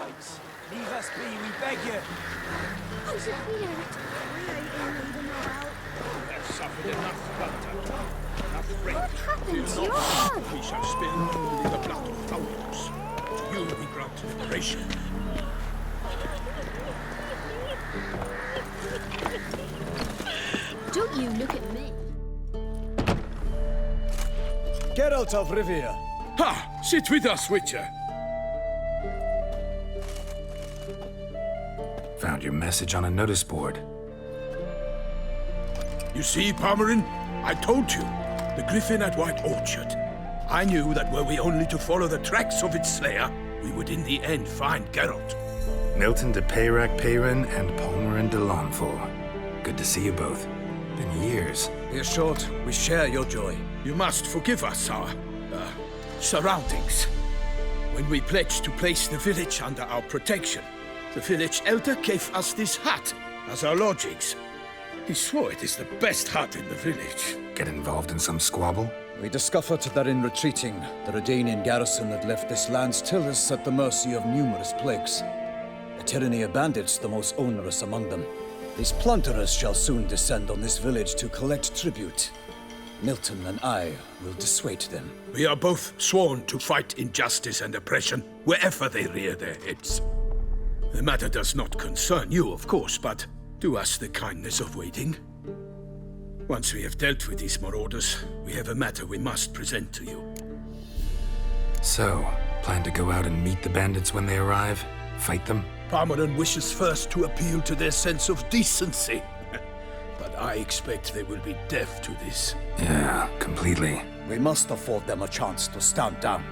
Leave us be, we beg you. How's it weird? We ain't leaving no out. Have suffered enough blood, enough rape. What happened to your blood? We shall spill only the blood of foes. To you we grant liberation. Don't you look at me. Geralt of Rivia. Ha! Sit with us, Witcher. Found your message on a notice board. You see, Palmerin, I told you. The griffin at White Orchard. I knew that were we only to follow the tracks of its slayer, we would in the end find Geralt. Milton de Peyrac Peyrin and Palmerin de Lawnfall. Good to see you both. Been years. Be assured, we share your joy. You must forgive us our, surroundings. When we pledged to place the village under our protection, the village elder gave us this hut as our lodgings. He swore it is the best hut in the village. Get involved in some squabble? We discovered that in retreating, the Redanian garrison that left this land still is at the mercy of numerous plagues. The tyranny of bandits the most onerous among them. These plunderers shall soon descend on this village to collect tribute. Milton and I will dissuade them. We are both sworn to fight injustice and oppression wherever they rear their heads. The matter does not concern you, of course, but do us the kindness of waiting. Once we have dealt with these marauders, we have a matter we must present to you. So, plan to go out and meet the bandits when they arrive? Fight them? Palmerin wishes first to appeal to their sense of decency. But I expect they will be deaf to this. Yeah, completely. We must afford them a chance to stand down.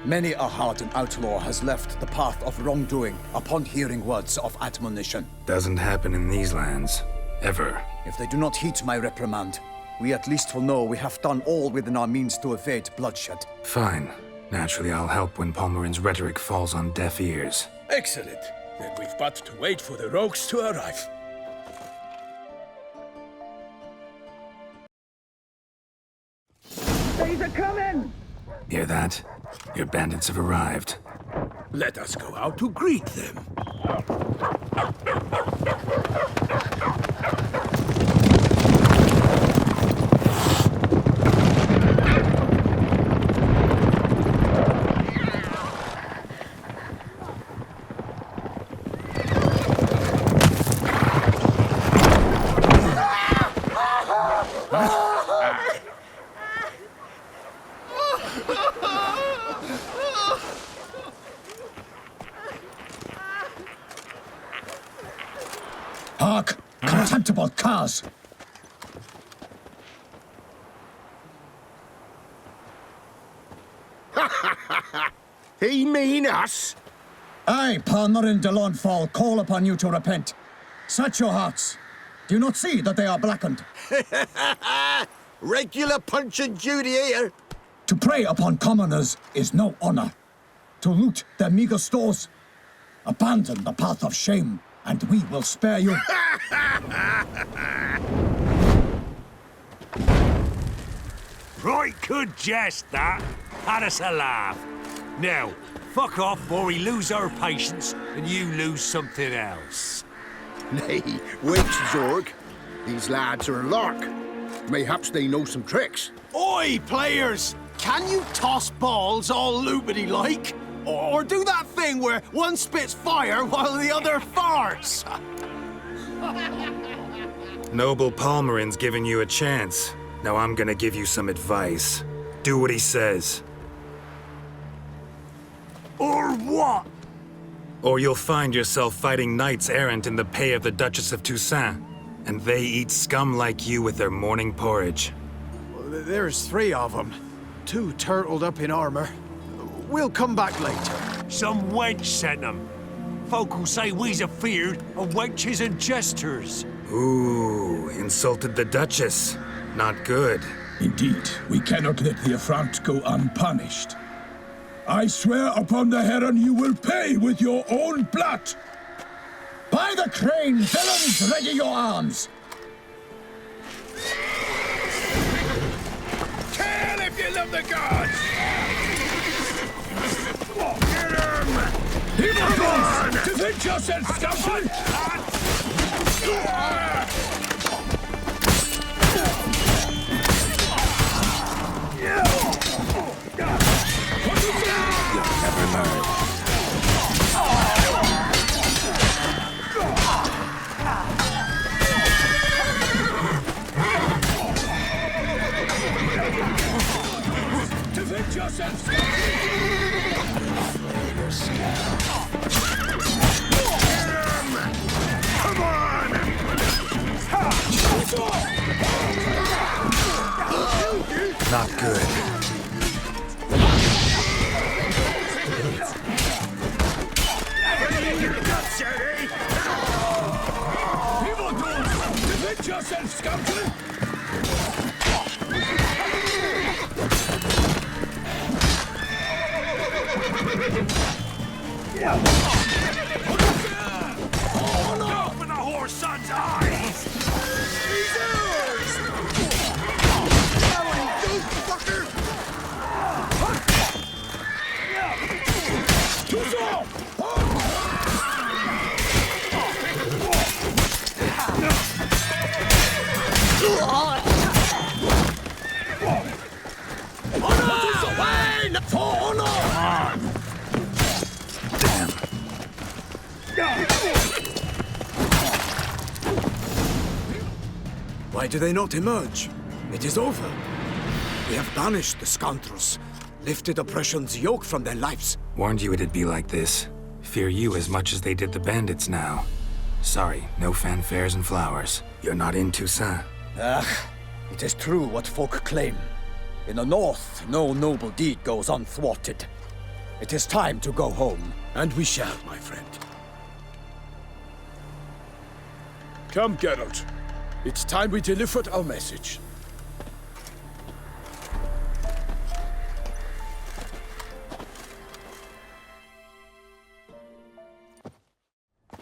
Many a hardened outlaw has left the path of wrongdoing upon hearing words of admonition. Doesn't happen in these lands. Ever. If they do not heed my reprimand, we at least will know we have done all within our means to evade bloodshed. Fine. Naturally, I'll help when Palmerin's rhetoric falls on deaf ears. Excellent. Then we've but to wait for the rogues to arrive. These are coming! Hear that? Your bandits have arrived. Let us go out to greet them. Hark! Contemptible curs! He mean us? I, Palmerin de Lawnfall, call upon you to repent. Set your hearts. Do you not see that they are blackened? Regular punch and Judy here. To prey upon commoners is no honor. To loot their meager stores, abandon the path of shame, and we will spare you. Right good jest, that. Had us a laugh. Now, fuck off or we lose our patience and you lose something else. Nay, wait, Zorg. These lads are a lark. Mayhaps they know some tricks. Oi, players! Can you toss balls all loopity-like? Or do that thing where one spits fire while the other farts? Noble Palmerin's giving you a chance. Now I'm gonna give you some advice. Do what he says. Or what? Or you'll find yourself fighting knights errant in the pay of the Duchess of Toussaint. And they eat scum like you with their morning porridge. There's 3 of them. 2 turtled up in armor. We'll come back later. Some wench sent them. Folk will say we's afeard of wenches and jesters. Ooh, insulted the Duchess. Not good. Indeed, we cannot let the affront go unpunished. I swear upon the heron you will pay with your own blood. By the crane, villains, ready your arms. Kill if you love the gods! Get him! Defend yourself, scoundrel! You'll never learn. Defend yourself, Come on! Not good. Defend yourself, scoundrel! Open the whore's son's eyes! Why do they not emerge? It is over. We have banished the scoundrels, lifted oppression's yoke from their lives. Warned you it'd be like this. Fear you as much as they did the bandits now. Sorry, no fanfares and flowers. You're not in Toussaint. It is true what folk claim. In the north, no noble deed goes unthwarted. It is time to go home. And we shall, my friend. Come, Geralt. It's time we delivered our message.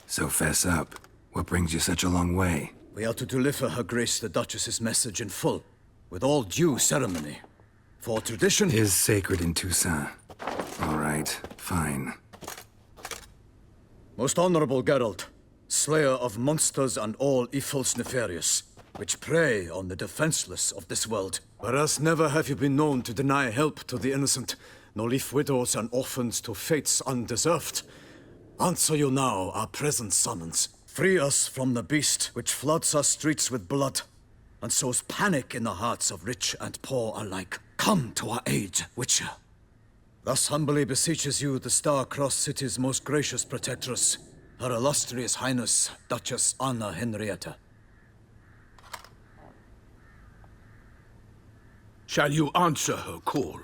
So fess up. What brings you such a long way? We are to deliver Her Grace the Duchess's message in full, with all due ceremony. For tradition Is sacred in Toussaint. All right, fine. Most honorable Geralt, slayer of monsters and all evils nefarious, which prey on the defenseless of this world. Whereas never have you been known to deny help to the innocent, nor leave widows and orphans to fates undeserved. Answer you now our present summons. Free us from the beast which floods our streets with blood, and sows panic in the hearts of rich and poor alike. Come to our aid, Witcher. Thus humbly beseeches you the Star-Crossed City's most gracious protectress, Her Illustrious Highness, Duchess Anna Henrietta. Shall you answer her call?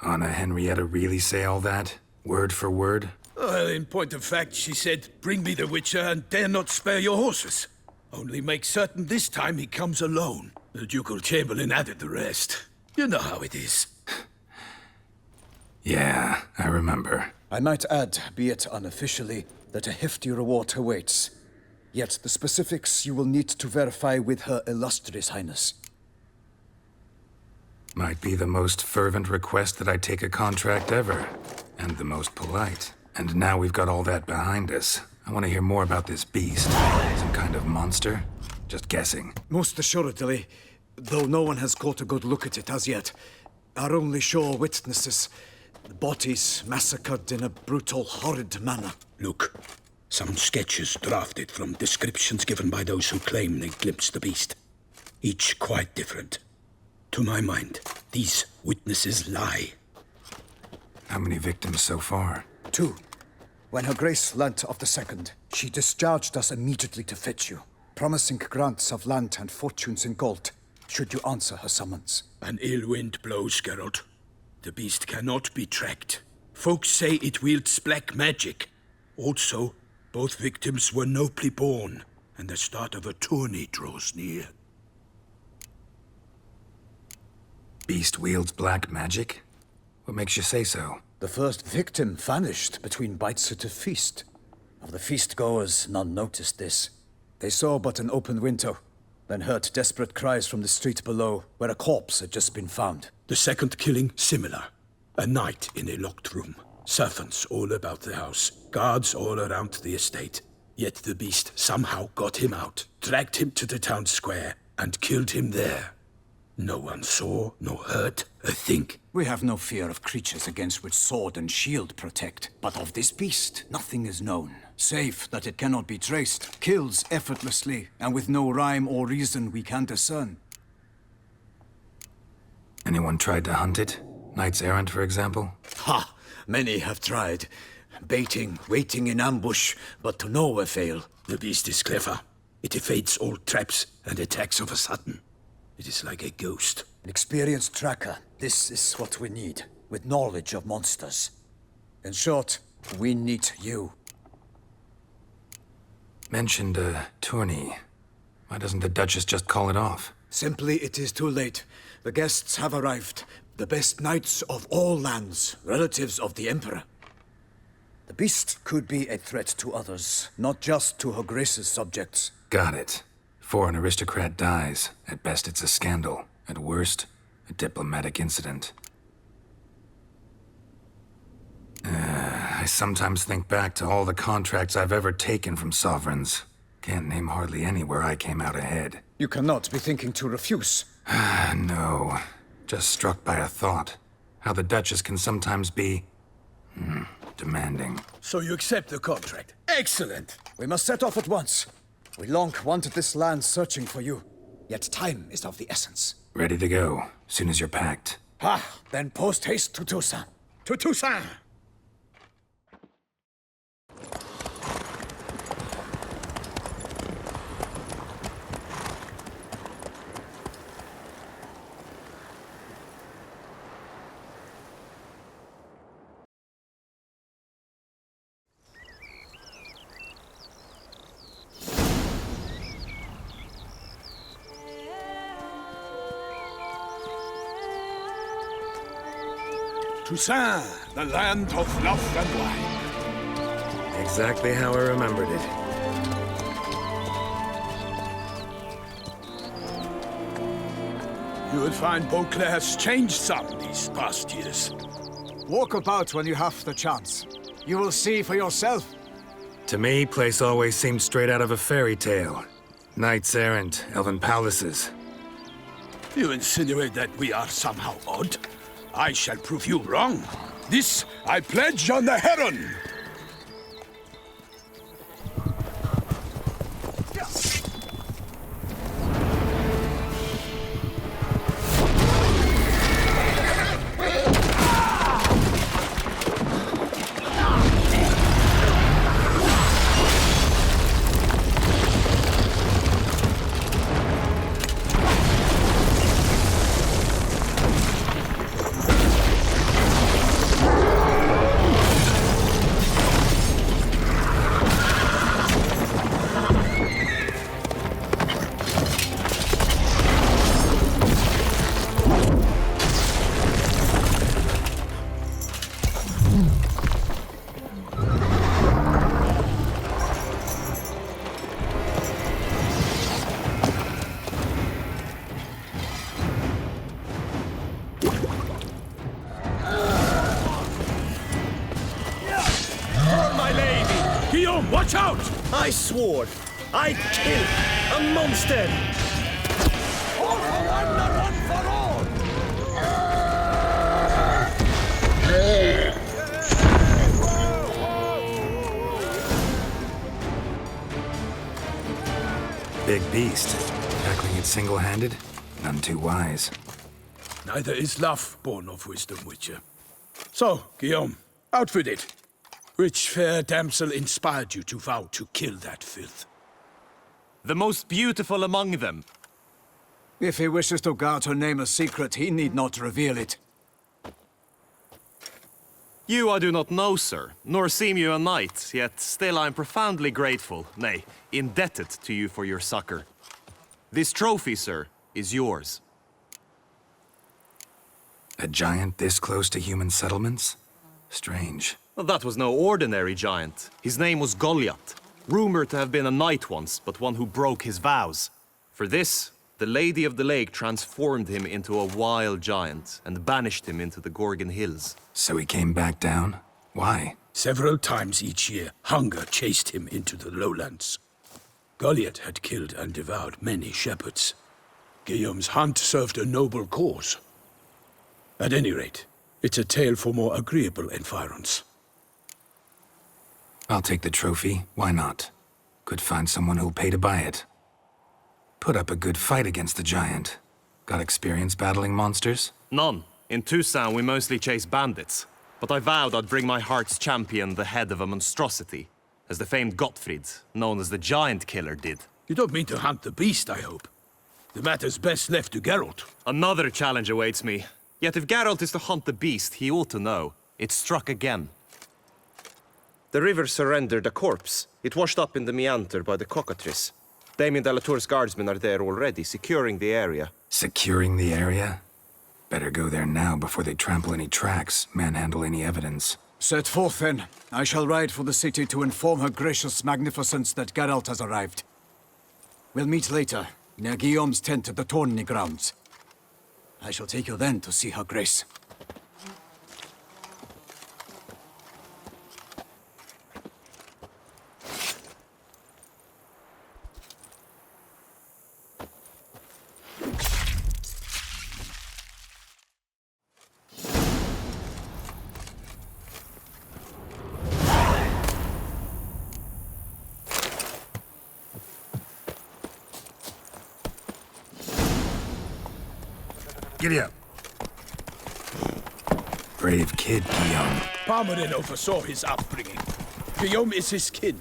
Anna Henrietta really say all that? Word for word? Well, in point of fact, she said, bring me the Witcher and dare not spare your horses. Only make certain this time he comes alone. The Ducal Chamberlain added the rest. You know how it is. Yeah, I remember. I might add, be it unofficially, that a hefty reward awaits. Yet the specifics you will need to verify with Her Illustrious Highness. Might be the most fervent request that I take a contract ever. And the most polite. And now we've got all that behind us. I want to hear more about this beast. Some kind of monster? Just guessing. Most assuredly, though no one has caught a good look at it as yet. Our only sure witnesses, bodies massacred in a brutal, horrid manner. Look, some sketches drafted from descriptions given by those who claim they glimpsed the beast. Each quite different. To my mind, these witnesses lie. How many victims so far? 2. When Her Grace learnt of the second, she discharged us immediately to fetch you, promising grants of land and fortunes in gold, should you answer her summons. An ill wind blows, Geralt. The beast cannot be tracked. Folks say it wields black magic. Also, both victims were nobly born, and the start of a tourney draws near. Beast wields black magic? What makes you say so? The first victim vanished between bites at a feast. Of the feast-goers, none noticed this. They saw but an open window, then heard desperate cries from the street below, where a corpse had just been found. The second killing, similar. A night in a locked room. Servants all about the house, guards all around the estate. Yet the beast somehow got him out, dragged him to the town square, and killed him there. No one saw, nor heard a thing. We have no fear of creatures against which sword and shield protect. But of this beast, nothing is known. Save that it cannot be traced, kills effortlessly, and with no rhyme or reason we can discern. Anyone tried to hunt it? Knights errant, for example? Ha! Many have tried. Baiting, waiting in ambush, but to no avail. The beast is clever. It evades all traps and attacks of a sudden. It is like a ghost. An experienced tracker. This is what we need, with knowledge of monsters. In short, we need you. Mentioned a tourney. Why doesn't the Duchess just call it off? Simply, it is too late. The guests have arrived. The best knights of all lands, relatives of the Emperor. The beast could be a threat to others, not just to Her Grace's subjects. Got it. Before an aristocrat dies, at best it's a scandal. At worst, a diplomatic incident. I sometimes think back to all the contracts I've ever taken from sovereigns. Can't name hardly any where I came out ahead. You cannot be thinking to refuse. No. Just struck by a thought. How the Duchess can sometimes be... demanding. So you accept the contract? Excellent! We must set off at once. We long wanted this land searching for you. Yet time is of the essence. Ready to go, soon as you're packed. Then post haste to Toussaint. To Toussaint! Toussaint, the land of love and wine. Exactly how I remembered it. You will find Beauclair has changed some these past years. Walk about when you have the chance. You will see for yourself. To me, place always seemed straight out of a fairy tale. Knights errant, elven palaces. You insinuate that we are somehow odd? I shall prove you wrong. This I pledge on the Heron! Watch out! I swore I'd kill a monster! All for one, not one for all! Big beast. Tackling it single-handed? None too wise. Neither is love born of wisdom, Witcher. So, Guillaume, out with it. Which fair damsel inspired you to vow to kill that filth? The most beautiful among them. If he wishes to guard her name a secret, he need not reveal it. You I do not know, sir, nor seem you a knight, yet still I am profoundly grateful, nay, indebted to you for your succor. This trophy, sir, is yours. A giant this close to human settlements? Strange. Well, that was no ordinary giant. His name was Golyat, rumored to have been a knight once, but one who broke his vows. For this, the Lady of the Lake transformed him into a wild giant and banished him into the Gorgon Hills. So he came back down? Why? Several times each year, hunger chased him into the lowlands. Golyat had killed and devoured many shepherds. Guillaume's hunt served a noble cause. At any rate, it's a tale for more agreeable environs. I'll take the trophy. Why not? Could find someone who'll pay to buy it. Put up a good fight against the giant. Got experience battling monsters? None. In Toussaint, we mostly chase bandits. But I vowed I'd bring my heart's champion the head of a monstrosity, as the famed Gottfried, known as the Giant Killer, did. You don't mean to hunt the beast, I hope. The matter's best left to Geralt. Another challenge awaits me. Yet if Geralt is to hunt the beast, he ought to know. It struck again. The river surrendered a corpse. It washed up in the meander by the cockatrice. Damien de la Tour's guardsmen are there already, securing the area. Securing the area? Better go there now before they trample any tracks, manhandle any evidence. Set forth, then. I shall ride for the city to inform her gracious magnificence that Geralt has arrived. We'll meet later, near Guillaume's tent at the tourney grounds. I shall take you then to see her grace. Giddy up. Brave kid, Guillaume. Parmarin oversaw his upbringing. Guillaume is his kin.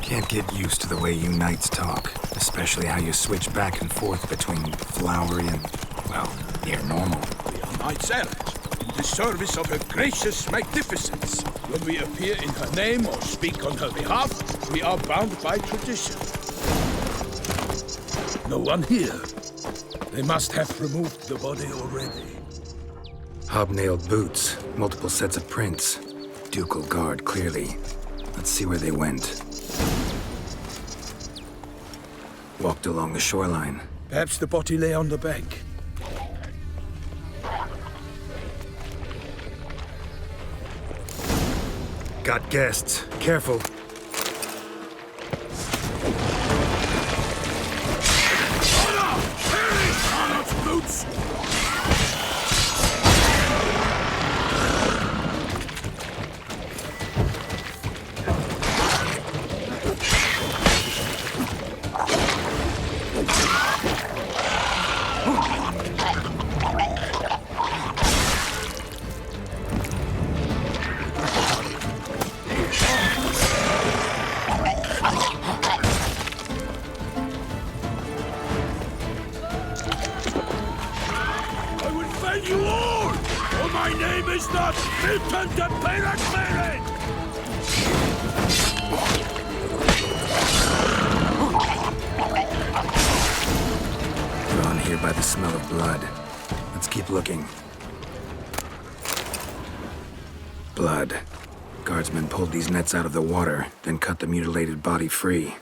Can't get used to the way you knights talk, especially how you switch back and forth between flowery and, well, near normal. We are knights errant, in the service of her gracious magnificence. When we appear in her name or speak on her behalf, we are bound by tradition. No one here. They must have removed the body already. Hobnailed boots, multiple sets of prints. Ducal guard, clearly. Let's see where they went. Walked along the shoreline. Perhaps the body lay on the bank. Got guests. Careful. Boots! You all! For my name is not Milton de Peracmeren! Drawn here by the smell of blood. Let's keep looking. Blood. Guardsmen pulled these nets out of the water, then cut the mutilated body free.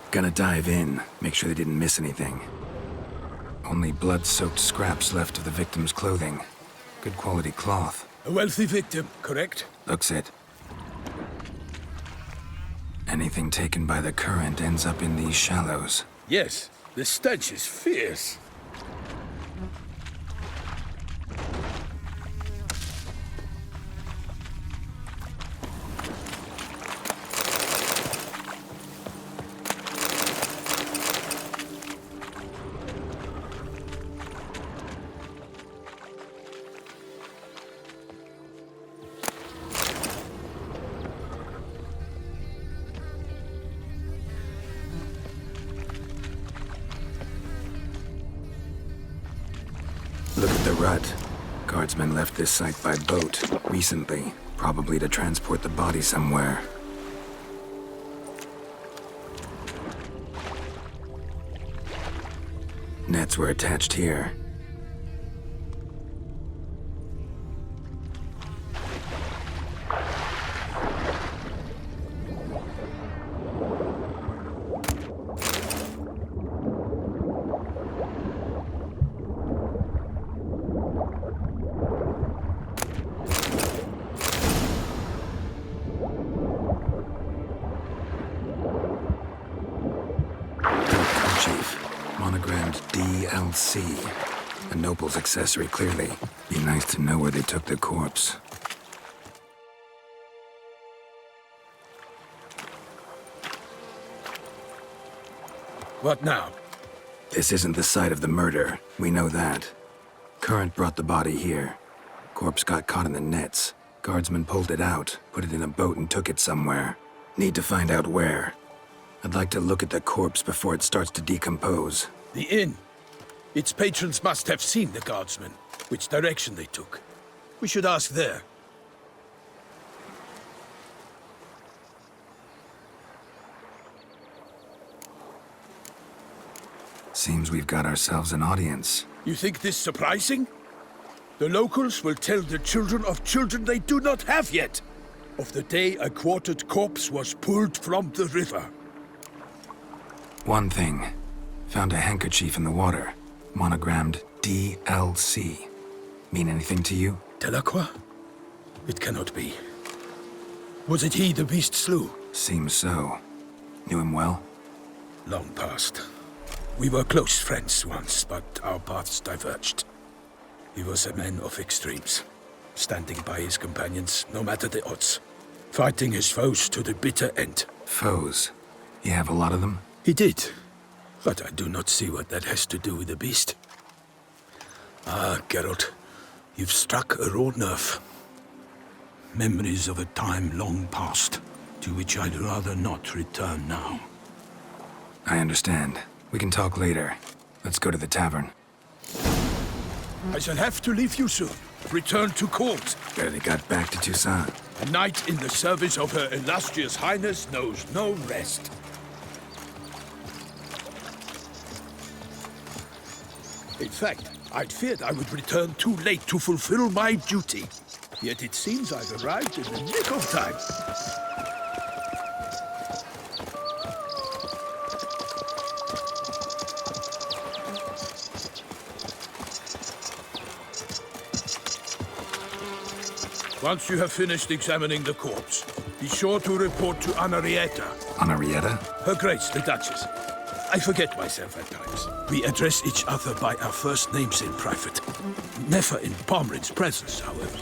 Gonna dive in, make sure they didn't miss anything. Only blood-soaked scraps left of the victim's clothing. Good quality cloth. A wealthy victim, correct? Looks it. Anything taken by the current ends up in these shallows. Yes, the stench is fierce. Look at the rut. Guardsmen left this site by boat recently, probably to transport the body somewhere. Nets were attached here. DLC. A noble's accessory, clearly. Be nice to know where they took the corpse. What now? This isn't the site of the murder. We know that. Current brought the body here. Corpse got caught in the nets. Guardsmen pulled it out, put it in a boat and took it somewhere. Need to find out where. I'd like to look at the corpse before it starts to decompose. The inn. Its patrons must have seen the guardsmen, which direction they took. We should ask there. Seems we've got ourselves an audience. You think this surprising? The locals will tell the children of children they do not have yet, of the day a quartered corpse was pulled from the river. One thing. Found a handkerchief in the water. Monogrammed DLC. Mean anything to you? Delacroix? It cannot be. Was it he the beast slew? Seems so. Knew him well? Long past. We were close friends once, but our paths diverged. He was a man of extremes, standing by his companions, no matter the odds. Fighting his foes to the bitter end. Foes? You have a lot of them? He did, but I do not see what that has to do with the beast. Ah, Geralt, you've struck a raw nerve. Memories of a time long past, to which I'd rather not return now. I understand. We can talk later. Let's go to the tavern. I shall have to leave you soon. Return to court. Barely got back to Toussaint. A knight in the service of Her Illustrious Highness knows no rest. In fact, I'd feared I would return too late to fulfill my duty. Yet it seems I've arrived in the nick of time. Once you have finished examining the corpse, be sure to report to Henrietta. Henrietta? Her Grace, the Duchess. I forget myself at times. We address each other by our first names in private. Never in Pomrin's presence, however.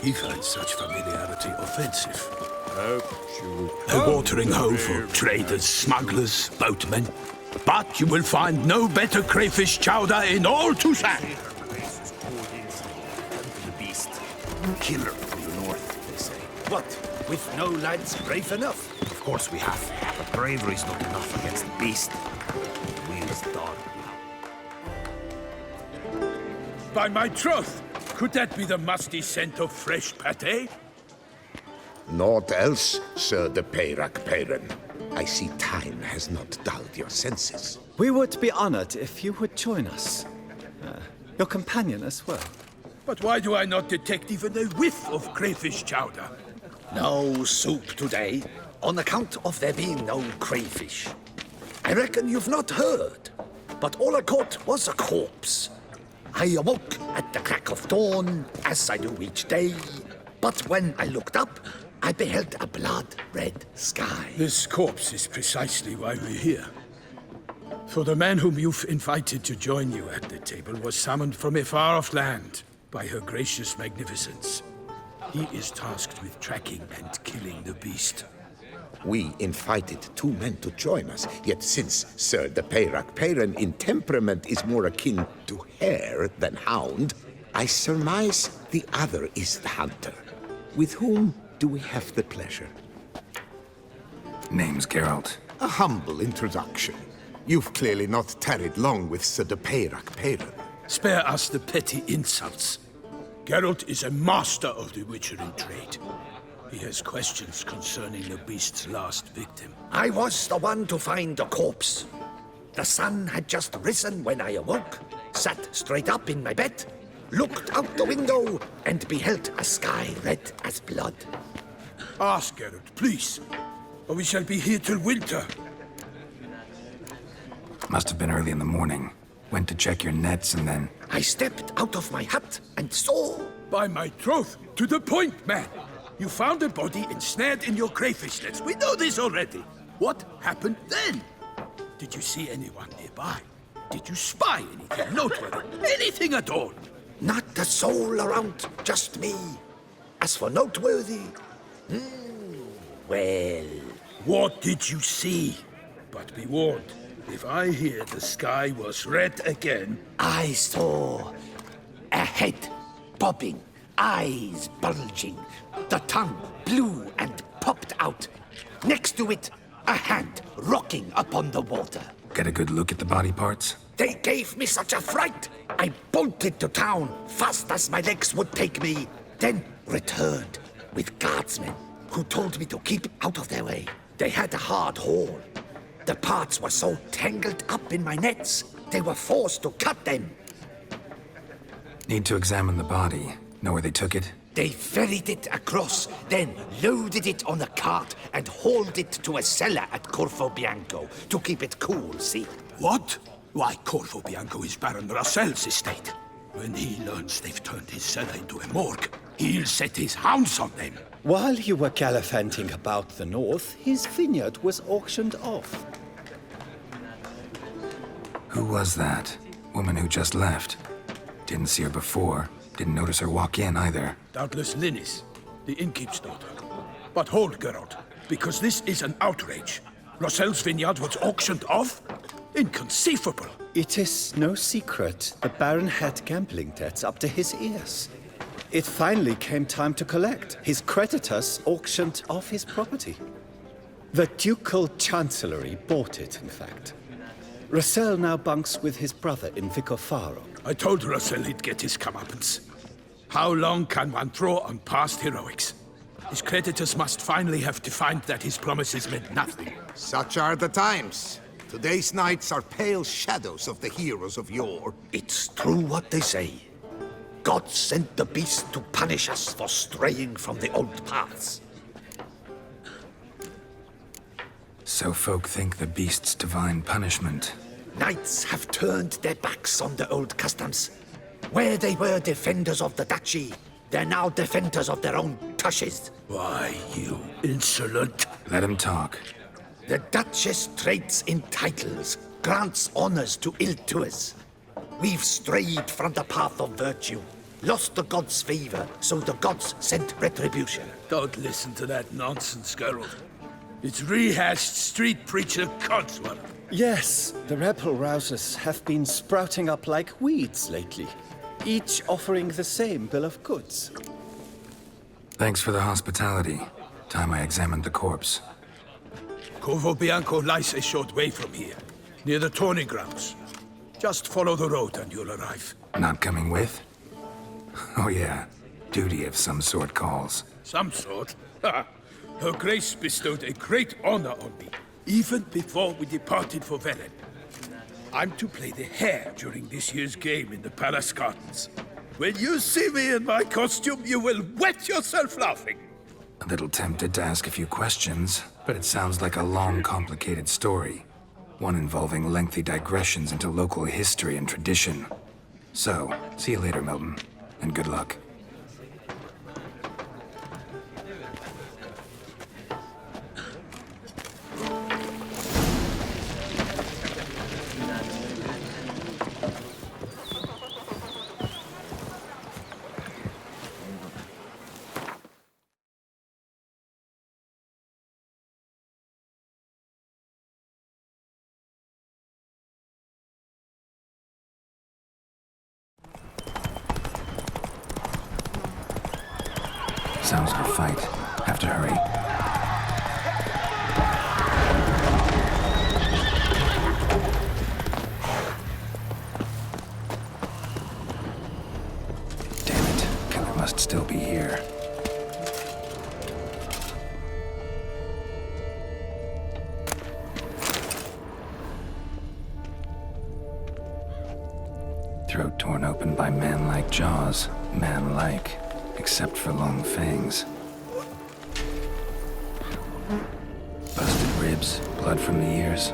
He finds such familiarity offensive. A watering hole for traders, smugglers, boatmen. But you will find no better crayfish chowder in all Toussaint. Killer from the north, they say. What? With no lads brave enough? Of course we have. But bravery's not enough against the beast. The wheel's done. By my troth, could that be the musty scent of fresh pâté? Naught else, Sir de Peyrac-Peyran. I see time has not dulled your senses. We would be honored if you would join us. Your companion as well. But why do I not detect even a whiff of crayfish chowder? No soup today, on account of there being no crayfish. I reckon you've not heard, but all I caught was a corpse. I awoke at the crack of dawn, as I do each day, but when I looked up, I beheld a blood-red sky. This corpse is precisely why we're here. For the man whom you've invited to join you at the table was summoned from a far-off land by her gracious magnificence. He is tasked with tracking and killing the beast. We invited two men to join us, yet since Sir de Peyrac-Peyran in temperament is more akin to hare than hound, I surmise the other is the hunter. With whom do we have the pleasure? Name's Geralt. A humble introduction. You've clearly not tarried long with Sir de Peyrac-Peyran. Spare us the petty insults. Geralt is a master of the witchering trade. He has questions concerning the beast's last victim. I was the one to find the corpse. The sun had just risen when I awoke, sat straight up in my bed, looked out the window, and beheld a sky red as blood. Ask Geralt, please, or we shall be here till winter. Must have been early in the morning. Went to check your nets and then... I stepped out of my hut and saw... By my troth, to the point, man. You found a body ensnared in your crayfish nets. We know this already. What happened then? Did you see anyone nearby? Did you spy anything noteworthy? Anything at all? Not a soul around, just me. As for noteworthy, well... What did you see? But be warned, if I hear the sky was red again... I saw a head bobbing, eyes bulging, the tongue blew and popped out. Next to it, a hand rocking upon the water. Get a good look at the body parts? They gave me such a fright. I bolted to town fast as my legs would take me, then returned with guardsmen who told me to keep out of their way. They had a hard haul. The parts were so tangled up in my nets, they were forced to cut them. Need to examine the body. Know where they took it? They ferried it across, then loaded it on a cart and hauled it to a cellar at Corvo Bianco to keep it cool, see? What? Why, Corvo Bianco is Baron Russell's estate. When he learns they've turned his cellar into a morgue, he'll set his hounds on them. While you were gallivanting about the north, his vineyard was auctioned off. Who was that? Woman who just left. Didn't see her before. Didn't notice her walk in either. Doubtless Linnis, the innkeep's daughter. But hold, Geralt, because this is an outrage. Russell's vineyard was auctioned off? Inconceivable. It is no secret the Baron had gambling debts up to his ears. It finally came time to collect. His creditors auctioned off his property. The Ducal Chancellery bought it, in fact. Russell now bunks with his brother in Vicofaro. I told Russell he'd get his comeuppance. How long can one throw on past heroics? His creditors must finally have to find that his promises meant nothing. Such are the times. Today's knights are pale shadows of the heroes of yore. It's true what they say. God sent the beast to punish us for straying from the old paths. So folk think the beast's divine punishment. Knights have turned their backs on the old customs. Where they were defenders of the duchy, they're now defenders of their own tushes. Why, you insolent... Let him talk. The Duchess trades in titles, grants honors to ill-doers. We've strayed from the path of virtue, lost the gods' favor, so the gods sent retribution. Don't listen to that nonsense, Geralt. It's rehashed street preacher codswallop. Yes, the rebel rousers have been sprouting up like weeds lately, each offering the same bill of goods. Thanks for the hospitality. Time I examined the corpse. Corvo Bianco lies a short way from here, near the tourney grounds. Just follow the road and you'll arrive. Not coming with? Oh yeah, duty of some sort calls. Some sort? Ha! Her Grace bestowed a great honor on me, even before we departed for Velen. I'm to play the hare during this year's game in the palace gardens. When you see me in my costume, you will wet yourself laughing. A little tempted to ask a few questions, but it sounds like a long, complicated story. One involving lengthy digressions into local history and tradition. So, see you later, Milton, and good luck. Sounds like a fight. Have to hurry. Damn it. Killer must still be here. Throat torn open by man-like jaws. Man-like. Except for long fangs. Busted ribs, blood from the ears.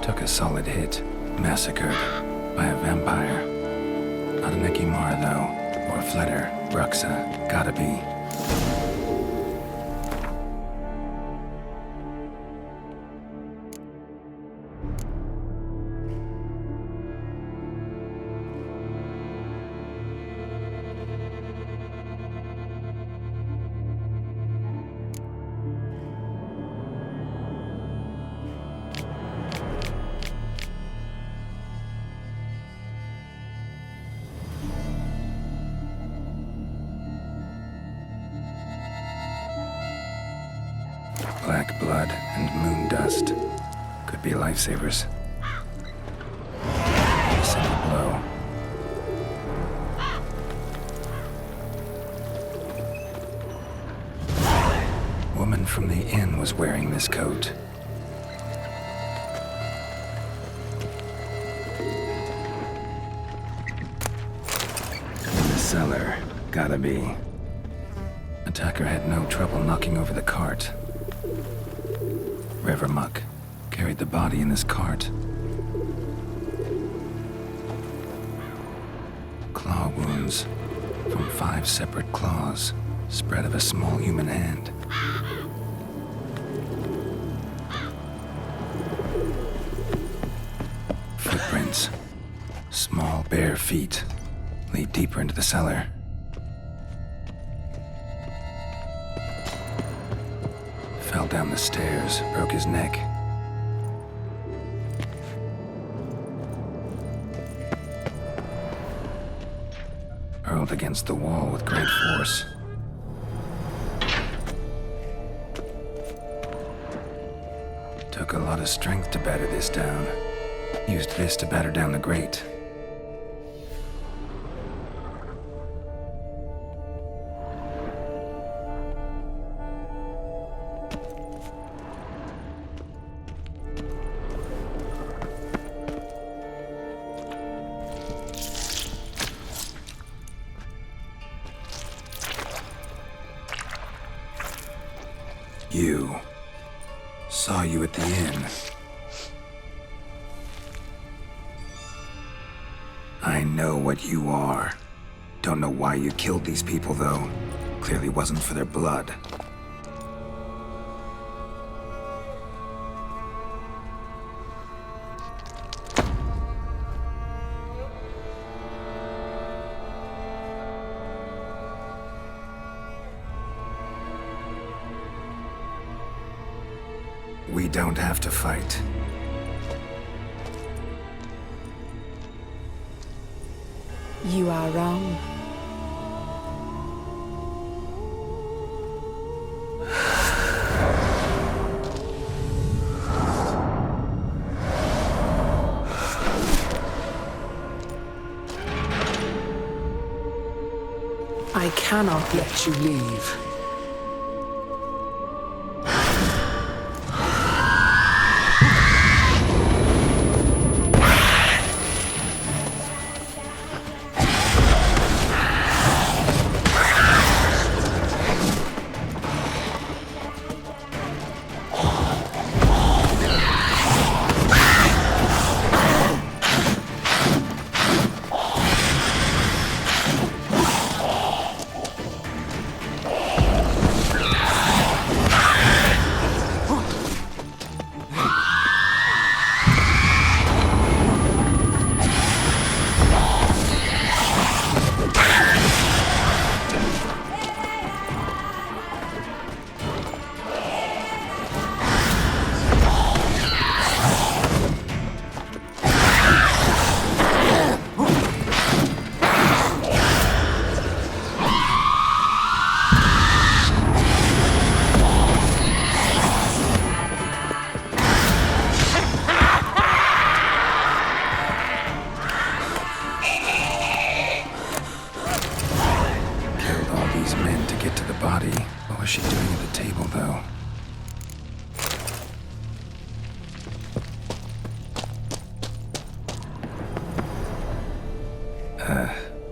Took a solid hit. Massacred by a vampire. Not an Ekimar, though. Or Fletter. Bruxa. Gotta be. Black blood and moon dust. Could be lifesavers. Single blow. Woman from the inn was wearing this coat. The cellar. Gotta be. Attacker had no trouble knocking over the cart. River muck carried the body in this cart. Claw wounds from 5 separate claws, spread of a small human hand. Footprints. Small, bare feet lead deeper into the cellar. Fell down the stairs, broke his neck. Hurled against the wall with great force. Took a lot of strength to batter this down. Used this to batter down the grate. You. Saw you at the inn. I know what you are. Don't know why you killed these people, though. Clearly wasn't for their blood. We don't have to fight. You are wrong. I cannot let you leave.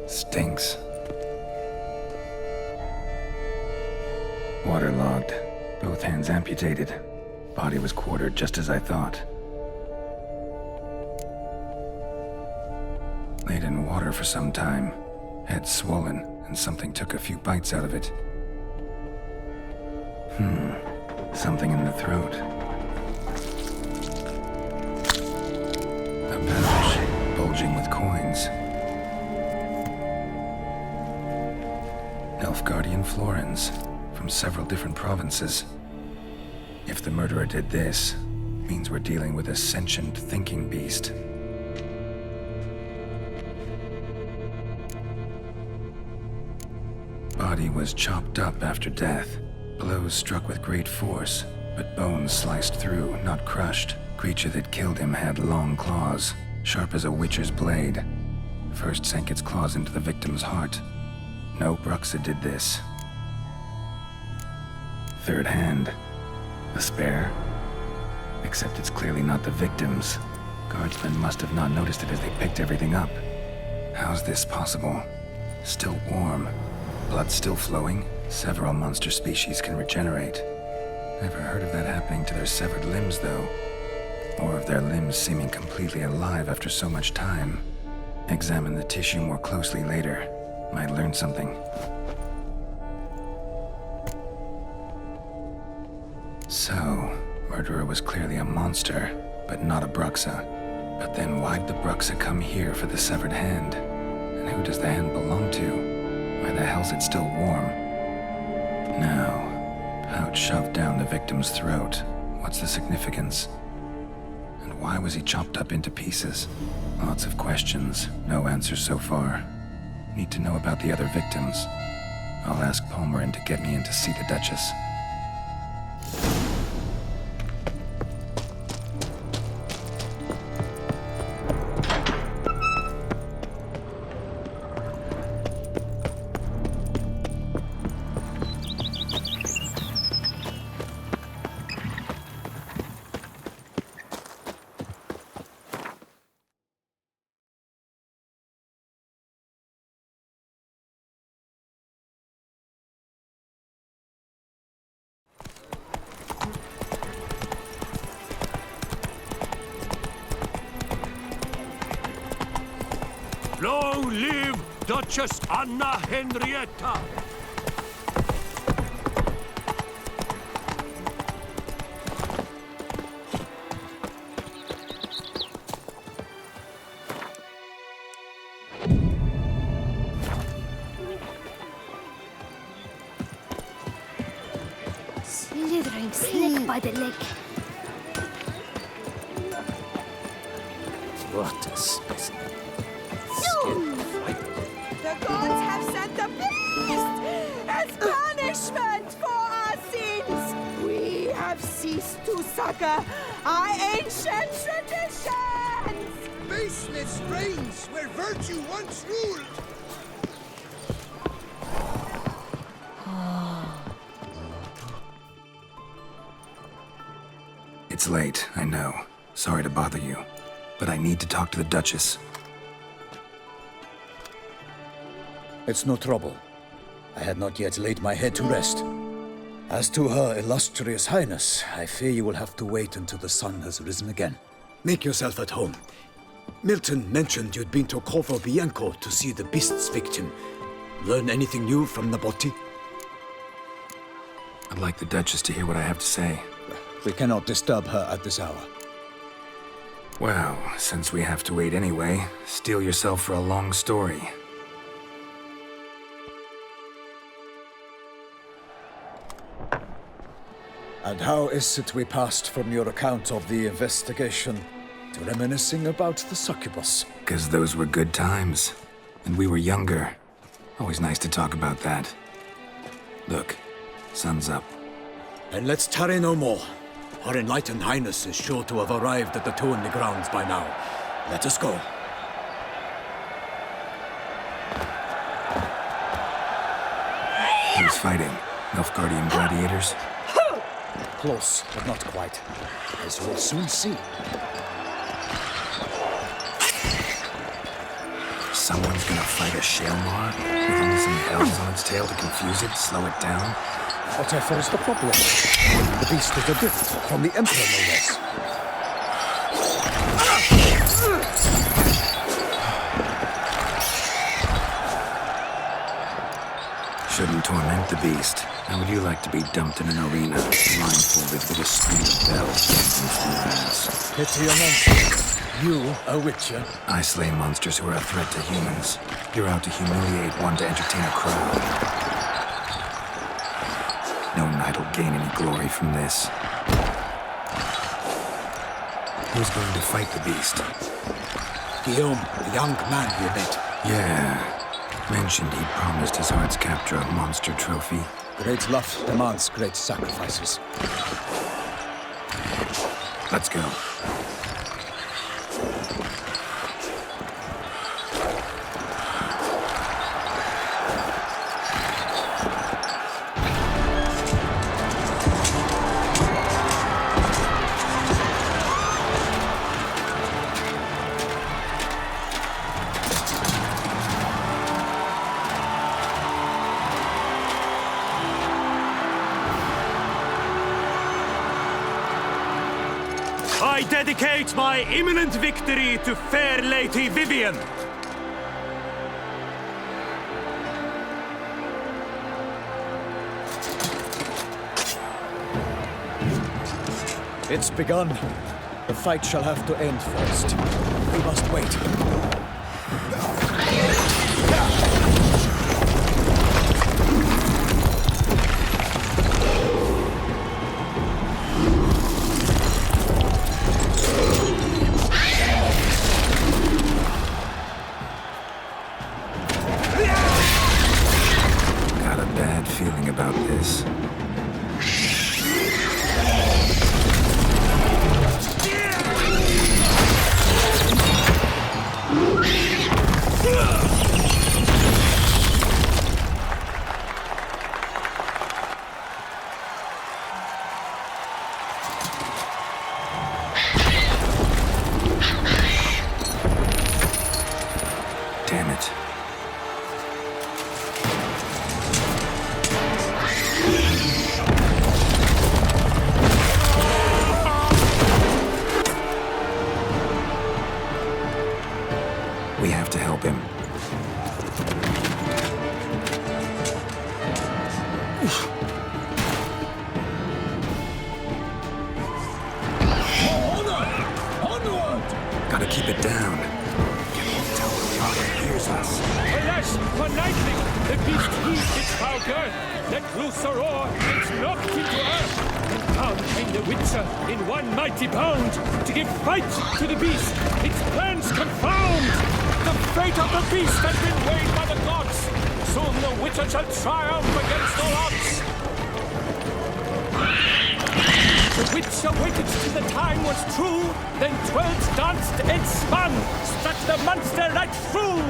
Stinks. Waterlogged. Both hands amputated. Body was quartered just as I thought. Laid in water for some time. Head swollen, and something took a few bites out of it. Something in the throat. A pouch, bulging with coins. Elfguardian florins, from several different provinces. If the murderer did this, means we're dealing with a sentient thinking beast. Body was chopped up after death. Blows struck with great force. but bones sliced through, not crushed. Creature that killed him had long claws, sharp as a witcher's blade. First sank its claws into the victim's heart. No Bruxa did this. Third hand. A spare? Except it's clearly not the victim's. Guardsmen must have not noticed it as they picked everything up. How's this possible? Still warm. Blood still flowing? Several monster species can regenerate. Never heard of that happening to their severed limbs, though. Or of their limbs seeming completely alive after so much time. Examine the tissue more closely later. Might learn something. So, murderer was clearly a monster, but not a Bruxa. But then why'd the Bruxa come here for the severed hand? And who does the hand belong to? Why the hell's it still warm? Now, pouch shoved down the victim's throat. What's the significance? And why was he chopped up into pieces? Lots of questions, no answers so far. Need to know about the other victims. I'll ask Palmer to get me in to see the Duchess. Long live Duchess Anna Henrietta! Slithering slick by the leg. What a specimen. The gods have sent the beast as punishment for our sins. We have ceased to succor our ancient traditions. Baseness reigns where virtue once ruled. It's late, I know. Sorry to bother you. But I need to talk to the Duchess. It's no trouble. I had not yet laid my head to rest. As to her illustrious highness, I fear you will have to wait until the sun has risen again. Make yourself at home. Milton mentioned you'd been to Corvo Bianco to see the beast's victim. Learn anything new from the body? I'd like the Duchess to hear what I have to say. We cannot disturb her at this hour. Well, since we have to wait anyway, steel yourself for a long story. And how is it we passed from your account of the investigation to reminiscing about the succubus? 'Cause those were good times. And we were younger. Always nice to talk about that. Look, sun's up. Then let's tarry no more. Her enlightened highness is sure to have arrived at the Toil grounds by now. Let us go. Who's fighting? Nilfgaardian gladiators? Close, but not quite. As you will soon see. Someone's gonna fight a Shaelmaar? With only some bells on its tail to confuse it, slow it down? Whatever is the problem? The beast is a gift from the Emperor, no less. Shouldn't torment the beast. How would you like to be dumped in an arena, blindfolded with a string of bells dancing through your ass? Pity a monster. You, a witcher? I slay monsters who are a threat to humans. You're out to humiliate one to entertain a crowd. No knight will gain any glory from this. Who's going to fight the beast? Guillaume, the young man you met. Yeah. Mentioned he'd promised his heart's capture a monster trophy. Great love demands great sacrifices. Let's go. I dedicate my imminent victory to fair Lady Vivian. It's begun. The fight shall have to end first. We must wait. Got a bad feeling about this. Damn it. We have to help him. Gotta keep it down. Alas, for nightly, the beast heaved its foul girth, let loose a roar, and knocked into earth. And down came the Witcher in one mighty bound, to give fight to the beast, its plans confound. The fate of the beast has been weighed by the gods. Soon the Witcher shall triumph against all odds. The Witcher waited till the time was true, then twirled, danced, and spun, struck the monster right through.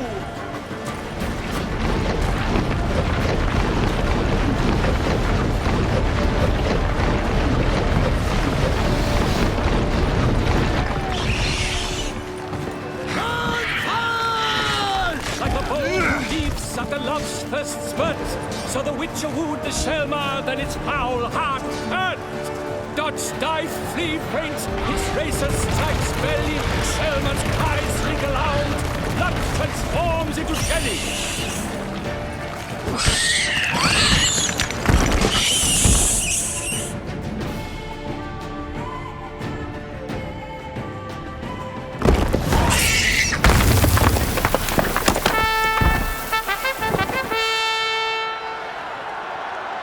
Like a bow leaves at the love's first spurt, so the Witcher wooed the Shaelmaar, then its foul heart hurt. Dodge, dive, flee, faint, his razor strikes belly, Shaelmaar's cries ring aloud, blood transforms into jelly.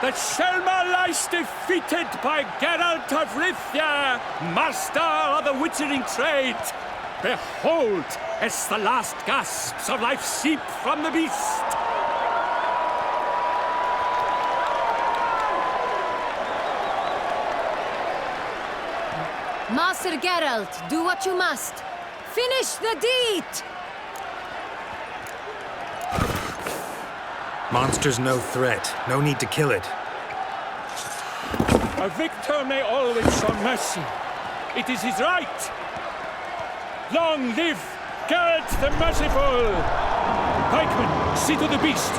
The Shaelmaar lies defeated by Geralt of Rivia, master of the witchering trade. Behold, as the last gasps of life seep from the beast. Master Geralt, do what you must. Finish the deed! Monster's no threat. No need to kill it. A victor may always show mercy. It is his right. Long live Geralt the Merciful! Pikemen, see to the beast.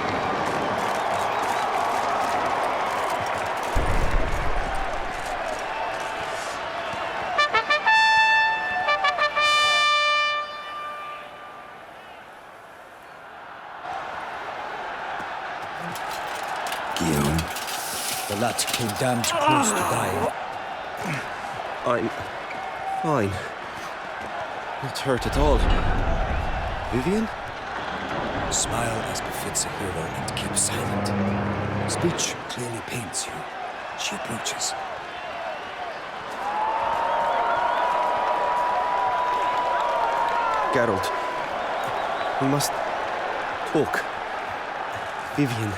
The lad came damned close to dying. I'm fine. Not hurt at all. Vivian? Smile as befits a hero and keep silent. Speech clearly pains you. She approaches. Geralt, we must talk. Vivian.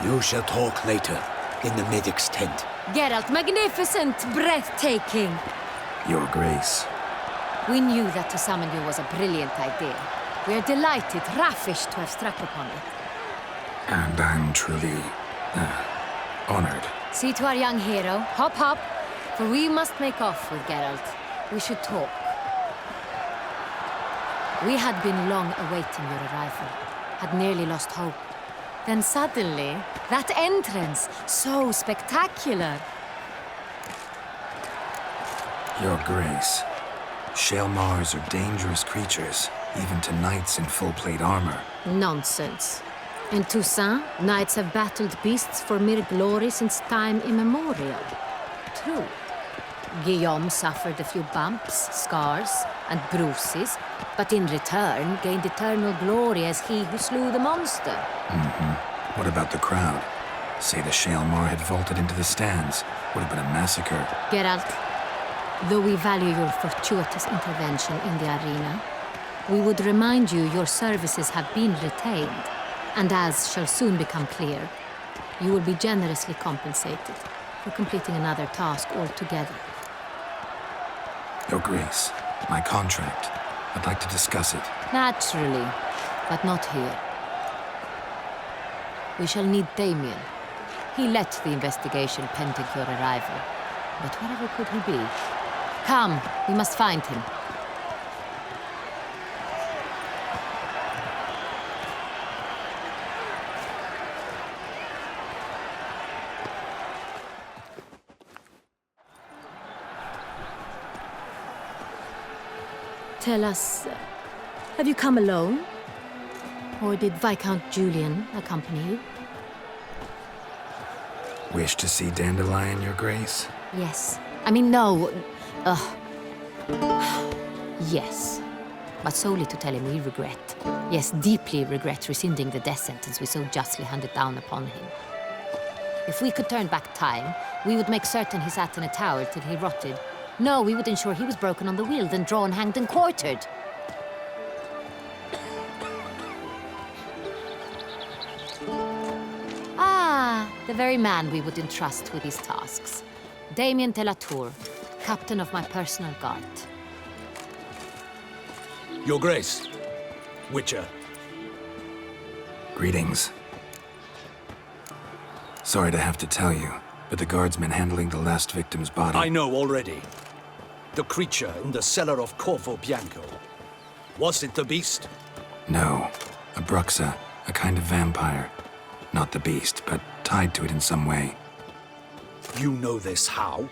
You shall talk later, in the medic's tent. Geralt, magnificent, breathtaking. Your Grace. We knew that to summon you was a brilliant idea. We are delighted, ravished to have struck upon it. And I'm truly, honored. See to our young hero. Hop, hop. For we must make off with Geralt. We should talk. We had been long awaiting your arrival. Had nearly lost hope. Then suddenly, that entrance, so spectacular. Your Grace. Shaelmaars are dangerous creatures, even to knights in full-plate armor. Nonsense. In Toussaint, knights have battled beasts for mere glory since time immemorial. True. Guillaume suffered a few bumps, scars, and bruises, but in return gained eternal glory as he who slew the monster. What about the crowd? Say the Shaelmaar had vaulted into the stands. Would have been a massacre. Geralt, though we value your fortuitous intervention in the arena, we would remind you your services have been retained, and as shall soon become clear, you will be generously compensated for completing another task altogether. Your Grace, my contract. I'd like to discuss it. Naturally, but not here. We shall need Damien. He led the investigation pending your arrival. But wherever could he be? Come, we must find him. Tell us, have you come alone? Or did Viscount Julian accompany you? Wish to see Dandelion, Your Grace? Yes. I mean, no. Yes. But solely to tell him we regret. Yes, deeply regret rescinding the death sentence we so justly handed down upon him. If we could turn back time, we would make certain he sat in a tower till he rotted. No, we would ensure he was broken on the wheel, then drawn, hanged, and quartered. Ah, the very man we would entrust with these tasks. Damien de la Tour, captain of my personal guard. Your Grace. Witcher. Greetings. Sorry to have to tell you, but the guardsman handling the last victim's body... I know already. The creature in the cellar of Corvo Bianco. Was it the beast? No. A Bruxa, a kind of vampire. Not the beast, but tied to it in some way. You know this how?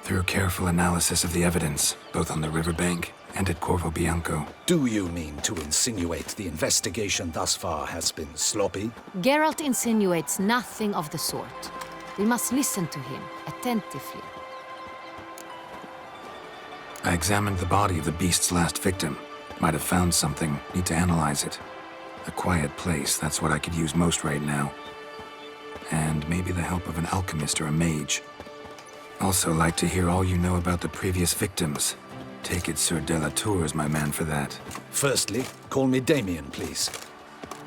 Through careful analysis of the evidence, both on the riverbank and at Corvo Bianco. Do you mean to insinuate the investigation thus far has been sloppy? Geralt insinuates nothing of the sort. We must listen to him attentively. I examined the body of the beast's last victim. Might have found something. Need to analyze it. A quiet place, that's what I could use most right now. And maybe the help of an alchemist or a mage. Also like to hear all you know about the previous victims. Take it Sir de la Tour is my man for that. Firstly, call me Damien, please.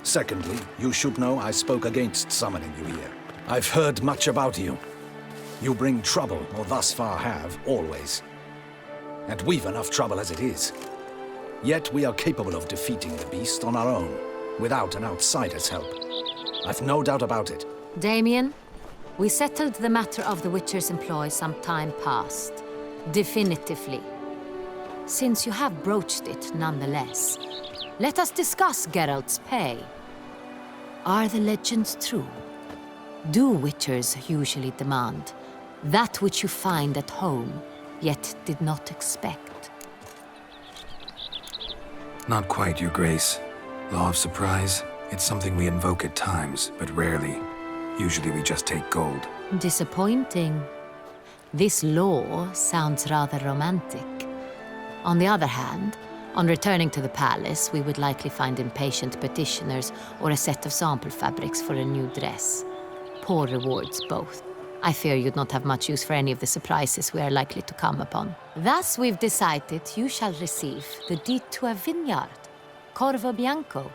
Secondly, you should know I spoke against summoning you here. I've heard much about you. You bring trouble, or thus far have, always. And we've enough trouble as it is. Yet we are capable of defeating the beast on our own, without an outsider's help. I've no doubt about it. Damien, we settled the matter of the Witcher's employ some time past. Definitively. Since you have broached it nonetheless, let us discuss Geralt's pay. Are the legends true? Do Witchers usually demand that which you find at home, yet did not expect? Not quite, Your Grace. Law of surprise, it's something we invoke at times, but rarely. Usually we just take gold. Disappointing. This law sounds rather romantic. On the other hand, on returning to the palace, we would likely find impatient petitioners or a set of sample fabrics for a new dress. Poor rewards, both. I fear you'd not have much use for any of the surprises we are likely to come upon. Thus, we've decided you shall receive the deed to a vineyard, Corvo Bianco,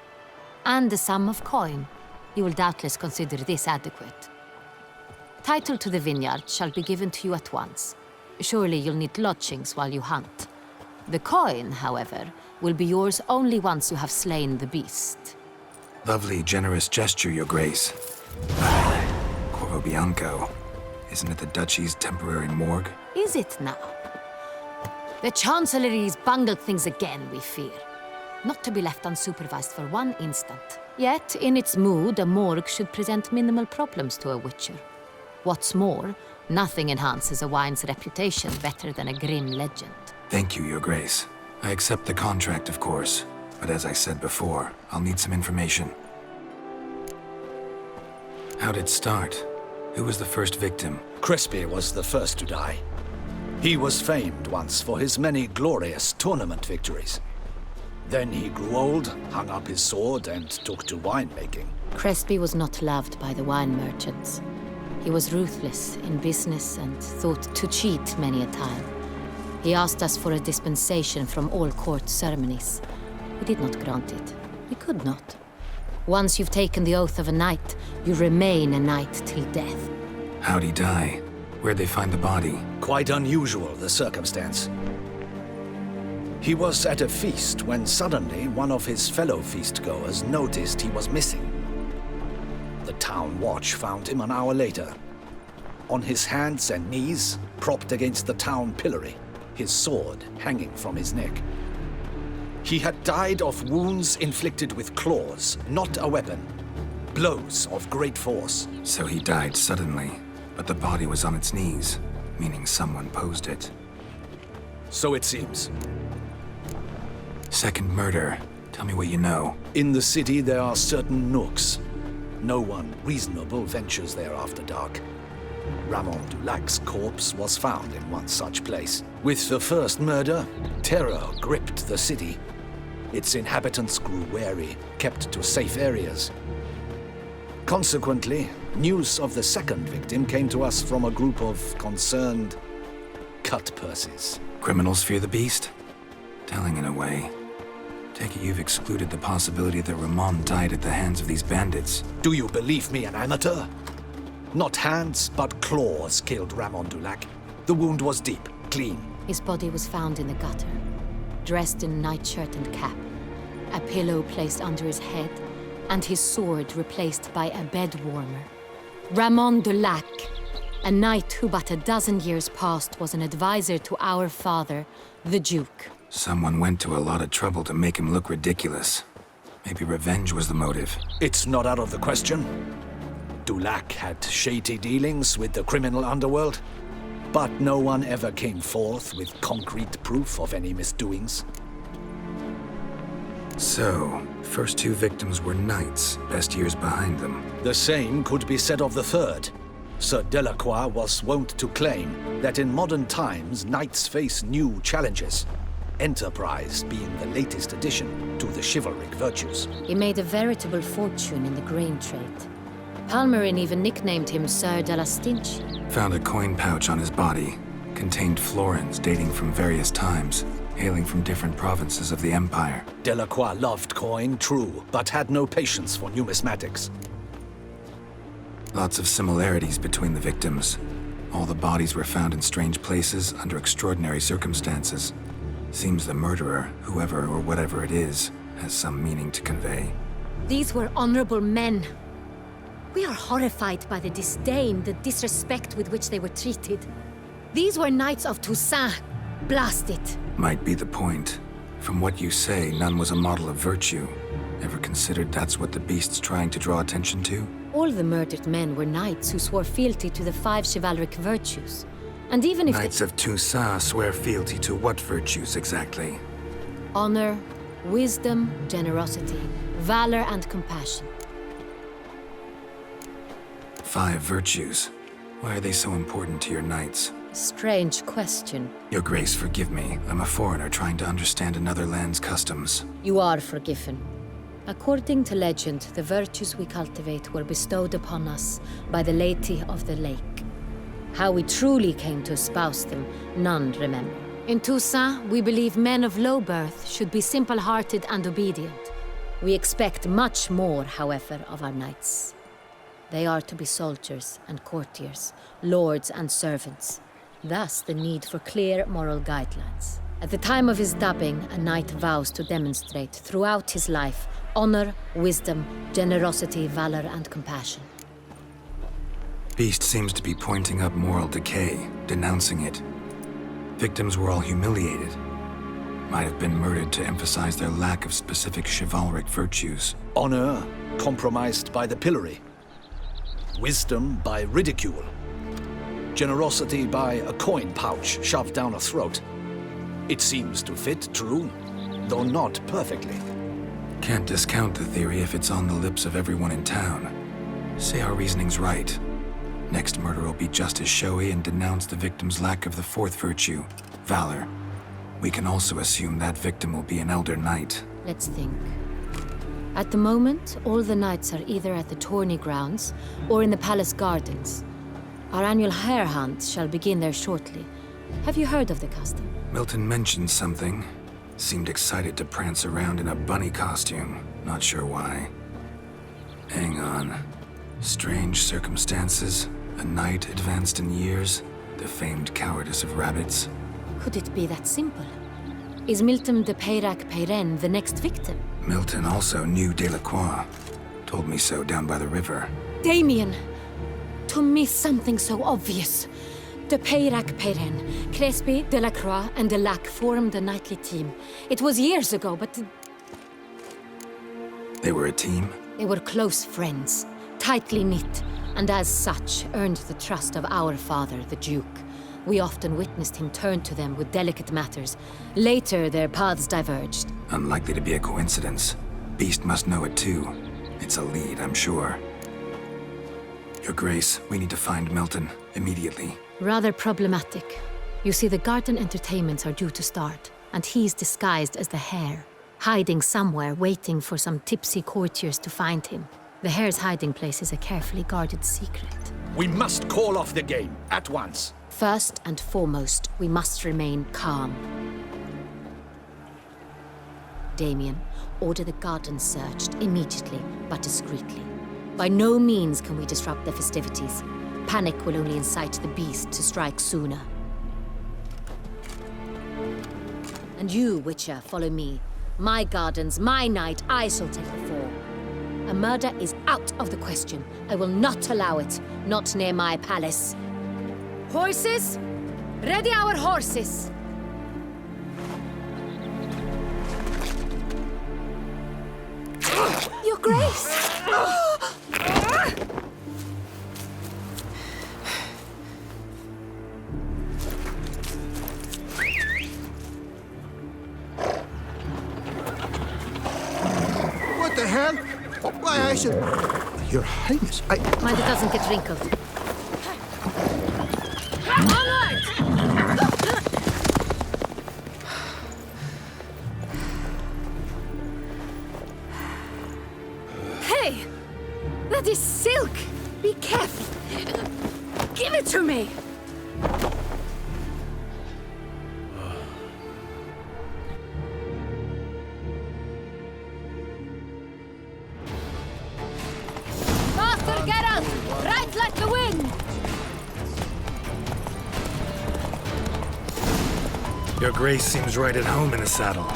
and the sum of coin. You will doubtless consider this adequate. Title to the vineyard shall be given to you at once. Surely you'll need lodgings while you hunt. The coin, however, will be yours only once you have slain the beast. Lovely, generous gesture, Your Grace. Corvo Bianco. Isn't it the Duchy's temporary morgue? Is it now? The Chancellery's bungled things again, we fear. Not to be left unsupervised for one instant. Yet, in its mood, a morgue should present minimal problems to a witcher. What's more, nothing enhances a wine's reputation better than a grim legend. Thank you, Your Grace. I accept the contract, of course. But as I said before, I'll need some information. How'd it start? Who was the first victim? Crespi was the first to die. He was famed once for his many glorious tournament victories. Then he grew old, hung up his sword, and took to winemaking. Crespi was not loved by the wine merchants. He was ruthless in business and thought to cheat many a time. He asked us for a dispensation from all court ceremonies. We did not grant it. We could not. Once you've taken the oath of a knight, you remain a knight till death. How'd he die? Where'd they find the body? Quite unusual, the circumstance. He was at a feast when suddenly one of his fellow feastgoers noticed he was missing. The town watch found him an hour later. On his hands and knees, propped against the town pillory, his sword hanging from his neck. He had died of wounds inflicted with claws, not a weapon. Blows of great force. So he died suddenly, but the body was on its knees, meaning someone posed it. So it seems. Second murder. Tell me what you know. In the city there are certain nooks. No one reasonable ventures there after dark. Ramon Dulac's corpse was found in one such place. With the first murder, terror gripped the city. Its inhabitants grew wary, kept to safe areas. Consequently, news of the second victim came to us from a group of concerned cut-purses. Criminals fear the beast? Telling in a way. Take it you've excluded the possibility that Ramon died at the hands of these bandits. Do you believe me an amateur? Not hands, but claws killed Ramon Dulac. The wound was deep, clean. His body was found in the gutter, dressed in nightshirt and cap, a pillow placed under his head, and his sword replaced by a bed warmer. Ramon Dulac, a knight who but a dozen years past was an advisor to our father, the Duke. Someone went to a lot of trouble to make him look ridiculous. Maybe revenge was the motive. It's not out of the question. Dulac had shady dealings with the criminal underworld, but no one ever came forth with concrete proof of any misdoings. So, first two victims were knights, best years behind them. The same could be said of the third. Sir Delacroix was wont to claim that in modern times knights face new challenges, enterprise being the latest addition to the chivalric virtues. He made a veritable fortune in the grain trade. Palmerin even nicknamed him Sir de la Stinch. Found a coin pouch on his body. Contained florins dating from various times, hailing from different provinces of the Empire. Delacroix loved coin, true, but had no patience for numismatics. Lots of similarities between the victims. All the bodies were found in strange places under extraordinary circumstances. Seems the murderer, whoever or whatever it is, has some meaning to convey. These were honorable men. We are horrified by the disdain, the disrespect with which they were treated. These were Knights of Toussaint. Blast it. Might be the point. From what you say, none was a model of virtue. Ever considered that's what the beast's trying to draw attention to? All the murdered men were knights who swore fealty to the 5 chivalric virtues. And even if Knights of Toussaint swear fealty to what virtues exactly? honor, wisdom, generosity, valor, and compassion. 5 virtues. Why are they so important to your knights? Strange question. Your Grace, forgive me. I'm a foreigner trying to understand another land's customs. You are forgiven. According to legend, the virtues we cultivate were bestowed upon us by the Lady of the Lake. How we truly came to espouse them, none remember. In Toussaint, we believe men of low birth should be simple-hearted and obedient. We expect much more, however, of our knights. They are to be soldiers and courtiers, lords and servants. Thus the need for clear moral guidelines. At the time of his dubbing, a knight vows to demonstrate throughout his life honor, wisdom, generosity, valor, and compassion. Beast seems to be pointing up moral decay, denouncing it. Victims were all humiliated. Might have been murdered to emphasize their lack of specific chivalric virtues. Honor compromised by the pillory. Wisdom by ridicule. Generosity by a coin pouch shoved down a throat. It seems to fit true, though not perfectly. Can't discount the theory if it's on the lips of everyone in town. Say our reasoning's right. Next murder will be just as showy and denounce the victim's lack of the fourth virtue, valor. We can also assume that victim will be an elder knight. Let's think. At the moment, all the knights are either at the tourney grounds or in the palace gardens. Our annual hare hunt shall begin there shortly. Have you heard of the custom? Milton mentioned something. Seemed excited to prance around in a bunny costume. Not sure why. Hang on. Strange circumstances. A knight advanced in years. The famed cowardice of rabbits. Could it be that simple? Is Milton de Peyrac-Peyren the next victim? Milton also knew Delacroix. Told me so down by the river. Damien! To miss something so obvious. De Peyrac-Peyren, Crespi, Delacroix, and Delac formed a knightly team. It was years ago, but... They were a team? They were close friends, tightly knit, and as such earned the trust of our father, the Duke. We often witnessed him turn to them with delicate matters. Later, their paths diverged. Unlikely to be a coincidence. Beast must know it too. It's a lead, I'm sure. Your Grace, we need to find Milton, immediately. Rather problematic. You see, the garden entertainments are due to start, and he's disguised as the hare, hiding somewhere, waiting for some tipsy courtiers to find him. The hare's hiding place is a carefully guarded secret. We must call off the game, at once. First and foremost, we must remain calm. Damien, order the garden searched immediately, but discreetly. By no means can we disrupt the festivities. Panic will only incite the beast to strike sooner. And you, Witcher, follow me. My gardens, my night, I shall take the fall. A murder is out of the question. I will not allow it. Not near my palace. Horses? Ready our horses! Your Grace! What the hell? Why, I should... Your Highness, I... Mind it doesn't get wrinkled. Onward! Hey! That is silk! Be careful! Give it to me! Faster, Geralt! Right like the wind! Your Grace seems right at home in a saddle.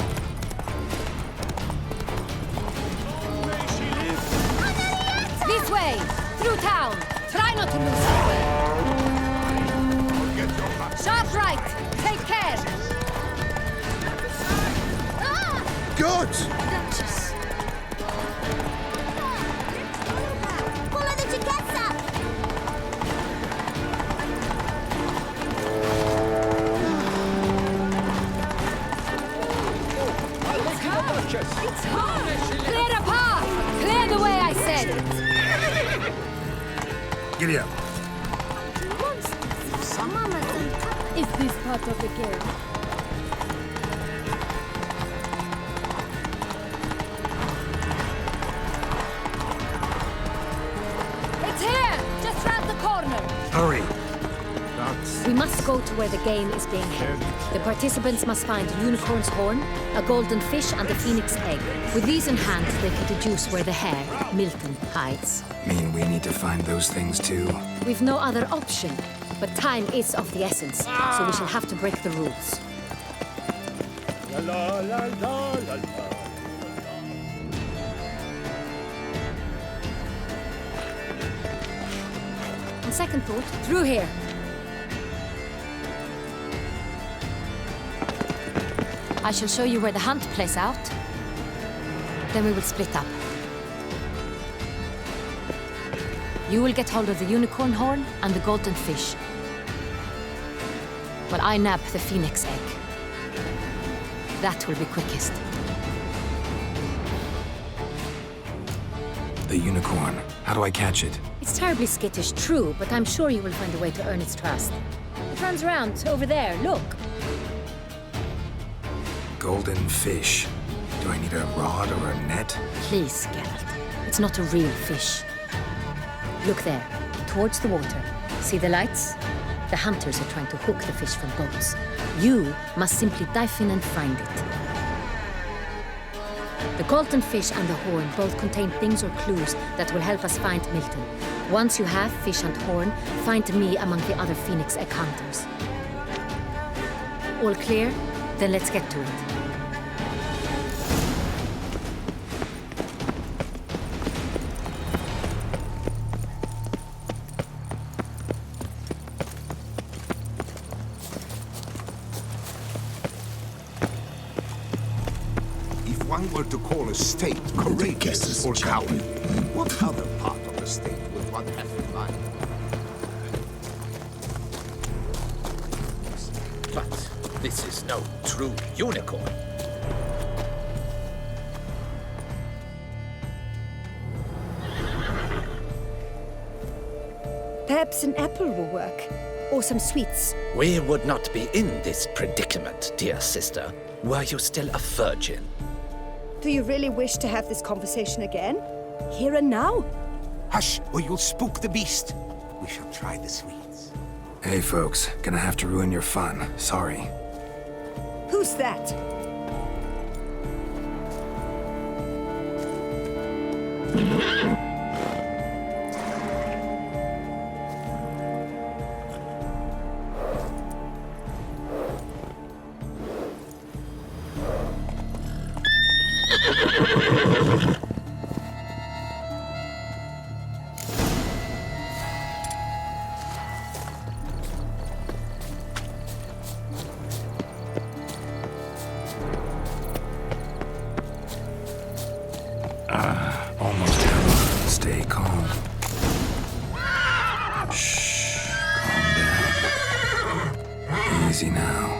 This way! Through town! Try not to lose sight. Sharp right! Take care! Gods! Follow the Chiquesa! It's hard! Clear a path! Clear the way, I said! Giddy up. Is this part of the game? It's here! Just round the corner! Hurry. That's We must go to where the game is being held. The participants must find a unicorn's horn, a golden fish, and a phoenix egg. With these in hand, they can deduce where the hare, Milton, hides. Mean we need to find those things too? We've no other option, but time is of the essence, so we shall have to break the rules. La la la la la la. On second thought, through here. I shall show you where the hunt plays out. Then we will split up. You will get hold of the unicorn horn and the golden fish, while I nab the phoenix egg. That will be quickest. The unicorn. How do I catch it? It's terribly skittish, true, but I'm sure you will find a way to earn its trust. It runs around over there, look. Golden fish. Do I need a rod or a net? Please, Geralt. It's not a real fish. Look there, towards the water. See the lights? The hunters are trying to hook the fish from boats. You must simply dive in and find it. The golden fish and the horn both contain things or clues that will help us find Milton. Once you have fish and horn, find me among the other phoenix egg hunters. All clear? Then let's get to it. If one were to call a state courageous or coward, what other part of the state would one have in mind? But this is no true unicorn. Perhaps an apple will work. Or some sweets. We would not be in this predicament, dear sister, were you still a virgin. Do you really wish to have this conversation again? Here and now? Hush, or you'll spook the beast. We shall try the sweets. Hey folks, gonna have to ruin your fun. Sorry. Who's that? Almost done. Stay calm. Shh. Calm down. Easy now.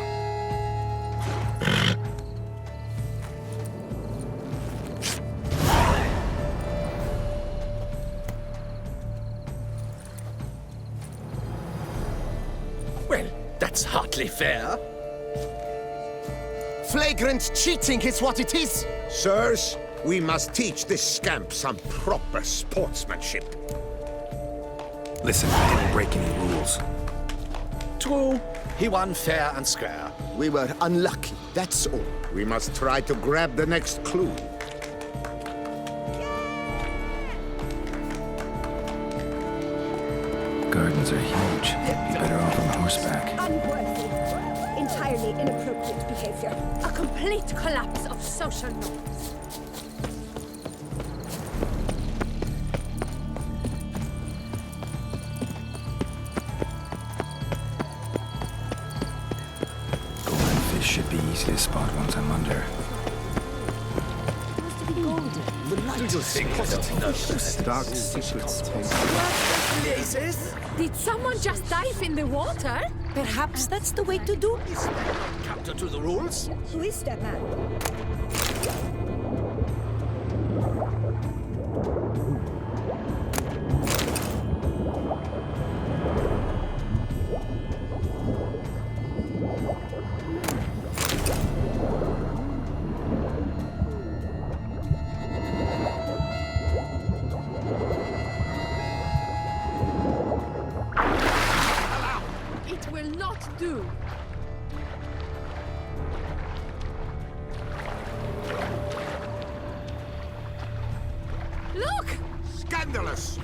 Well, that's hardly fair. Flagrant cheating is what it is! Sirs, we must teach this scamp some proper sportsmanship. Listen, I didn't break any rules. True, he won fair and square. We were unlucky, that's all. We must try to grab the next clue. Gardens are huge. Be better off on horseback. Unworthy. Entirely inappropriate behavior. A complete collapse of social norms. Golden fish should be easy to spot once I'm under. Dark secrets. Did someone just dive in the water? Perhaps that's the way to do it. Counter to the rules? Who is that man? It will will not do. Look! Scandalous!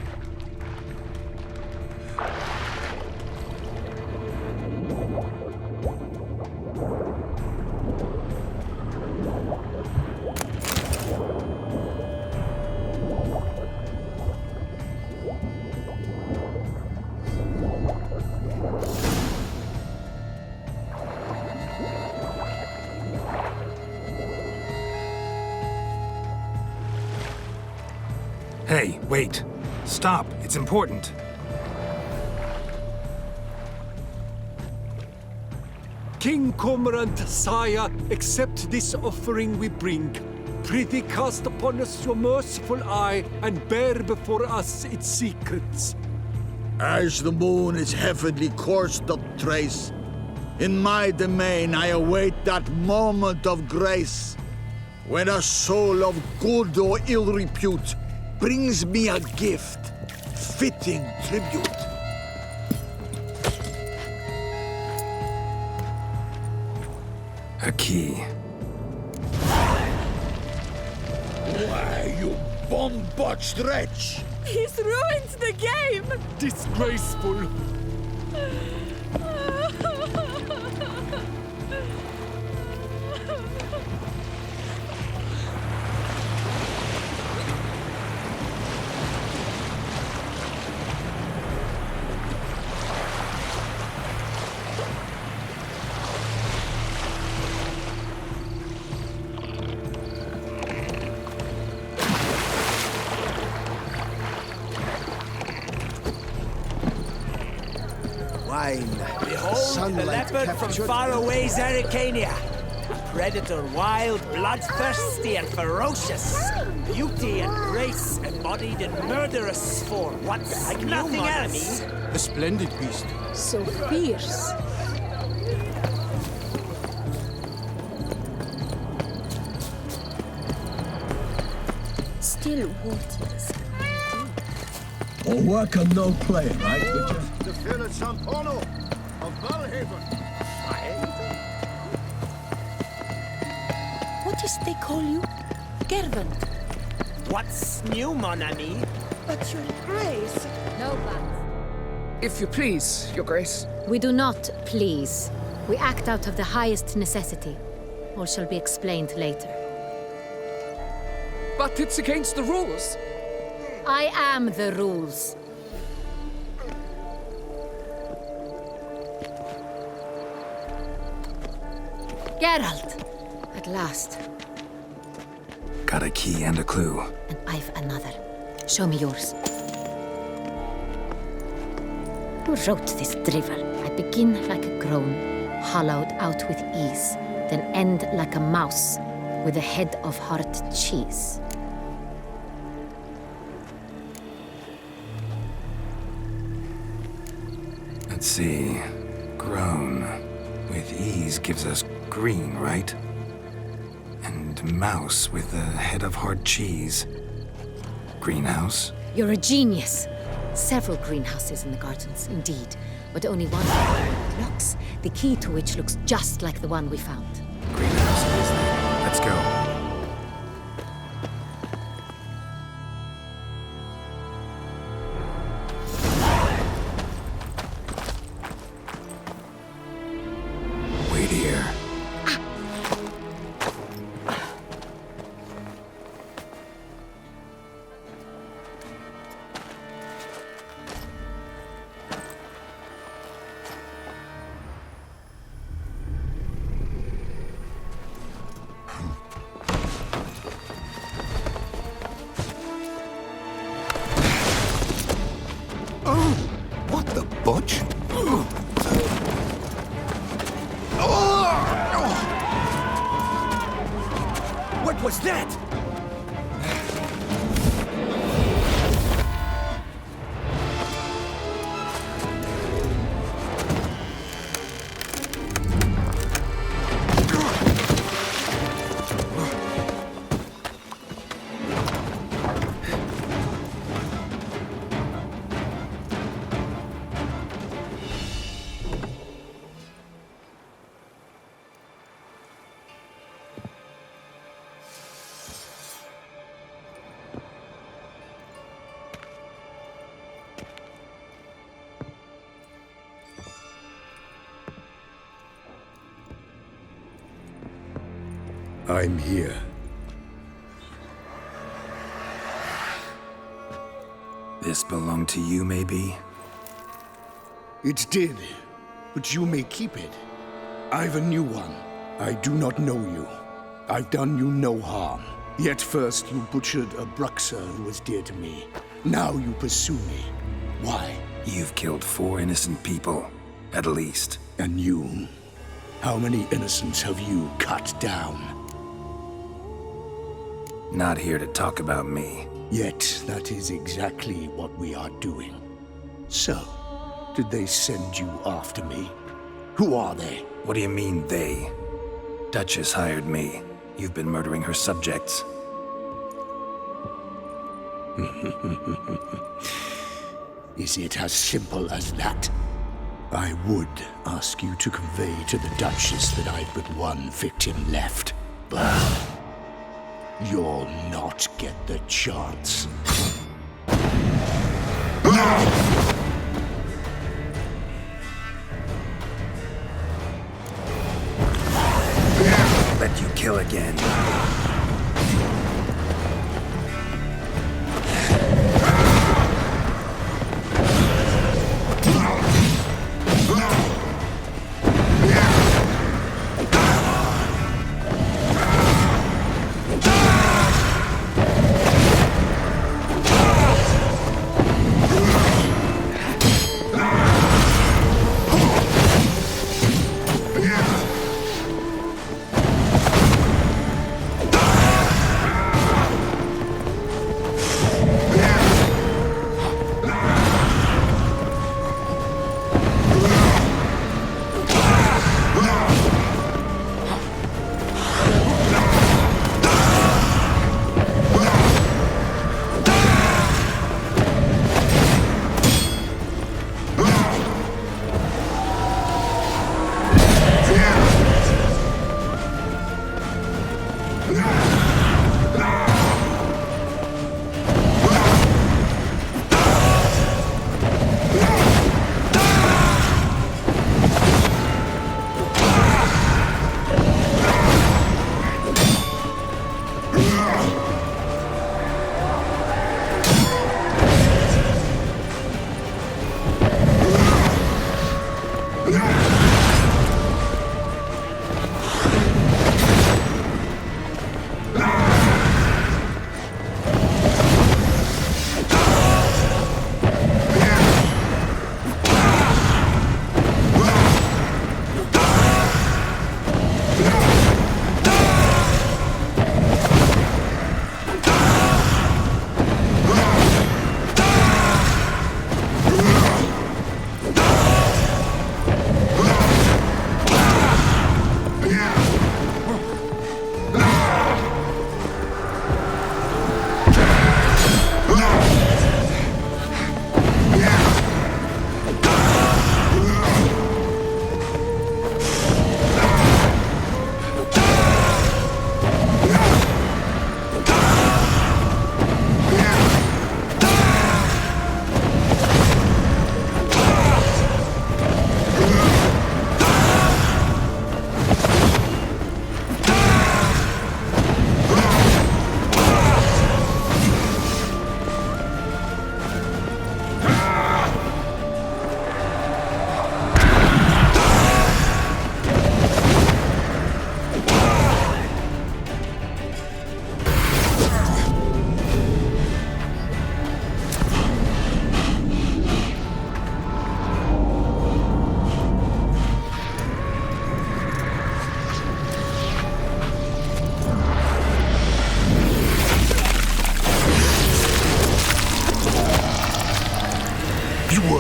Hey, wait. Stop. It's important. King Cormorant, sire, accept this offering we bring. Prithee cast upon us your merciful eye, and bear before us its secrets. As the moon its heavenly course doth trace, in my domain I await that moment of grace, when a soul of good or ill repute brings me a gift, fitting tribute. A key. Why, you bomb-botched wretch! He's ruined the game! Disgraceful! Behold, the leopard from faraway Zerrikania. A predator wild, bloodthirsty, and ferocious. Beauty and grace embodied in murderous form. What's like nothing else? A splendid beast. So fierce. Still waters. Oh, work and no play, right, Witcher? The Philip Sampono of Valhaven. What is they call you? Gervant. What's new, mon ami? But your grace. No but. If you please, Your Grace. We do not please. We act out of the highest necessity. All shall be explained later. But it's against the rules. I am the rules. Geralt! At last. Got a key and a clue. And I've another. Show me yours. Who wrote this drivel? I begin like a groan, hollowed out with ease, then end like a mouse, with a head of hard cheese. Let's see. Groan. With ease gives us green, right? And mouse with the head of hard cheese. Greenhouse? You're a genius. Several greenhouses in the gardens, indeed, but only one locks, the key to which looks just like the one we found. Greenhouse it is then. Let's go. Wait here. What the butch? What was that? I'm here. This belonged to you, maybe? It did, but you may keep it. I've a new one. I do not know you. I've done you no harm. Yet first you butchered a Bruxa who was dear to me. Now you pursue me. Why? You've killed 4 innocent people, at least. And you? How many innocents have you cut down? Not here to talk about me. Yet that is exactly what we are doing. So, did they send you after me? Who are they? What do you mean, they? Duchess hired me. You've been murdering her subjects. Is it as simple as that? I would ask you to convey to the Duchess that I've but one victim left, but you'll not get the chance. Let you kill again.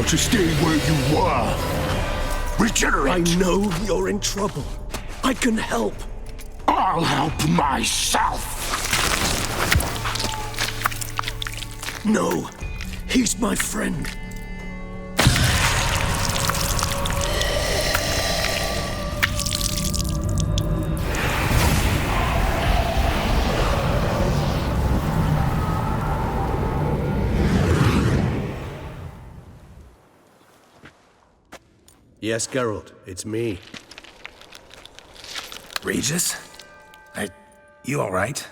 To stay where you were. Regenerate! I know you're in trouble. I can help. I'll help myself! No, he's my friend. Yes, Geralt, it's me. Regis? You all right?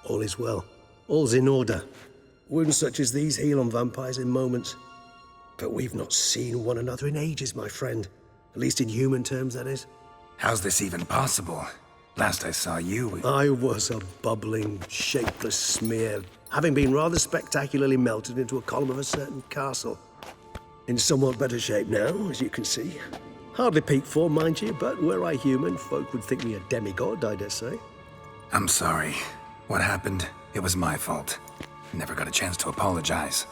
All is well. All's in order. Wounds such as these heal on vampires in moments. But we've not seen one another in ages, my friend. At least in human terms, that is. How's this even possible? Last I saw you... I was a bubbling, shapeless smear, having been rather spectacularly melted into a column of a certain castle. In somewhat better shape now, as you can see. Hardly peak form, mind you, but were I human, folk would think me a demigod, I dare say. I'm sorry. What happened? It was my fault. Never got a chance to apologize.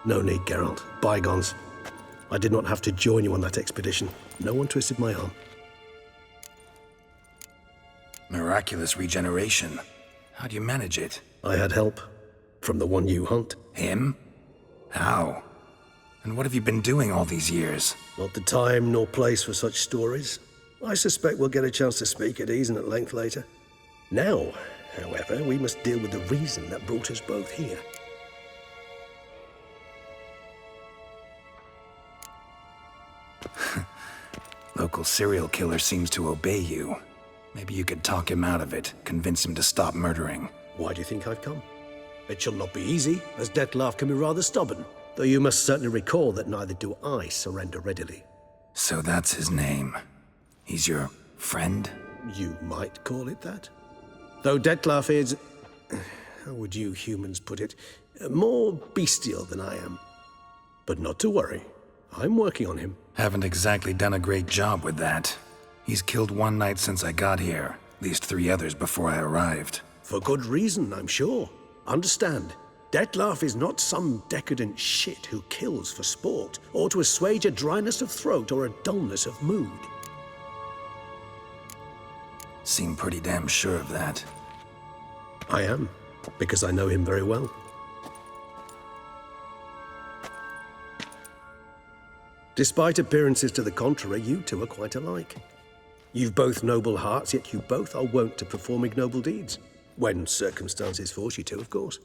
No need, Geralt. Bygones. I did not have to join you on that expedition. No one twisted my arm. Miraculous regeneration. How do you manage it? I had help. From the one you hunt. Him? How? And what have you been doing all these years? Not the time nor place for such stories. I suspect we'll get a chance to speak at ease and at length later. Now, however, we must deal with the reason that brought us both here. Local serial killer seems to obey you. Maybe you could talk him out of it, convince him to stop murdering. Why do you think I've come? It shall not be easy, as Dettlaff can be rather stubborn. Though you must certainly recall that neither do I surrender readily. So that's his name. He's your friend? You might call it that. Though Dettlaff is... how would you humans put it? More bestial than I am. But not to worry. I'm working on him. Haven't exactly done a great job with that. He's killed one knight since I got here. At least 3 others before I arrived. For good reason, I'm sure. Understand, Dettlaff is not some decadent shit who kills for sport, or to assuage a dryness of throat or a dullness of mood. Seem pretty damn sure of that. I am, because I know him very well. Despite appearances to the contrary, you two are quite alike. You've both noble hearts, yet you both are wont to perform ignoble deeds. When circumstances force you to, of course.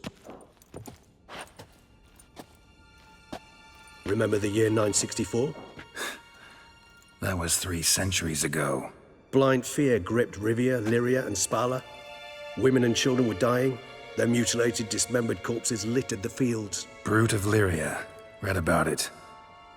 Remember the year 964? That was 3 centuries ago. Blind fear gripped Rivia, Lyria, and Spala. Women and children were dying. Their mutilated, dismembered corpses littered the fields. Brute of Lyria. Read about it.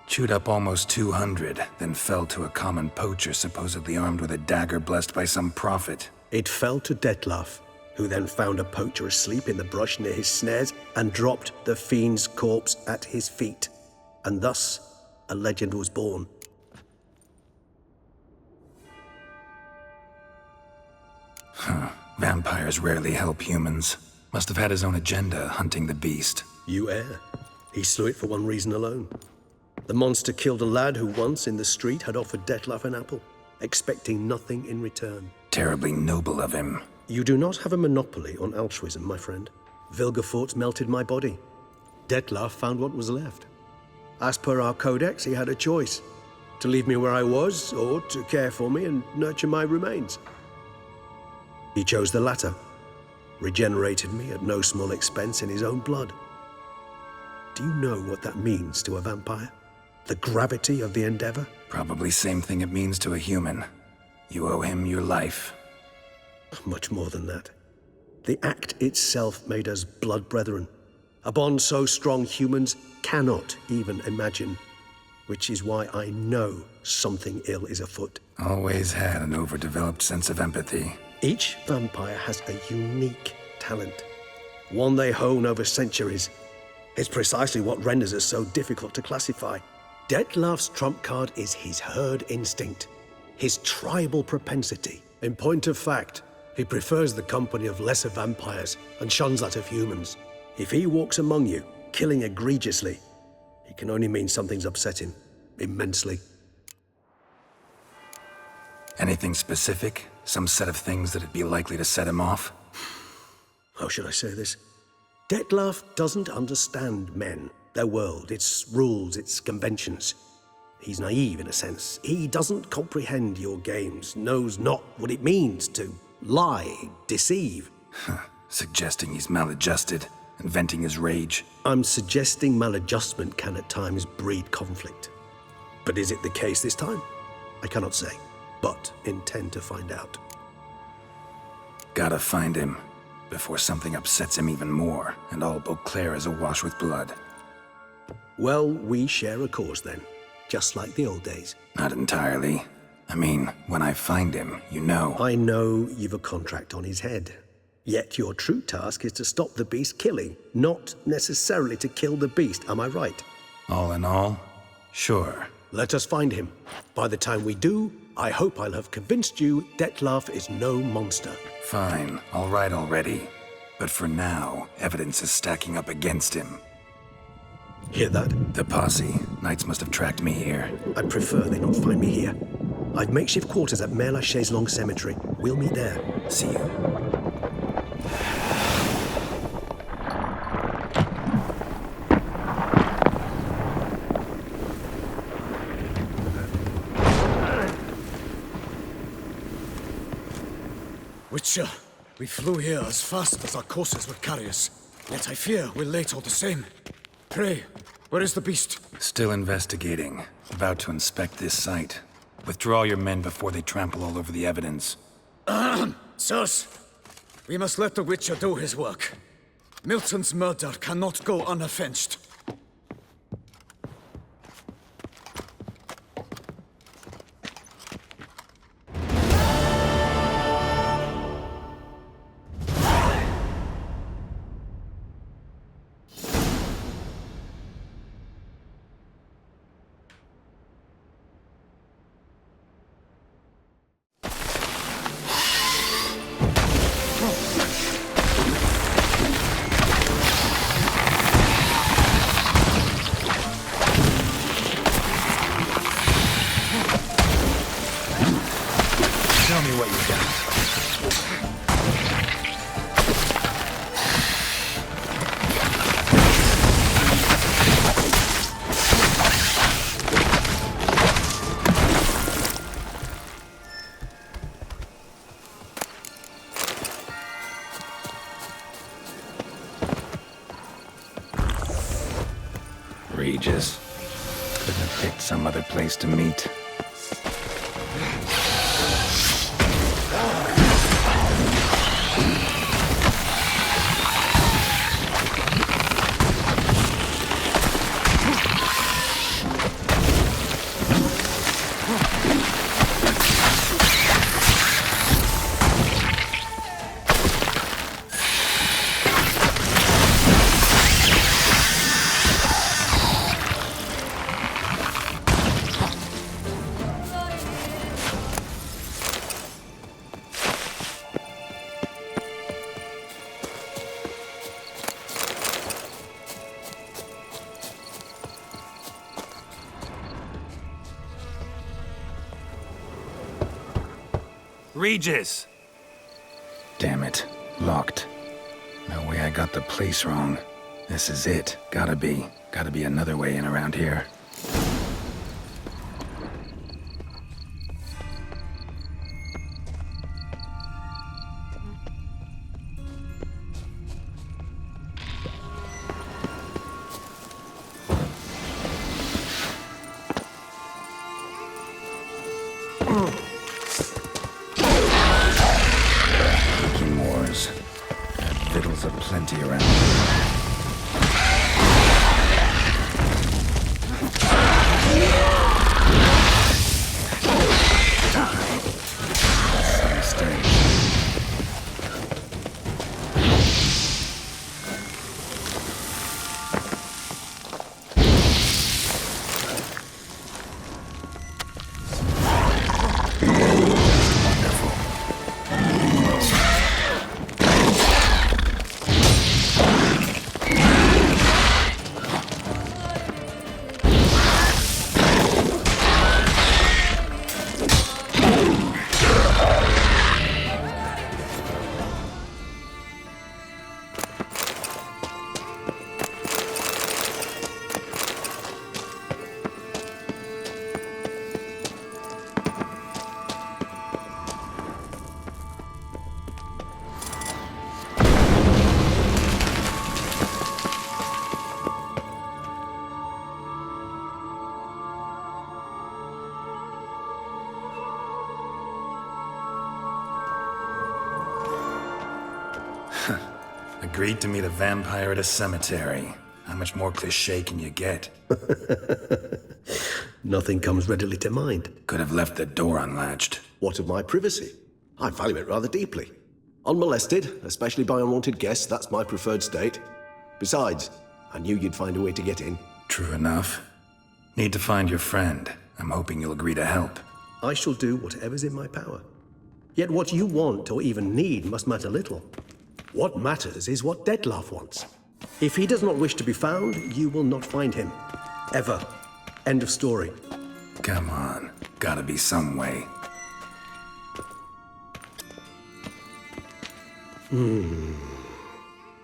Chewed up almost 200, then fell to a common poacher supposedly armed with a dagger blessed by some prophet. It fell to Dettlaff, who then found a poacher asleep in the brush near his snares and dropped the fiend's corpse at his feet. And thus, a legend was born. Huh. Vampires rarely help humans. Must have had his own agenda, hunting the beast. You err. He slew it for one reason alone. The monster killed a lad who once, in the street, had offered Dettlaff an apple, expecting nothing in return. Terribly noble of him. You do not have a monopoly on altruism, my friend. Vilgefortz melted my body. Dettlaff found what was left. As per our codex, he had a choice. To leave me where I was, or to care for me and nurture my remains. He chose the latter. Regenerated me at no small expense in his own blood. Do you know what that means to a vampire? The gravity of the endeavor? Probably same thing it means to a human. You owe him your life. Much more than that. The act itself made us blood brethren. A bond so strong humans cannot even imagine. Which is why I know something ill is afoot. Always had an overdeveloped sense of empathy. Each vampire has a unique talent. One they hone over centuries. It's precisely what renders us so difficult to classify. Dettlaff's trump card is his herd instinct, his tribal propensity. In point of fact, he prefers the company of lesser vampires and shuns that of humans. If he walks among you, killing egregiously, it can only mean something's upset him, immensely. Anything specific? Some set of things that'd be likely to set him off? How should I say this? Dettlaff doesn't understand men, their world, its rules, its conventions. He's naive in a sense. He doesn't comprehend your games, knows not what it means to lie, deceive. Suggesting he's maladjusted and venting his rage. I'm suggesting maladjustment can at times breed conflict. But is it the case this time? I cannot say, but intend to find out. Gotta find him, before something upsets him even more, and all Beauclair is awash with blood. Well, we share a cause then, just like the old days. Not entirely. I mean, when I find him, you know. I know you've a contract on his head. Yet your true task is to stop the beast killing, not necessarily to kill the beast, am I right? All in all, sure. Let us find him. By the time we do, I hope I'll have convinced you Dettlaff is no monster. Fine, all right already. But for now, evidence is stacking up against him. Hear that? The posse. Knights must have tracked me here. I prefer they not find me here. I've makeshift quarters at Mère Lachaise Long Cemetery. We'll meet there. See you. Witcher, we flew here as fast as our courses would carry us. Yet I fear we're late all the same. Pray, where is the beast? Still investigating. About to inspect this site. Withdraw your men before they trample all over the evidence. Sirs, we must let the Witcher do his work. Milton's murder cannot go unavenged. Regis. Couldn't have picked some other place to meet. Regis! Damn it. Locked. No way I got the place wrong. This is it. Gotta be. Gotta be another way in around here. Plenty around. Wonderful. Agreed to meet a vampire at a cemetery. How much more cliché can you get? Nothing comes readily to mind. Could have left the door unlatched. What of my privacy? I value it rather deeply. Unmolested, especially by unwanted guests, that's my preferred state. Besides, I knew you'd find a way to get in. True enough. Need to find your friend. I'm hoping you'll agree to help. I shall do whatever's in my power. Yet what you want or even need must matter little. What matters is what Dettlaff wants. If he does not wish to be found, you will not find him. Ever. End of story. Come on. Gotta be some way.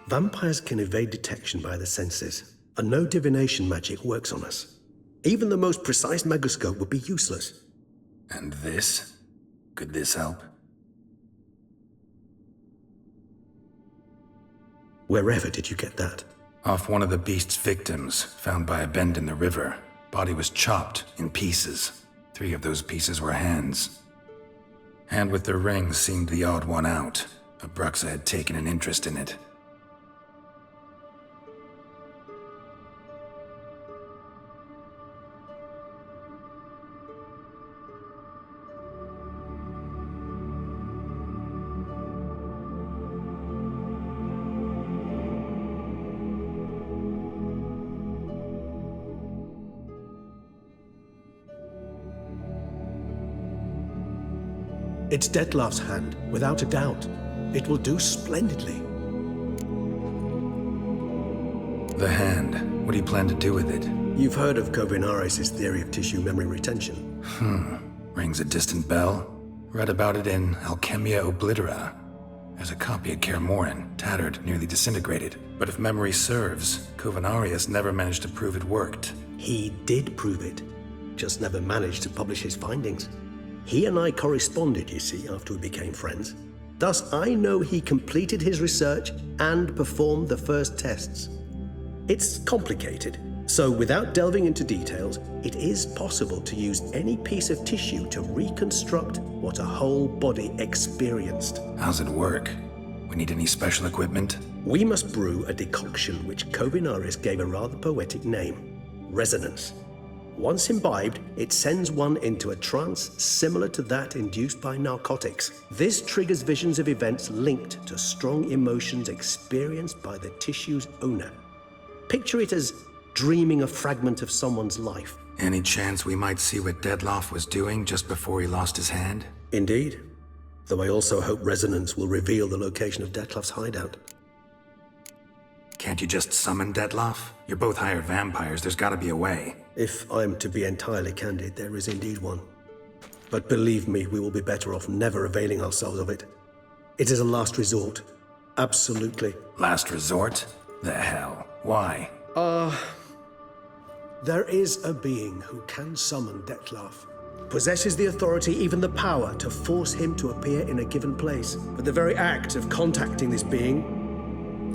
Vampires can evade detection by the senses, and no divination magic works on us. Even the most precise megascope would be useless. And this? Could this help? Wherever did you get that? Off one of the beast's victims, found by a bend in the river. Body was chopped in pieces. 3 of those pieces were hands. Hand with the ring seemed the odd one out. But Bruxa had taken an interest in it. It's Dettlaff's hand, without a doubt. It will do splendidly. The hand. What do you plan to do with it? You've heard of Kovinaris' theory of tissue memory retention. Rings a distant bell. Read about it in Alchemia Oblitera. There's a copy of Kaer Morhen, tattered, nearly disintegrated. But if memory serves, Kovinaris never managed to prove it worked. He did prove it, just never managed to publish his findings. He and I corresponded, you see, after we became friends. Thus, I know he completed his research and performed the first tests. It's complicated, so without delving into details, it is possible to use any piece of tissue to reconstruct what a whole body experienced. How's it work? We need any special equipment? We must brew a decoction which Kovinaris gave a rather poetic name: resonance. Once imbibed, it sends one into a trance similar to that induced by narcotics. This triggers visions of events linked to strong emotions experienced by the tissue's owner. Picture it as dreaming a fragment of someone's life. Any chance we might see what Dettlaff was doing just before he lost his hand? Indeed. Though I also hope resonance will reveal the location of Dettlaff's hideout. Can't you just summon Dettlaff? You're both hired vampires, there's gotta be a way. If I'm to be entirely candid, there is indeed one. But believe me, we will be better off never availing ourselves of it. It is a last resort. Absolutely. Last resort? The hell? Why? There is a being who can summon Dettlaff. Possesses the authority, even the power, to force him to appear in a given place. But the very act of contacting this being,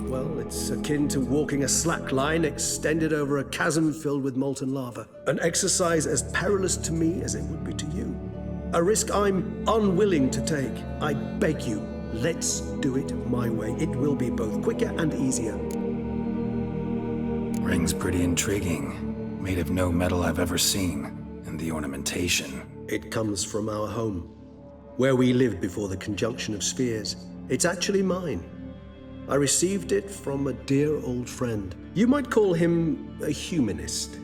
well, it's akin to walking a slack line extended over a chasm filled with molten lava. An exercise as perilous to me as it would be to you. A risk I'm unwilling to take. I beg you, let's do it my way. It will be both quicker and easier. Ring's pretty intriguing. Made of no metal I've ever seen. And the ornamentation. It comes from our home, where we lived before the conjunction of spheres. It's actually mine. I received it from a dear old friend. You might call him a humanist.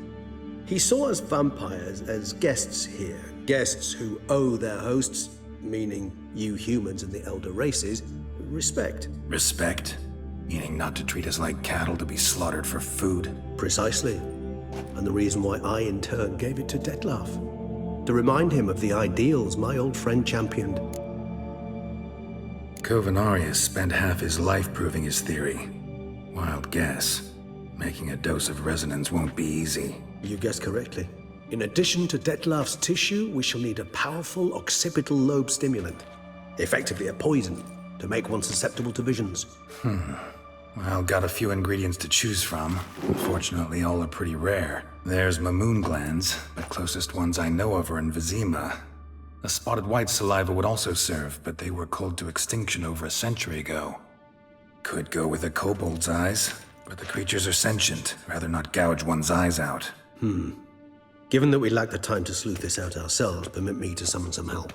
He saw us vampires as guests here. Guests who owe their hosts, meaning you humans and the elder races, respect. Respect? Meaning not to treat us like cattle to be slaughtered for food? Precisely. And the reason why I, in turn, gave it to Dettlaff. To remind him of the ideals my old friend championed. Kovinaris spent half his life proving his theory. Wild guess. Making a dose of resonance won't be easy. You guessed correctly. In addition to Dettlaff's tissue, we shall need a powerful occipital lobe stimulant. Effectively a poison, to make one susceptible to visions. Well, got a few ingredients to choose from. Unfortunately, all are pretty rare. There's Mamoon glands, but closest ones I know of are in Vizima. A spotted white saliva would also serve, but they were culled to extinction over a century ago. Could go with a kobold's eyes, but the creatures are sentient. Rather not gouge one's eyes out. Given that we lack the time to sleuth this out ourselves, permit me to summon some help.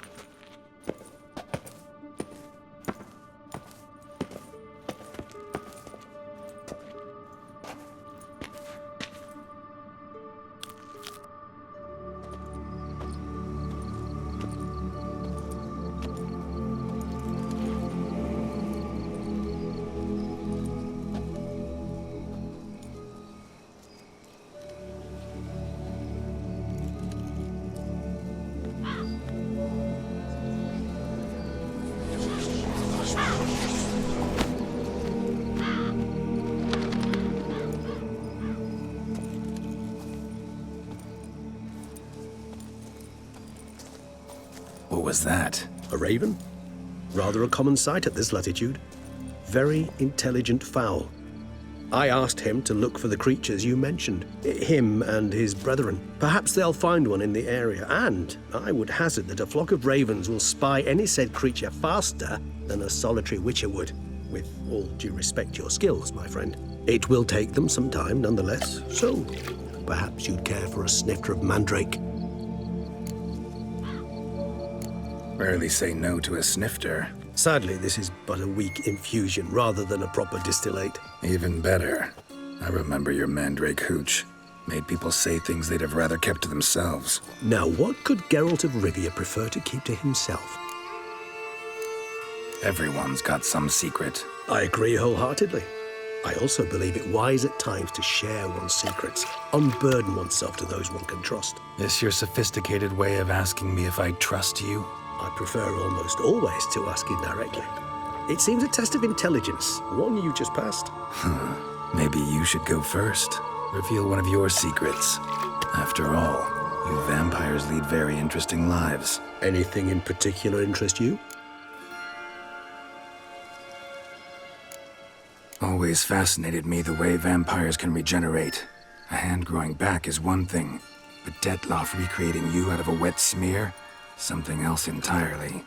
What was that? A raven? Rather a common sight at this latitude. Very intelligent fowl. I asked him to look for the creatures you mentioned. Him and his brethren. Perhaps they'll find one in the area, and I would hazard that a flock of ravens will spy any said creature faster than a solitary witcher would. With all due respect to your skills, my friend. It will take them some time, nonetheless, so perhaps you'd care for a snifter of mandrake. Rarely say no to a snifter. Sadly, this is but a weak infusion rather than a proper distillate. Even better. I remember your mandrake hooch. Made people say things they'd have rather kept to themselves. Now, what could Geralt of Rivia prefer to keep to himself? Everyone's got some secret. I agree wholeheartedly. I also believe it wise at times to share one's secrets, unburden oneself to those one can trust. This your sophisticated way of asking me if I trust you? I prefer almost always to ask indirectly. It seems a test of intelligence, one you just passed. Maybe you should go first. Reveal one of your secrets. After all, you vampires lead very interesting lives. Anything in particular interest you? Always fascinated me the way vampires can regenerate. A hand growing back is one thing, but Dettlaff recreating you out of a wet smear? Something else entirely.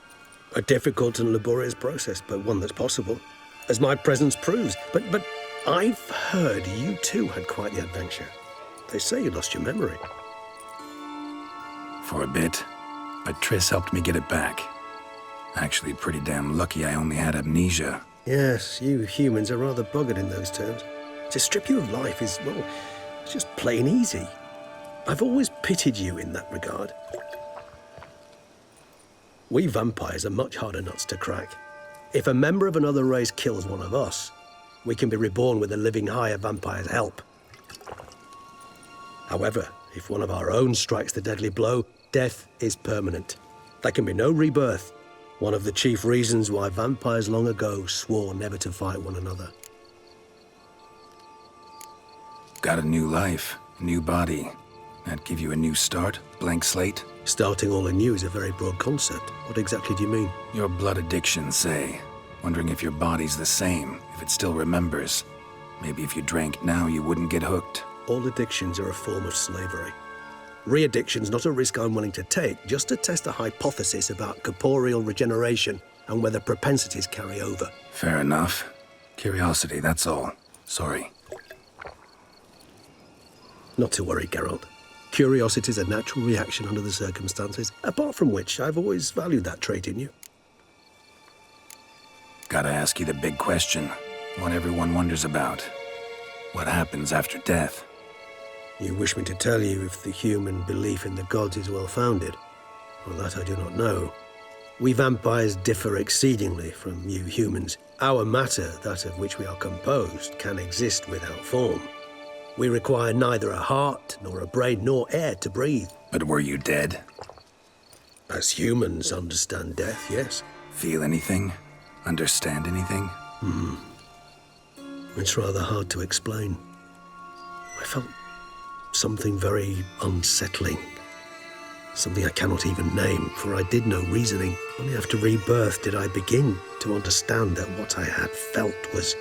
A difficult and laborious process, but one that's possible, as my presence proves. But I've heard you too had quite the adventure. They say you lost your memory. For a bit, but Triss helped me get it back. Actually, pretty damn lucky I only had amnesia. Yes, you humans are rather buggered in those terms. To strip you of life is, well, it's just plain easy. I've always pitied you in that regard. We vampires are much harder nuts to crack. If a member of another race kills one of us, we can be reborn with a living higher vampire's help. However, if one of our own strikes the deadly blow, death is permanent. There can be no rebirth. One of the chief reasons why vampires long ago swore never to fight one another. Got a new life, a new body. That give you a new start? Blank slate? Starting all anew is a very broad concept. What exactly do you mean? Your blood addiction, say. Wondering if your body's the same, if it still remembers. Maybe if you drank now, you wouldn't get hooked. All addictions are a form of slavery. Re-addiction's not a risk I'm willing to take, just to test a hypothesis about corporeal regeneration and whether propensities carry over. Fair enough. Curiosity, that's all. Sorry. Not to worry, Geralt. Curiosity is a natural reaction under the circumstances, apart from which I've always valued that trait in you. Gotta ask you the big question. What everyone wonders about. What happens after death? You wish me to tell you if the human belief in the gods is well-founded? Well, that I do not know. We vampires differ exceedingly from you humans. Our matter, that of which we are composed, can exist without form. We require neither a heart, nor a brain, nor air to breathe. But were you dead? As humans understand death, yes. Feel anything? Understand anything? It's rather hard to explain. I felt something very unsettling. Something I cannot even name, for I did no reasoning. Only after rebirth did I begin to understand that what I had felt was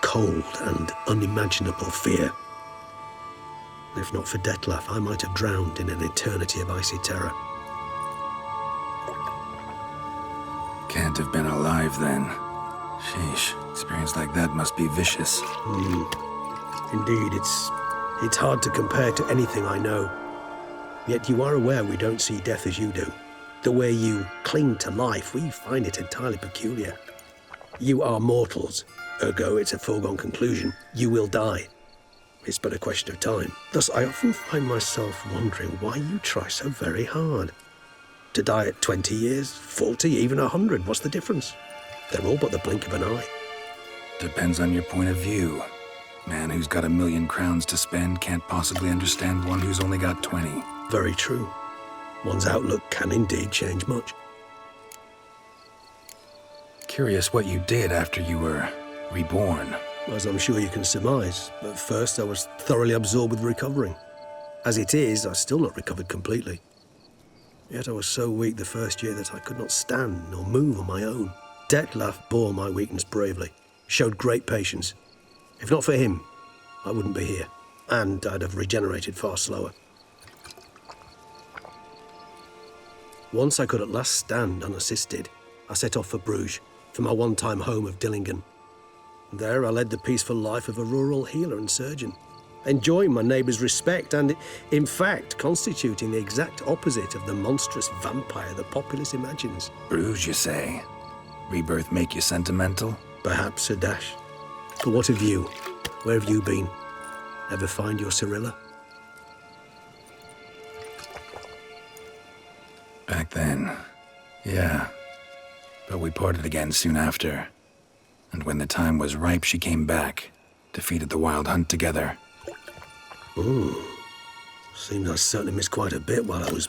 cold and unimaginable fear. If not for Dettlaff, I might have drowned in an eternity of icy terror. Can't have been alive then. Sheesh, experience like that must be vicious. Indeed, it's hard to compare to anything I know. Yet you are aware we don't see death as you do. The way you cling to life, we find it entirely peculiar. You are mortals, ergo it's a foregone conclusion. You will die. It's but a question of time. Thus, I often find myself wondering why you try so very hard. To die at 20 years, 40, even 100, what's the difference? They're all but the blink of an eye. Depends on your point of view. Man who's got 1,000,000 crowns to spend can't possibly understand one who's only got 20. Very true. One's outlook can indeed change much. Curious what you did after you were reborn. As I'm sure you can surmise, at first I was thoroughly absorbed with recovering. As it is, I've still not recovered completely. Yet I was so weak the first year that I could not stand nor move on my own. Dettlaff bore my weakness bravely, showed great patience. If not for him, I wouldn't be here, and I'd have regenerated far slower. Once I could at last stand unassisted, I set off for Bruges, for my one-time home of Dillingen. There I led the peaceful life of a rural healer and surgeon, enjoying my neighbours' respect and, in fact, constituting the exact opposite of the monstrous vampire the populace imagines. Bruges, you say? Rebirth make you sentimental? Perhaps a dash. But what of you? Where have you been? Ever find your Cyrilla? Back then, yeah. But we parted again soon after. And when the time was ripe, she came back, defeated the Wild Hunt together. Ooh. Seems I certainly missed quite a bit while I was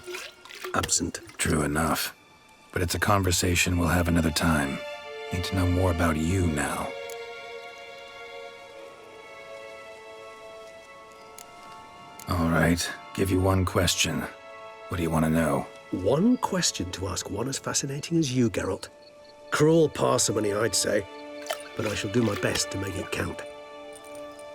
absent. True enough. But it's a conversation we'll have another time. Need to know more about you now. All right, give you one question. What do you want to know? One question to ask one as fascinating as you, Geralt. Cruel parsimony, I'd say, but I shall do my best to make it count.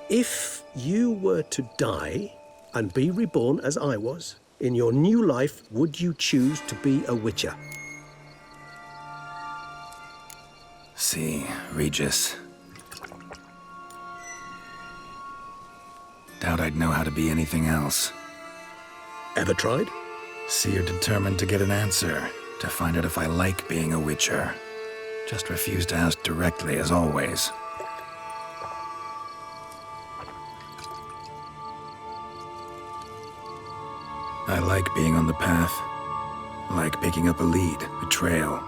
If you were to die and be reborn as I was, in your new life, would you choose to be a witcher? See, Regis. Doubt I'd know how to be anything else. Ever tried? See, you're determined to get an answer, to find out if I like being a witcher. Just refuse to ask directly, as always. I like being on the path. I like picking up a lead, a trail.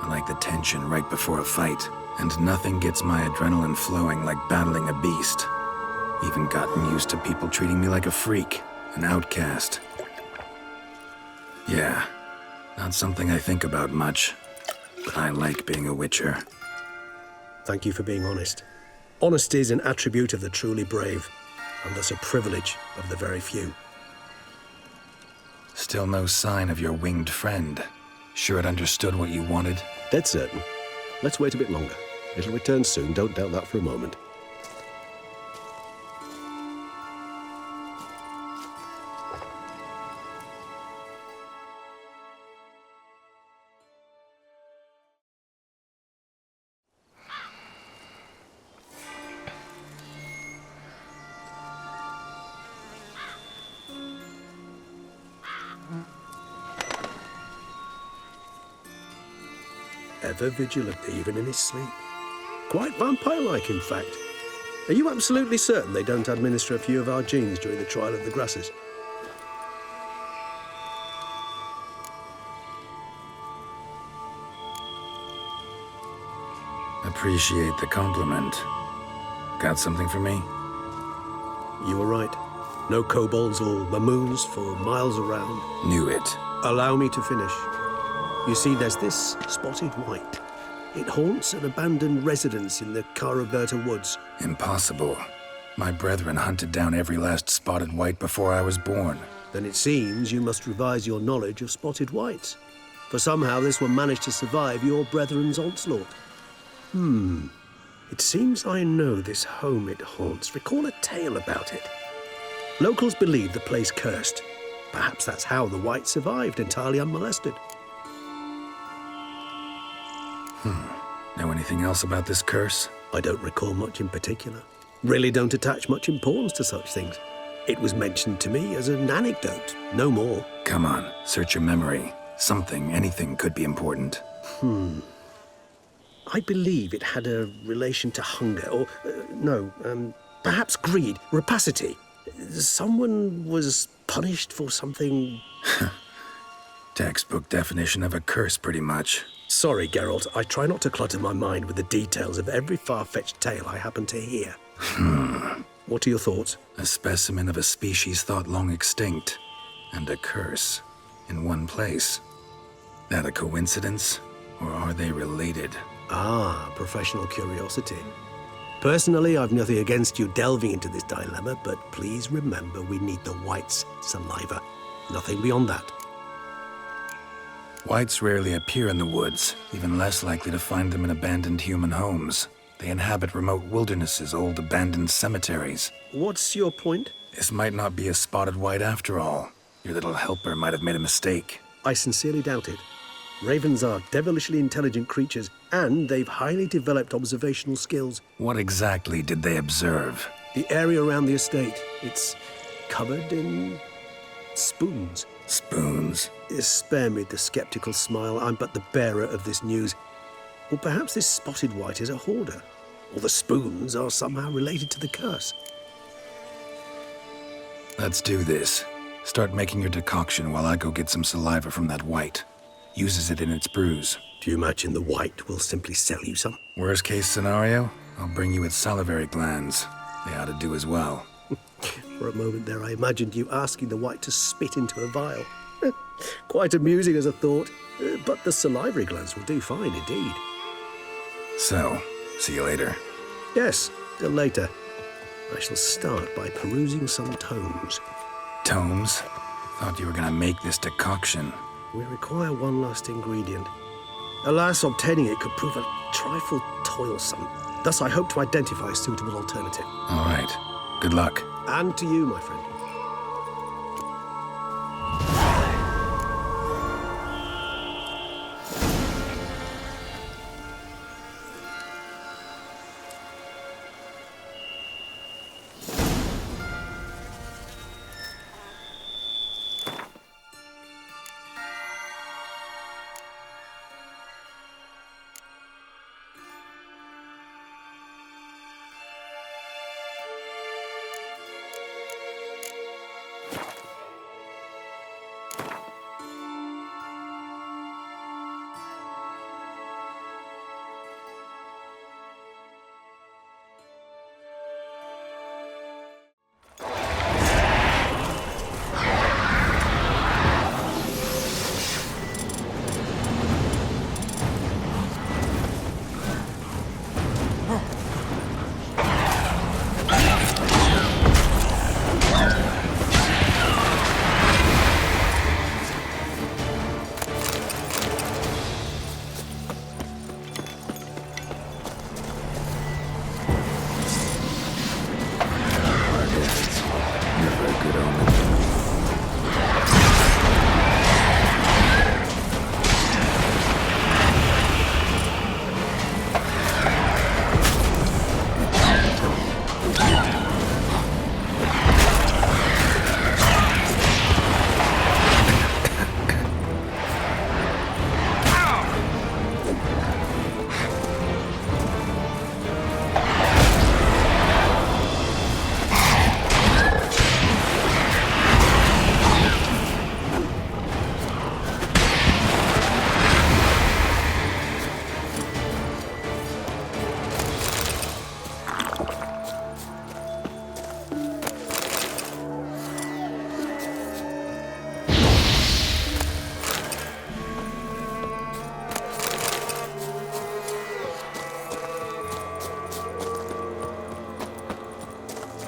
I like the tension right before a fight. And nothing gets my adrenaline flowing like battling a beast. Even gotten used to people treating me like a freak, an outcast. Yeah, not something I think about much, but I like being a witcher. Thank you for being honest. Honesty is an attribute of the truly brave, and thus a privilege of the very few. Still no sign of your winged friend. Sure it understood what you wanted? Dead certain. Let's wait a bit longer. It'll return soon, don't doubt that for a moment. Ever vigilant, even in his sleep. Quite vampire-like, in fact. Are you absolutely certain they don't administer a few of our genes during the trial of the grasses? Appreciate the compliment. Got something for me? You were right. No kobolds or mamoons for miles around. Knew it. Allow me to finish. You see, there's this spotted white. It haunts an abandoned residence in the Caraberta woods. Impossible. My brethren hunted down every last spotted white before I was born. Then it seems you must revise your knowledge of spotted whites. For somehow this one managed to survive your brethren's onslaught. It seems I know this home it haunts. Recall a tale about it. Locals believe the place cursed. Perhaps that's how the white survived entirely unmolested. No anything else about this curse? I don't recall much in particular. Really don't attach much importance to such things. It was mentioned to me as an anecdote, no more. Come on, search your memory. Something, anything could be important. I believe it had a relation to hunger, or, perhaps greed, rapacity. Someone was punished for something... Textbook definition of a curse, pretty much. Sorry, Geralt, I try not to clutter my mind with the details of every far-fetched tale I happen to hear. What are your thoughts? A specimen of a species thought long extinct, and a curse, in one place. That a coincidence, or are they related? Ah, professional curiosity. Personally, I've nothing against you delving into this dilemma, but please remember we need the whites' saliva. Nothing beyond that. Whites rarely appear in the woods, even less likely to find them in abandoned human homes. They inhabit remote wildernesses, old abandoned cemeteries. What's your point? This might not be a spotted white after all. Your little helper might have made a mistake. I sincerely doubt it. Ravens are devilishly intelligent creatures, and they've highly developed observational skills. What exactly did they observe? The area around the estate. It's covered in spoons. Spoons? Spare me the skeptical smile. I'm but the bearer of this news. Or perhaps this spotted white is a hoarder. Or the spoons are somehow related to the curse. Let's do this. Start making your decoction while I go get some saliva from that white. Uses it in its brews. Do you imagine the white will simply sell you some? Worst case scenario, I'll bring you its salivary glands. They ought to do as well. For a moment there, I imagined you asking the white to spit into a vial. Quite amusing as a thought, but the salivary glands will do fine indeed. So, see you later. Yes, till later. I shall start by perusing some tomes. Tomes? Thought you were gonna make this decoction. We require one last ingredient. Alas, obtaining it could prove a trifle toilsome. Thus, I hope to identify a suitable alternative. All right. Good luck. And to you, my friend.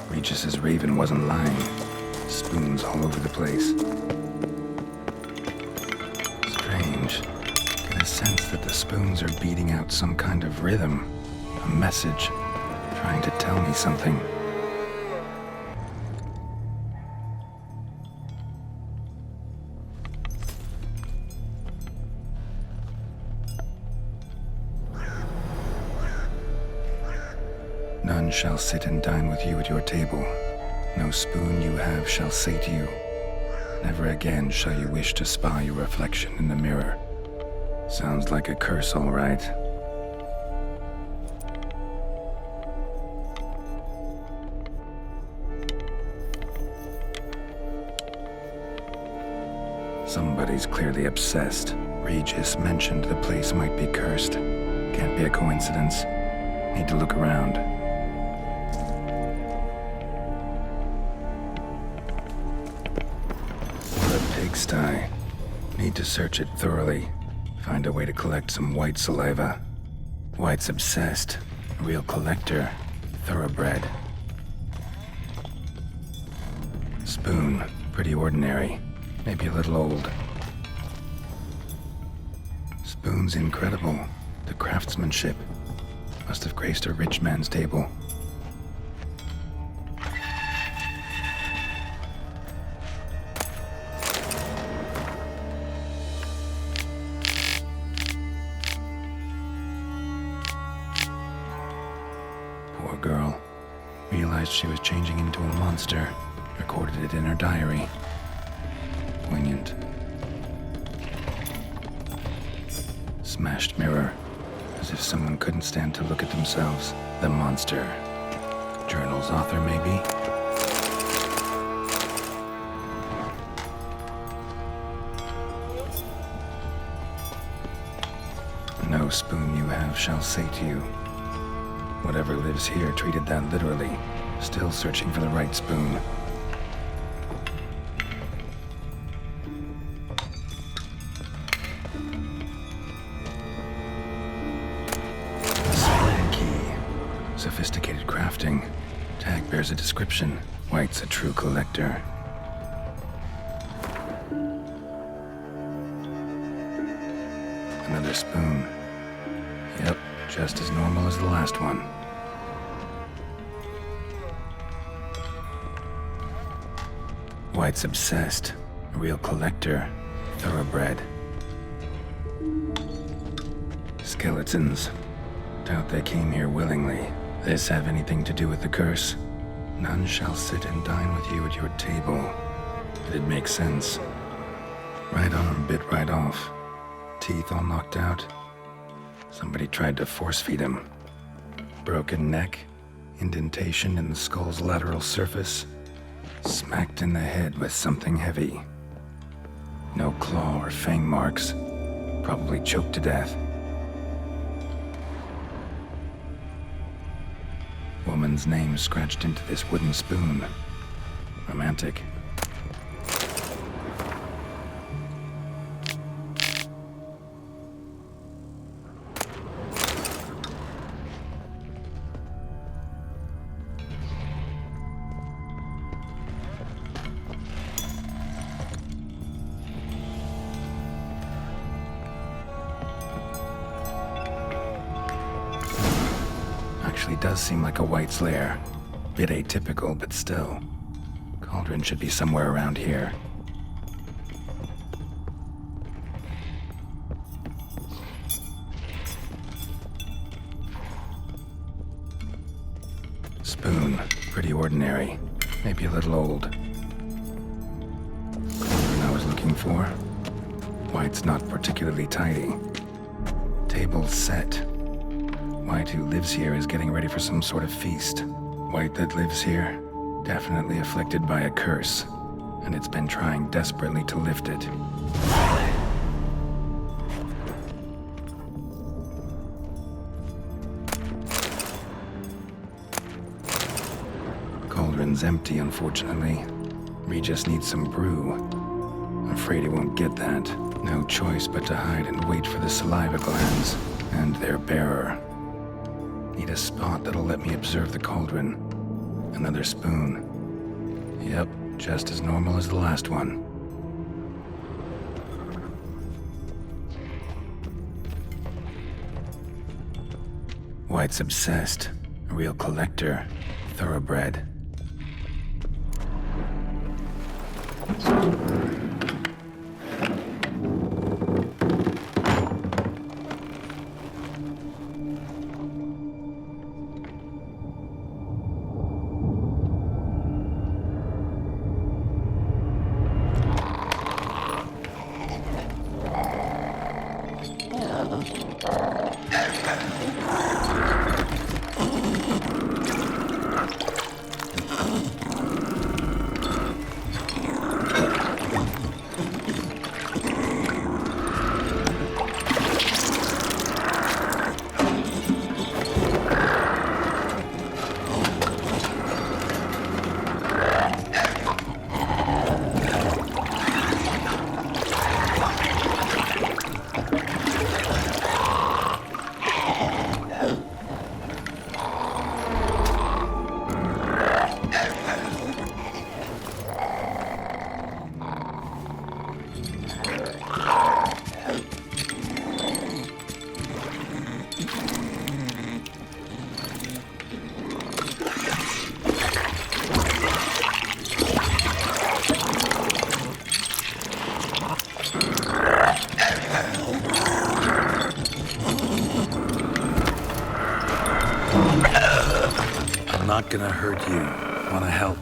Regis' raven wasn't lying. Spoons all over the place. Strange. Get a sense that the spoons are beating out some kind of rhythm. A message. Trying to tell me something. None shall sit and dine with you at your table. No spoon you have shall say to you, never again shall you wish to spy your reflection in the mirror. Sounds like a curse, all right. Somebody's clearly obsessed. Regis mentioned the place might be cursed. Can't be a coincidence. Need to look around. What a pigsty. Need to search it thoroughly. Find a way to collect some white saliva. White's obsessed. A real collector. Thoroughbred. Spoon. Pretty ordinary. Maybe a little old. Spoon's incredible. The craftsmanship. Must have graced a rich man's table. Poor girl. Realized she was changing into a monster. Recorded it in her diary. Poignant. Smashed mirror. As if someone couldn't stand to look at themselves. The monster. Journal's author, maybe? No spoon you have shall say to you. Whatever lives here treated that literally. Still searching for the right spoon. Sophisticated crafting. Tag bears a description. White's a true collector. Another spoon. Yep, just as normal as the last one. White's obsessed. A real collector. Thoroughbred. Skeletons. Doubt they came here willingly. This have anything to do with the curse? None shall sit and dine with you at your table. It'd make sense. Right arm bit right off. Teeth all knocked out. Somebody tried to force feed him. Broken neck. Indentation in the skull's lateral surface. Smacked in the head with something heavy. No claw or fang marks. Probably choked to death. Woman's name scratched into this wooden spoon. Romantic. Does seem like a White's lair. Bit atypical, but still. Cauldron should be somewhere around here. Spoon. Pretty ordinary. Maybe a little old. Cauldron I was looking for. White's not particularly tidy. Table set. White who lives here is getting ready for some sort of feast. White that lives here, definitely afflicted by a curse, and it's been trying desperately to lift it. Cauldron's empty, unfortunately. Regis needs some brew. Afraid he won't get that. No choice but to hide and wait for the saliva glands and their bearer. Need a spot that'll let me observe the cauldron. Another spoon. Yep, just as normal as the last one. White's obsessed. A real collector. Thoroughbred. Not gonna hurt you. Wanna help?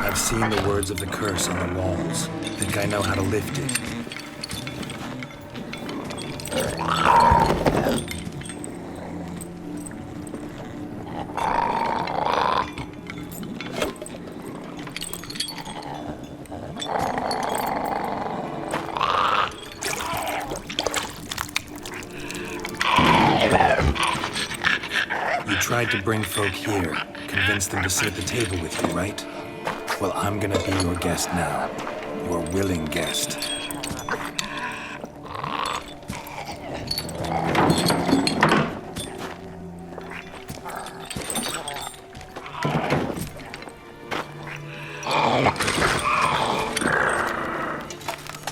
I've seen the words of the curse on the walls. Think I know how to lift it. Tried to bring folk here, convince them to sit at the table with you, right? Well, I'm gonna be your guest now. Your willing guest.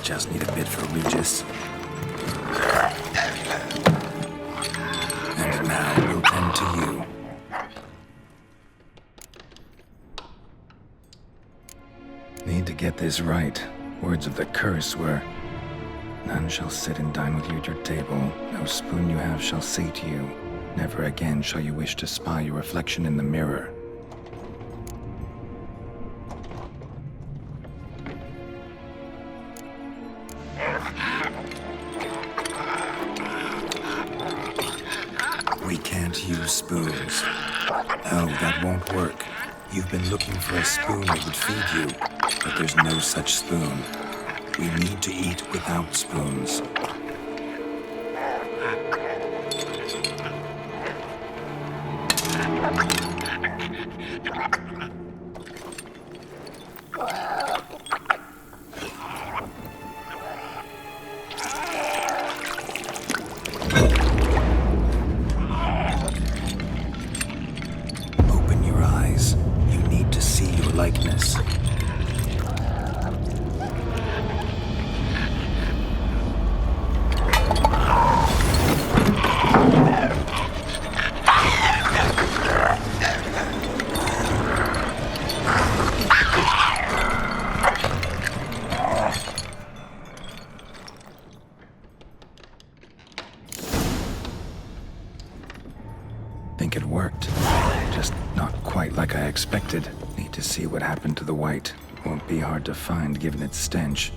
Just need a bit for Regis. And now we'll tend to you. Need to get this right. Words of the curse were, none shall sit and dine with you at your table. No spoon you have shall sate you. Never again shall you wish to spy your reflection in the mirror. We can't use spoons. No, that won't work. You've been looking for a spoon that would feed you, but there's no such spoon. We need to eat without spoons. Likeness. Think it worked. Just not quite like I expected. Need to see what happened to the white. Won't be hard to find given its stench.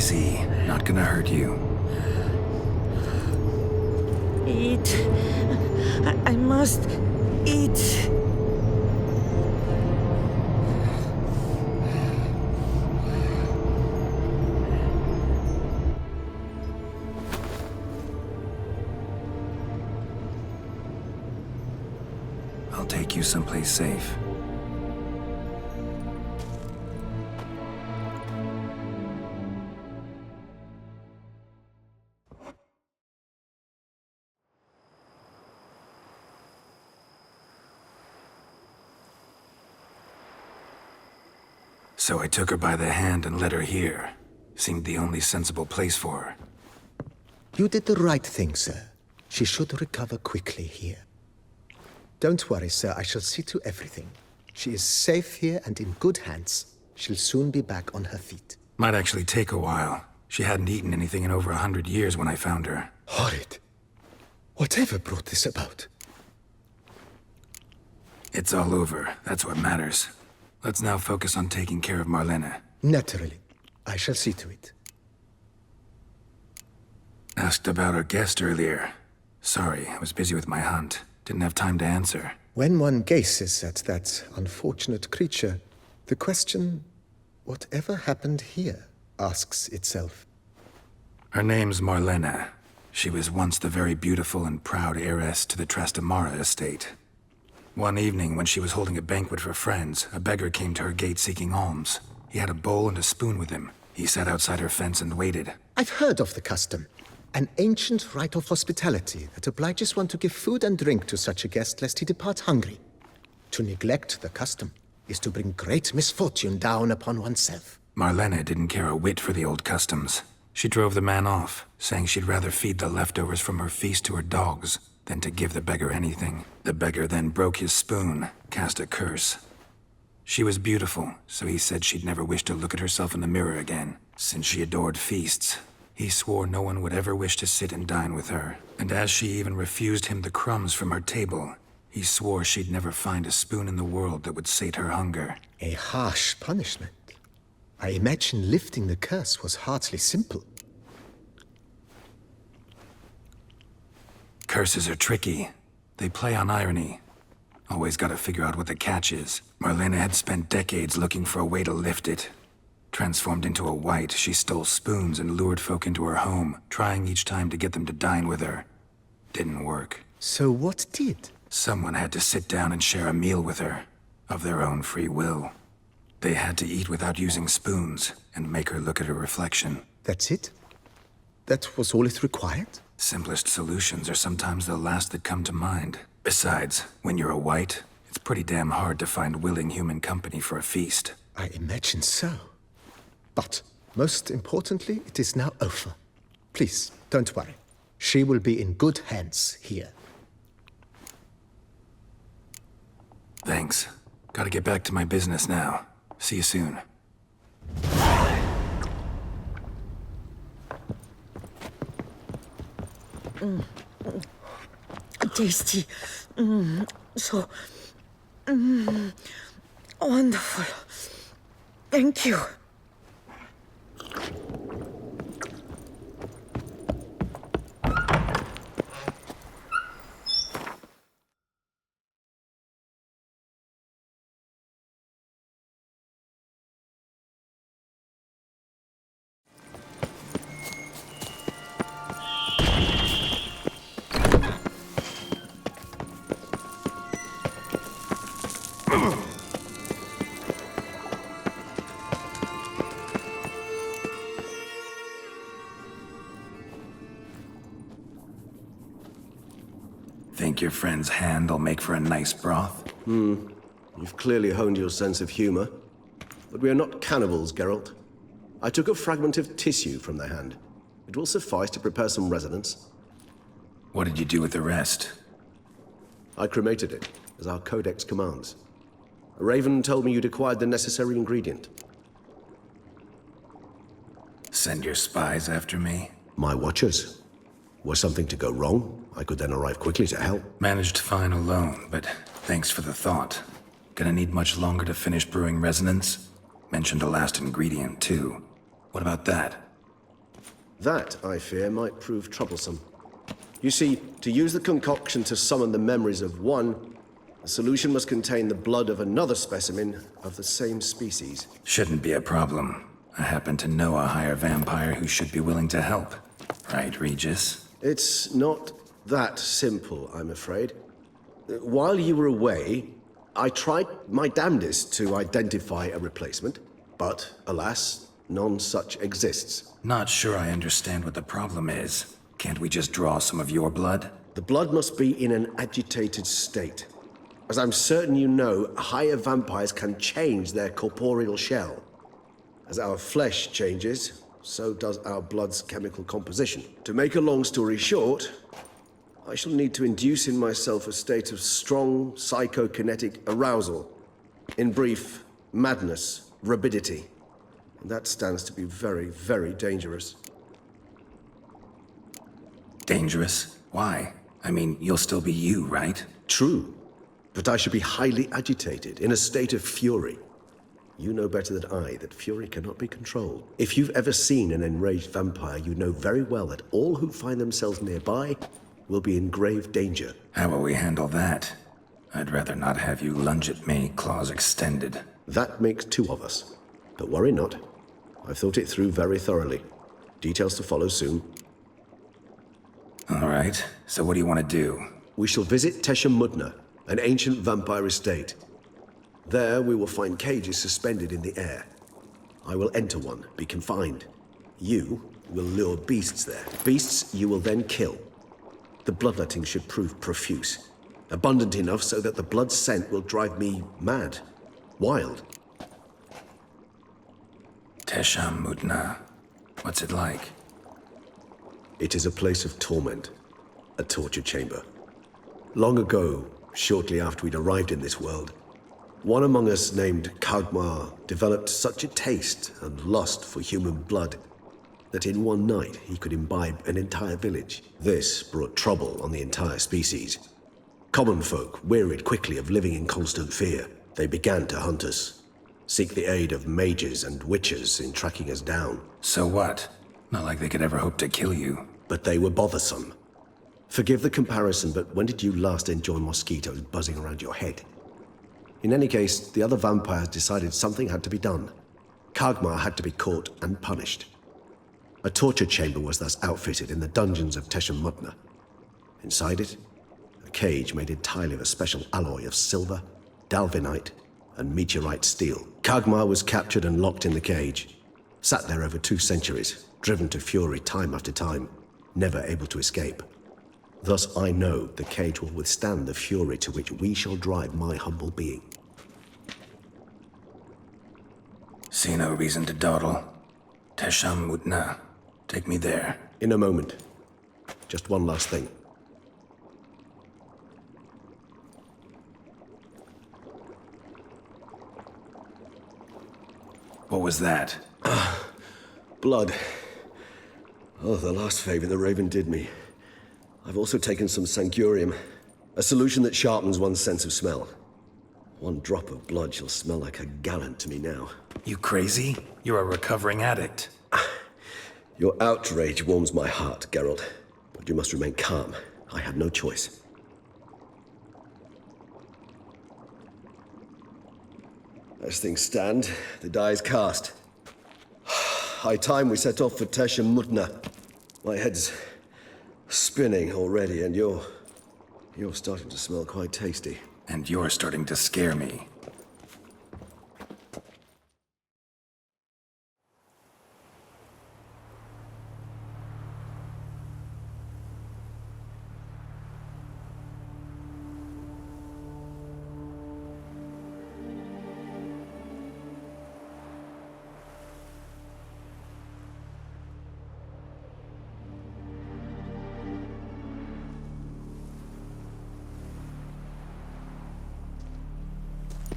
see. Not gonna hurt you. Eat. I must eat. I'll take you someplace safe. So I took her by the hand and led her here. Seemed the only sensible place for her. You did the right thing, sir. She should recover quickly here. Don't worry, sir. I shall see to everything. She is safe here and in good hands. She'll soon be back on her feet. Might actually take a while. She hadn't eaten anything in over 100 years when I found her. Horrid. Whatever brought this about? It's all over. That's what matters. Let's now focus on taking care of Marlene. Naturally. I shall see to it. Asked about our guest earlier. Sorry, I was busy with my hunt. Didn't have time to answer. When one gazes at that unfortunate creature, the question, whatever happened here, asks itself. Her name's Marlene. She was once the very beautiful and proud heiress to the Trastamara estate. One evening, when she was holding a banquet for friends, a beggar came to her gate seeking alms. He had a bowl and a spoon with him. He sat outside her fence and waited. I've heard of the custom. An ancient rite of hospitality that obliges one to give food and drink to such a guest lest he depart hungry. To neglect the custom is to bring great misfortune down upon oneself. Marlene didn't care a whit for the old customs. She drove the man off, saying she'd rather feed the leftovers from her feast to her dogs than to give the beggar anything. The beggar then broke his spoon, cast a curse. She was beautiful, so he said she'd never wish to look at herself in the mirror again. Since she adored feasts, he swore no one would ever wish to sit and dine with her. And as she even refused him the crumbs from her table, he swore she'd never find a spoon in the world that would sate her hunger. A harsh punishment. I imagine lifting the curse was hardly simple. Curses are tricky. They play on irony. Always gotta figure out what the catch is. Marlene had spent decades looking for a way to lift it. Transformed into a wight, she stole spoons and lured folk into her home, trying each time to get them to dine with her. Didn't work. So what did? Someone had to sit down and share a meal with her, of their own free will. They had to eat without using spoons, and make her look at her reflection. That's it? That was all it required? Simplest solutions are sometimes the last that come to mind. Besides, when you're a wight, it's pretty damn hard to find willing human company for a feast. I imagine so. But, most importantly, it is now over. Please, don't worry. She will be in good hands here. Thanks. Gotta get back to my business now. See you soon. Tasty. So wonderful. Thank you. Think your friend's hand will make for a nice broth? You've clearly honed your sense of humor. But we are not cannibals, Geralt. I took a fragment of tissue from their hand. It will suffice to prepare some resonance. What did you do with the rest? I cremated it, as our codex commands. A raven told me you'd acquired the necessary ingredient. Send your spies after me? My watchers. Were something to go wrong, I could then arrive quickly to help. Managed fine alone, but thanks for the thought. Gonna need much longer to finish brewing resonance? Mentioned a last ingredient, too. What about that? That, I fear, might prove troublesome. You see, to use the concoction to summon the memories of one, the solution must contain the blood of another specimen of the same species. Shouldn't be a problem. I happen to know a higher vampire who should be willing to help. Right, Regis? It's not that simple, I'm afraid. While you were away, I tried my damnedest to identify a replacement, but alas, none such exists. Not sure I understand what the problem is. Can't we just draw some of your blood? The blood must be in an agitated state. As I'm certain you know, higher vampires can change their corporeal shell. As our flesh changes, so does our blood's chemical composition. To make a long story short, I shall need to induce in myself a state of strong psychokinetic arousal. In brief, madness, rabidity. And that stands to be very, very dangerous. Dangerous? Why? I mean, you'll still be you, right? True. But I should be highly agitated, in a state of fury. You know better than I that fury cannot be controlled. If you've ever seen an enraged vampire, you know very well that all who find themselves nearby will be in grave danger. How will we handle that? I'd rather not have you lunge at me, claws extended. That makes two of us. But worry not. I've thought it through very thoroughly. Details to follow soon. All right, so what do you want to do? We shall visit Tesham Mutna, an ancient vampire estate. There we will find cages suspended in the air. I will enter one, be confined. You will lure beasts there. Beasts you will then kill. The bloodletting should prove profuse. Abundant enough so that the blood scent will drive me mad. Wild. Tesham Mutna. What's it like? It is a place of torment. A torture chamber. Long ago, shortly after we'd arrived in this world, one among us named Shaelmaar developed such a taste and lust for human blood that in one night he could imbibe an entire village. This brought trouble on the entire species. Common folk wearied quickly of living in constant fear. They began to hunt us, seek the aid of mages and witches in tracking us down. So what? Not like they could ever hope to kill you. But they were bothersome. Forgive the comparison, but when did you last enjoy mosquitoes buzzing around your head? In any case, the other vampires decided something had to be done. Shaelmaar had to be caught and punished. A torture chamber was thus outfitted in the dungeons of Tesham Mutna. Inside it, a cage made entirely of a special alloy of silver, dalvinite, and meteorite steel. Shaelmaar was captured and locked in the cage. Sat there over 2 centuries, driven to fury time after time, never able to escape. Thus I know the cage will withstand the fury to which we shall drive my humble being. See no reason to dawdle. Tesham Mutna. Take me there. In a moment. Just one last thing. What was that? Blood. Oh, the last favor the Raven did me. I've also taken some Sancurium, a solution that sharpens one's sense of smell. One drop of blood shall smell like a gallant to me now. You crazy? You're a recovering addict. Your outrage warms my heart, Geralt. But you must remain calm. I had no choice. As things stand, the die is cast. High time we set off for Tesham Mutna. My head's spinning already, and you're starting to smell quite tasty. And you're starting to scare me.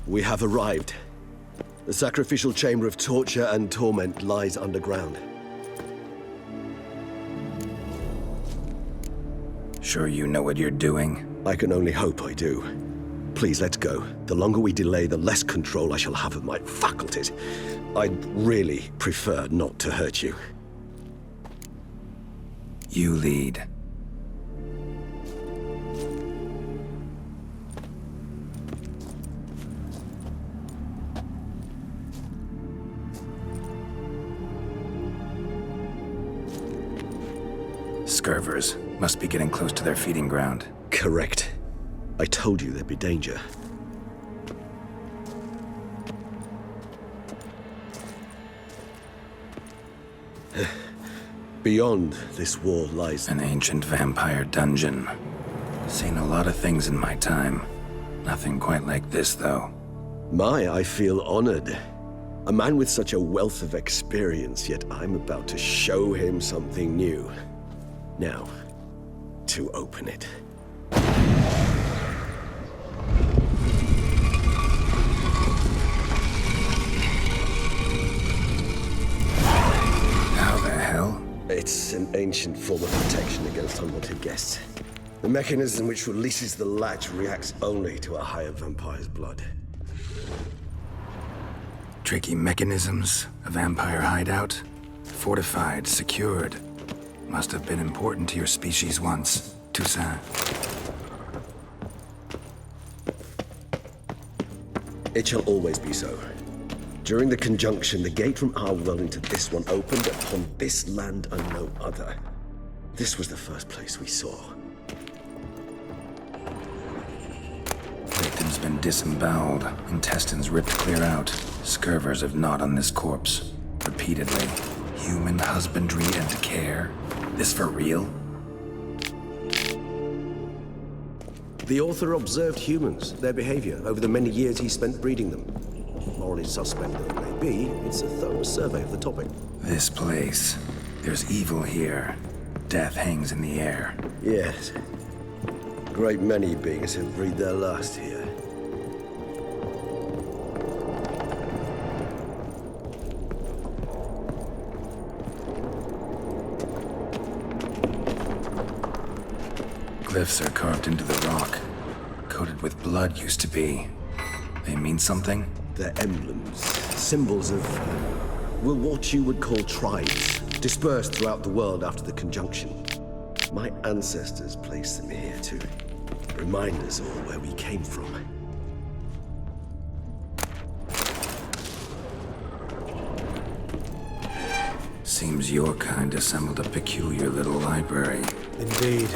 We have arrived. The sacrificial chamber of torture and torment lies underground. Sure you know what you're doing? I can only hope I do. Please, let's go. The longer we delay, the less control I shall have of my faculties. I'd really prefer not to hurt you. You lead. Scurvers must be getting close to their feeding ground. Correct. I told you there'd be danger. Beyond this wall lies an ancient vampire dungeon. Seen a lot of things in my time. Nothing quite like this, though. I feel honored. A man with such a wealth of experience, yet I'm about to show him something new. Now, to open it. How the hell? It's an ancient form of protection against unwanted guests. The mechanism which releases the latch reacts only to a higher vampire's blood. Tricky mechanisms, a vampire hideout, fortified, secured. Must have been important to your species once, Toussaint. It shall always be so. During the conjunction, the gate from our world into this one opened upon this land and no other. This was the first place we saw. Victim's been disemboweled, intestines ripped clear out. Scurvers have gnawed on this corpse. Repeatedly. Human husbandry and care. This for real? The author observed humans, their behavior, over the many years he spent breeding them. Morally suspect though it may be, it's a thorough survey of the topic. This place. There's evil here. Death hangs in the air. Yes. Great many beings have breathed their last here. Glyphs are carved into the rock. Coated with blood used to be. They mean something? They're emblems, symbols of, what you would call tribes, dispersed throughout the world after the conjunction. My ancestors placed them here to remind us all where we came from. Seems your kind assembled a peculiar little library. Indeed,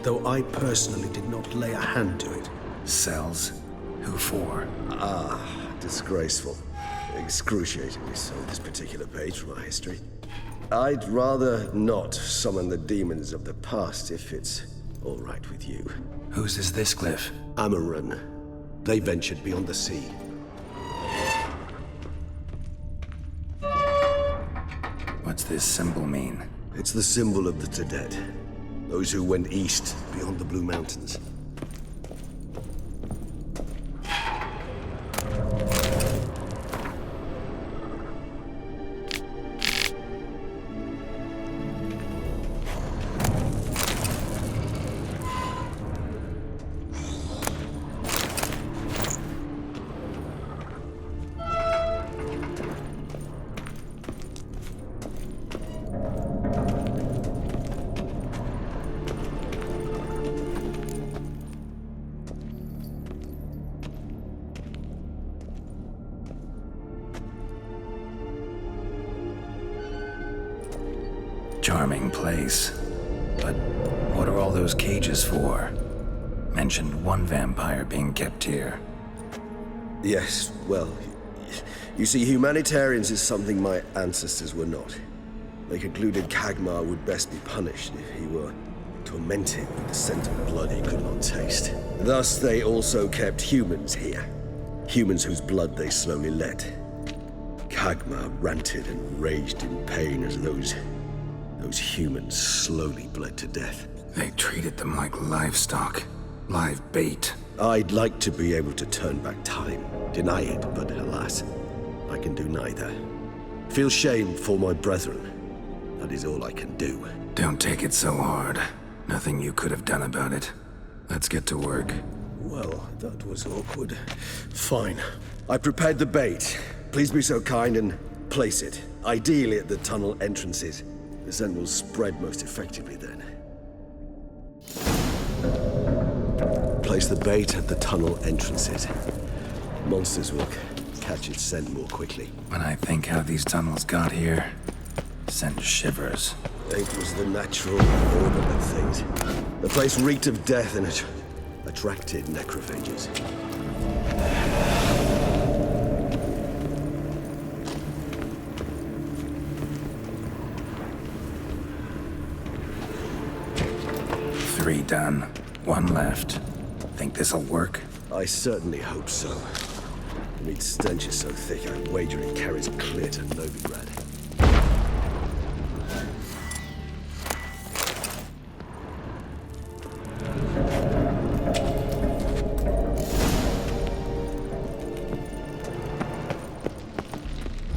though I personally did not lay a hand to it. Cells? Who for? Disgraceful. Excruciatingly so, this particular page from our history. I'd rather not summon the demons of the past if it's all right with you. Whose is this glyph? Amaran. They ventured beyond the sea. What's this symbol mean? It's the symbol of the Tedet. Those who went east beyond the Blue Mountains. Charming place. But what are all those cages for? Mentioned one vampire being kept here. Yes, well, you see, humanitarians is something my ancestors were not. They concluded Kagmar would best be punished if he were tormented with the scent of blood he could not taste. Thus, they also kept humans here. Humans whose blood they slowly let. Kagmar ranted and raged in pain as those humans slowly bled to death. They treated them like livestock. Live bait. I'd like to be able to turn back time, deny it, but alas, I can do neither. Feel shame for my brethren. That is all I can do. Don't take it so hard. Nothing you could have done about it. Let's get to work. Well, that was awkward. Fine. I prepared the bait. Please be so kind and place it, ideally at the tunnel entrances. The scent will spread most effectively then. Place the bait at the tunnel entrances. Monsters will catch its scent more quickly. When I think how these tunnels got here, send shivers. It was the natural order of things. The place reeked of death and it attracted necrophages. Three done. One left. Think this'll work? I certainly hope so. The meat stench is so thick, I wager it carries clear to Novigrad.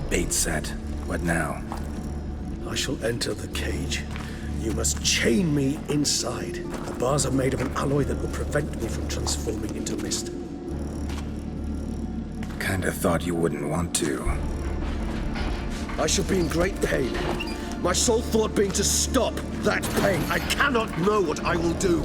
Bait set. What now? I shall enter the cage. You must chain me inside. The bars are made of an alloy that will prevent me from transforming into mist. Kinda thought you wouldn't want to. I shall be in great pain. My sole thought being to stop that pain. I cannot know what I will do.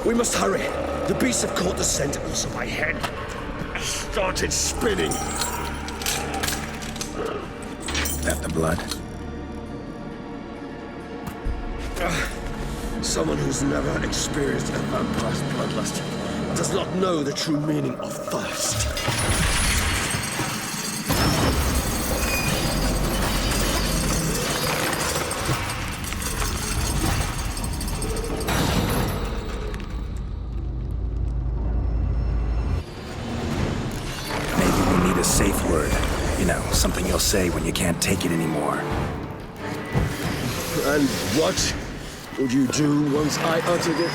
We must hurry. The beasts have caught the scent, also my head started spinning. That the blood? Someone who's never experienced a vampire's bloodlust does not know the true meaning of thirst. Safe word. You know, something you'll say when you can't take it anymore. And what would you do once I uttered it?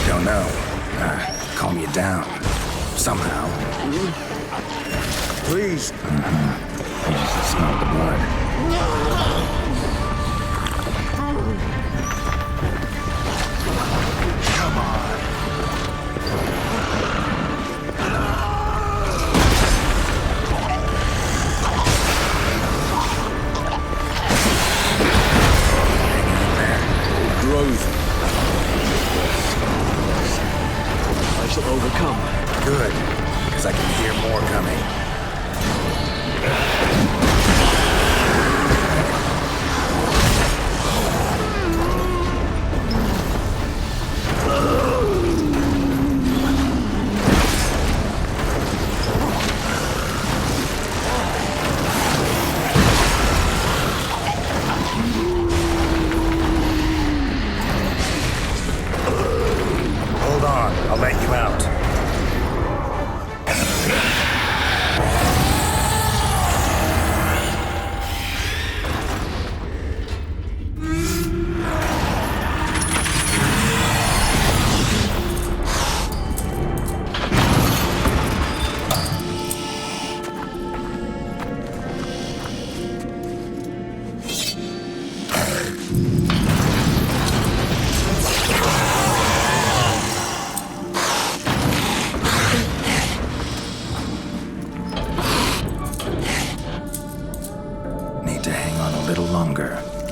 Don't know. Calm you down. Somehow. Please. You just smell the blood. Come on. I shall overcome. Good, because I can hear more coming. Hold on, I'll let you out.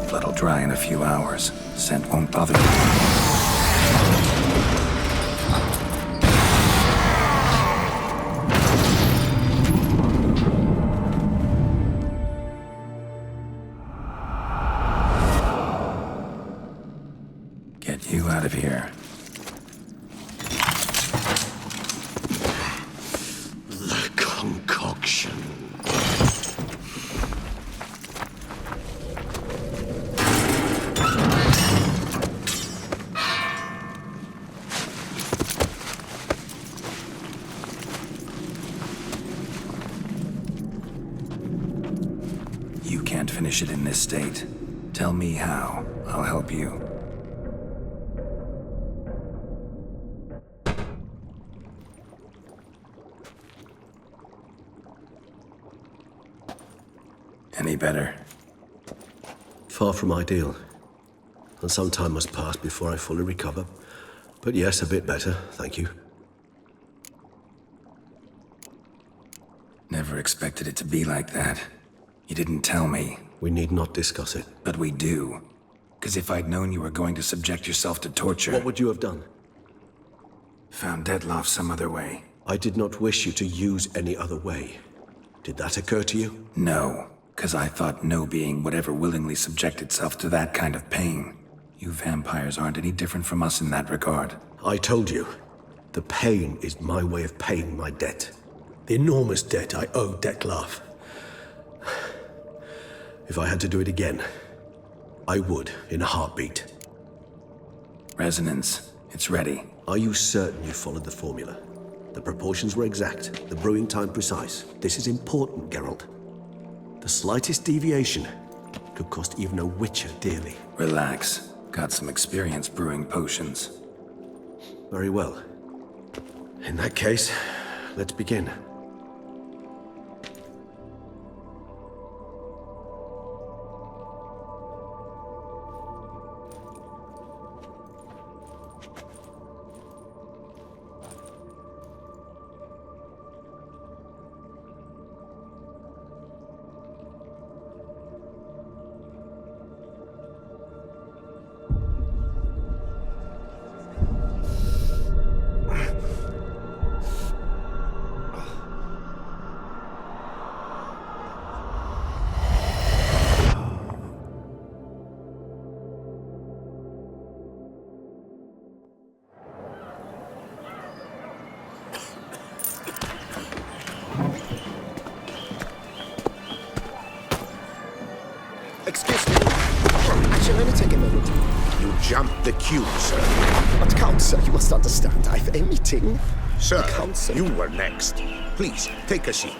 Blood'll dry in a few hours. Scent won't bother you. Get you out of here. The concoction. You can't finish it in this state. Tell me how. I'll help you. Any better? Far from ideal. And some time must pass before I fully recover. But yes, a bit better, thank you. Never expected it to be like that. You didn't tell me. We need not discuss it. But we do. Because if I'd known you were going to subject yourself to torture... What would you have done? Found Dettlaff some other way. I did not wish you to use any other way. Did that occur to you? No, because I thought no being would ever willingly subject itself to that kind of pain. You vampires aren't any different from us in that regard. I told you, the pain is my way of paying my debt. The enormous debt I owe Dettlaff. If I had to do it again, I would, in a heartbeat. Resonance, it's ready. Are you certain you followed the formula? The proportions were exact, the brewing time precise. This is important, Geralt. The slightest deviation could cost even a witcher dearly. Relax. Got some experience brewing potions. Very well. In that case, let's begin. Excuse me. Shall I take a moment? You jumped the queue, sir. But Count, sir, you must understand. I've a meeting. Sir, you were next. Please, take a seat.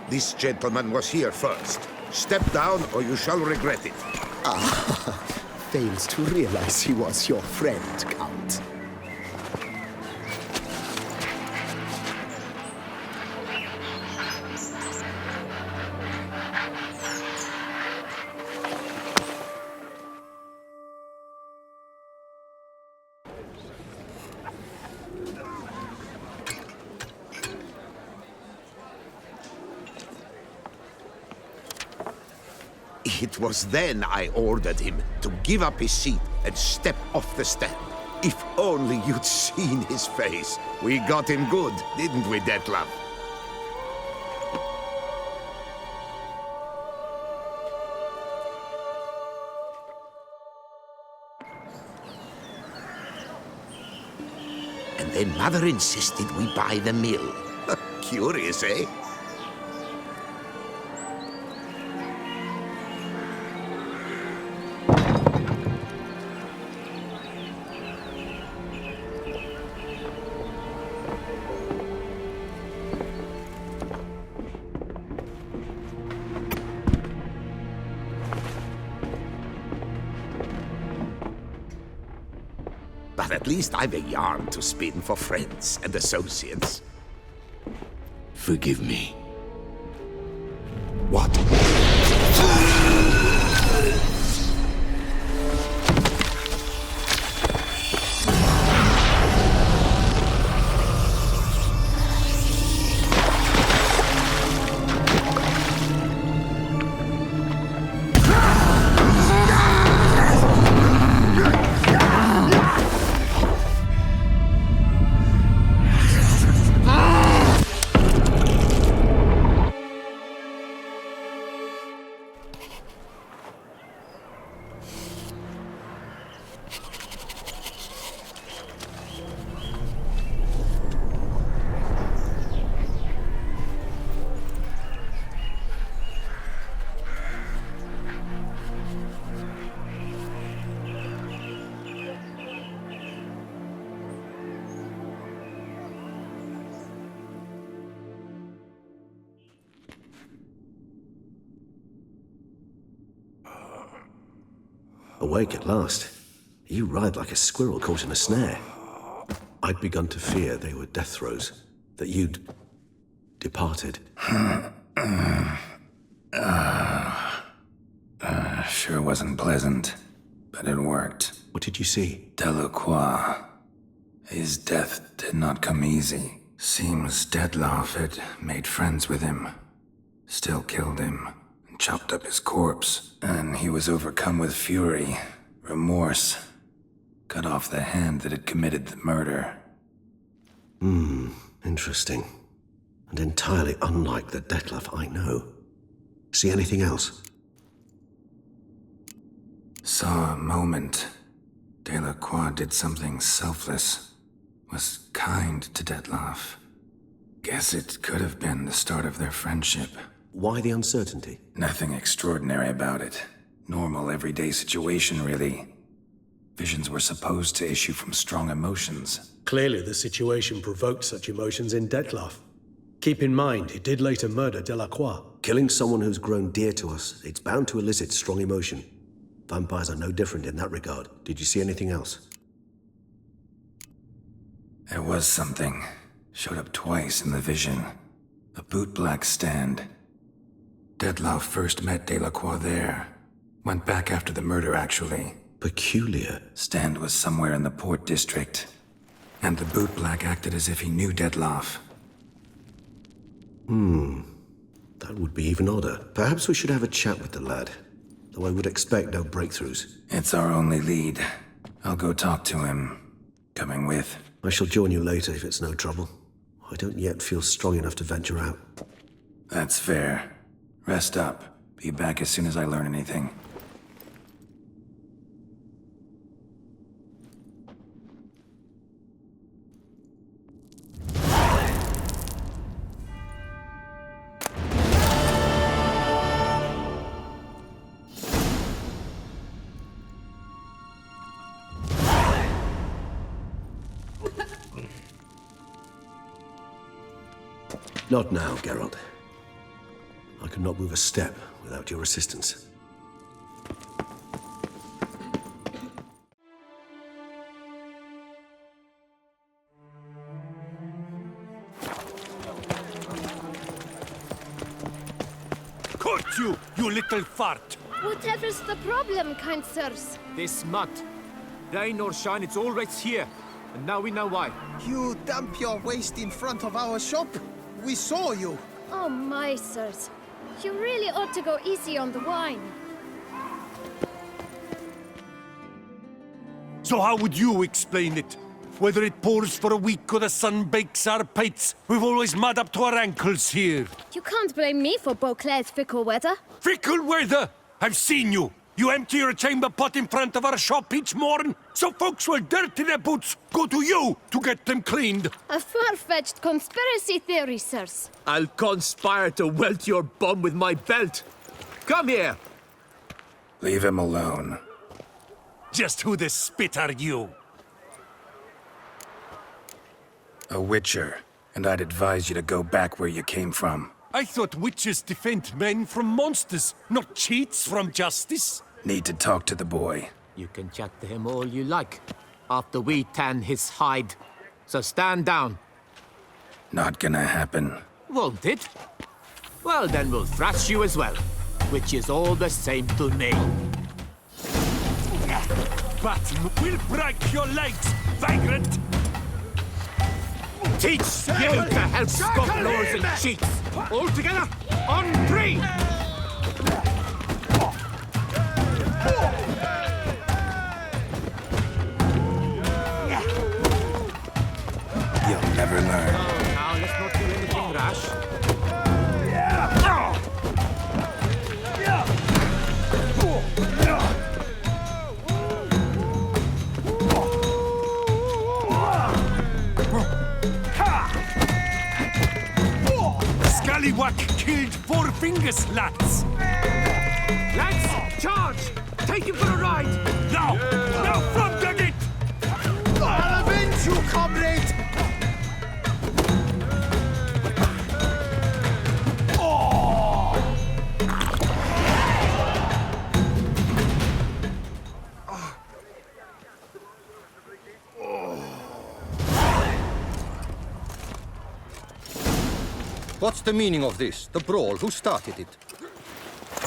This gentleman was here first. Step down or you shall regret it. Ah, fails to realize he was your friend, Count. It was then I ordered him to give up his seat and step off the step. If only you'd seen his face. We got him good, didn't we, Dettlaff? And then Mother insisted we buy the mill. Curious, eh? But at least I've a yarn to spin for friends and associates. Forgive me. What? Awake at last. You ride like a squirrel caught in a snare. I'd begun to fear they were death throes, that you'd departed. Sure wasn't pleasant, but it worked. What did you see? Delacroix. His death did not come easy. Seems Dettlaff had made friends with him. Still killed him. And chopped up his corpse. And he was overcome with fury. Remorse. Cut off the hand that had committed the murder. Interesting. And entirely unlike the Dettlaff I know. See anything else? Saw a moment. Delacroix did something selfless. Was kind to Dettlaff. Guess it could have been the start of their friendship. Why the uncertainty? Nothing extraordinary about it. Normal, everyday situation, really. Visions were supposed to issue from strong emotions. Clearly the situation provoked such emotions in Dettlaff. Keep in mind, he did later murder Delacroix. Killing someone who's grown dear to us, it's bound to elicit strong emotion. Vampires are no different in that regard. Did you see anything else? There was something. Showed up twice in the vision. A bootblack stand. Dettlaff first met Delacroix there. Went back after the murder, actually. Peculiar. Stand was somewhere in the port district. And the bootblack acted as if he knew Dettlaff. That would be even odder. Perhaps we should have a chat with the lad. Though I would expect no breakthroughs. It's our only lead. I'll go talk to him. Coming with? I shall join you later if it's no trouble. I don't yet feel strong enough to venture out. That's fair. Rest up. Be back as soon as I learn anything. Not now, Geralt. I could not move a step without your assistance. Caught you, you little fart! Whatever's the problem, kind sirs? This mud. Rain or shine, it's always here. And now we know why. You dump your waste in front of our shop? We saw you. Oh my, sirs. You really ought to go easy on the wine. So how would you explain it? Whether it pours for a week or the sun bakes our pates, we've always mud up to our ankles here. You can't blame me for Beauclair's fickle weather. Fickle weather! I've seen you! You empty your chamber pot in front of our shop each morn, so folks will dirty their boots, go to you to get them cleaned. A far-fetched conspiracy theory, sirs. I'll conspire to welt your bum with my belt. Come here. Leave him alone. Just who the spit are you? A witcher, and I'd advise you to go back where you came from. I thought witches defend men from monsters, not cheats from justice. Need to talk to the boy. You can chat to him all you like, after we tan his hide. So stand down. Not gonna happen. Won't it? Well, then we'll thrash you as well, which is all the same to me. But we'll break your legs, vagrant! Teach you to help stop lords and cheats! All together, on three! You'll never learn. Now, let's not do anything rash. Scallywag killed 4 fingers, lads! Lads, charge! Take him for a ride! Now! Now, front of it! I'll avenge you, comrade! What's the meaning of this? The brawl? Who started it?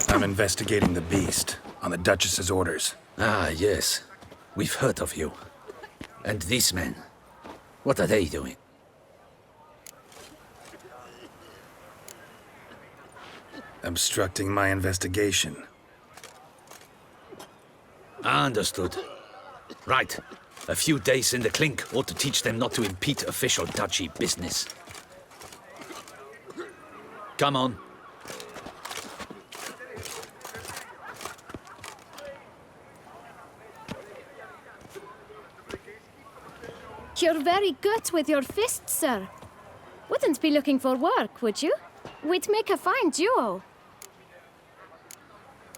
I'm investigating the Beast, on the Duchess's orders. Ah, yes. We've heard of you. And these men, what are they doing? Obstructing my investigation. Understood. Right. A few days in the clink ought to teach them not to impede official duchy business. Come on. You're very good with your fists, sir. Wouldn't be looking for work, would you? We'd make a fine duo.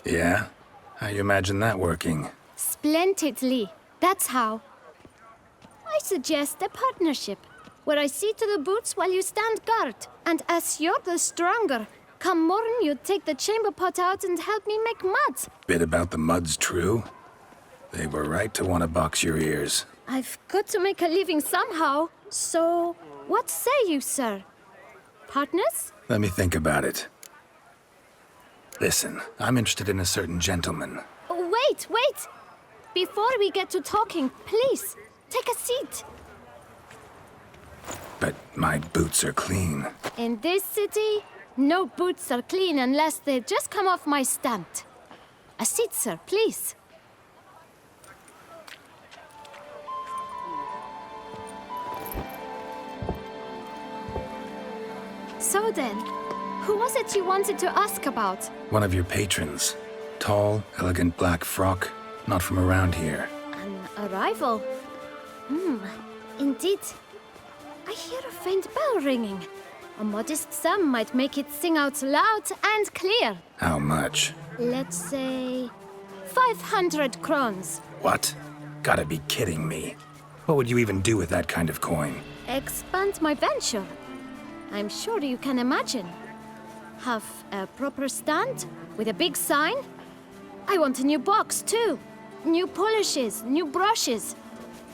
Yeah? How you imagine that working? Splendidly. That's how. I suggest a partnership, where I see to the boots while you stand guard. And as you're the stronger, come morn you take the chamber pot out and help me make mud. Bit about the mud's true? They were right to want to box your ears. I've got to make a living somehow, so what say you, sir? Partners? Let me think about it. Listen, I'm interested in a certain gentleman. Wait! Before we get to talking, please, take a seat. But my boots are clean. In this city, no boots are clean unless they just come off my stand. A seat, sir, please. So then, who was it you wanted to ask about? One of your patrons. Tall, elegant black frock. Not from around here. An arrival? Indeed. I hear a faint bell ringing. A modest sum might make it sing out loud and clear. How much? Let's say 500 crowns. What? Gotta be kidding me. What would you even do with that kind of coin? Expand my venture. I'm sure you can imagine. Have a proper stand with a big sign. I want a new box too. New polishes, new brushes.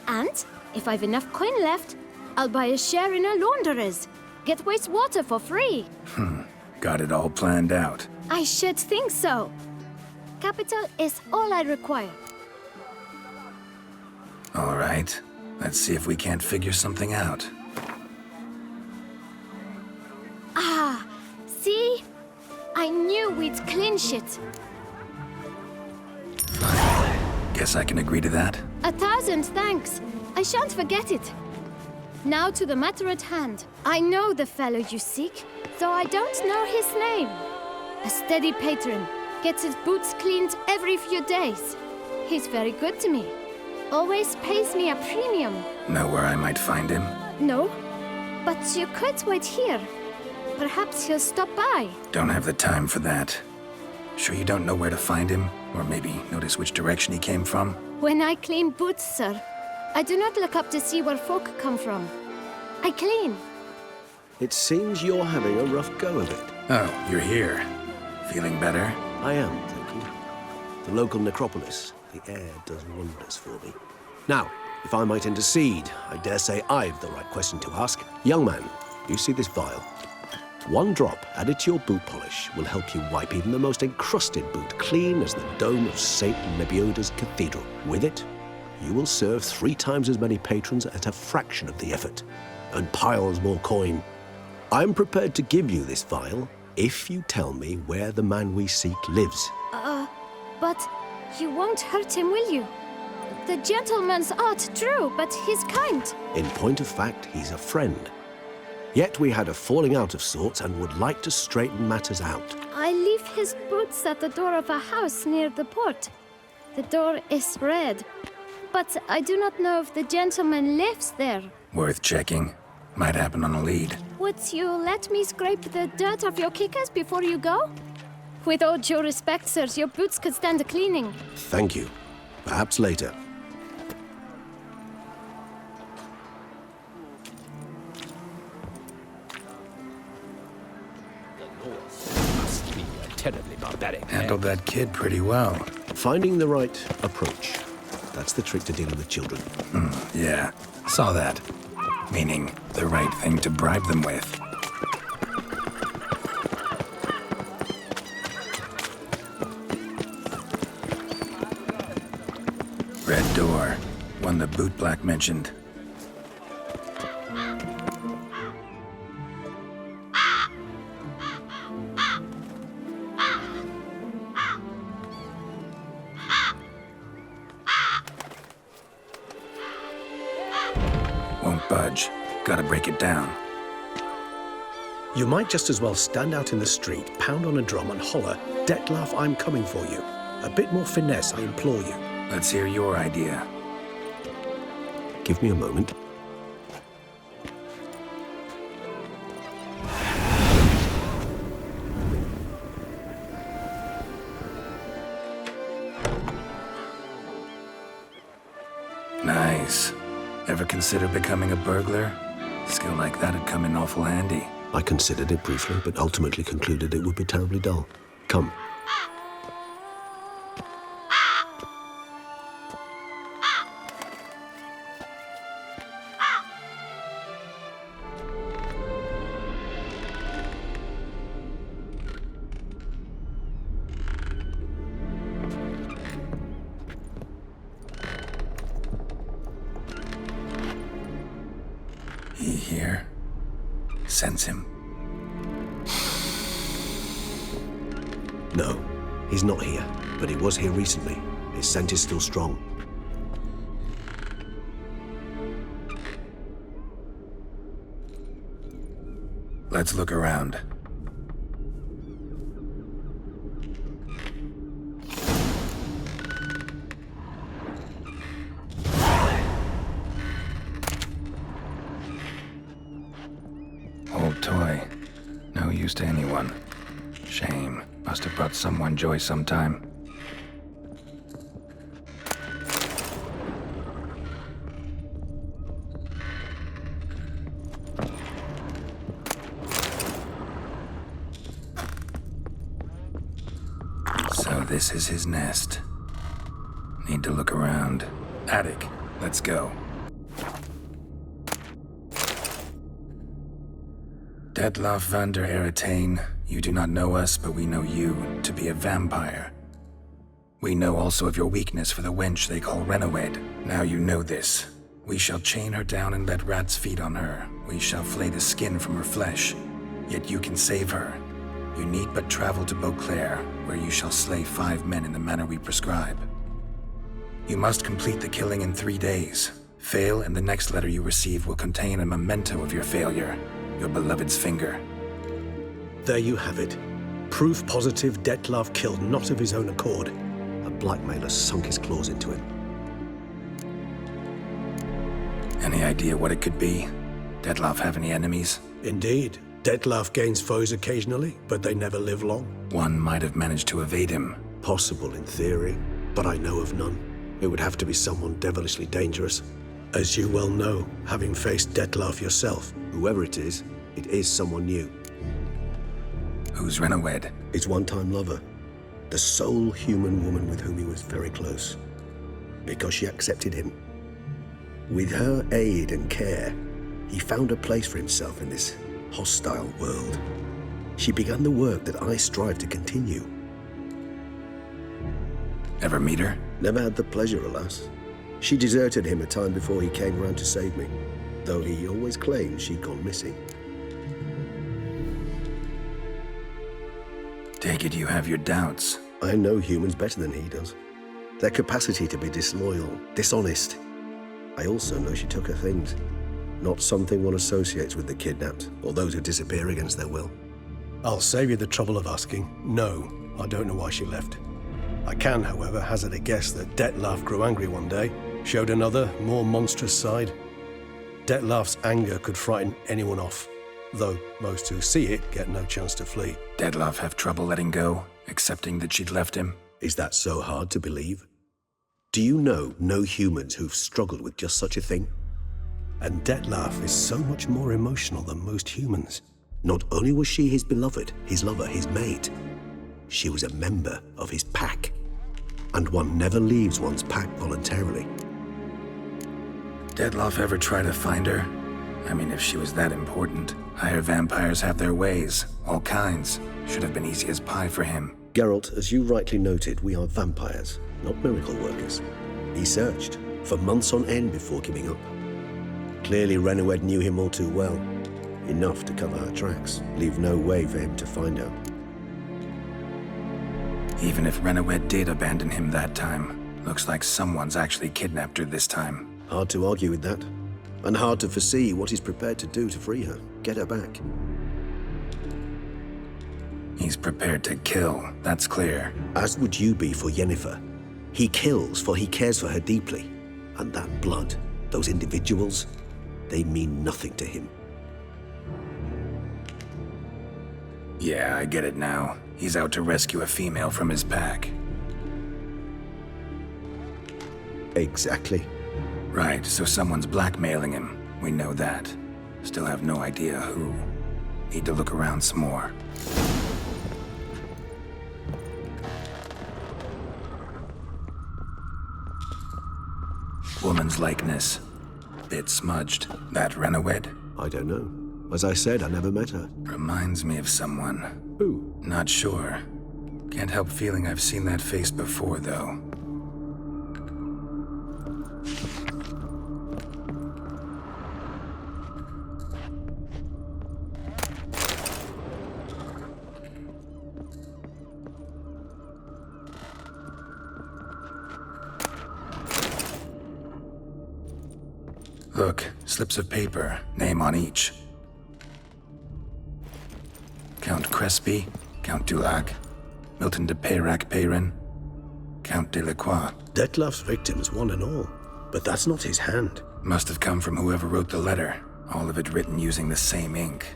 And if I've enough coin left, I'll buy a share in a launderer's. Get wastewater for free. Got it all planned out. I should think so. Capital is all I require. All right. Let's see if we can't figure something out. Ah, see? I knew we'd clinch it. Guess I can agree to that. 1,000 thanks. I shan't forget it. Now to the matter at hand. I know the fellow you seek, though I don't know his name. A steady patron, gets his boots cleaned every few days. He's very good to me. Always pays me a premium. Know where I might find him? No, but you could wait here. Perhaps he'll stop by. Don't have the time for that. Sure you don't know where to find him? Or maybe notice which direction he came from? When I clean boots, sir, I do not look up to see where folk come from. I clean. It seems you're having a rough go of it. Oh, you're here. Feeling better? I am, thank you. The local necropolis. The air does wonders for me. Now, if I might intercede, I dare say I've the right question to ask. Young man, you see this vial? One drop added to your boot polish will help you wipe even the most encrusted boot clean as the dome of St. Lebioda's cathedral. With it, you will serve 3 times as many patrons at a fraction of the effort, and piles more coin. I'm prepared to give you this vial if you tell me where the man we seek lives. But you won't hurt him, will you? The gentleman's art true, but he's kind. In point of fact, he's a friend. Yet we had a falling out of sorts and would like to straighten matters out. I leave his boots at the door of a house near the port. The door is red, but I do not know if the gentleman lives there. Worth checking. Might happen on a lead. Would you let me scrape the dirt off your kickers before you go? With all due respect, sirs, your boots could stand a cleaning. Thank you. Perhaps later. Must be a terribly barbaric. Handled that kid pretty well. Finding the right approach. That's the trick to dealing with children. Yeah, saw that. Meaning, the right thing to bribe them with. Red door. One the bootblack mentioned. Won't budge. Gotta break it down. You might just as well stand out in the street, pound on a drum and holler, "Dettlaff, I'm coming for you." A bit more finesse, I implore you. Let's hear your idea. Give me a moment. Nice. Ever consider becoming a burglar? Skill like that'd come in awful handy. I considered it briefly, but ultimately concluded it would be terribly dull. Come. He here? Sense him. No, he's not here, but he was here recently. His scent is still strong. Let's look around. Old toy. No use to anyone. Shame. Must have brought someone joy sometime. So this is his nest. Need to look around. Attic. Let's go. Dettlaff van der Eretain, you do not know us, but we know you to be a vampire. We know also of your weakness for the wench they call Renawed. Now you know this. We shall chain her down and let rats feed on her. We shall flay the skin from her flesh. Yet you can save her. You need but travel to Beauclair, where you shall slay 5 men in the manner we prescribe. You must complete the killing in 3 days. Fail, and the next letter you receive will contain a memento of your failure. Your beloved's finger. There you have it. Proof positive Dettlaff killed not of his own accord. A blackmailer sunk his claws into him. Any idea what it could be? Dettlaff have any enemies? Indeed. Dettlaff gains foes occasionally, but they never live long. One might have managed to evade him. Possible in theory, but I know of none. It would have to be someone devilishly dangerous. As you well know, having faced Dettlaff yourself, whoever it is someone new. Who's Renawed? His one-time lover. The sole human woman with whom he was very close. Because she accepted him. With her aid and care, he found a place for himself in this hostile world. She began the work that I strive to continue. Ever meet her? Never had the pleasure, alas. She deserted him a time before he came round to save me, though he always claimed she'd gone missing. Take it you have your doubts. I know humans better than he does. Their capacity to be disloyal, dishonest. I also know she took her things. Not something one associates with the kidnapped, or those who disappear against their will. I'll save you the trouble of asking. No, I don't know why she left. I can, however, hazard a guess that Dettlaff grew angry one day, showed another, more monstrous side. Dettlaff's anger could frighten anyone off, though most who see it get no chance to flee. Dettlaff have trouble letting go, accepting that she'd left him? Is that so hard to believe? Do you know no humans who've struggled with just such a thing? And Dettlaff is so much more emotional than most humans. Not only was she his beloved, his lover, his mate, she was a member of his pack. And one never leaves one's pack voluntarily. Dettlaff ever try to find her? I mean, if she was that important. Higher vampires have their ways, all kinds. Should have been easy as pie for him. Geralt, as you rightly noted, we are vampires, not miracle workers. He searched for months on end before giving up. Clearly, Renowed knew him all too well. Enough to cover our tracks, leave no way for him to find out. Even if Renowed did abandon him that time, looks like someone's actually kidnapped her this time. Hard to argue with that. And hard to foresee what he's prepared to do to free her, get her back. He's prepared to kill, that's clear. As would you be for Yennefer. He kills for he cares for her deeply. And that blood, those individuals, they mean nothing to him. Yeah, I get it now. He's out to rescue a female from his pack. Exactly. Right, so someone's blackmailing him. We know that. Still have no idea who. Need to look around some more. Woman's likeness. Bit smudged. That Renowed? I don't know. As I said, I never met her. Reminds me of someone. Who? Not sure. Can't help feeling I've seen that face before, though. Look, slips of paper, name on each. Count Crespi, Count Dulac, Milton de Peyrac-Peyrin, Count Delacroix. Dettlaff's victims, one and all. But that's not his hand. Must have come from whoever wrote the letter. All of it written using the same ink.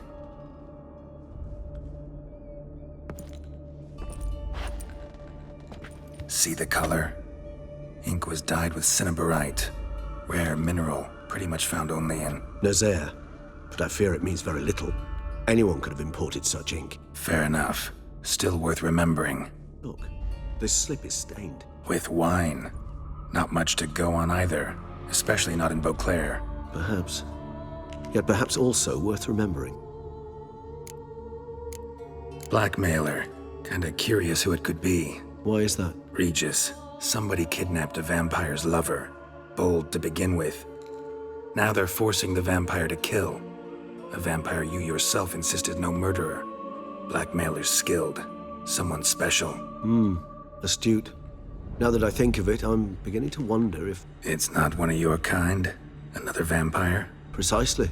See the color? Ink was dyed with cinnabarite. Rare mineral, pretty much found only in Nazaire. But I fear it means very little. Anyone could have imported such ink. Fair enough. Still worth remembering. Look, this slip is stained. With wine. Not much to go on either. Especially not in Beauclair. Perhaps. Yet perhaps also worth remembering. Blackmailer. Kinda curious who it could be. Why is that? Regis. Somebody kidnapped a vampire's lover. Bold to begin with. Now they're forcing the vampire to kill. A vampire you yourself insisted no murderer. Blackmailer's skilled. Someone special. Astute. Now that I think of it, I'm beginning to wonder if... It's not one of your kind? Another vampire? Precisely.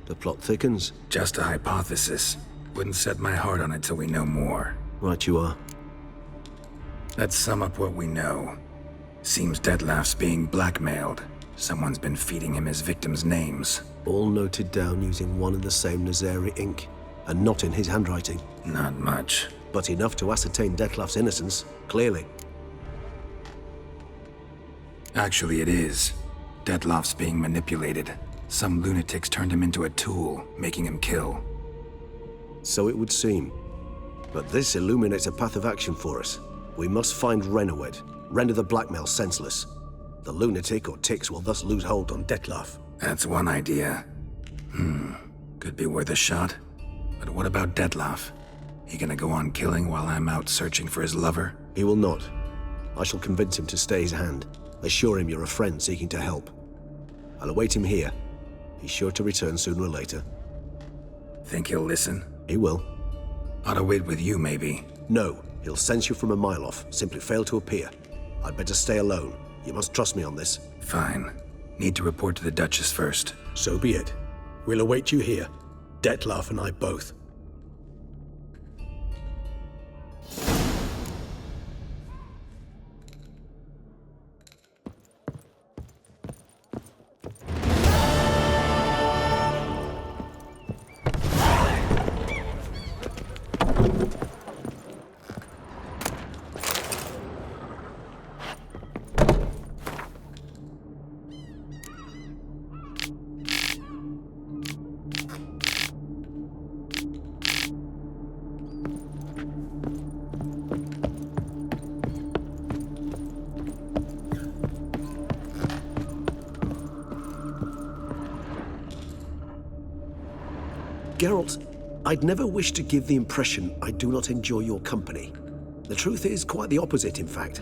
The plot thickens. Just a hypothesis. Wouldn't set my heart on it till we know more. Right you are. Let's sum up what we know. Seems Dettlaff's being blackmailed. Someone's been feeding him his victims' names. All noted down using one and the same Nazari ink, and not in his handwriting. Not much. But enough to ascertain Dettlaff's innocence, clearly. Actually, it is. Dettlaff's being manipulated. Some lunatics turned him into a tool, making him kill. So it would seem. But this illuminates a path of action for us. We must find Renowed, render the blackmail senseless. The lunatic or ticks will thus lose hold on Dettlaff. That's one idea. Could be worth a shot. But what about Dettlaff? He gonna go on killing while I'm out searching for his lover? He will not. I shall convince him to stay his hand. Assure him you're a friend seeking to help. I'll await him here. He's sure to return sooner or later. Think he'll listen? He will. Ought to wait with you, maybe. No, he'll sense you from a mile off. Simply fail to appear. I'd better stay alone. You must trust me on this. Fine. Need to report to the Duchess first. So be it. We'll await you here. Dettlaff and I both. Geralt, I'd never wish to give the impression I do not enjoy your company. The truth is quite the opposite, in fact.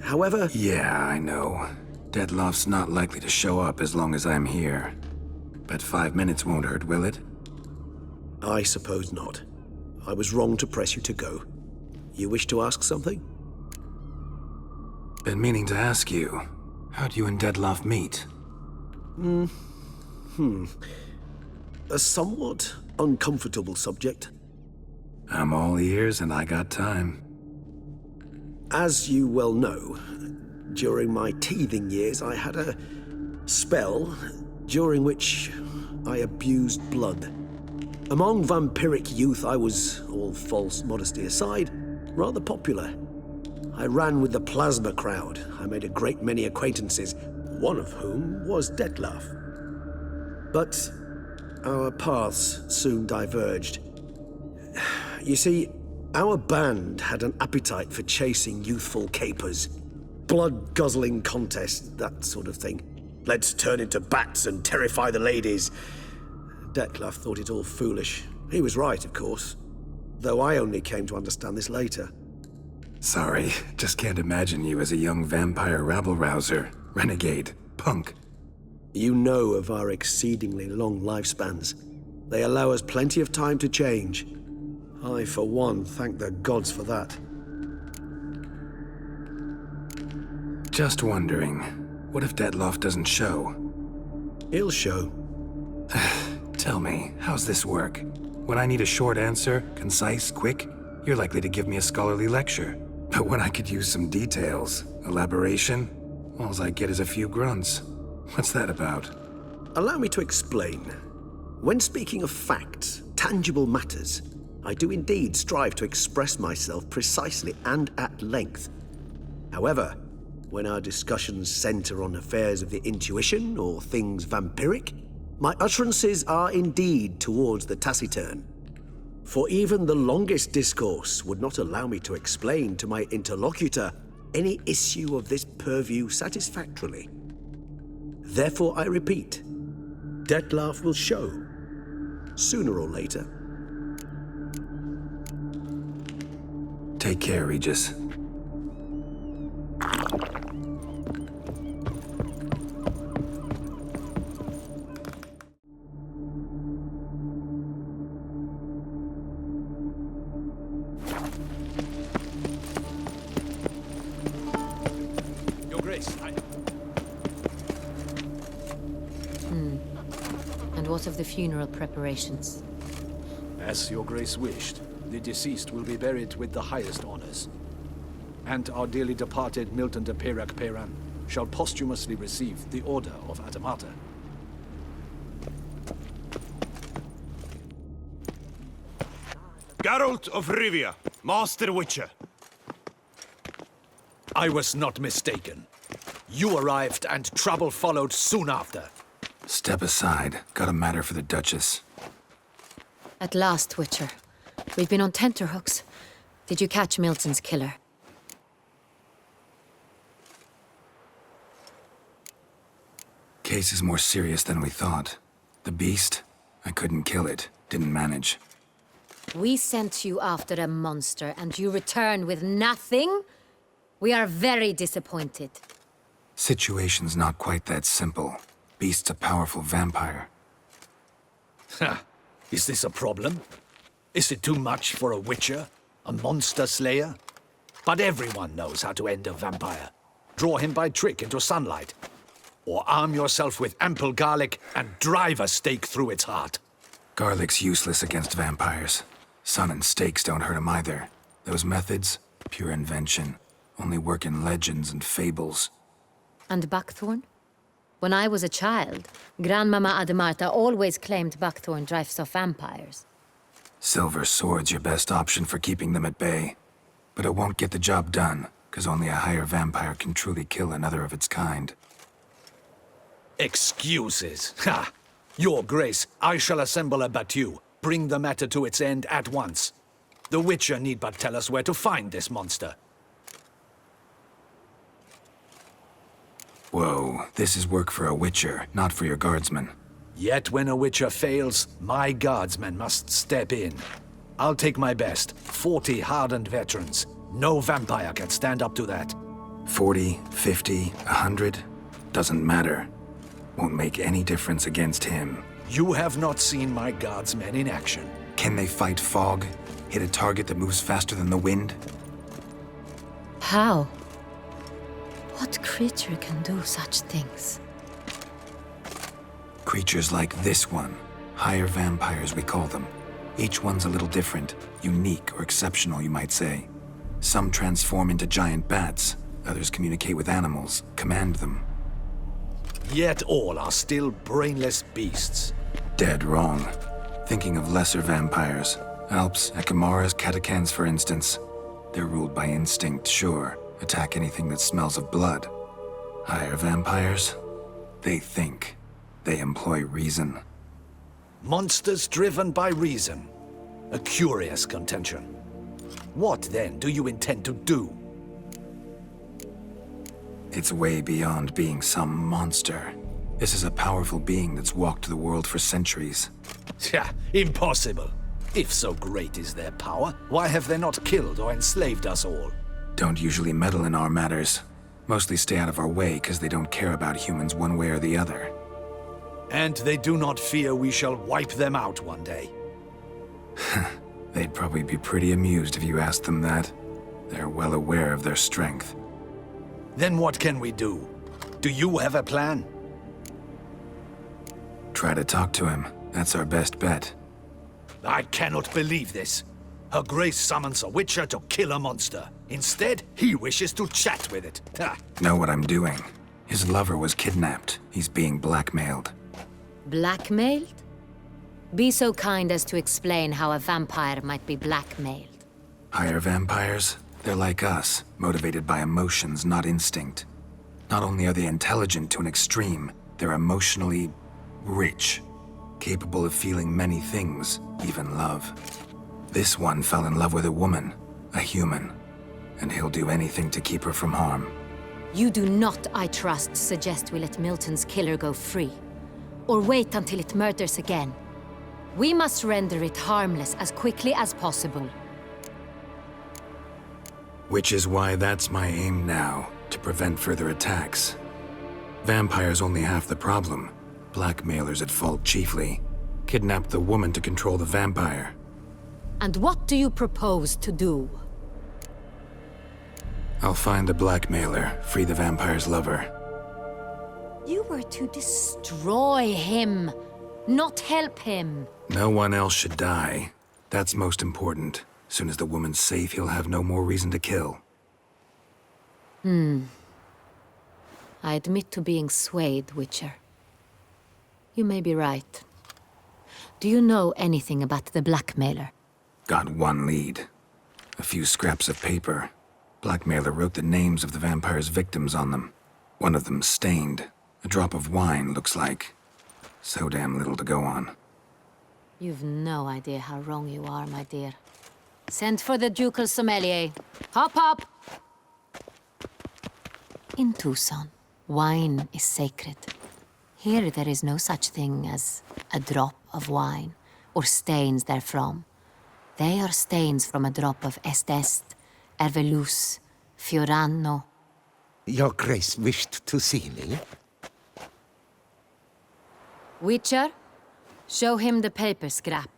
However... Yeah, I know. Dettlaff's not likely to show up as long as I'm here. But 5 minutes won't hurt, will it? I suppose not. I was wrong to press you to go. You wish to ask something? Been meaning to ask you. How'd you and Dettlaff meet? A somewhat uncomfortable subject. I'm all ears and I got time. As you well know, during my teething years I had a spell during which I abused blood. Among vampiric youth I was, all false modesty aside, rather popular. I ran with the plasma crowd. I made a great many acquaintances, one of whom was Dettlaff. But our paths soon diverged. You see, our band had an appetite for chasing youthful capers. Blood-guzzling contests, that sort of thing. Let's turn into bats and terrify the ladies. Dettlaff thought it all foolish. He was right, of course. Though I only came to understand this later. Sorry, just can't imagine you as a young vampire rabble-rouser, renegade, punk. You know of our exceedingly long lifespans. They allow us plenty of time to change. I, for one, thank the gods for that. Just wondering, what if Dettlaff doesn't show? He'll show. Tell me, how's this work? When I need a short answer, concise, quick, you're likely to give me a scholarly lecture. But when I could use some details, elaboration, all I get is a few grunts. What's that about? Allow me to explain. When speaking of facts, tangible matters, I do indeed strive to express myself precisely and at length. However, when our discussions center on affairs of the intuition or things vampiric, my utterances are indeed towards the taciturn. For even the longest discourse would not allow me to explain to my interlocutor any issue of this purview satisfactorily. Therefore, I repeat, Dettlaff will show, sooner or later. Take care, Regis. Your Grace, And what of the funeral preparations? As your Grace wished, the deceased will be buried with the highest honors. And our dearly departed Milton de Peyrac-Peyran shall posthumously receive the Order of Adamata. Geralt of Rivia, Master Witcher. I was not mistaken. You arrived and trouble followed soon after. Step aside. Got a matter for the Duchess. At last, Witcher. We've been on tenterhooks. Did you catch Milton's killer? Case is more serious than we thought. The beast? I couldn't kill it. Didn't manage. We sent you after a monster, and you return with nothing? We are very disappointed. Situation's not quite that simple. Beast's a powerful vampire. Ha! Is this a problem? Is it too much for a witcher? A monster slayer? But everyone knows how to end a vampire. Draw him by trick into sunlight. Or arm yourself with ample garlic and drive a stake through its heart. Garlic's useless against vampires. Sun and stakes don't hurt him either. Those methods, pure invention. Only work in legends and fables. And buckthorn? When I was a child, Grandmama Adamarta always claimed buckthorn drives off vampires. Silver sword's your best option for keeping them at bay. But it won't get the job done, because only a higher vampire can truly kill another of its kind. Excuses. Ha! Your Grace, I shall assemble a battue. Bring the matter to its end at once. The Witcher need but tell us where to find this monster. Whoa, this is work for a Witcher, not for your guardsmen. Yet when a Witcher fails, my guardsmen must step in. I'll take my best, 40 hardened veterans. No vampire can stand up to that. 40, 50, 100, doesn't matter. Won't make any difference against him. You have not seen my guardsmen in action. Can they fight fog? Hit a target that moves faster than the wind? How? What creature can do such things? Creatures like this one. Higher vampires, we call them. Each one's a little different. Unique or exceptional, you might say. Some transform into giant bats. Others communicate with animals, command them. Yet all are still brainless beasts. Dead wrong. Thinking of lesser vampires. Alps, Ekamaras, Catacans, for instance. They're ruled by instinct, sure. Attack anything that smells of blood. Higher vampires? They think. They employ reason. Monsters driven by reason. A curious contention. What, then, do you intend to do? It's way beyond being some monster. This is a powerful being that's walked the world for centuries. Yeah, impossible. If so great is their power, why have they not killed or enslaved us all? Don't usually meddle in our matters. Mostly stay out of our way because they don't care about humans one way or the other. And they do not fear we shall wipe them out one day. They'd probably be pretty amused if you asked them that. They're well aware of their strength. Then what can we do? Do you have a plan? Try to talk to him. That's our best bet. I cannot believe this. Her Grace summons a witcher to kill a monster. Instead, he wishes to chat with it. Ha. Know what I'm doing. His lover was kidnapped. He's being blackmailed. Blackmailed? Be so kind as to explain how a vampire might be blackmailed. Higher vampires? They're like us, motivated by emotions, not instinct. Not only are they intelligent to an extreme, they're emotionally rich, capable of feeling many things, even love. This one fell in love with a woman, a human, and he'll do anything to keep her from harm. You do not, I trust, suggest we let Milton's killer go free, or wait until it murders again. We must render it harmless as quickly as possible. Which is why that's my aim now, to prevent further attacks. Vampires only half the problem. Blackmailers at fault chiefly. Kidnapped the woman to control the vampire. And what do you propose to do? I'll find the blackmailer, free the vampire's lover. You were to destroy him, not help him. No one else should die. That's most important. As soon as the woman's safe, he'll have no more reason to kill. I admit to being swayed, Witcher. You may be right. Do you know anything about the blackmailer? Got one lead. A few scraps of paper. Blackmailer wrote the names of the vampire's victims on them. One of them stained. A drop of wine, looks like. So damn little to go on. You've no idea how wrong you are, my dear. Send for the ducal sommelier. Hop, hop! In Toussaint, wine is sacred. Here there is no such thing as a drop of wine, or stains therefrom. They are stains from a drop of Est, Ervelus, Fiorano. Your Grace wished to see me? Witcher, show him the paper scrap.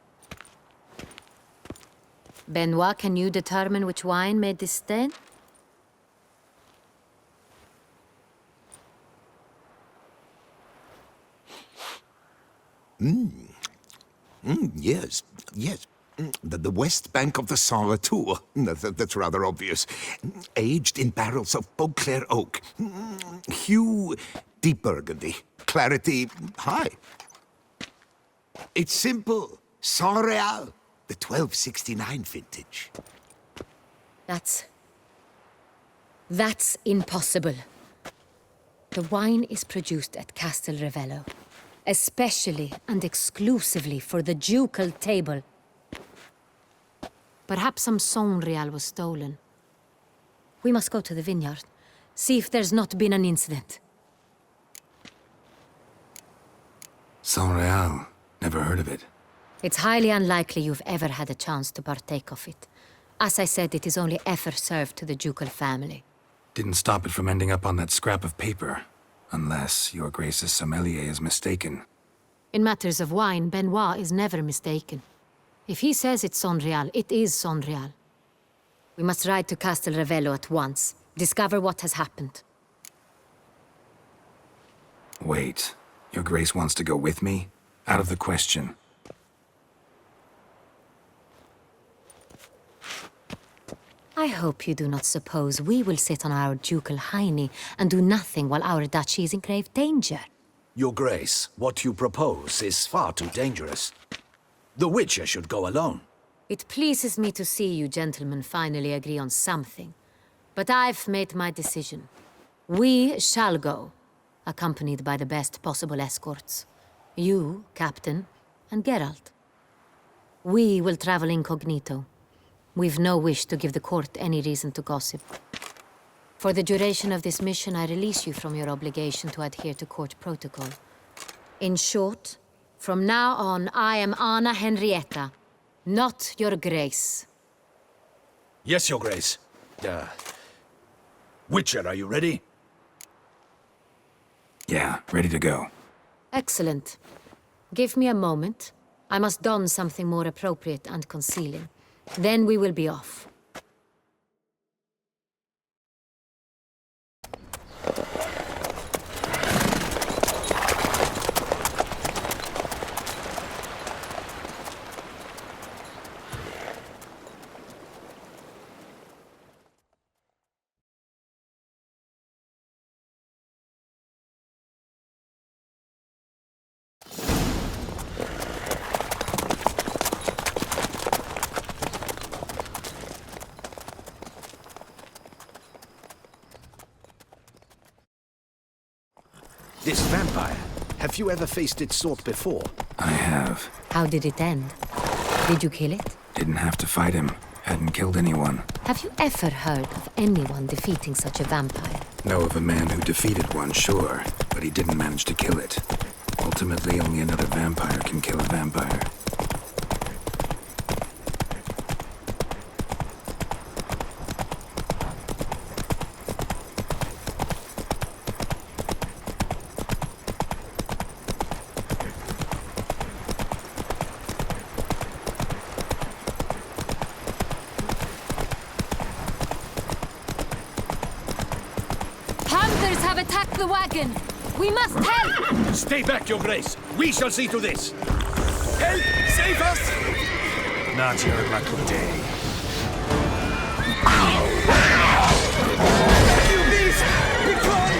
Benoit, can you determine which wine made this stain? Yes, yes. The west bank of the Saar too. That's rather obvious. Aged in barrels of Beauclair oak. Hue, deep burgundy. Clarity, high. It's simple. Saint-Réal, the 1269 vintage. That's impossible. The wine is produced at Castel Ravello, especially and exclusively for the ducal table. Perhaps some Saint-Réal was stolen. We must go to the vineyard, see if there's not been an incident. Saint-Réal. Never heard of it. It's highly unlikely you've ever had a chance to partake of it. As I said, it is only effort served to the ducal family. Didn't stop it from ending up on that scrap of paper. Unless your Grace's sommelier is mistaken. In matters of wine, Benoit is never mistaken. If he says it's Sonreal, it is Sonreal. We must ride to Castel Ravello at once. Discover what has happened. Wait. Your Grace wants to go with me? Out of the question. I hope you do not suppose we will sit on our ducal hiney and do nothing while our duchy is in grave danger. Your Grace, what you propose is far too dangerous. The Witcher should go alone. It pleases me to see you gentlemen finally agree on something. But I've made my decision. We shall go, accompanied by the best possible escorts. You, Captain, and Geralt. We will travel incognito. We've no wish to give the court any reason to gossip. For the duration of this mission, I release you from your obligation to adhere to court protocol. In short, from now on, I am Anna Henrietta, not your Grace. Yes, Your Grace. Witcher, are you ready? Yeah, ready to go. Excellent. Give me a moment. I must don something more appropriate and concealing. Then we will be off. This vampire, have you ever faced its sort before? I have. How did it end? Did you kill it? Didn't have to fight him. Hadn't killed anyone. Have you ever heard of anyone defeating such a vampire? Know of a man who defeated one, sure, but he didn't manage to kill it. Ultimately, only another vampire can kill a vampire. Have attacked the wagon! We must help! Stay back, Your Grace! We shall see to this! Help! Save us! Not your lucky day. You beast! Begone!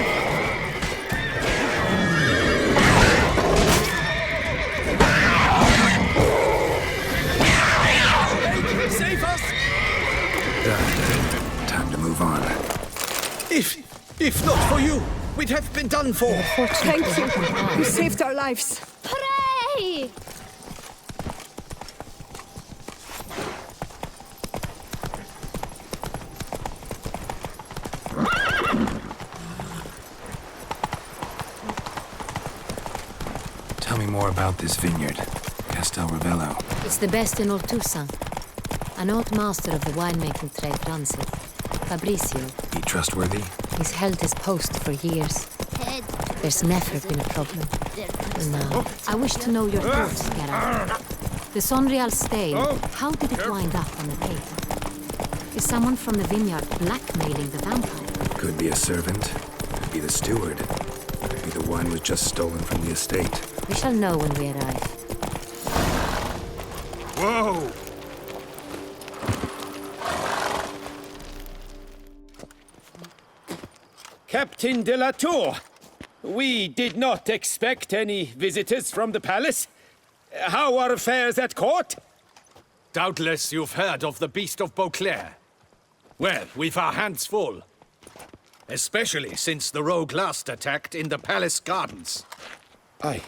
Help! Save us! Time to move on. If not for you, we'd have been done for. Thank you. You saved our lives. Hooray! Tell me more about this vineyard. Castel Ravello. It's the best in all Toussaint. An old master of the winemaking trade runs it. Fabricio. He trustworthy? He's held his post for years. There's never been a problem. Now, I wish to know your thoughts, Geralt. The Sonreal stain, how did it wind up on the paper? Is someone from the vineyard blackmailing the vampire? Could be a servant. Could be the steward. Maybe the wine was just stolen from the estate. We shall know when we arrive. Whoa! Captain de la Tour, we did not expect any visitors from the palace. How are affairs at court? Doubtless you've heard of the Beast of Beauclair. Well, we've our hands full. Especially since the rogue last attacked in the palace gardens. I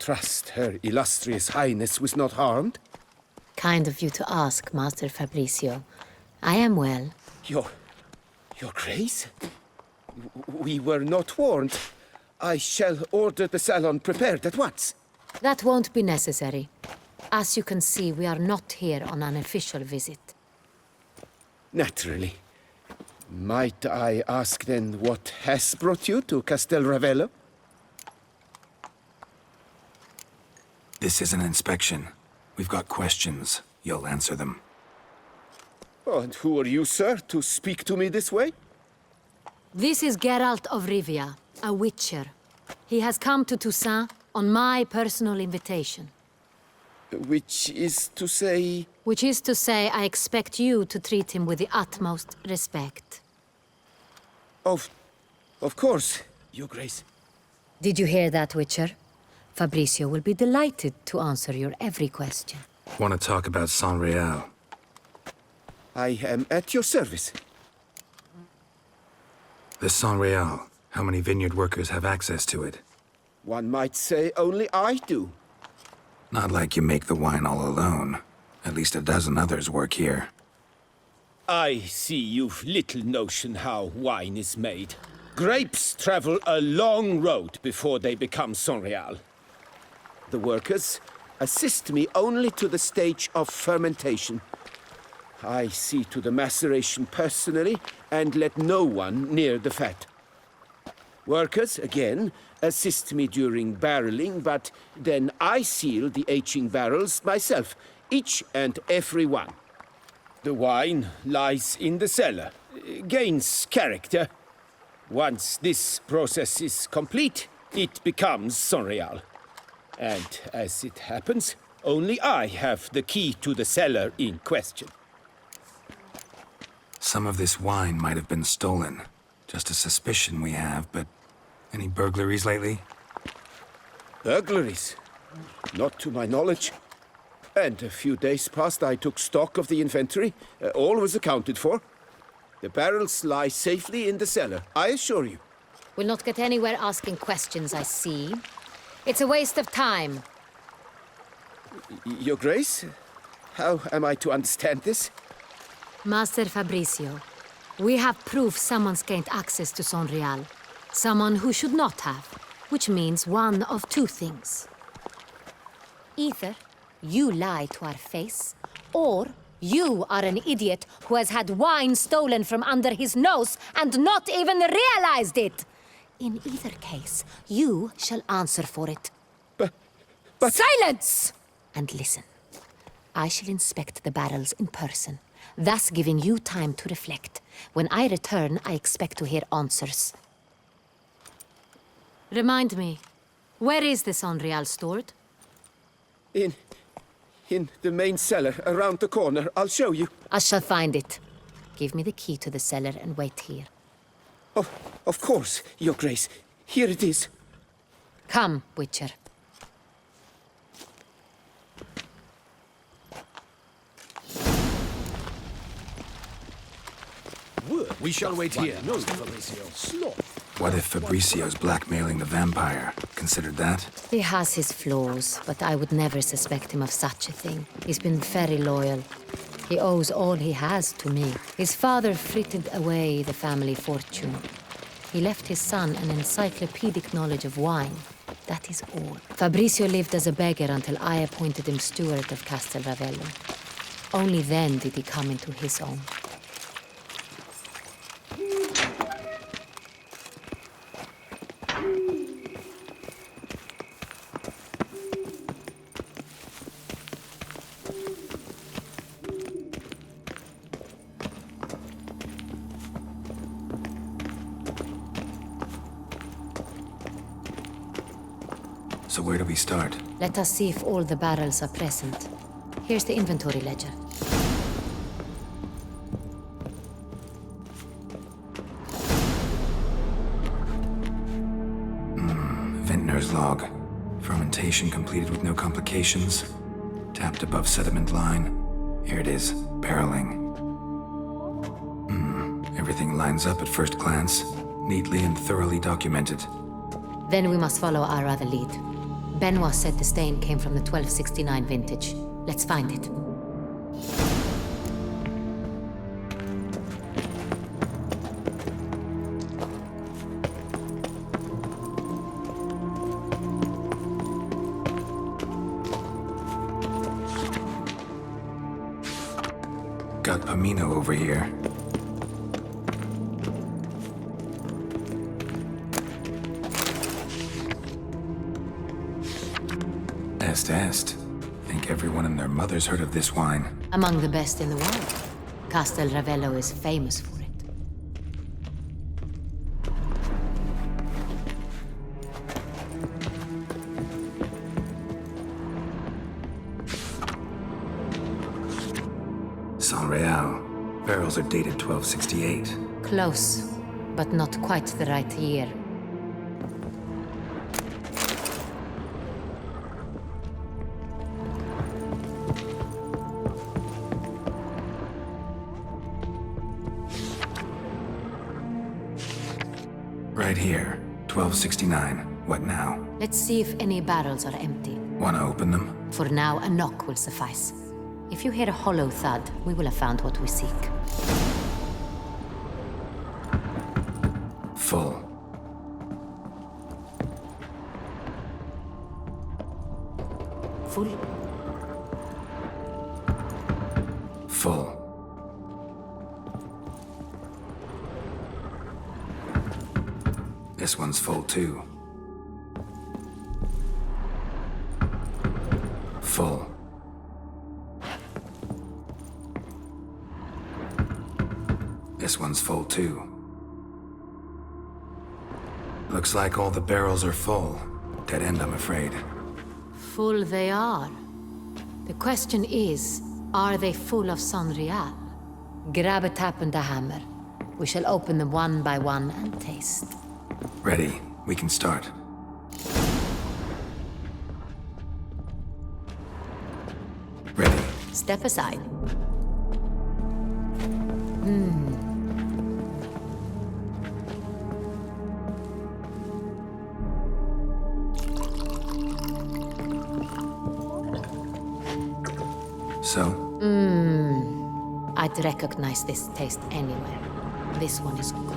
trust Her Illustrious Highness was not harmed? Kind of you to ask, Master Fabricio. I am well. Your Grace? We were not warned. I shall order the salon prepared at once. That won't be necessary. As you can see, we are not here on an official visit. Naturally. Might I ask then what has brought you to Castel Ravello? This is an inspection. We've got questions. You'll answer them. Oh, and who are you, sir, to speak to me this way? This is Geralt of Rivia, a witcher. He has come to Toussaint on my personal invitation. Which is to say... Which is to say, I expect you to treat him with the utmost respect. Of course, Your Grace. Did you hear that, Witcher? Fabricio will be delighted to answer your every question. Want to talk about Saint-Réal? I am at your service. The Saint-Réal. How many vineyard workers have access to it? One might say only I do. Not like you make the wine all alone. At least a dozen others work here. I see you've little notion how wine is made. Grapes travel a long road before they become Saint-Réal. The workers assist me only to the stage of fermentation. I see to the maceration personally and let no one near the fat. Workers, again, assist me during barreling, but then I seal the aging barrels myself, each and every one. The wine lies in the cellar, gains character. Once this process is complete, it becomes Saint-Réal. And as it happens, only I have the key to the cellar in question. Some of this wine might have been stolen. Just a suspicion we have, but any burglaries lately? Burglaries? Not to my knowledge. And a few days past I took stock of the inventory. All was accounted for. The barrels lie safely in the cellar, I assure you. We'll not get anywhere asking questions, I see. It's a waste of time. Your Grace? How am I to understand this? Master Fabricio, we have proof someone's gained access to Saint-Réal. Someone who should not have, which means one of two things. Either you lie to our face, or you are an idiot who has had wine stolen from under his nose and not even realized it. In either case, you shall answer for it. But... Silence! And listen. I shall inspect the barrels in person, thus giving you time to reflect. When I return, I expect to hear answers. Remind me, where is the Saint-Réal stored? In the main cellar, around the corner. I'll show you. I shall find it. Give me the key to the cellar and wait here. Oh, of course, Your Grace. Here it is. Come, Witcher. We shall wait here. No, Fabricio. What if Fabricio's blackmailing the vampire? Considered that? He has his flaws, but I would never suspect him of such a thing. He's been very loyal. He owes all he has to me. His father frittered away the family fortune. He left his son an encyclopedic knowledge of wine. That is all. Fabricio lived as a beggar until I appointed him steward of Castel Ravello. Only then did he come into his own. So where do we start? Let us see if all the barrels are present. Here's the inventory ledger. Vintner's log. Fermentation completed with no complications. Tapped above sediment line. Here it is, barreling. Everything lines up at first glance. Neatly and thoroughly documented. Then we must follow our other lead. Benoit said the stain came from the 1269 vintage. Let's find it. Got Pomino over here. Est. Think everyone and their mother's heard of this wine. Among the best in the world. Castel Ravello is famous for it. San Real. Barrels are dated 1268. Close, but not quite the right year. Right here, 1269. What now? Let's see if any barrels are empty. Wanna open them? For now, a knock will suffice. If you hear a hollow thud, we will have found what we seek. Full. Full? Full. This one's full too. Full. This one's full too. Looks like all the barrels are full. Dead end, I'm afraid. Full they are. The question is, are they full of San Real? Grab a tap and a hammer. We shall open them one by one and taste. Ready. We can start. Ready. Step aside. So? I'd recognize this taste anywhere. This one is good.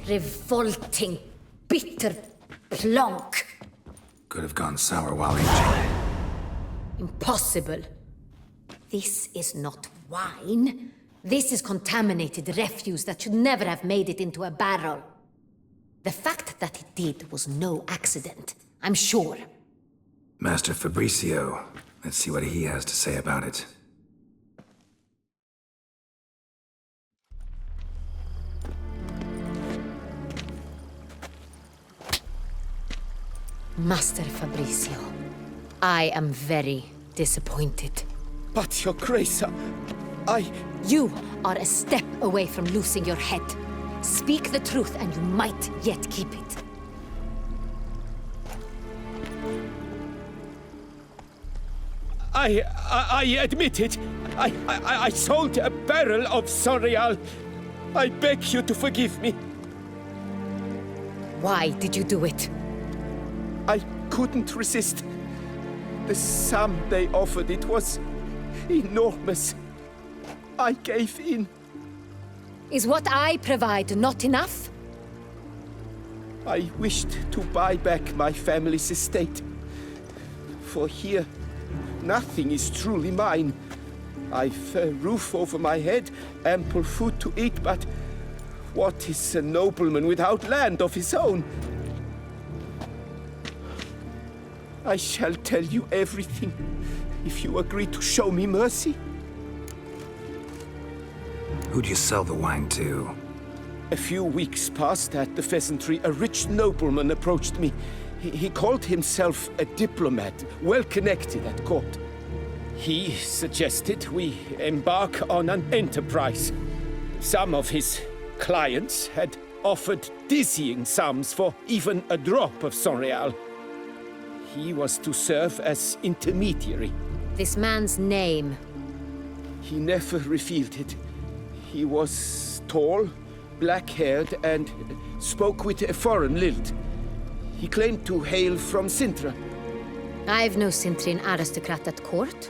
Revolting, bitter plonk. Could have gone sour while aging. Impossible. This is not wine. This is contaminated refuse that should never have made it into a barrel. The fact that it did was no accident, I'm sure. Master Fabricio. Let's see what he has to say about it. Master Fabricio, I am very disappointed. But, Your Grace, I... You are a step away from losing your head. Speak the truth and you might yet keep it. I admit it. I sold a barrel of San Real. I beg you to forgive me. Why did you do it? I couldn't resist. The sum they offered, it was enormous. I gave in. Is what I provide not enough? I wished to buy back my family's estate. For here, nothing is truly mine. I've a roof over my head, ample food to eat, but what is a nobleman without land of his own? I shall tell you everything, if you agree to show me mercy. Who'd you sell the wine to? A few weeks past at the pheasantry, a rich nobleman approached me. He called himself a diplomat, well connected at court. He suggested we embark on an enterprise. Some of his clients had offered dizzying sums for even a drop of San Real. He was to serve as intermediary. This man's name? He never revealed it. He was tall, black-haired, and spoke with a foreign lilt. He claimed to hail from Cintra. I've no Cintrian aristocrat at court.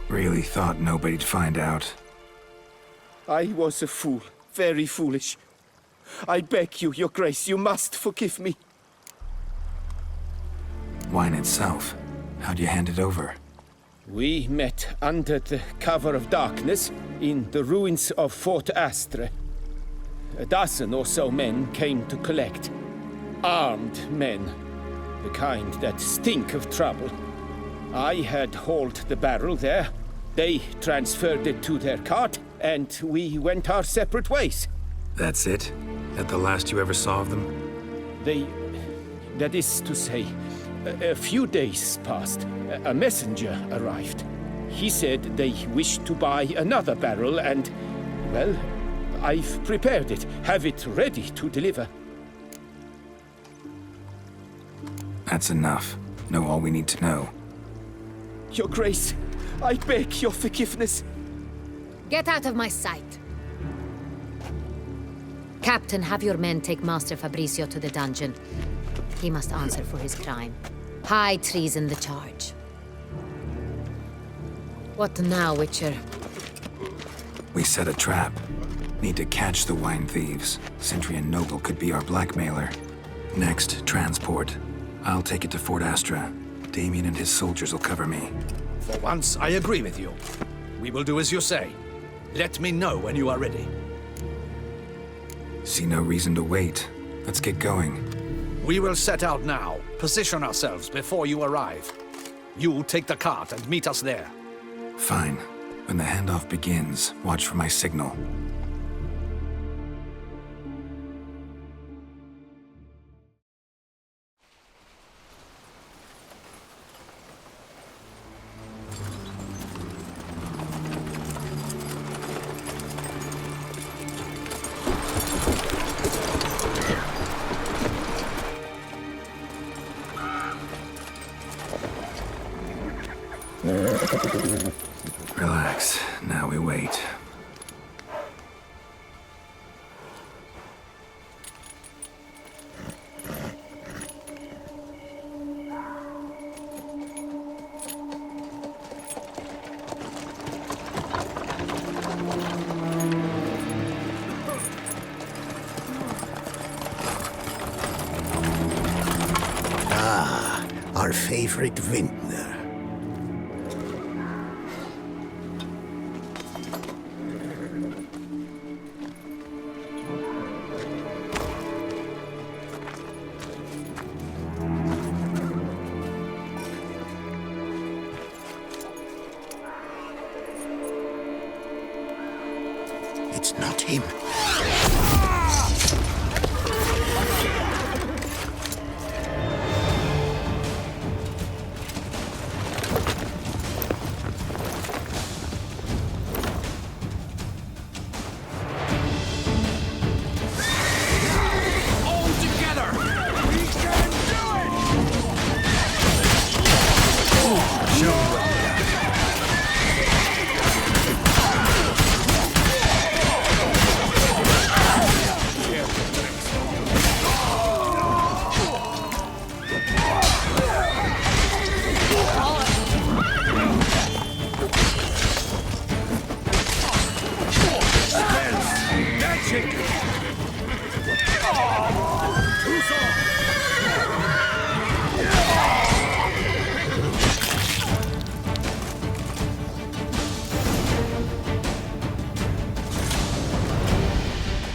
Really thought nobody'd find out. I was a fool. Very foolish. I beg you, Your Grace, you must forgive me. Wine itself. How'd you hand it over? We met under the cover of darkness in the ruins of Fort Astre. A dozen or so men came to collect. Armed men. The kind that stink of trouble. I had hauled the barrel there. They transferred it to their cart, and we went our separate ways. That's it? That the last you ever saw of them? That is to say, a few days passed. A messenger arrived. He said they wished to buy another barrel and, well, I've prepared it. Have it ready to deliver. That's enough. Know all we need to know. Your Grace, I beg your forgiveness. Get out of my sight. Captain, have your men take Master Fabrizio to the dungeon. He must answer for his crime. High treason the charge. What now, Witcher? We set a trap. Need to catch the wine thieves. Cintrian noble could be our blackmailer. Next, transport. I'll take it to Fort Astra. Damien and his soldiers will cover me. For once, I agree with you. We will do as you say. Let me know when you are ready. See no reason to wait. Let's get going. We will set out now. Position ourselves before you arrive. You take the cart and meet us there. Fine. When the handoff begins, watch for my signal. Relax. Now we wait. Ah, our favorite vintner. It's not him.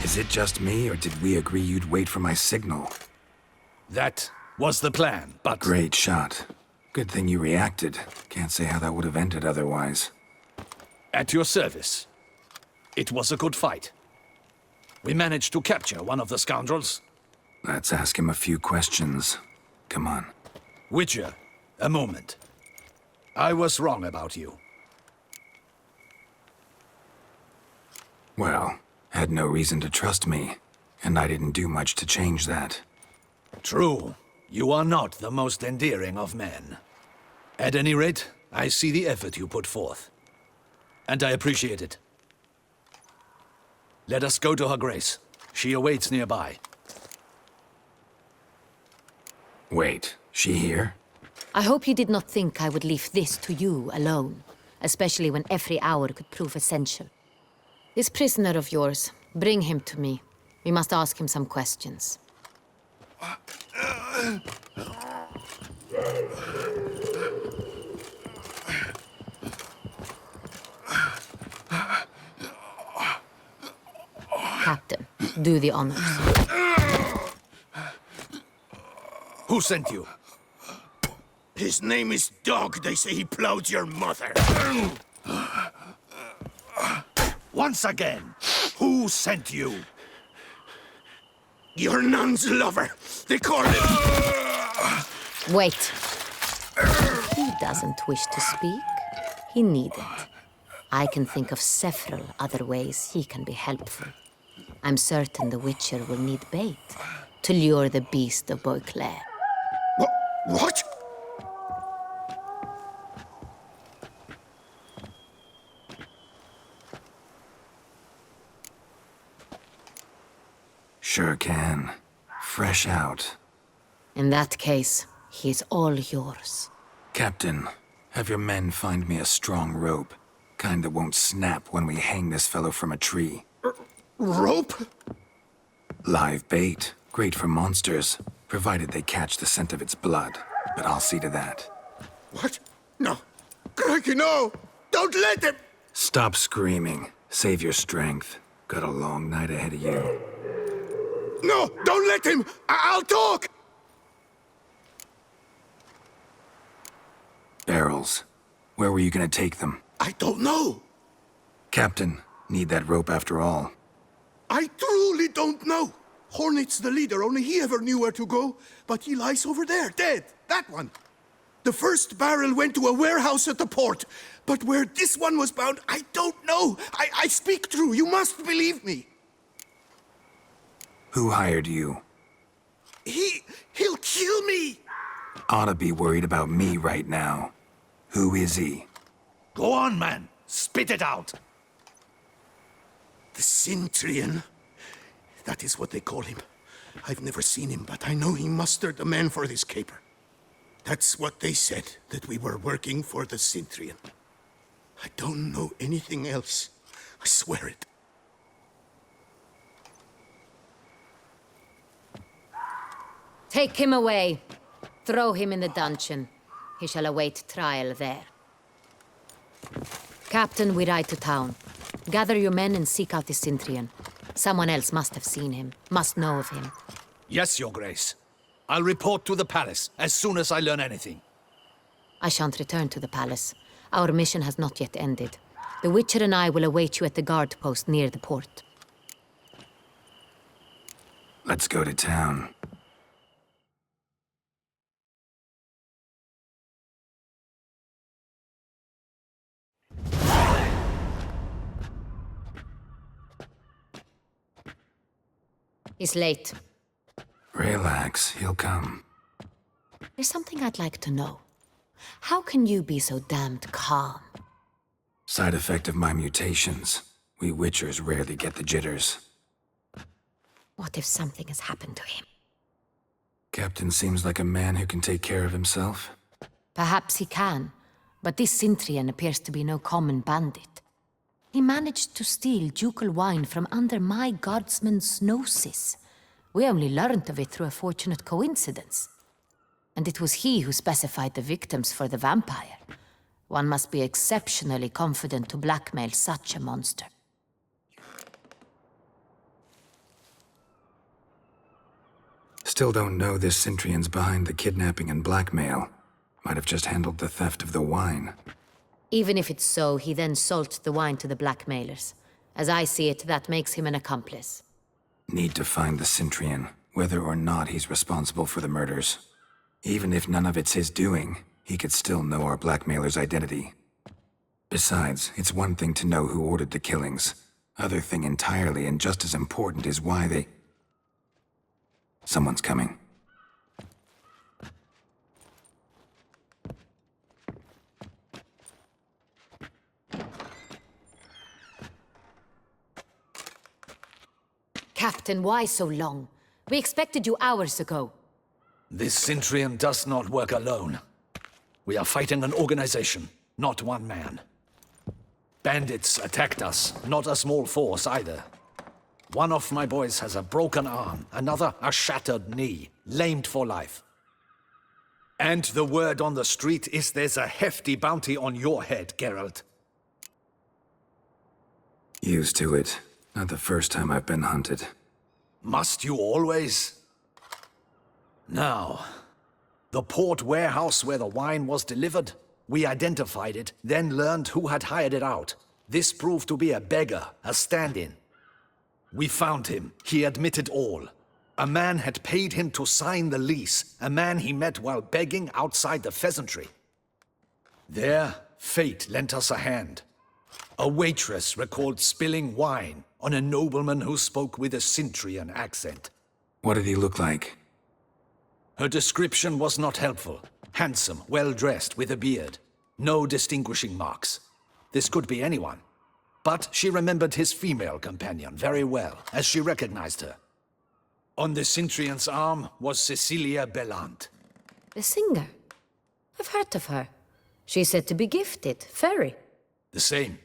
Is it just me, or did we agree you'd wait for my signal? That was the plan, but... Great shot. Good thing you reacted. Can't say how that would have ended otherwise. At your service. It was a good fight. We managed to capture one of the scoundrels. Let's ask him a few questions. Come on. Witcher, a moment. I was wrong about you. Well, had no reason to trust me, and I didn't do much to change that. True. You are not the most endearing of men. At any rate, I see the effort you put forth. And I appreciate it. Let us go to her grace. She awaits nearby. Wait, she here? I hope you did not think I would leave this to you alone, especially when every hour could prove essential. This prisoner of yours, bring him to me. We must ask him some questions. Captain, do the honors. Who sent you? His name is Dog. They say he plowed your mother. Once again, who sent you? Your nun's lover. They call him... Wait. If he doesn't wish to speak, he needn't. I can think of several other ways he can be helpful. I'm certain the Witcher will need bait to lure the Beast of Beauclair. What? Sure can. Fresh out. In that case, he's all yours. Captain, have your men find me a strong rope. Kind that won't snap when we hang this fellow from a tree. Rope? Live bait. Great for monsters, provided they catch the scent of its blood. But I'll see to that. What? No. Crikey, no! Don't let him! Stop screaming. Save your strength. Got a long night ahead of you. No! Don't let him! I'll talk! Barrels. Where were you gonna take them? I don't know. Captain, need that rope after all. I truly don't know. Hornet's the leader, only he ever knew where to go. But he lies over there, dead. That one. The first barrel went to a warehouse at the port. But where this one was bound, I don't know. I speak true. You must believe me. Who hired you? He'll kill me. Oughta be worried about me right now. Who is he? Go on, man. Spit it out. The Cintrian. That is what they call him. I've never seen him, but I know he mustered the men for this caper. That's what they said, that we were working for the Cintrian. I don't know anything else. I swear it. Take him away. Throw him in the dungeon. He shall await trial there. Captain, we ride to town. Gather your men and seek out the Cintrian. Someone else must have seen him, must know of him. Yes, Your Grace. I'll report to the palace as soon as I learn anything. I shan't return to the palace. Our mission has not yet ended. The Witcher and I will await you at the guard post near the port. Let's go to town. He's late. Relax, he'll come. There's something I'd like to know. How can you be so damned calm? Side effect of my mutations. We Witchers rarely get the jitters. What if something has happened to him? Captain seems like a man who can take care of himself. Perhaps he can, but this Cintrian appears to be no common bandit. He managed to steal ducal wine from under my guardsman's noses. We only learned of it through a fortunate coincidence. And it was he who specified the victims for the vampire. One must be exceptionally confident to blackmail such a monster. Still don't know this Cintrian's behind the kidnapping and blackmail. Might have just handled the theft of the wine. Even if it's so, he then sold the wine to the blackmailers. As I see it, that makes him an accomplice. Need to find the Cintrian, whether or not he's responsible for the murders. Even if none of it's his doing, he could still know our blackmailer's identity. Besides, it's one thing to know who ordered the killings. Other thing entirely, and just as important, is why they... Someone's coming. Captain, why so long? We expected you hours ago. This Cintrian does not work alone. We are fighting an organization, not one man. Bandits attacked us, not a small force either. One of my boys has a broken arm, another a shattered knee, lamed for life. And the word on the street is there's a hefty bounty on your head, Geralt. Used to it. Not the first time I've been hunted. Must you always? Now, the port warehouse where the wine was delivered, we identified it, then learned who had hired it out. This proved to be a beggar, a stand-in. We found him. He admitted all. A man had paid him to sign the lease, a man he met while begging outside the pheasantry. There, fate lent us a hand. A waitress recalled spilling wine on a nobleman who spoke with a Cintrian accent. What did he look like? Her description was not helpful. Handsome, well-dressed, with a beard. No distinguishing marks. This could be anyone. But she remembered his female companion very well, as she recognized her. On the Cintrian's arm was Cecilia Bellant. The singer? I've heard of her. She's said to be gifted, fairy. The same.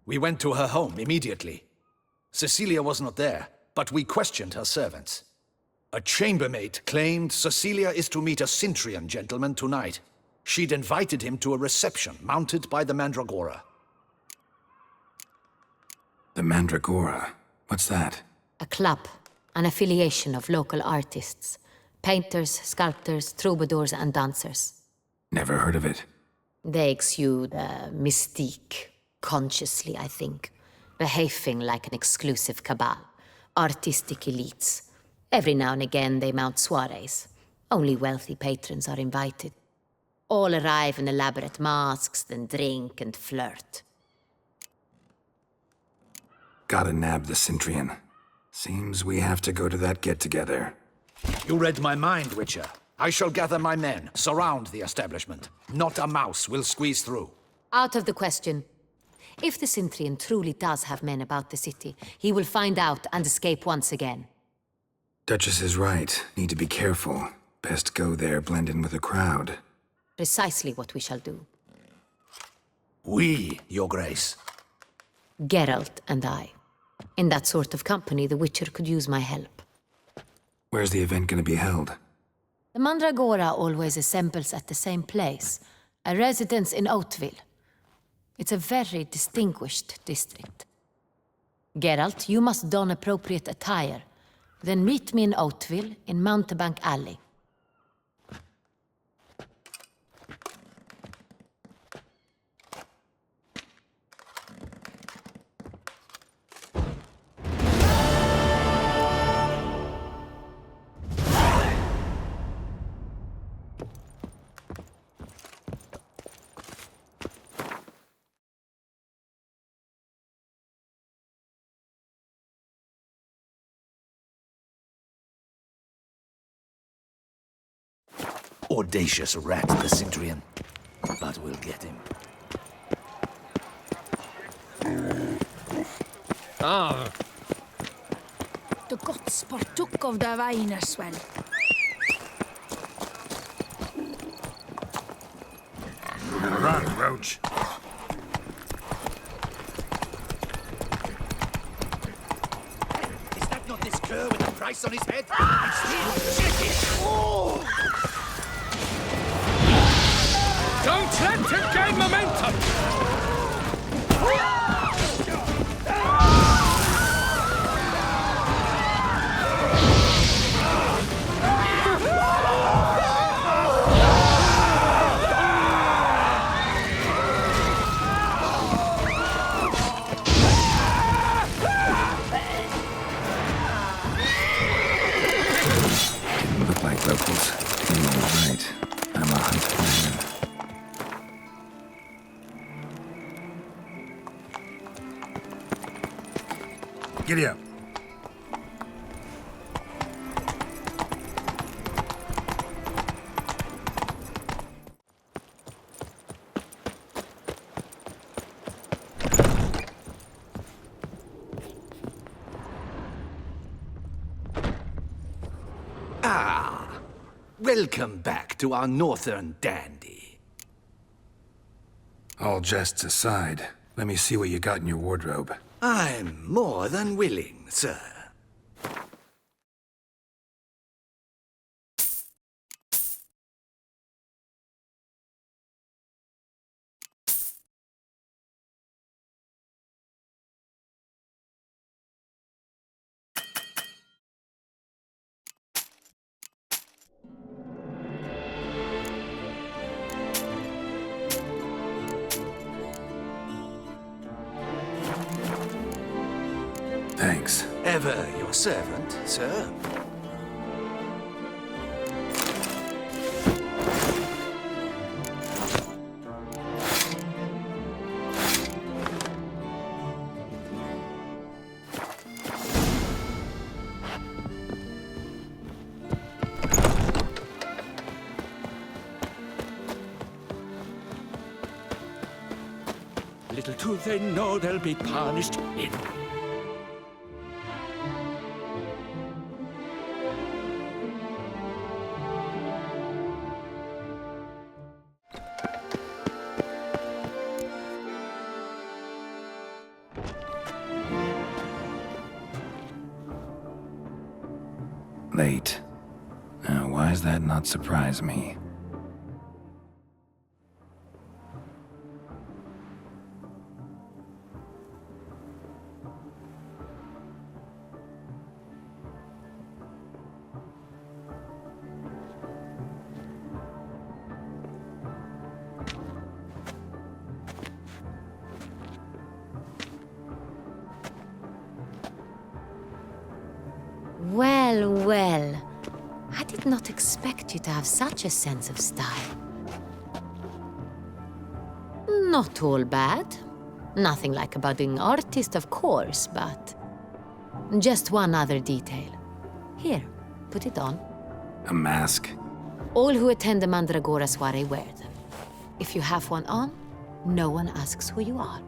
We went to her home immediately. Cecilia was not there, but we questioned her servants. A chambermaid claimed Cecilia is to meet a Cintrian gentleman tonight. She'd invited him to a reception mounted by the Mandragora. The Mandragora? What's that? A club, an affiliation of local artists. Painters, sculptors, troubadours and dancers. Never heard of it. They exude mystique, consciously, I think. Behaving like an exclusive cabal. Artistic elites. Every now and again they mount soirees. Only wealthy patrons are invited. All arrive in elaborate masks, then drink and flirt. Gotta nab the Cintrian. Seems we have to go to that get-together. You read my mind, Witcher. I shall gather my men, surround the establishment. Not a mouse will squeeze through. Out of the question. If the Cintrian truly does have men about the city, he will find out and escape once again. Duchess is right. Need to be careful. Best go there, blend in with the crowd. Precisely what we shall do. We, Your Grace. Geralt and I. In that sort of company, the Witcher could use my help. Where's the event gonna be held? The Mandragora always assembles at the same place, a residence in Oatville. It's a very distinguished district. Geralt, you must don appropriate attire. Then meet me in Oatville, in Mountebank Alley. Audacious rat, the Cintrian. But we'll get him. De godspartuk of the Weinerswell. Run, Roach. Is that not this cur with a price on his head? Oh! Don't let him gain momentum! Didn't look like locals. You're right. I'm a hunter. Giddy up. Welcome back to our northern dandy. All jests aside, Let me see what you got in your wardrobe. I'm more than willing, sir. Thanks. Ever your servant, sir. Little do they know they'll be punished in. Late. Now, why does that not surprise me? Well, well. I did not expect you to have such a sense of style. Not all bad. Nothing like a budding artist, of course, but... just one other detail. Here, put it on. A mask? All who attend the Mandragora soiree wear them. If you have one on, no one asks who you are.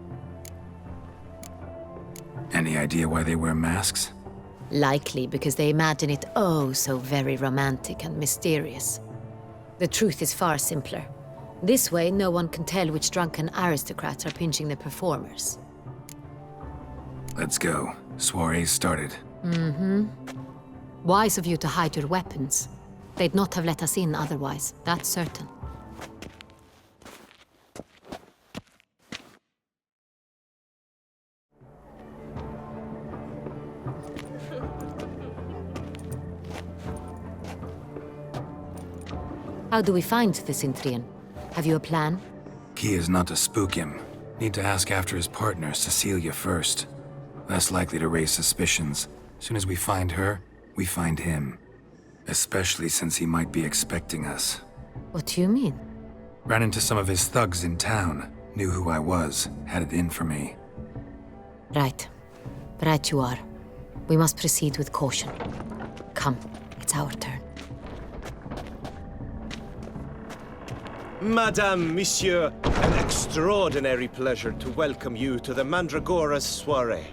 Any idea why they wear masks? Likely because they imagine it oh so very romantic and mysterious. The truth is far simpler. This way, no one can tell which drunken aristocrats are pinching the performers. Let's go. Soiree's started. Mm-hmm. Wise of you to hide your weapons. They'd not have let us in otherwise, that's certain. How do we find the Cintrian? Have you a plan? Key is not to spook him. Need to ask after his partner, Cecilia, first. Less likely to raise suspicions. Soon as we find her, we find him. Especially since he might be expecting us. What do you mean? Ran into some of his thugs in town. Knew who I was. Had it in for me. Right. Right you are. We must proceed with caution. Come, it's our turn. Madame, Monsieur, an extraordinary pleasure to welcome you to the Mandragora's soiree.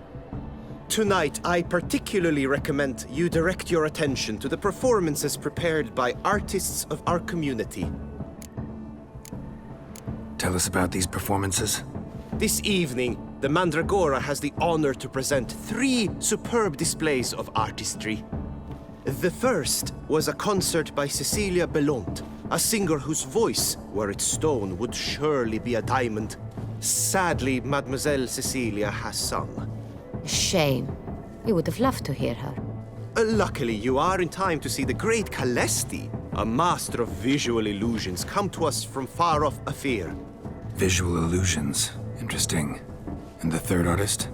Tonight, I particularly recommend you direct your attention to the performances prepared by artists of our community. Tell us about these performances. This evening, the Mandragora has the honor to present 3 superb displays of artistry. The first was a concert by Cecilia Belont, a singer whose voice, were it stone, would surely be a diamond. Sadly, Mademoiselle Cecilia has sung. Shame. We would have loved to hear her. Luckily, you are in time to see the great Calesti, a master of visual illusions, come to us from far off Afir. Visual illusions. Interesting. And the third artist?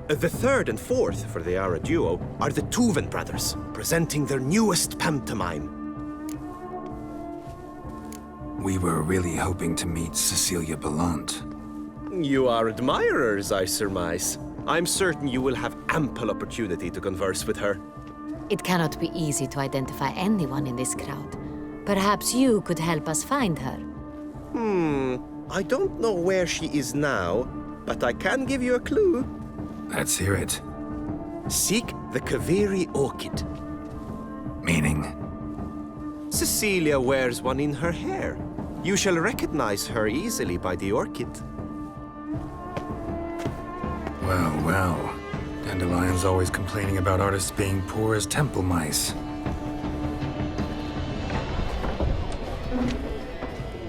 The third and fourth, for they are a duo, are the Tuven brothers, presenting their newest pantomime. We were really hoping to meet Cecilia Belont. You are admirers, I surmise. I'm certain you will have ample opportunity to converse with her. It cannot be easy to identify anyone in this crowd. Perhaps you could help us find her. I don't know where she is now, but I can give you a clue. Let's hear it. Seek the Kaveri orchid. Meaning? Cecilia wears one in her hair. You shall recognize her easily by the orchid. Well, well. Dandelion's always complaining about artists being poor as temple mice.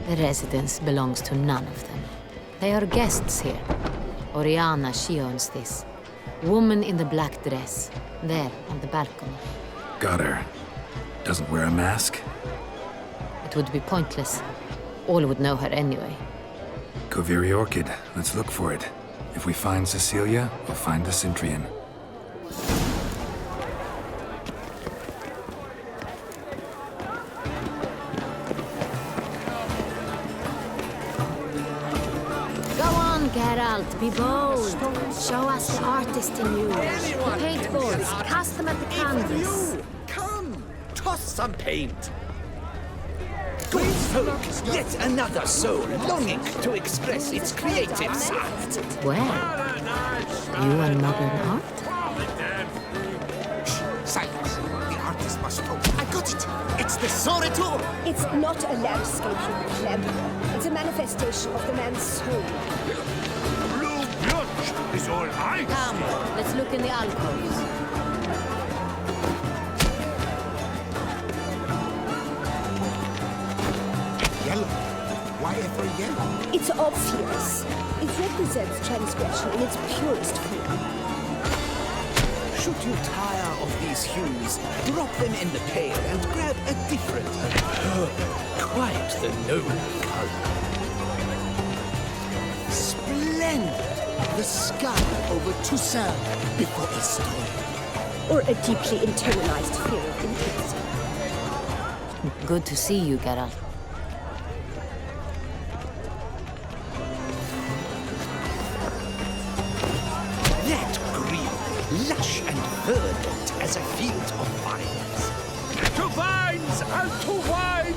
The residence belongs to none of them. They are guests here. Oriana, she owns this. Woman in the black dress. There, on the balcony. Got her. Doesn't wear a mask? It would be pointless. All would know her anyway. Koviri Orchid. Let's look for it. If we find Cecilia, we'll find the Cintrian. Go on, Geralt, be bold. Show us the artist in you. The paintballs, cast them at the canvas. Come, toss some paint. Good folk, yet another soul longing to express its creative side. Where? You and modern art? Silence. The artist must talk. I got it. It's the Soretor. It's not a landscape, you pleb. It's a manifestation of the man's soul. Blue blood is all I Come, let's look in the alcoves. Yellow. Why ever yellow? It's obvious. It represents transgression in its purest form. Should you tire of these hues, drop them in the pail and grab a different, quite the noble color. Splendid! The sky over Toussaint before a storm. Or a deeply internalized fear of intimacy. Good to see you, Geralt. That green, lush and verdant as a field of vines. To vines and to wine!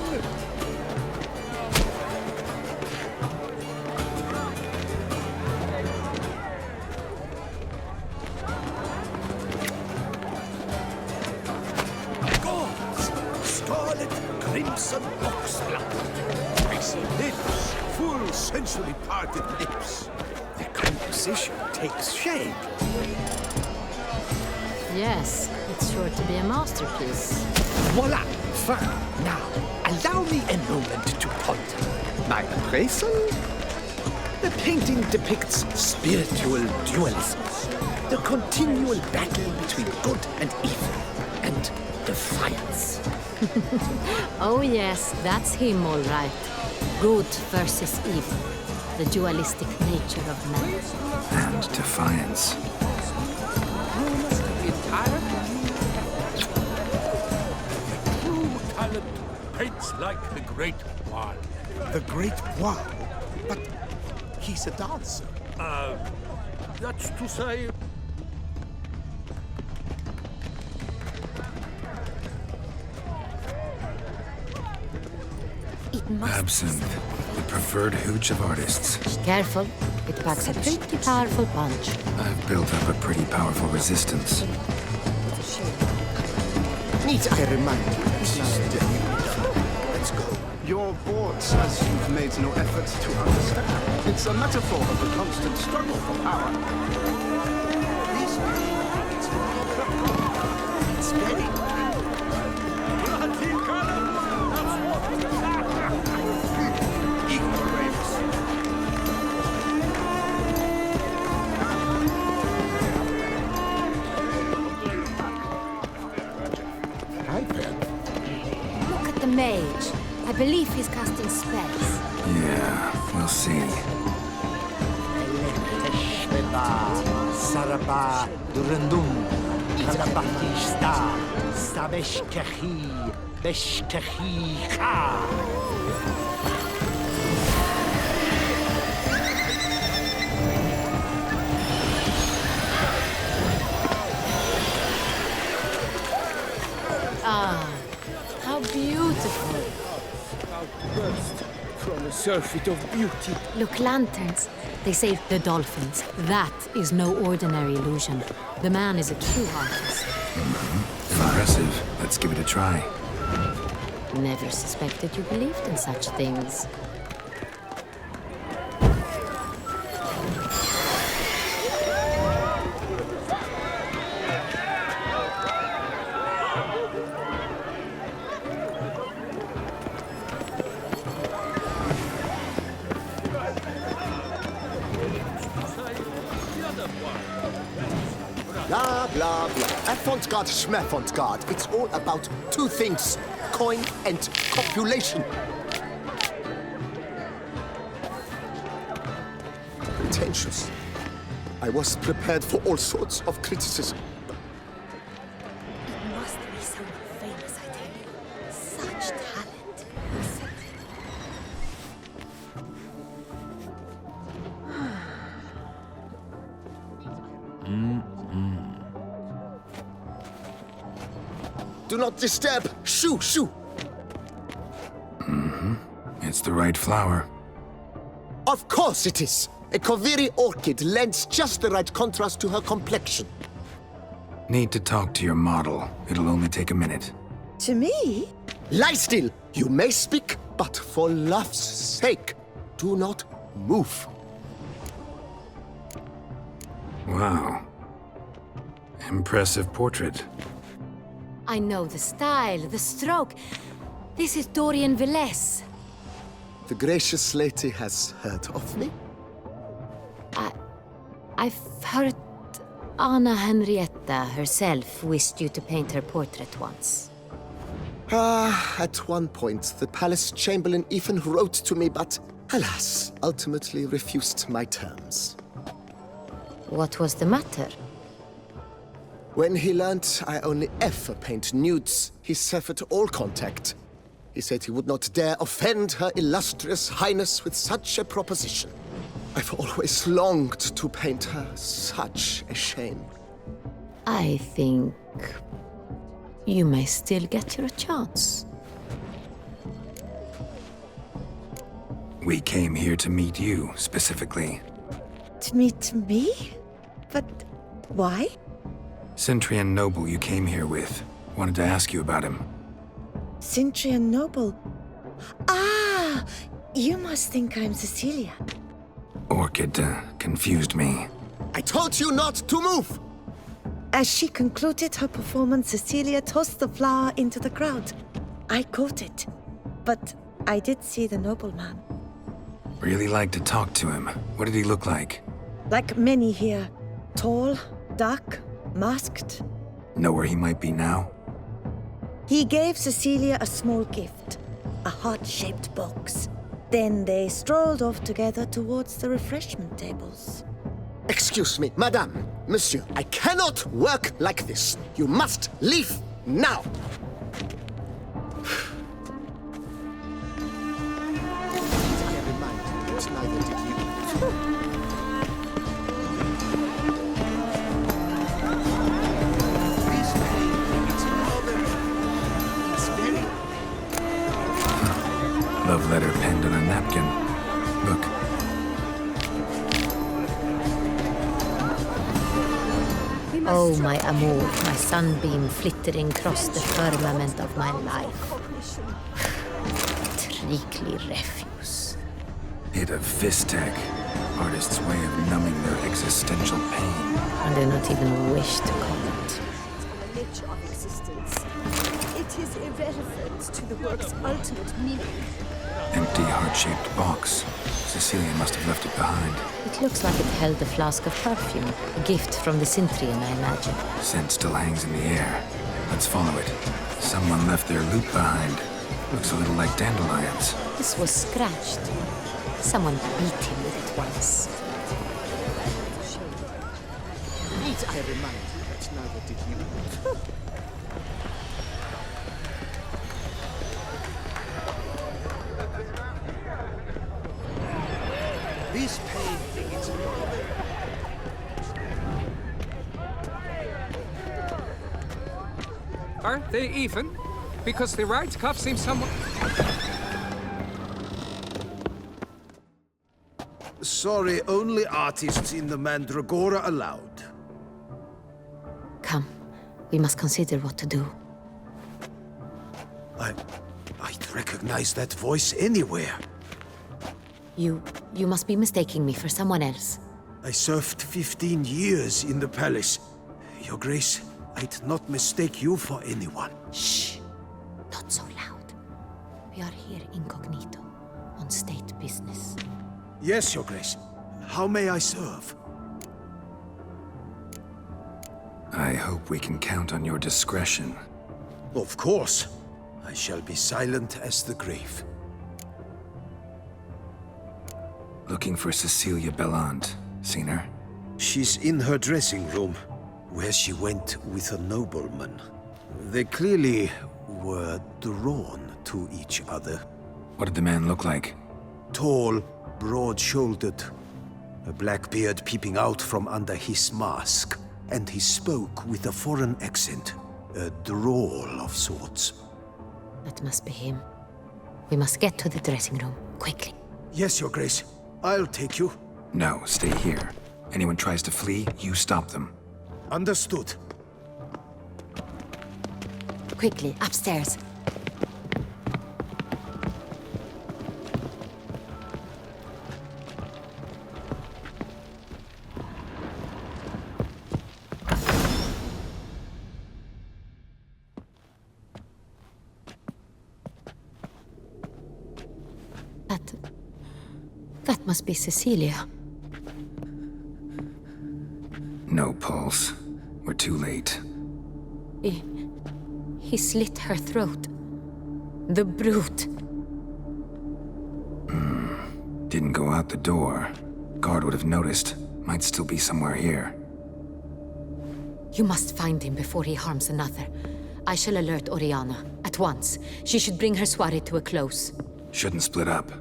Gods, scarlet, crimson oxblood. I see lips, full sensually parted lips. The composition takes shape. Yes, it's sure to be a masterpiece. Voila! Fine. Now, allow me a moment to ponder. My appraisal? The painting depicts spiritual dualism. The continual battle between good and evil. And defiance. Oh yes, that's him all right. Good versus evil. The dualistic nature of man. And defiance. True talent paints like the Great Wall. The Great Wall? But he's a dancer. That's to say... Absinthe, the preferred hooch of artists. Careful, it packs a pretty powerful punch. I've built up a pretty powerful resistance. Need I remind you, this is the... Let's go. Your board says you've made no effort to understand. It's a metaphor of the constant struggle for power. It's very... Look at the mage. I believe he's casting spells. Yeah, we'll see. Saraba Durandum Kalabakista Sabeshkahi Beshkahi Ka. Ah, how beautiful. Burst from a surfeit of beauty. Look, lanterns. They say the dolphins. That is no ordinary illusion. The man is a true artist. Impressive. Let's give it a try. Never suspected you believed in such things. Blah, blah, blah. Avant-garde, schmavant-garde. It's all about two things. Coin and copulation. Pretentious. I was prepared for all sorts of criticism. It must be someone famous, I tell you. Such talent. Do not disturb! Shoo, shoo! It's the right flower. Of course it is! A Koviri orchid lends just the right contrast to her complexion. Need to talk to your model. It'll only take a minute. To me? Lie still! You may speak, but for love's sake, do not move. Wow. Impressive portrait. I know the style, the stroke. This is Dorian Velez. The gracious lady has heard of me? I've heard Anna Henrietta herself wished you to paint her portrait once. At one point, the palace chamberlain even wrote to me, but alas, ultimately refused my terms. What was the matter? When he learned I only ever paint nudes, he severed all contact. He said he would not dare offend Her Illustrious Highness with such a proposition. I've always longed to paint her. Such a shame. I think you may still get your chance. We came here to meet you, specifically. To meet me? But why? Cintrian noble you came here with. Wanted to ask you about him. Cintrian noble. Ah! You must think I'm Cecilia. Orchid confused me. I told you not to move! As she concluded her performance, Cecilia tossed the flower into the crowd. I caught it, but I did see the nobleman. Really like to talk to him. What did he look like? Like many here. Tall, dark, masked. Know where he might be now? He gave Cecilia a small gift, a heart-shaped box. Then they strolled off together towards the refreshment tables. Excuse me, madame, monsieur, I cannot work like this. You must leave now. Never mind, but neither did you. Love letter penned on a napkin. Look. Oh, my amour, my sunbeam flittering across the firmament of my life. Treacly refuse. Hit of fist-tag. Artist's way of numbing their existential pain. I do not even wish to comment. The nature of existence. It is irrelevant to the work's ultimate meaning. Empty heart-shaped box. Cecilia must have left it behind. It looks like it held a flask of perfume. A gift from the Cintrian, I imagine. Scent still hangs in the air. Let's follow it. Someone left their loot behind. Looks a little like dandelions. This was scratched. Someone beat him with it once. Need I remind you that neither did you. This painting is Aren't they even? Because the right cuff seems somewhat... Sorry, only artists in the Mandragora allowed. Come, we must consider what to do. I'd recognize that voice anywhere. You must be mistaking me for someone else. I served 15 years in the palace. Your Grace, I'd not mistake you for anyone. Shh! Not so loud. We are here incognito, on state business. Yes, Your Grace. How may I serve? I hope we can count on your discretion. Of course. I shall be silent as the grave. Looking for Cecilia Bellant. Seen her? She's in her dressing room, where she went with a nobleman. They clearly were drawn to each other. What did the man look like? Tall, broad-shouldered, a black beard peeping out from under his mask, and he spoke with a foreign accent, a drawl of sorts. That must be him. We must get to the dressing room, quickly. Yes, Your Grace. I'll take you. No, stay here. Anyone tries to flee, you stop them. Understood. Quickly, upstairs. That must be Cecilia. No pulse. We're too late. He slit her throat. The brute. Didn't go out the door. Guard would have noticed. Might still be somewhere here. You must find him before he harms another. I shall alert Oriana. At once. She should bring her soirée to a close. Shouldn't split up.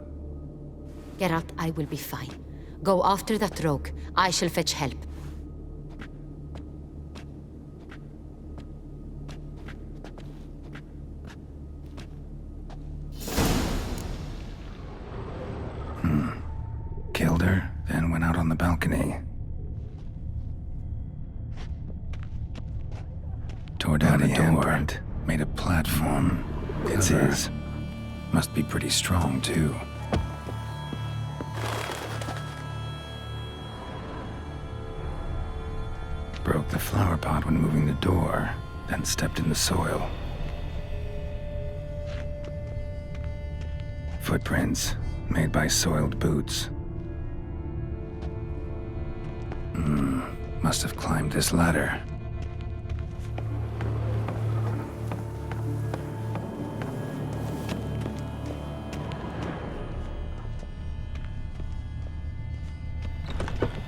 Geralt, I will be fine. Go after that rogue. I shall fetch help. Killed her, then went out on the balcony. Tore down a door, made a platform. It's his. Must be pretty strong, too. Broke the flower pot when moving the door, then stepped in the soil. Footprints, made by soiled boots. Must have climbed this ladder.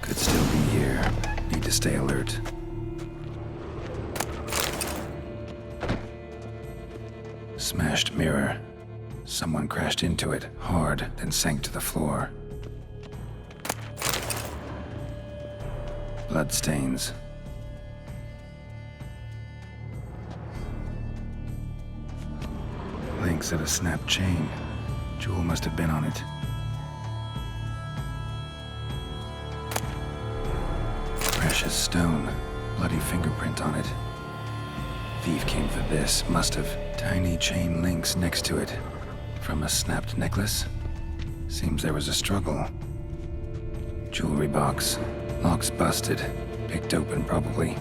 Could still be here. Need to stay alert. Smashed mirror. Someone crashed into it, hard, then sank to the floor. Bloodstains. Links of a snapped chain. Jewel must have been on it. Precious stone. Bloody fingerprint on it. Thief came for this. Must have. Tiny chain links next to it. From a snapped necklace? Seems there was a struggle. Jewelry box. Lock's busted. Picked open, probably.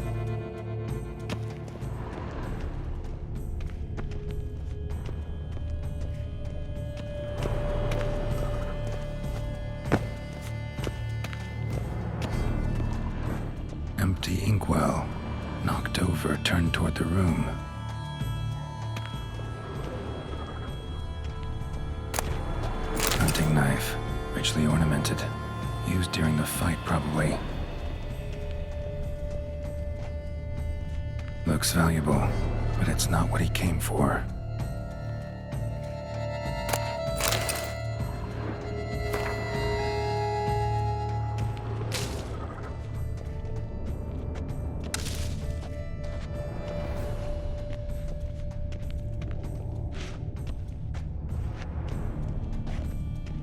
Empty inkwell. Knocked over, turned toward the room. Hunting knife. Richly ornamented. Used during the fight, probably. Looks valuable, but it's not what he came for.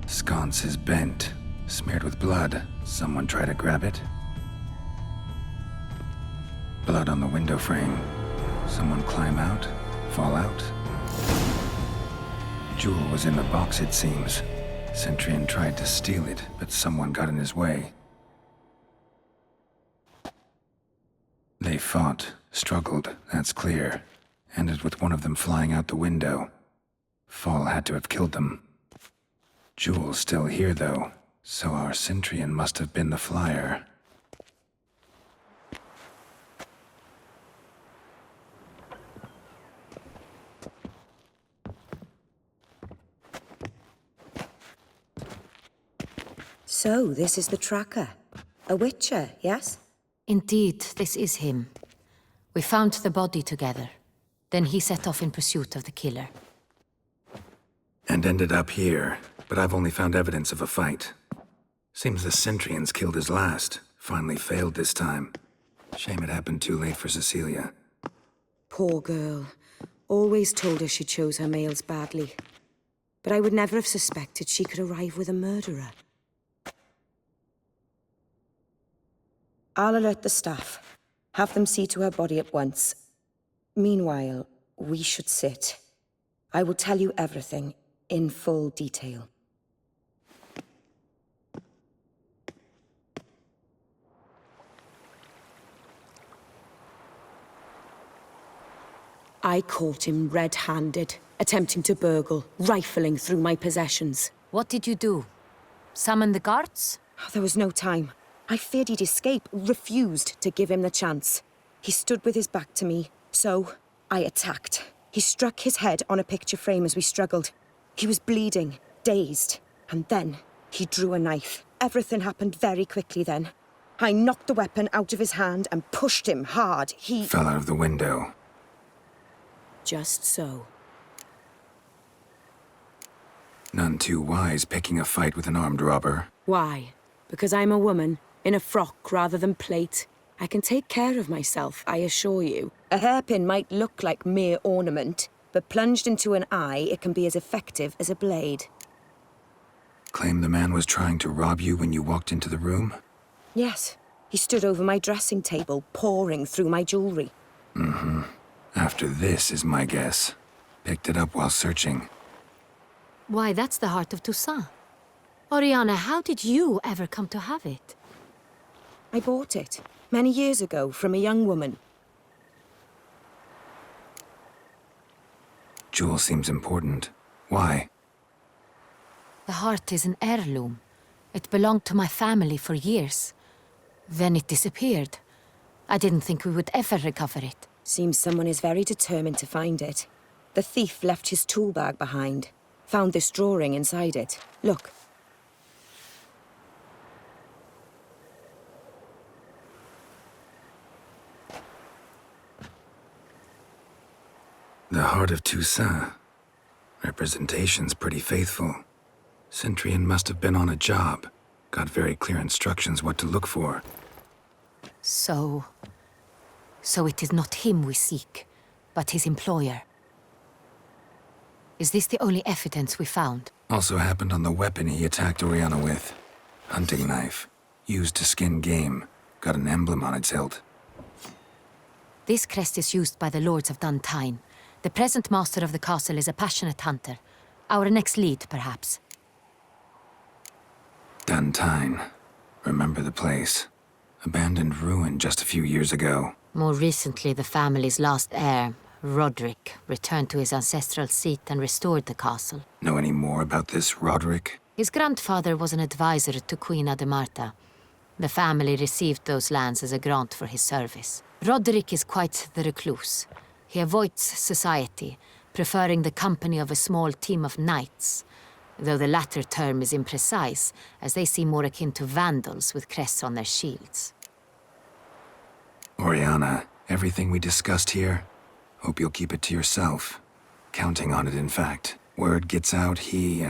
Sconce is bent, smeared with blood. Someone try to grab it? Blood on the window frame. Someone climb out? Fall out? Jewel was in the box, it seems. Centurion tried to steal it, but someone got in his way. They fought, struggled, that's clear. Ended with one of them flying out the window. Fall had to have killed them. Jewel's still here, though, so our Centurion must have been the flyer. So, this is the tracker. A witcher, yes? Indeed, this is him. We found the body together. Then he set off in pursuit of the killer. And ended up here, but I've only found evidence of a fight. Seems the Cintrians killed his last. Finally failed this time. Shame it happened too late for Cecilia. Poor girl. Always told her she chose her males badly. But I would never have suspected she could arrive with a murderer. I'll alert the staff. Have them see to her body at once. Meanwhile, we should sit. I will tell you everything, in full detail. I caught him red-handed, attempting to burgle, rifling through my possessions. What did you do? Summon the guards? There was no time. I feared he'd escape, refused to give him the chance. He stood with his back to me, so I attacked. He struck his head on a picture frame as we struggled. He was bleeding, dazed, and then he drew a knife. Everything happened very quickly then. I knocked the weapon out of his hand and pushed him hard. He fell out of the window. Just so. None too wise picking a fight with an armed robber. Why? Because I'm a woman, in a frock rather than plate. I can take care of myself, I assure you. A hairpin might look like mere ornament, but plunged into an eye, it can be as effective as a blade. Claim the man was trying to rob you when you walked into the room? Yes. He stood over my dressing table, pouring through my jewelry. Mm-hmm. After this is my guess. Picked it up while searching. Why, that's the heart of Toussaint. Oriana, how did you ever come to have it? I bought it, many years ago, from a young woman. Jewel seems important. Why? The heart is an heirloom. It belonged to my family for years. Then it disappeared. I didn't think we would ever recover it. Seems someone is very determined to find it. The thief left his tool bag behind. Found this drawing inside it. Look. The heart of Toussaint. Representation's pretty faithful. Cintrian must have been on a job. Got very clear instructions what to look for. So it is not him we seek, but his employer. Is this the only evidence we found? Also happened on the weapon he attacked Oriana with. Hunting knife. Used to skin game. Got an emblem on its hilt. This crest is used by the Lords of Duntine. The present master of the castle is a passionate hunter. Our next lead, perhaps. Duntine. Remember the place. Abandoned ruin just a few years ago. More recently, the family's last heir, Roderick, returned to his ancestral seat and restored the castle. Know any more about this Roderick? His grandfather was an advisor to Queen Ademarta. The family received those lands as a grant for his service. Roderick is quite the recluse. He avoids society, preferring the company of a small team of knights, though the latter term is imprecise, as they seem more akin to vandals with crests on their shields. Oriana, everything we discussed here, hope you'll keep it to yourself. Counting on it, in fact. Word gets out he,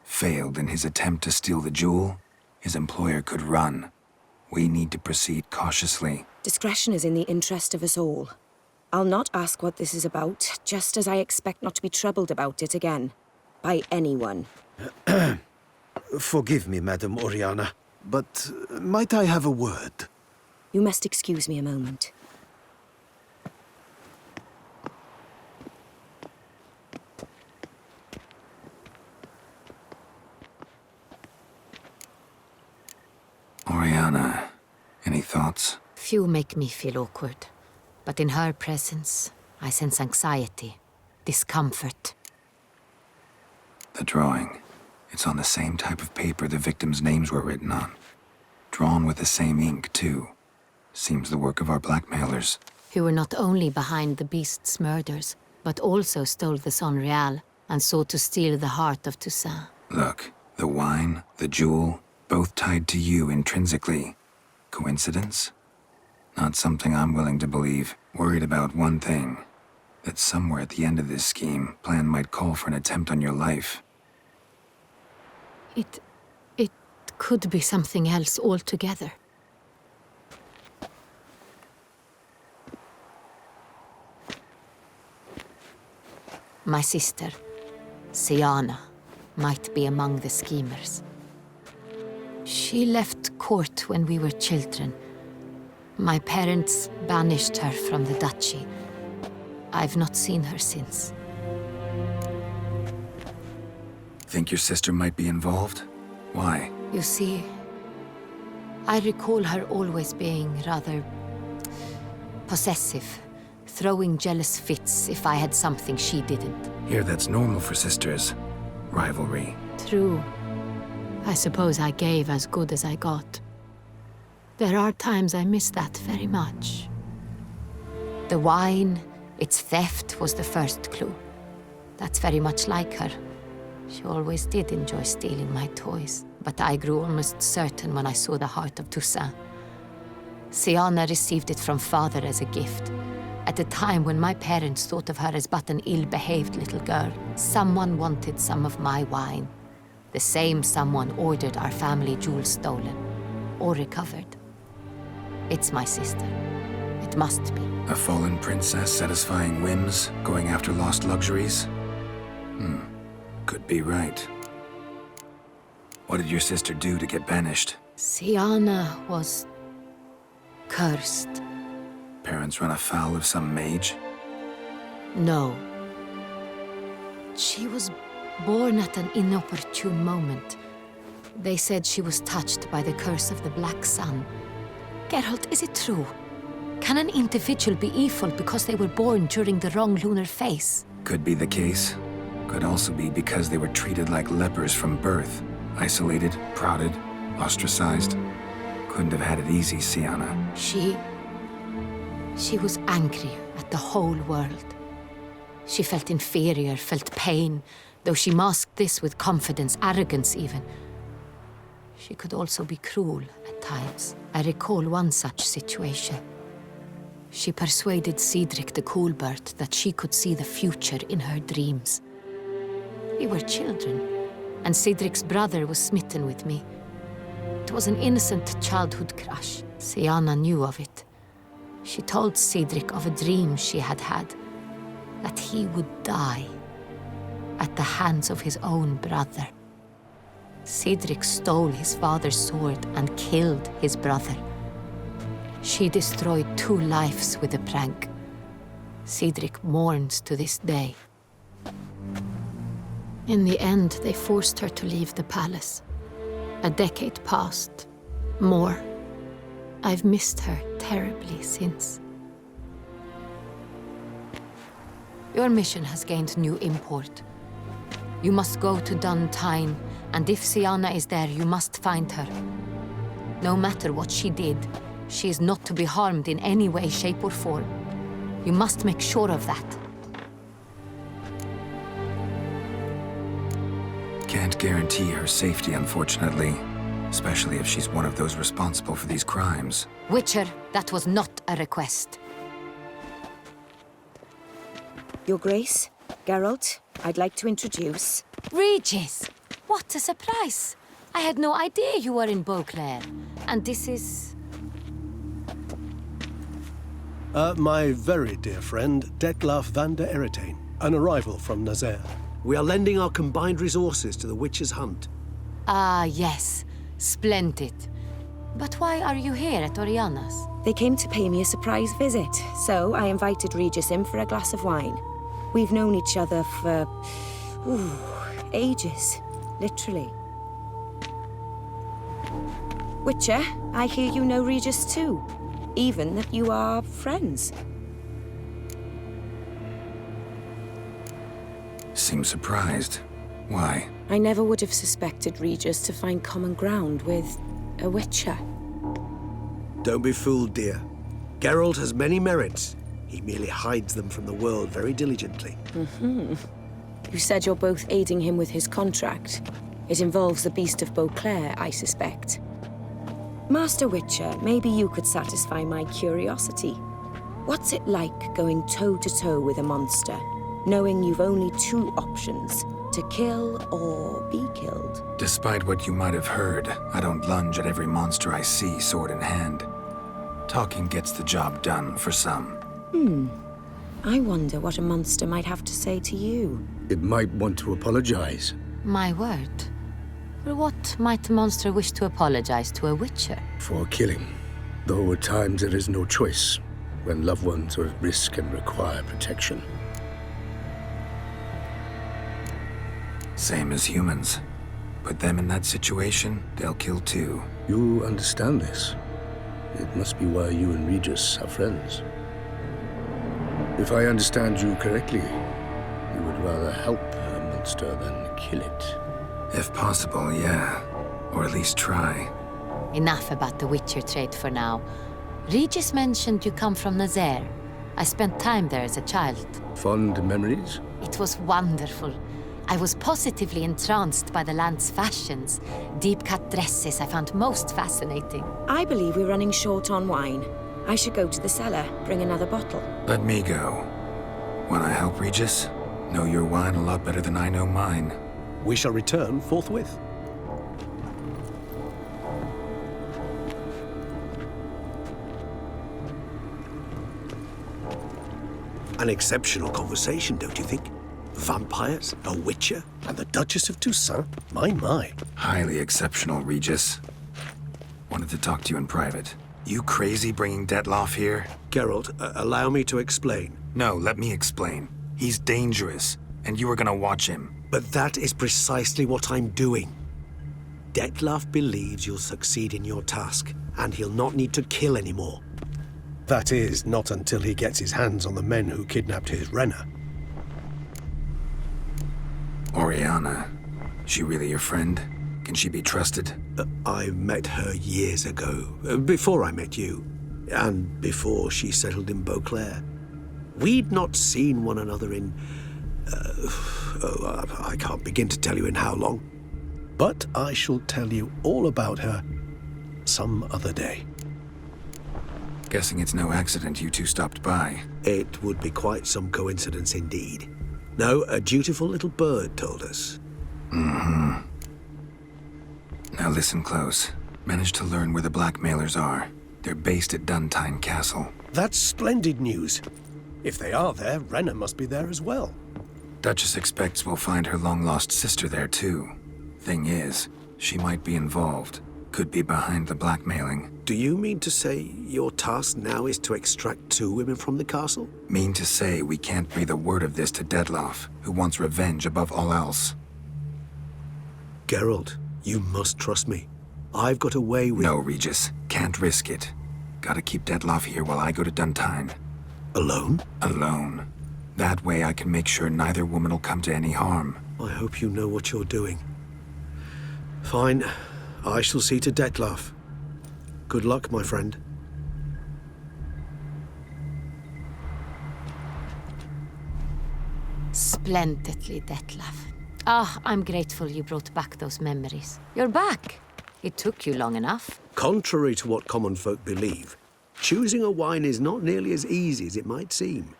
failed in his attempt to steal the jewel. His employer could run. We need to proceed cautiously. Discretion is in the interest of us all. I'll not ask what this is about, just as I expect not to be troubled about it again. By anyone. Forgive me, Madam Oriana, but might I have a word? You must excuse me a moment. Oriana, any thoughts? Few make me feel awkward, but in her presence, I sense anxiety, discomfort. The drawing. It's on the same type of paper the victims' names were written on. Drawn with the same ink, too. Seems the work of our blackmailers. Who were not only behind the beast's murders, but also stole the unravel and sought to steal the heart of Toussaint. Look, the wine, the jewel, both tied to you intrinsically. Coincidence? Not something I'm willing to believe. Worried about one thing. That somewhere at the end of this scheme, plan might call for an attempt on your life. It could be something else altogether. My sister, Siana, might be among the schemers. She left court when we were children. My parents banished her from the duchy. I've not seen her since. Think your sister might be involved? Why? You see, I recall her always being rather possessive, throwing jealous fits if I had something she didn't. Here, that's normal for sisters. Rivalry. True. I suppose I gave as good as I got. There are times I miss that very much. The wine, its theft was the first clue. That's very much like her. She always did enjoy stealing my toys, but I grew almost certain when I saw the heart of Toussaint. Siana received it from father as a gift. At a time when my parents thought of her as but an ill-behaved little girl, someone wanted some of my wine. The same someone ordered our family jewels stolen, or recovered. It's my sister. It must be. A fallen princess satisfying whims, going after lost luxuries? Could be right. What did your sister do to get banished? Siana was cursed. Parents run afoul of some mage? No. She was born at an inopportune moment. They said she was touched by the curse of the Black Sun. Geralt, is it true? Can an individual be evil because they were born during the wrong lunar phase? Could be the case. Could also be because they were treated like lepers from birth. Isolated, prodded, ostracized. Couldn't have had it easy, Siana. She was angry at the whole world. She felt inferior, felt pain, though she masked this with confidence, arrogance even. She could also be cruel at times. I recall one such situation. She persuaded Cedric the Coolbird that she could see the future in her dreams. We were children, and Cedric's brother was smitten with me. It was an innocent childhood crush. Siana knew of it. She told Cedric of a dream she had had, that he would die at the hands of his own brother. Cedric stole his father's sword and killed his brother. She destroyed 2 lives with a prank. Cedric mourns to this day. In the end, they forced her to leave the palace. A decade passed. More. I've missed her terribly since. Your mission has gained new import. You must go to Duntine, and if Siana is there, you must find her. No matter what she did, she is not to be harmed in any way, shape, or form. You must make sure of that. Can't guarantee her safety, unfortunately. Especially if she's one of those responsible for these crimes. Witcher, that was not a request. Your Grace, Geralt, I'd like to introduce... Regis! What a surprise! I had no idea you were in Beauclair. And this is... My very dear friend, Dettlaff van der Eretain, an arrival from Nazaire. We are lending our combined resources to the Witcher's hunt. Ah, yes. Splendid. But why are you here at Oriana's? They came to pay me a surprise visit, so I invited Regis in for a glass of wine. We've known each other for... ages. Literally. Witcher, I hear you know Regis too. Even that you are friends. Seem surprised. Why? I never would have suspected Regis to find common ground with a Witcher. Don't be fooled, dear. Geralt has many merits. He merely hides them from the world very diligently. You said you're both aiding him with his contract. It involves the Beast of Beauclair, I suspect. Master Witcher, maybe you could satisfy my curiosity. What's it like going toe-to-toe with a monster, knowing you've only two options, to kill or be killed? Despite what you might have heard, I don't lunge at every monster I see sword in hand. Talking gets the job done for some. I wonder what a monster might have to say to you. It might want to apologize. My word. For what might a monster wish to apologize to a witcher? For killing. Though at times there is no choice, when loved ones are at risk and require protection. Same as humans. Put them in that situation, they'll kill too. You understand this. It must be why you and Regis are friends. If I understand you correctly, you would rather help a monster than kill it. If possible, yeah. Or at least try. Enough about the witcher trade for now. Regis mentioned you come from Nazaire. I spent time there as a child. Fond memories? It was wonderful. I was positively entranced by the land's fashions. Deep-cut dresses I found most fascinating. I believe we're running short on wine. I should go to the cellar, bring another bottle. Let me go. Wanna help, Regis? Know your wine a lot better than I know mine. We shall return forthwith. An exceptional conversation, don't you think? Vampires, a witcher, and the Duchess of Toussaint? My. Highly exceptional, Regis. Wanted to talk to you in private. You crazy bringing Dettlaff here? Geralt, allow me to explain. No, let me explain. He's dangerous, and you are gonna watch him. But that is precisely what I'm doing. Dettlaff believes you'll succeed in your task, and he'll not need to kill anymore. That is, not until he gets his hands on the men who kidnapped his Renner. Oriana, she really your friend? Can she be trusted? I met her years ago, before I met you, and before she settled in Beauclair. We'd not seen one another in... I can't begin to tell you in how long. But I shall tell you all about her some other day. Guessing it's no accident you two stopped by. It would be quite some coincidence indeed. No, a dutiful little bird told us. Mm-hmm. Now listen close. Managed to learn where the blackmailers are. They're based at Duntine Castle. That's splendid news. If they are there, Renner must be there as well. Duchess expects we'll find her long-lost sister there, too. Thing is, she might be involved. Could be behind the blackmailing. Do you mean to say your task now is to extract 2 women from the castle? Mean to say we can't breathe a word of this to Dettlaff, who wants revenge above all else. Geralt, you must trust me. I've got a way with... No, Regis. Can't risk it. Gotta keep Dettlaff here while I go to Duntine. Alone? Alone. That way I can make sure neither woman will come to any harm. I hope you know what you're doing. Fine. I shall see to Dettlaff. Good luck, my friend. Splendidly, Dettlaff. I'm grateful you brought back those memories. You're back. It took you long enough. Contrary to what common folk believe, choosing a wine is not nearly as easy as it might seem.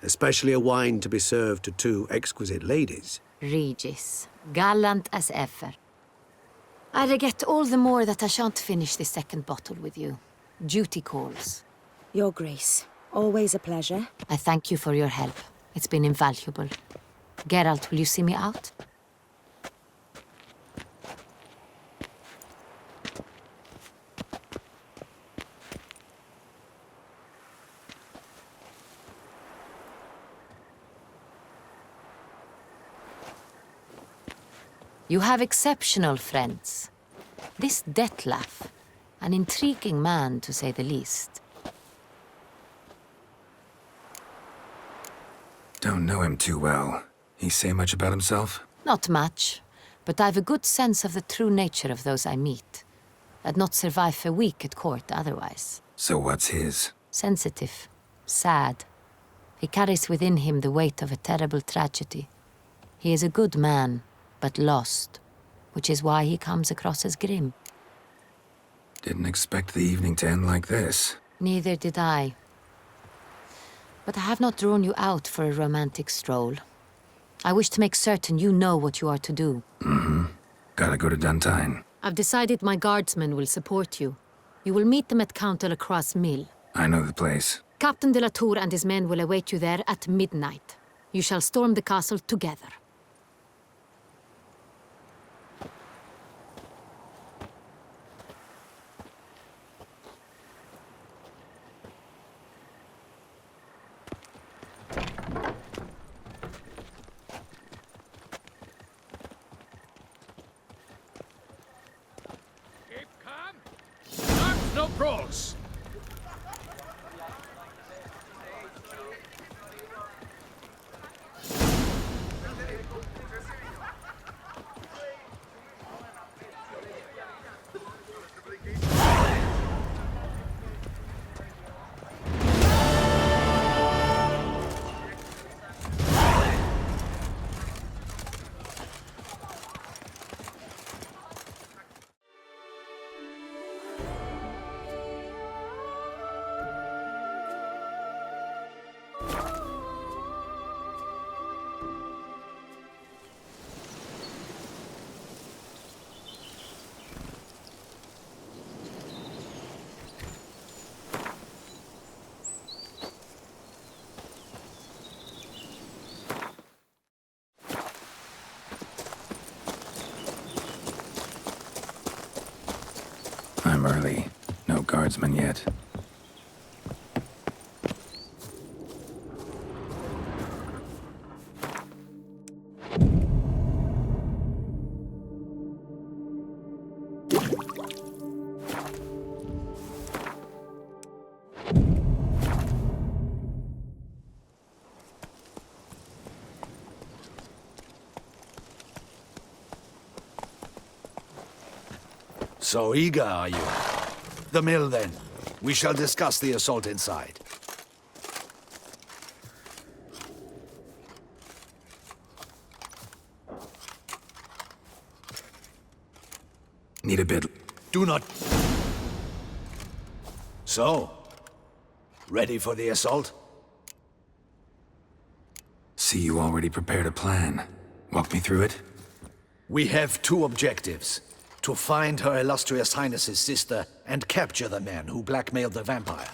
Especially a wine to be served to 2 exquisite ladies. Regis, gallant as ever. I regret all the more that I shan't finish this second bottle with you. Duty calls. Your Grace, always a pleasure. I thank you for your help. It's been invaluable. Geralt, will you see me out? You have exceptional friends. This Dettlaff, an intriguing man to say the least. Don't know him too well. He say much about himself? Not much, but I've a good sense of the true nature of those I meet. I'd not survive a week at court otherwise. So what's his? Sensitive, sad. He carries within him the weight of a terrible tragedy. He is a good man, but lost. which is why he comes across as grim. Didn't expect the evening to end like this. Neither did I. But I have not drawn you out for a romantic stroll. I wish to make certain you know what you are to do. Mm-hmm. Gotta go to Duntine. I've decided my guardsmen will support you. You will meet them at Count Delacroix's mill. I know the place. Captain de la Tour and his men will await you there at midnight. You shall storm the castle together. No brawls. I'm early. No guardsmen yet. So eager, are you? The mill, then. We shall discuss the assault inside. Need a bit. Do not... So, ready for the assault? See, you already prepared a plan. Walk me through it. We have two objectives. To find Her Illustrious Highness's sister and capture the man who blackmailed the vampire.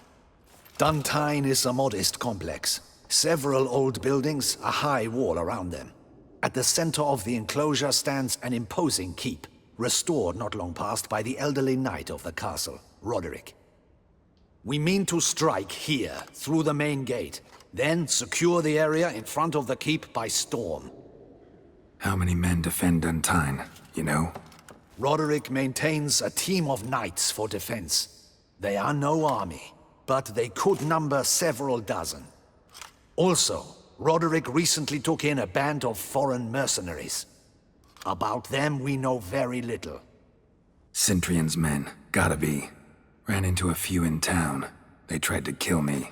Duntine is a modest complex. Several old buildings, a high wall around them. At the center of the enclosure stands an imposing keep, restored not long past by the elderly knight of the castle, Roderick. We mean to strike here, through the main gate, then secure the area in front of the keep by storm. How many men defend Duntine, you know? Roderick maintains a team of knights for defense. They are no army, but they could number several dozen. Also, Roderick recently took in a band of foreign mercenaries. About them we know very little. Cintrian's men, gotta be. Ran into a few in town. They tried to kill me.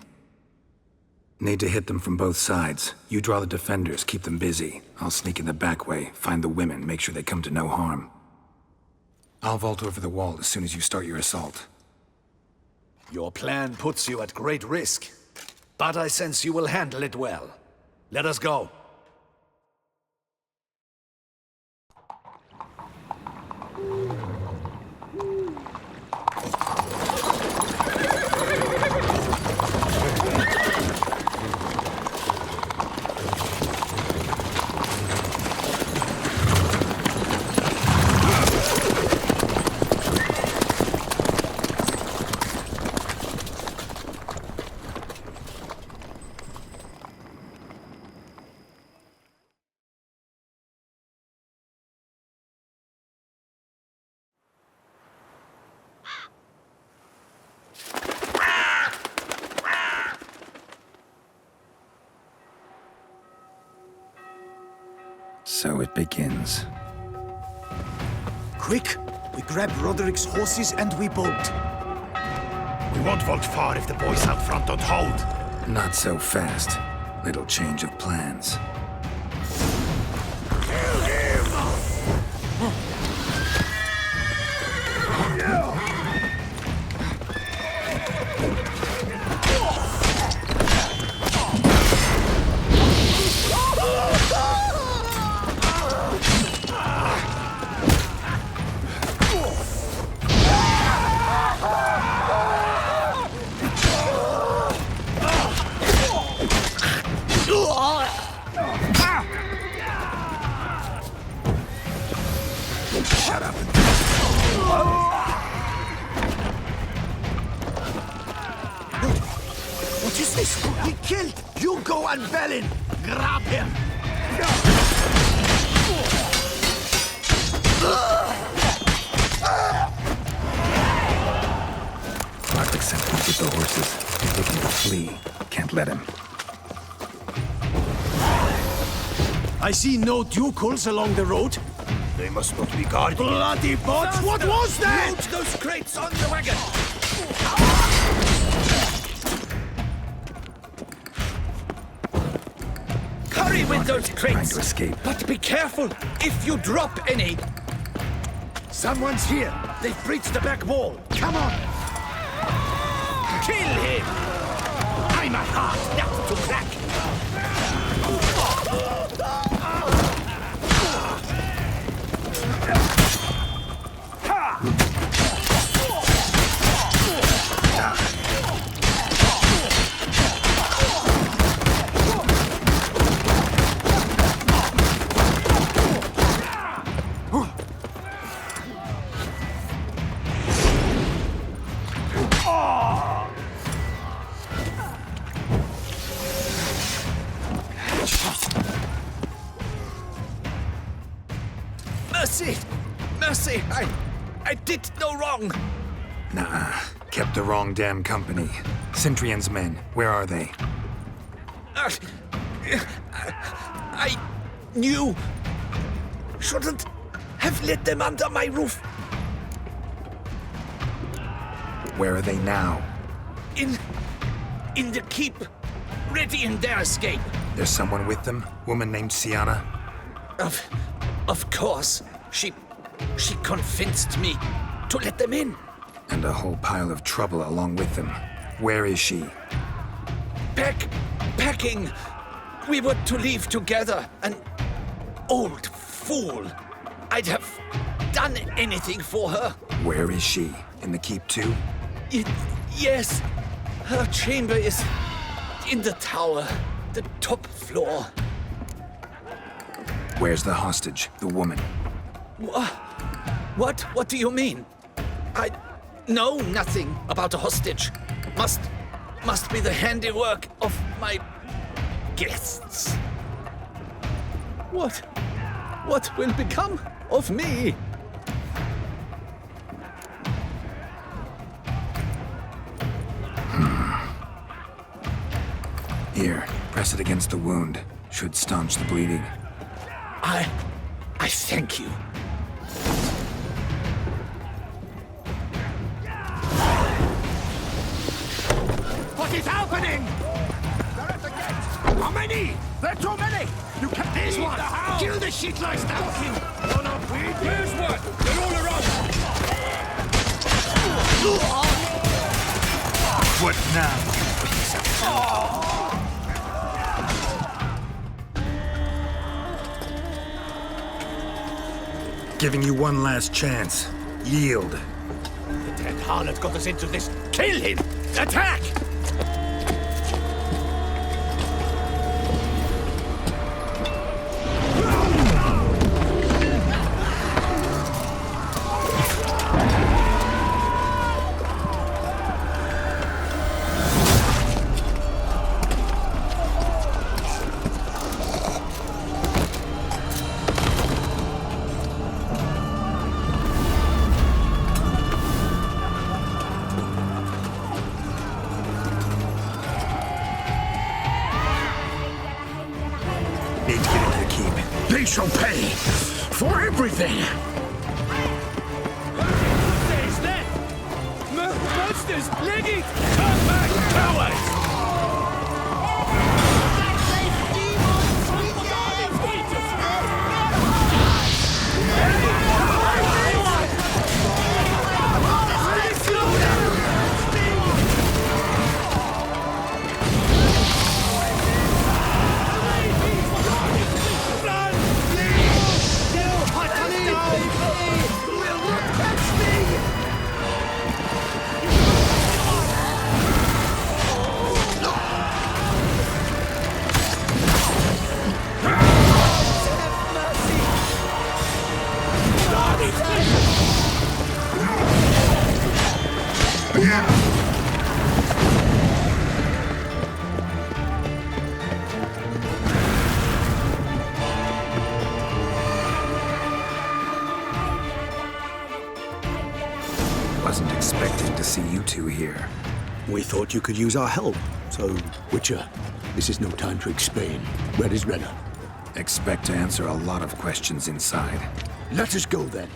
Need to hit them from both sides. You draw the defenders, keep them busy. I'll sneak in the back way, find the women, make sure they come to no harm. I'll vault over the wall as soon as you start your assault. Your plan puts you at great risk, but I sense you will handle it well. Let us go. So it begins. Quick! We grab Roderick's horses and we bolt. We won't vault far if the boys out front don't hold. Not so fast. Little change of plans. Kill him! What is this? He killed! You go and Bellin! Grab him! Arctic sent me with the horses. He's looking to flee. Can't let him. I see no ducals along the road. They must not be guarded. Bloody bots! What was that? Loot those crates on the wagon! Hurry with those crates! Trying to escape. But be careful if you drop any! Someone's here! They've breached the back wall! Come on! Kill him! I'm a hard nut to crack! Mercy! Mercy! I did no wrong! Nah, kept the wrong damn company. Cintrian's men, where are they? I knew. Shouldn't have let them under my roof. Where are they now? In the keep. Ready in their escape. There's someone with them? Woman named Sienna? Of course. She convinced me to let them in. And a whole pile of trouble along with them. Where is she? Packing. We were to leave together. An old fool. I'd have done anything for her. Where is she? In the keep too? Yes. Her chamber is in the tower. The top floor. Where's the hostage? The woman? What? What do you mean? I know nothing about a hostage. Must be the handiwork of my guests. What will become of me? Here, press it against the wound. Should staunch the bleeding. I thank you. What is happening? They're at the gate. How many? They're too many. You can't. There's one. Kill the shit lice now. There's one. They're all around. What now? Giving you one last chance. Yield. The dead harlot got us into this. Kill him! Attack! They shall pay for everything. There's that! Monsters! Legate! Come back, cowards! two here? We thought you could use our help, so... Witcher, this is no time to explain. Where is Renna? Expect to answer a lot of questions inside. Let us go then.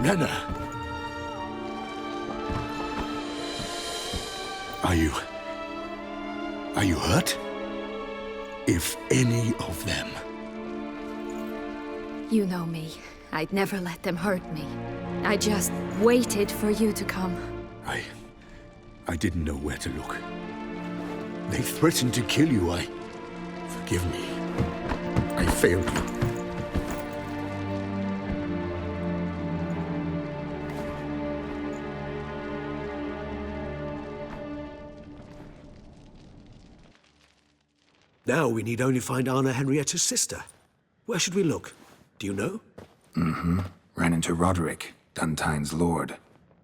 Renna! Are you hurt? If any of them... You know me. I'd never let them hurt me. I just waited for you to come. I didn't know where to look. They threatened to kill you. Forgive me. I failed you. Now we need only find Anna Henrietta's sister. Where should we look? Do you know? Mm-hmm. Ran into Roderick, Duntine's lord.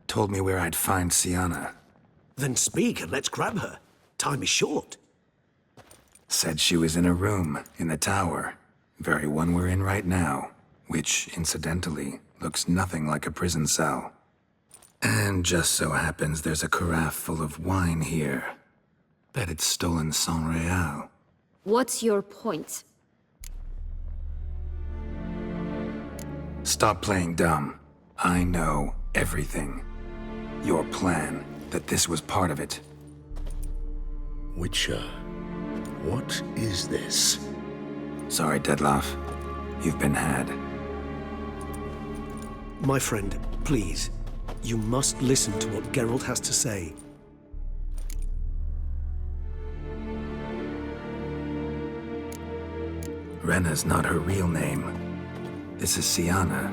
Told me where I'd find Sienna. Then speak and let's grab her. Time is short. Said she was in a room in the tower. Very one we're in right now. Which, incidentally, looks nothing like a prison cell. And just so happens there's a carafe full of wine here. Bet it's stolen San Real. What's your point? Stop playing dumb. I know everything. Your plan, that this was part of it. Witcher, what is this? Sorry, Dettlaff. You've been had. My friend, please. You must listen to what Geralt has to say. Renna's not her real name. This is Sienna,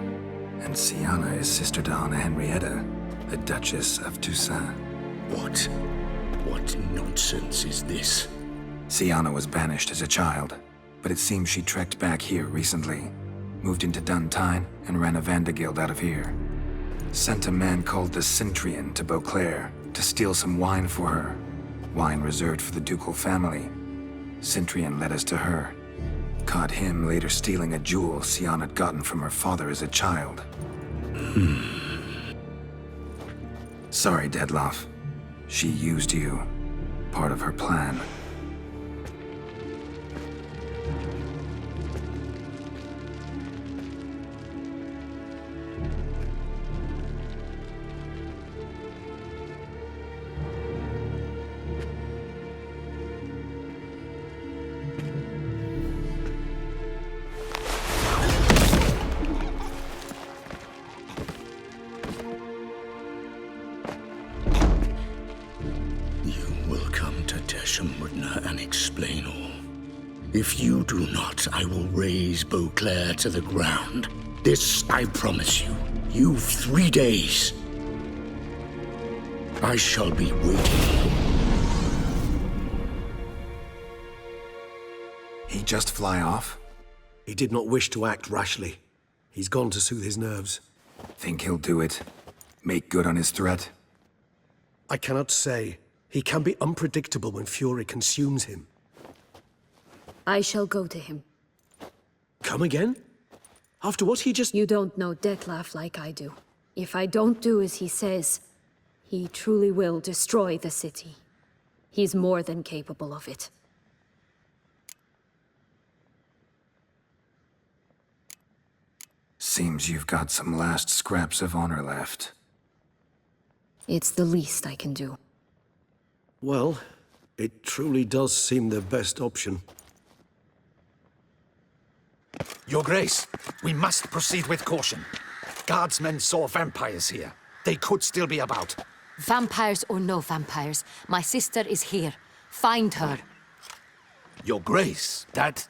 and Sienna is sister to Anna Henrietta, the Duchess of Toussaint. What nonsense is this? Sienna was banished as a child, but it seems she trekked back here recently. Moved into Duntine and ran a Vandergild out of here. Sent a man called the Cintrian to Beauclair to steal some wine for her. Wine reserved for the ducal family. Cintrian led us to her. Caught him later stealing a jewel Sienna had gotten from her father as a child. Sorry, Dettlaff. She used you. Part of her plan. Tesham Mutna and explain all. If you do not, I will raise Beauclair to the ground. This I promise you. You've 3 days. I shall be waiting. He just fly off? He did not wish to act rashly. He's gone to soothe his nerves. Think he'll do it? Make good on his threat? I cannot say. He can be unpredictable when fury consumes him. I shall go to him. Come again? After what he just... You don't know Dettlaff like I do. If I don't do as he says, he truly will destroy the city. He's more than capable of it. Seems you've got some last scraps of honor left. It's the least I can do. Well, it truly does seem the best option. Your Grace, we must proceed with caution. Guardsmen saw vampires here. They could still be about. Vampires or no vampires, my sister is here. Find her. Your Grace, that...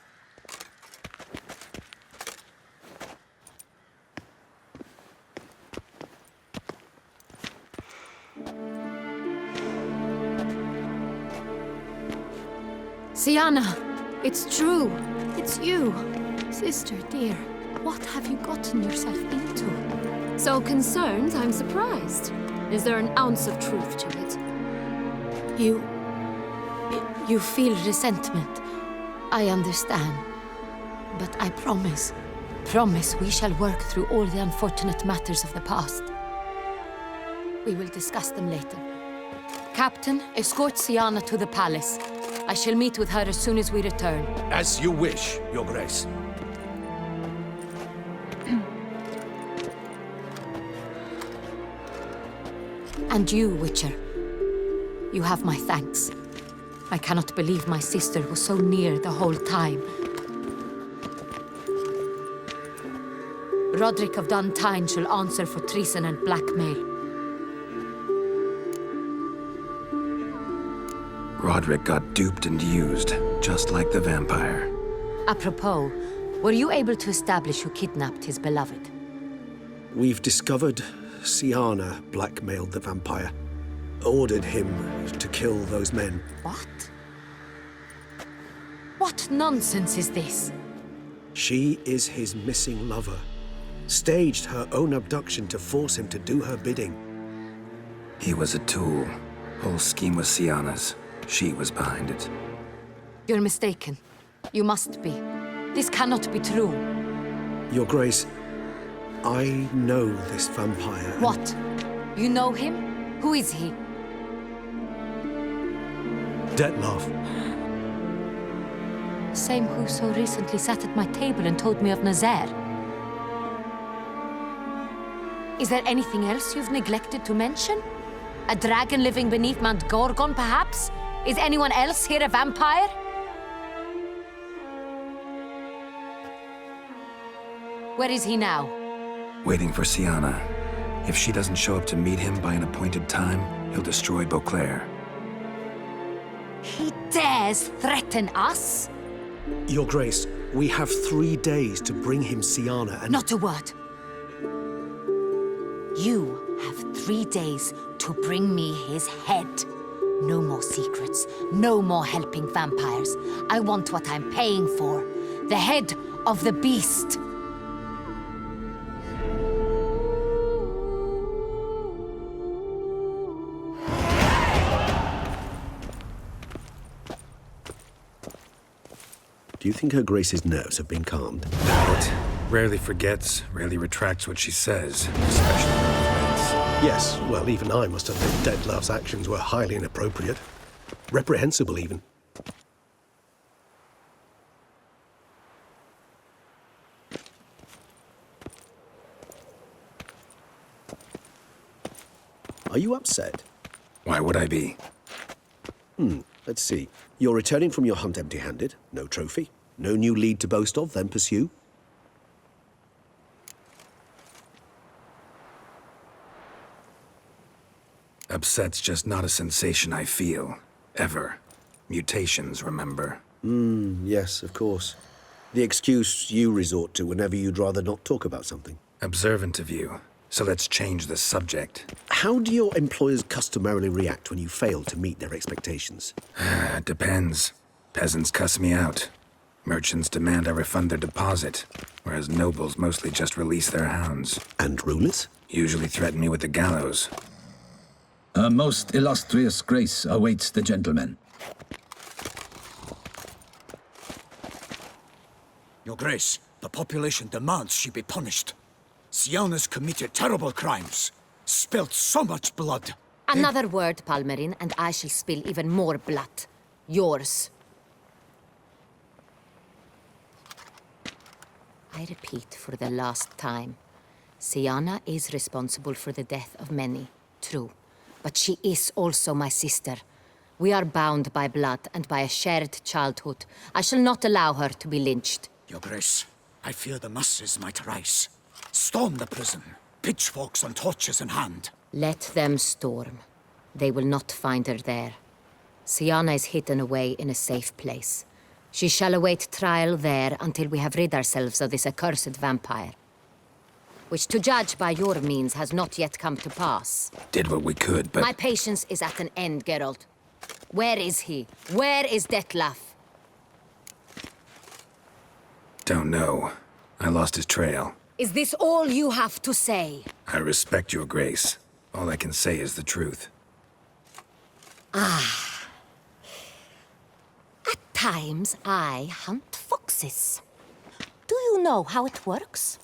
Sienna, it's true. It's you. Sister, dear, what have you gotten yourself into? So concerned, I'm surprised. Is there an ounce of truth to it? You feel resentment. I understand. But I promise we shall work through all the unfortunate matters of the past. We will discuss them later. Captain, escort Sienna to the palace. I shall meet with her as soon as we return. As you wish, Your Grace. And you, Witcher. You have my thanks. I cannot believe my sister was so near the whole time. Roderick of Duntine shall answer for treason and blackmail. Roderick got duped and used, just like the vampire. Apropos, were you able to establish who kidnapped his beloved? We've discovered Sienna blackmailed the vampire. Ordered him to kill those men. What? What nonsense is this? She is his missing lover. Staged her own abduction to force him to do her bidding. He was a tool. Whole scheme was Sienna's. She was behind it. You're mistaken. You must be. This cannot be true. Your Grace, I know this vampire. What? You know him? Who is he? Dettlaff. Same who so recently sat at my table and told me of Nazaire. Is there anything else you've neglected to mention? A dragon living beneath Mount Gorgon, perhaps? Is anyone else here a vampire? Where is he now? Waiting for Sienna. If she doesn't show up to meet him by an appointed time, he'll destroy Beauclair. He dares threaten us? Your Grace, we have 3 days to bring him Sienna and— Not a word. You have 3 days to bring me his head. No more secrets, no more helping vampires. I want what I'm paying for. The head of the beast. Do you think Her Grace's nerves have been calmed? Doubt. Rarely forgets, rarely retracts what she says, especially when friends. Yes, well, even I must admit Dettlaff's actions were highly inappropriate. Reprehensible, even. Are you upset? Why would I be? Let's see. You're returning from your hunt empty-handed. No trophy. No new lead to boast of, then pursue. Upset's just not a sensation I feel. Ever. Mutations, remember? Yes, of course. The excuse you resort to whenever you'd rather not talk about something. Observant of you. So let's change the subject. How do your employers customarily react when you fail to meet their expectations? It depends. Peasants cuss me out. Merchants demand I refund their deposit, whereas nobles mostly just release their hounds. And rulers? Usually threaten me with the gallows. Her most illustrious grace awaits the gentleman. Your Grace, the population demands she be punished. Sienna's committed terrible crimes. Spilt so much blood. Another word, Palmerin, and I shall spill even more blood. Yours. I repeat for the last time. Sienna is responsible for the death of many, true. But she is also my sister. We are bound by blood and by a shared childhood. I shall not allow her to be lynched. Your Grace, I fear the masses might rise. Storm the prison, pitchforks and torches in hand. Let them storm. They will not find her there. Sienna is hidden away in a safe place. She shall await trial there until we have rid ourselves of this accursed vampire. Which, to judge by your means, has not yet come to pass. Did what we could, but... My patience is at an end, Geralt. Where is he? Where is Dettlaff? Don't know. I lost his trail. Is this all you have to say? I respect your grace. All I can say is the truth. Ah. At times, I hunt foxes. Do you know how it works?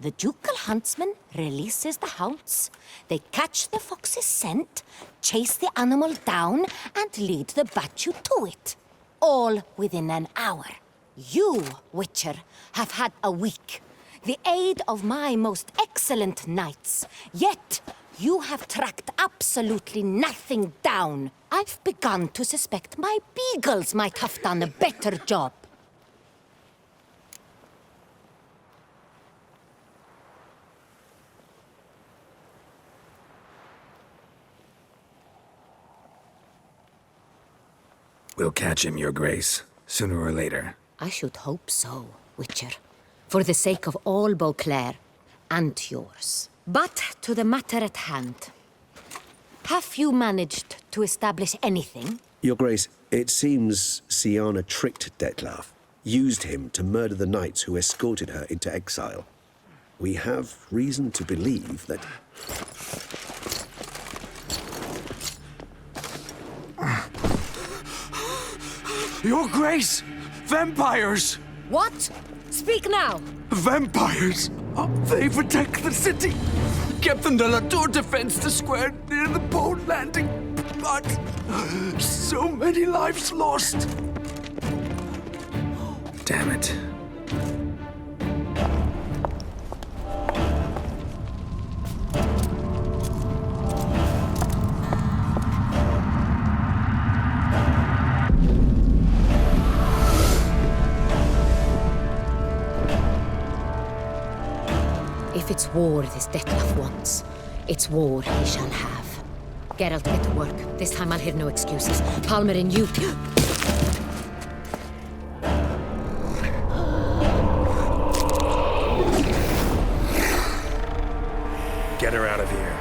The ducal huntsman releases the hounds. They catch the fox's scent, chase the animal down, and lead the battue to it. All within an hour. You, Witcher, have had a week. The aid of my most excellent knights. Yet, you have tracked absolutely nothing down. I've begun to suspect my beagles might have done a better job. We'll catch him, your grace, sooner or later. I should hope so, Witcher. For the sake of all Beauclair and yours. But to the matter at hand. Have you managed to establish anything? Your Grace, it seems Cyrus tricked Dettlaff, used him to murder the knights who escorted her into exile. We have reason to believe that... Your Grace! Vampires! What? Speak now! Vampires! They protect the city! Captain de la Tour defends the square near the boat landing, but so many lives lost! Damn it. If it's war this Dettlaff wants, it's war he shall have. Geralt, get to work. This time I'll hear no excuses. Palmer and you... Get her out of here.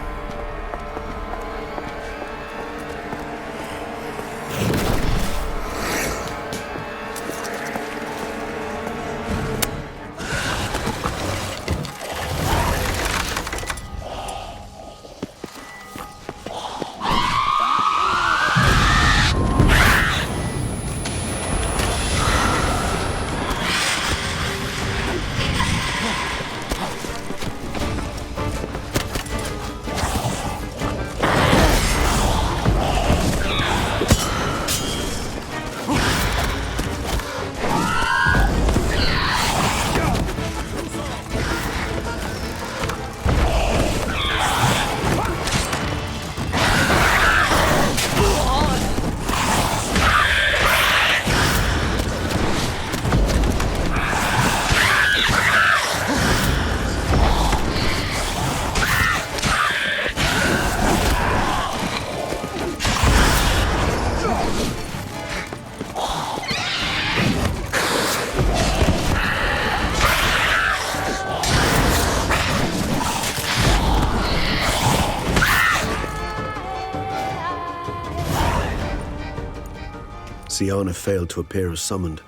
Cyrus failed to appear as summoned.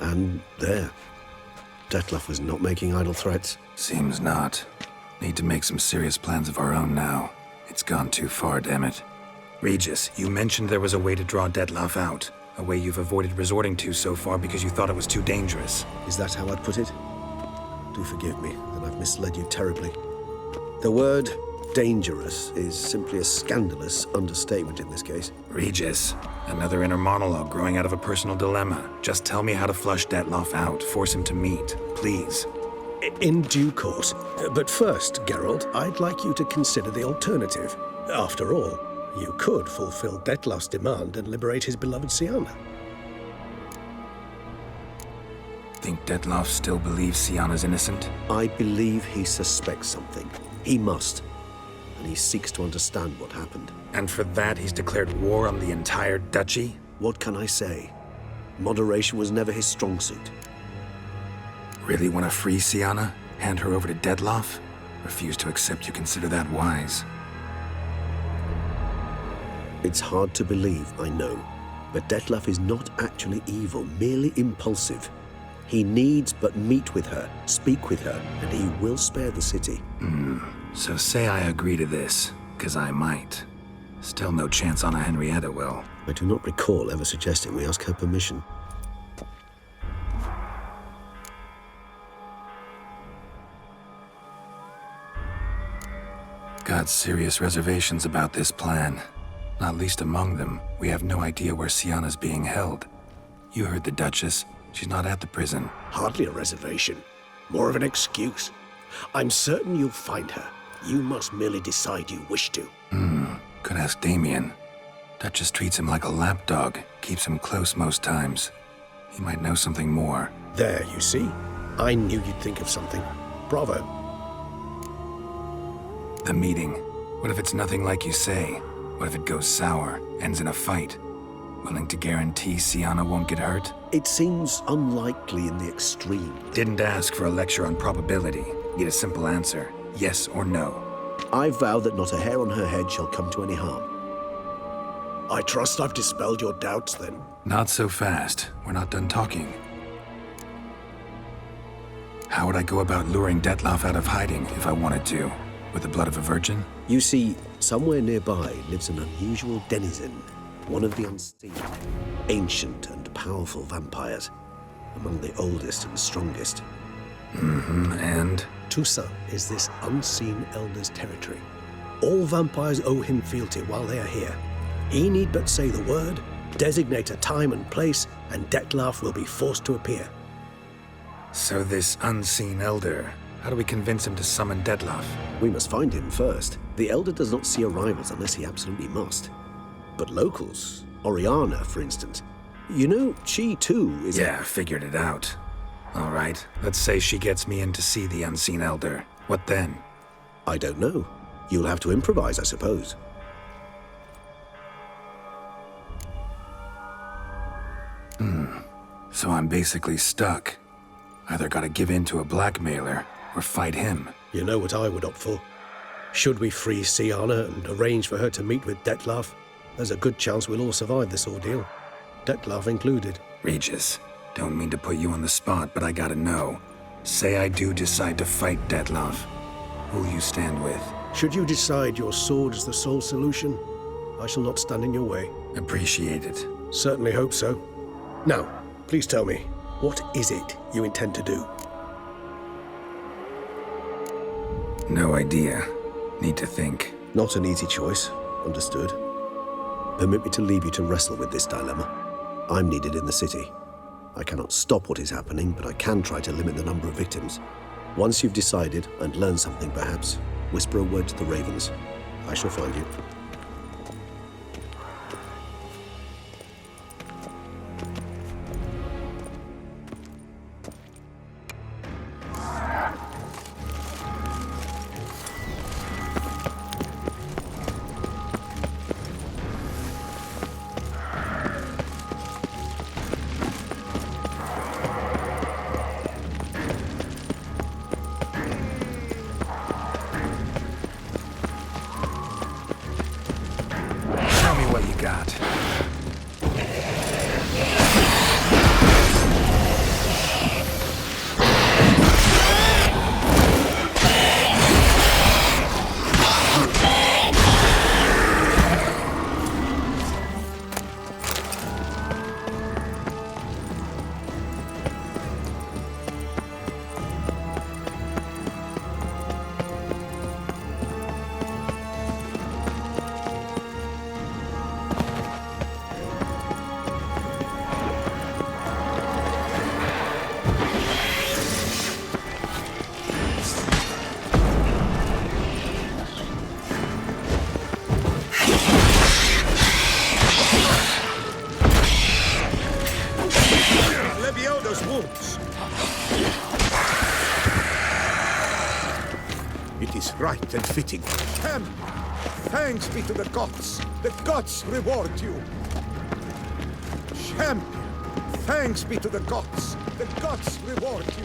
And there. Dettlaff was not making idle threats. Seems not. Need to make some serious plans of our own now. It's gone too far, damn it. Regis, you mentioned there was a way to draw Dettlaff out. A way you've avoided resorting to so far because you thought it was too dangerous. Is that how I'd put it? Do forgive me, that I've misled you terribly. The word dangerous is simply a scandalous understatement in this case. Regis, another inner monologue growing out of a personal dilemma. Just tell me how to flush Dettlaff out, force him to meet, please. In due course. But first, Geralt, I'd like you to consider the alternative. After all, you could fulfill Dettlaff's demand and liberate his beloved Cyrus. Think Dettlaff still believes Cyrus innocent? I believe he suspects something. He must. And he seeks to understand what happened. And for that, he's declared war on the entire duchy? What can I say? Moderation was never his strong suit. Really want to free Cyrus? Hand her over to Dettlaff? Refuse to accept you consider that wise. It's hard to believe, I know. But Dettlaff is not actually evil, merely impulsive. He needs but meet with her, speak with her, and he will spare the city. So say I agree to this, because I might. Still no chance Anna Henrietta will. I do not recall ever suggesting we ask her permission. Got serious reservations about this plan. Not least among them, we have no idea where Sienna's being held. You heard the Duchess. She's not at the prison. Hardly a reservation. More of an excuse. I'm certain you'll find her. You must merely decide you wish to. Could ask Damien. Duchess treats him like a lapdog, keeps him close most times. He might know something more. There, you see? I knew you'd think of something. Bravo. The meeting. What if it's nothing like you say? What if it goes sour, ends in a fight? Willing to guarantee Sienna won't get hurt? It seems unlikely in the extreme. Didn't ask for a lecture on probability. Need a simple answer. Yes or no. I vow that not a hair on her head shall come to any harm. I trust I've dispelled your doubts, then. Not so fast. We're not done talking. How would I go about luring Dettlaff out of hiding if I wanted to? With the blood of a virgin? You see, somewhere nearby lives an unusual denizen, one of the unseen, ancient and powerful vampires, among the oldest and strongest. And? Toussaint is this unseen elder's territory. All vampires owe him fealty while they are here. He need but say the word, designate a time and place, and Dettlaff will be forced to appear. So this unseen elder, how do we convince him to summon Dettlaff? We must find him first. The elder does not see arrivals unless he absolutely must. But locals, Oriana, for instance, you know, she too is... Yeah, figured it out. All right, let's say she gets me in to see the unseen elder. What then? I don't know. You'll have to improvise, I suppose. So I'm basically stuck. Either gotta give in to a blackmailer, or fight him. You know what I would opt for. Should we free Sienna and arrange for her to meet with Dettlaff, there's a good chance we'll all survive this ordeal. Dettlaff included. Regis, don't mean to put you on the spot, but I gotta know. Say I do decide to fight Dettlaff. Who'll you stand with? Should you decide your sword is the sole solution, I shall not stand in your way. Appreciate it. Certainly hope so. Now, please tell me, what is it you intend to do? No idea. Need to think. Not an easy choice. Understood. Permit me to leave you to wrestle with this dilemma. I'm needed in the city. I cannot stop what is happening, but I can try to limit the number of victims. Once you've decided and learned something, perhaps, whisper a word to the ravens. I shall find you. Right and fitting. Camp! Thanks be to the gods! The gods reward you! Champion! Thanks be to the gods! The gods reward you!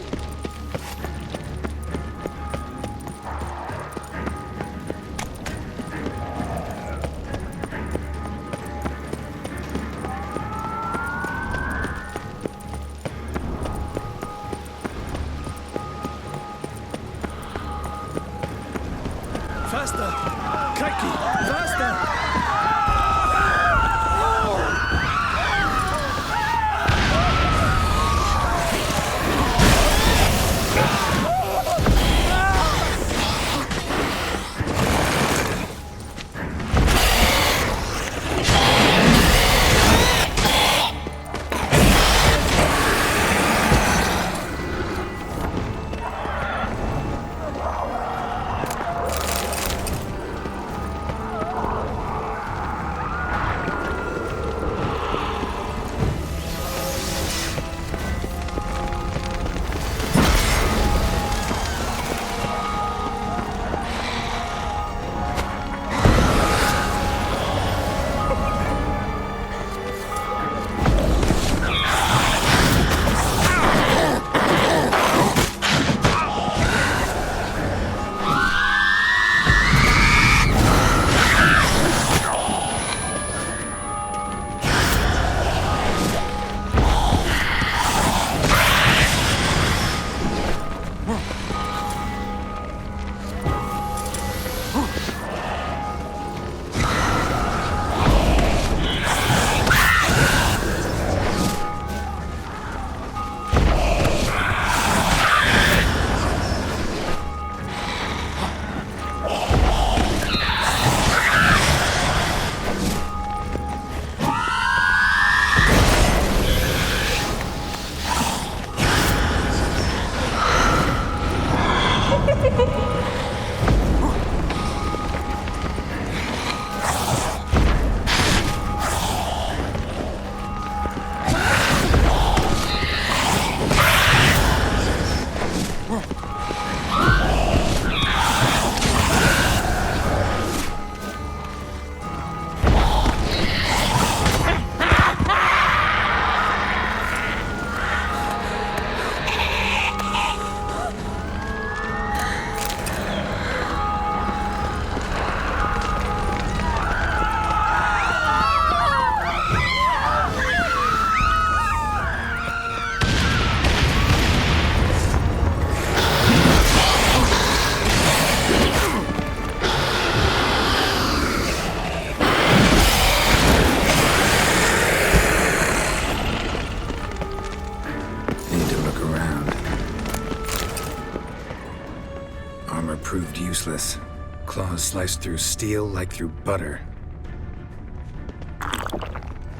Claws sliced through steel like through butter.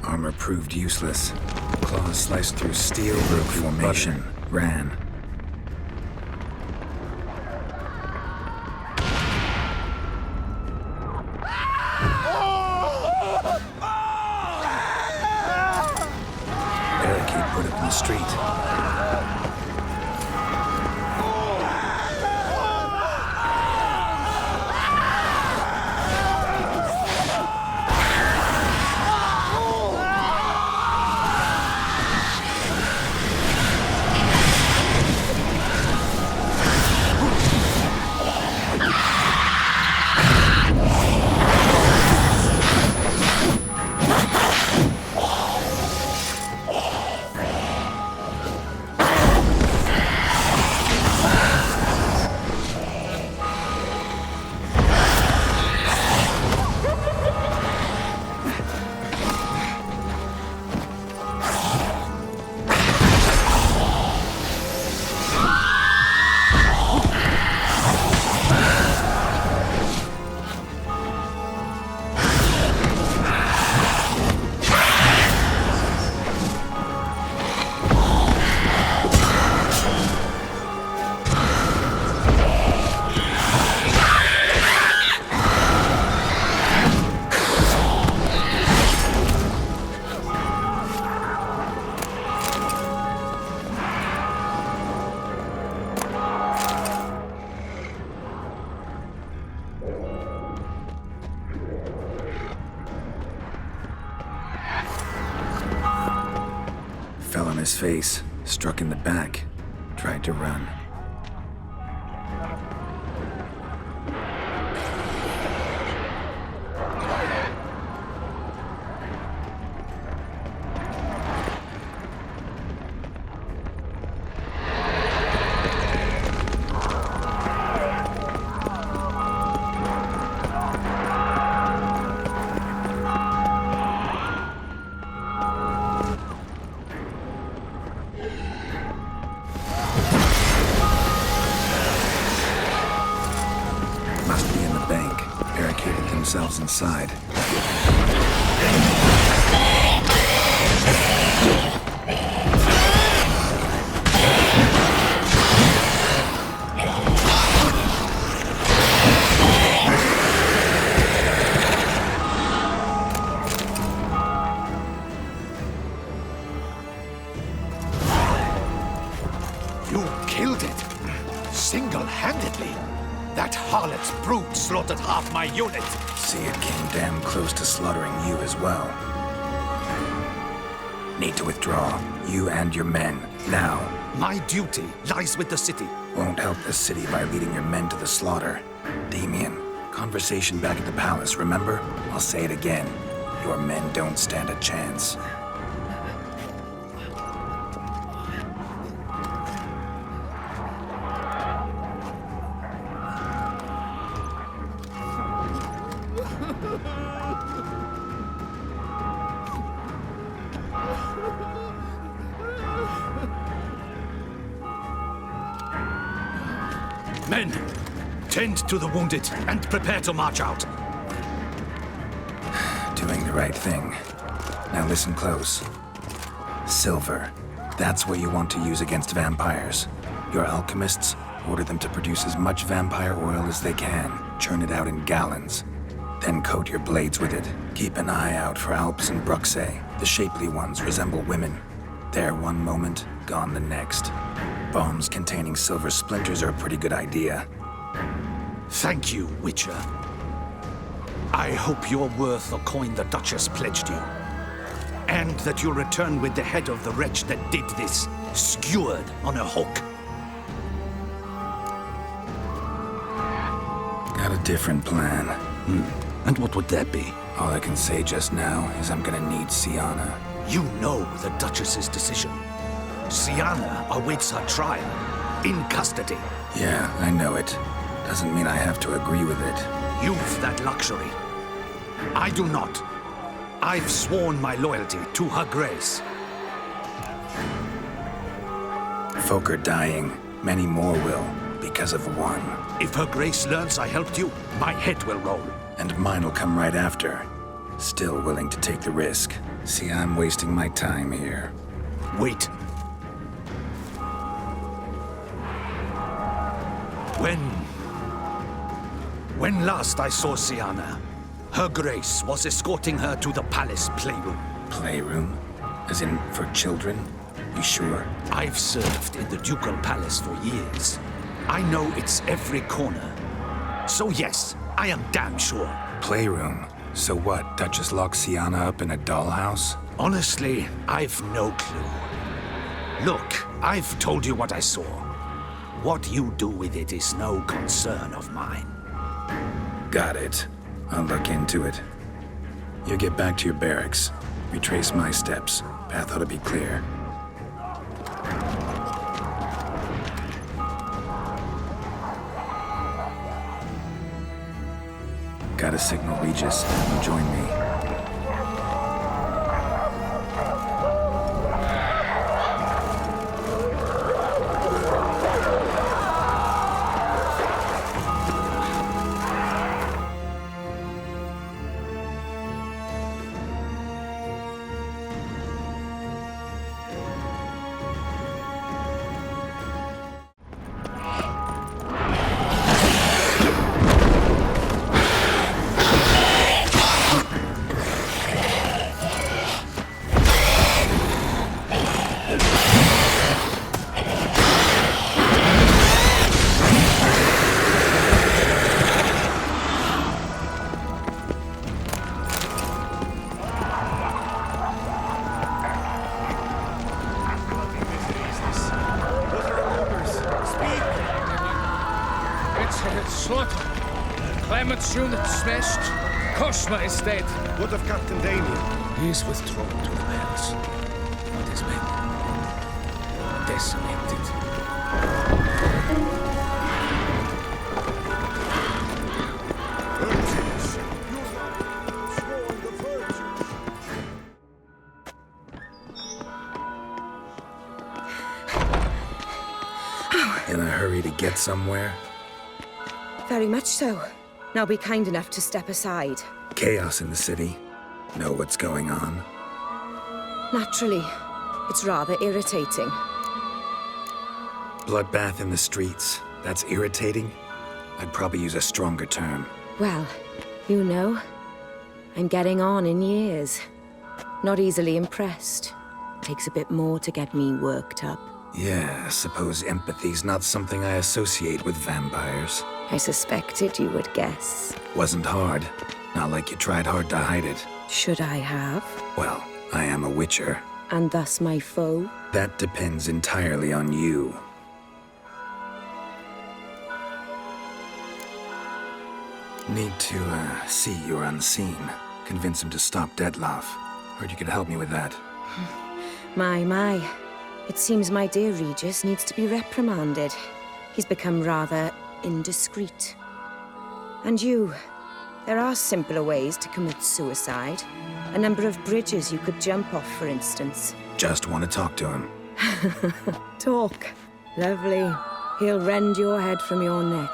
Armor proved useless. Claws sliced through steel, broke formation, ran. Barricade put up in the street. Fell on his face, struck in the back, tried to run. Themselves inside. You killed it! Single-handedly! That harlot's brood slaughtered half my unit! See, it came damn close to slaughtering you as well. Need to withdraw. You and your men. Now. My duty lies with the city. Won't help the city by leading your men to the slaughter. Damien, conversation back at the palace, remember? I'll say it again. Your men don't stand a chance. Men, tend to the wounded and prepare to march out. Doing the right thing. Now listen close. Silver. That's what you want to use against vampires. Your alchemists, order them to produce as much vampire oil as they can. Churn it out in gallons. Then coat your blades with it. Keep an eye out for Alps and Bruxa. The shapely ones resemble women. There one moment, gone the next. Bombs containing silver splinters are a pretty good idea. Thank you, Witcher. I hope you're worth the coin the Duchess pledged you. And that you'll return with the head of the wretch that did this, skewered on a hook. Got a different plan. And what would that be? All I can say just now is I'm gonna need Sienna. You know the Duchess's decision. Sienna awaits her trial, in custody. Yeah, I know it. Doesn't mean I have to agree with it. You've that luxury. I do not. I've sworn my loyalty to her grace. Folk are dying. Many more will, because of one. If her grace learns I helped you, my head will roll. And mine will come right after. Still willing to take the risk. See, I'm wasting my time here. Wait. When last I saw Sienna, her grace was escorting her to the palace playroom. Playroom? As in, for children? You sure? I've served in the ducal palace for years. I know it's every corner. So yes, I am damn sure. Playroom? So what, Duchess locks Sienna up in a dollhouse? Honestly, I've no clue. Look, I've told you what I saw. What you do with it is no concern of mine. Got it. I'll look into it. You get back to your barracks. Retrace my steps. Path ought to be clear. Gotta signal Regis. Join me. Smashed. Koshma is dead. What of Captain Damien? He's withdrawn to the palace. But his men decimated. In a hurry to get somewhere? Very much so. Now be kind enough to step aside. Chaos in the city. Know what's going on? Naturally. It's rather irritating. Bloodbath in the streets. That's irritating? I'd probably use a stronger term. Well, you know, I'm getting on in years. Not easily impressed. Takes a bit more to get me worked up. Yeah, I suppose empathy's not something I associate with vampires. I suspected you would guess. Wasn't hard. Not like you tried hard to hide it. Should I have? Well, I am a witcher. And thus my foe? That depends entirely on you. Need to, see you're unseen. Convince him to stop Dettlaff. Heard you could help me with that. My. It seems my dear Regis needs to be reprimanded. He's become rather indiscreet. And you, there are simpler ways to commit suicide. A number of bridges you could jump off, for instance. Just want to talk to him. Talk. Lovely. He'll rend your head from your neck.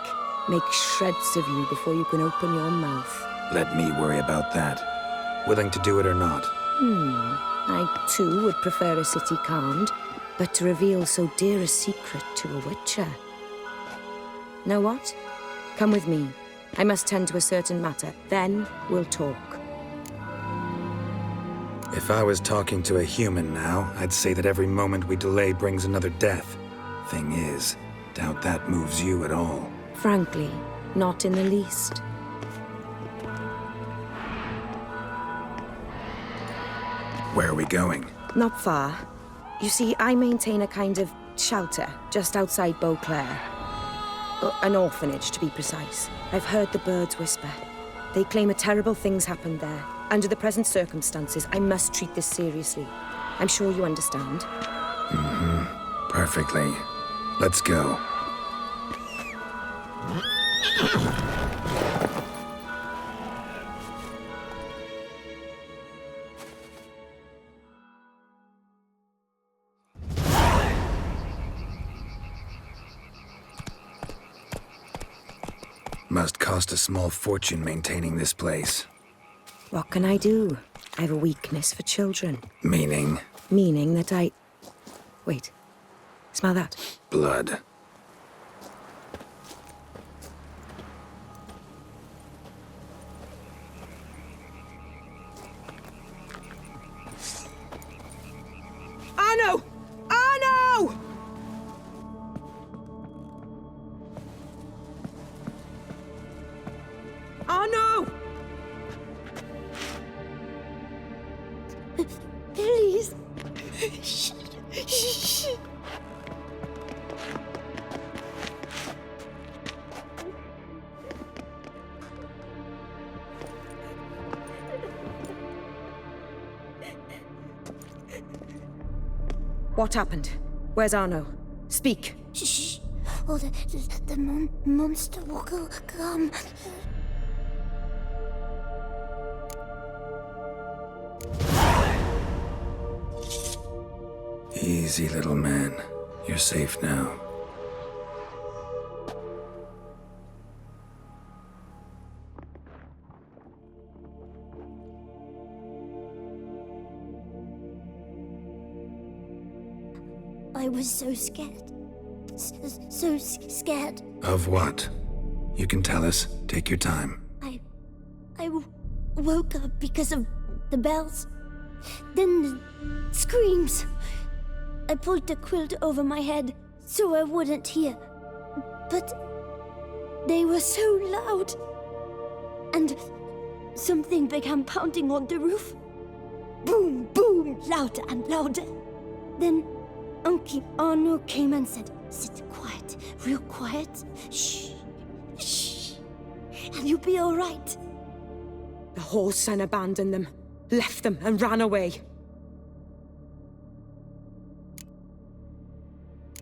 Make shreds of you before you can open your mouth. Let me worry about that. Willing to do it or not? I too would prefer a city calmed, but to reveal so dear a secret to a witcher. Know what? Come with me. I must tend to a certain matter. Then we'll talk. If I was talking to a human now, I'd say that every moment we delay brings another death. Thing is, doubt that moves you at all. Frankly, not in the least. Where are we going? Not far. You see, I maintain a kind of shelter just outside Beauclair. An orphanage, to be precise. I've heard the birds whisper. They claim a terrible thing's happened there. Under the present circumstances, I must treat this seriously. I'm sure you understand. Perfectly. Let's go. cost a small fortune maintaining this place. What can I do? I have a weakness for children. Meaning? Meaning that I... Wait. Smell that? Blood. Arno! Arno! Arno! Please. What happened? Where's Arno? Speak. Shh. Oh, the monster will come. Easy, little man. You're safe now. I was so scared. So scared. Of what? You can tell us. Take your time. I woke up because of the bells. Then the screams. I pulled the quilt over my head so I wouldn't hear. But they were so loud. And something began pounding on the roof. Boom, boom, louder and louder. Then Uncle Arno came and said, "Sit quiet, real quiet. Shh, shh, and you'll be all right." The whole son abandoned them, left them and ran away.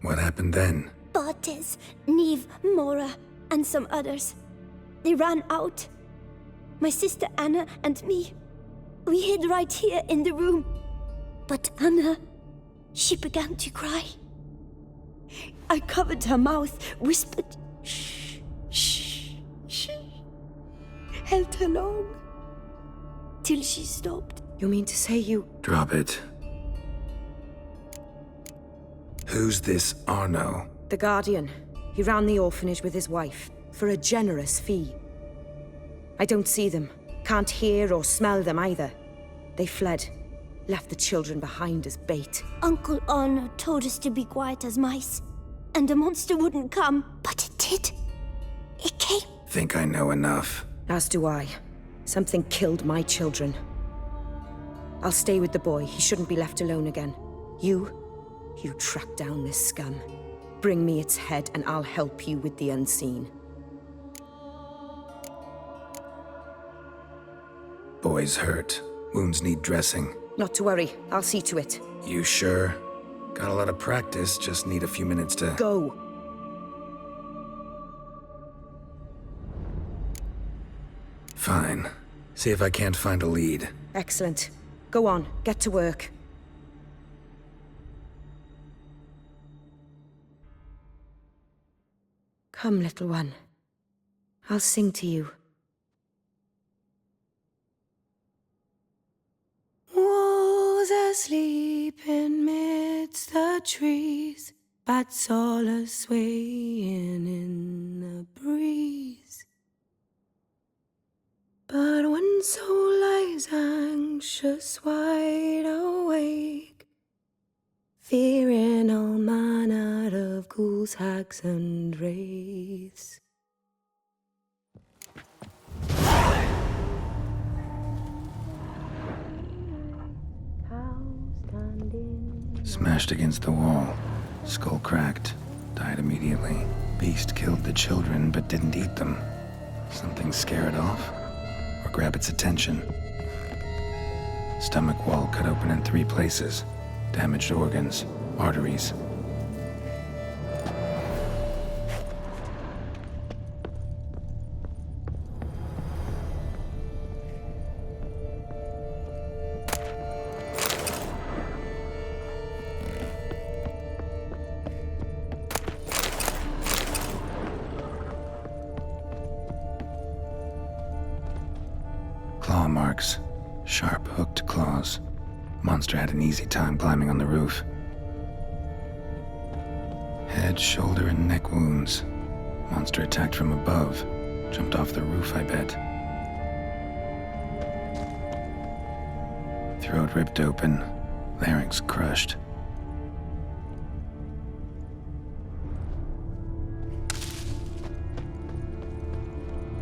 What happened then? Bartes, Neve, Mora, and some others. They ran out. My sister Anna and me. We hid right here in the room. But Anna, she began to cry. I covered her mouth, whispered, "Shh, shh, shh." Held her long. Till she stopped. You mean to say you... Drop it. Who's this Arno? The Guardian. He ran the orphanage with his wife, for a generous fee. I don't see them. Can't hear or smell them either. They fled. Left the children behind as bait. Uncle Arno told us to be quiet as mice. And the monster wouldn't come. But it did. It came. Think I know enough. As do I. Something killed my children. I'll stay with the boy. He shouldn't be left alone again. You track down this scum. Bring me its head and I'll help you with the unseen. Boy's hurt. Wounds need dressing. Not to worry. I'll see to it. You sure? Got a lot of practice, just need a few minutes to... Go! Fine. See if I can't find a lead. Excellent. Go on, get to work. Come, little one. I'll sing to you. Was asleep in midst the trees, bats all a-swaying in the breeze. But one soul lies anxious, wide awake, fearing all manner of ghouls, hags, and wraiths. Smashed against the wall. Skull cracked. Died immediately. Beast killed the children but didn't eat them. Something scare it off? Or grab its attention? Stomach wall cut open in 3 places. Damaged organs, arteries. Monster had an easy time climbing on the roof. Head, shoulder, and neck wounds. Monster attacked from above. Jumped off the roof, I bet. Throat ripped open. Larynx crushed.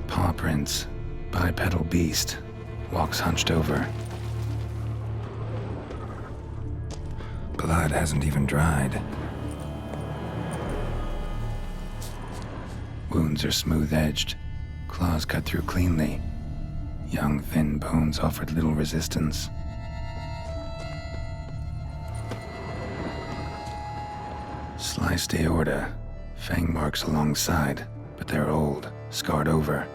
Paw prints. Bipedal beast. Walks hunched over. Blood hasn't even dried. Wounds are smooth-edged. Claws cut through cleanly. Young, thin bones offered little resistance. Sliced aorta. Fang marks alongside, but they're old, scarred over.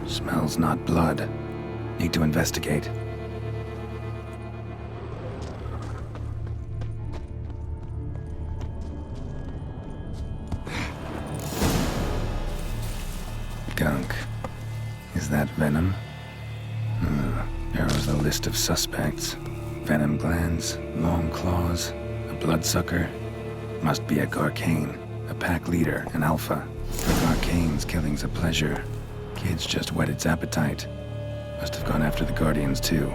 Smells not blood. Need to investigate. Gunk. Is that venom? Narrows the list of suspects. Venom glands, long claws, a bloodsucker. Must be a Garcane, a pack leader, an alpha. For Garcane's killing's a pleasure. Kid's just whet its appetite. Must have gone after the Guardians too.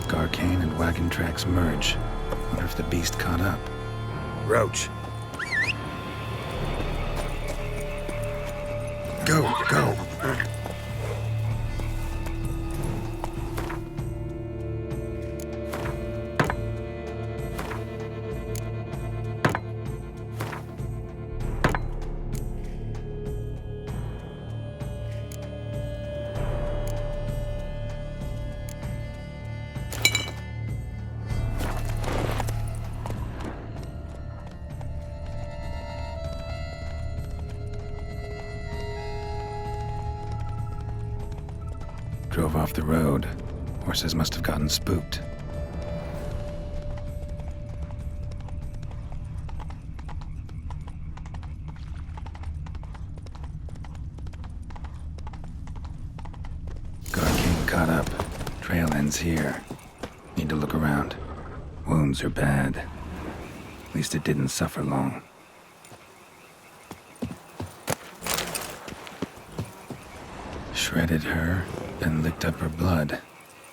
Garcane and wagon tracks merge. Wonder if the beast caught up. Roach. Go. Drove off the road. Horses must have gotten spooked. Garcane caught up. Trail ends here. Need to look around. Wounds are bad. At least it didn't suffer long. Shredded her, then licked up her blood.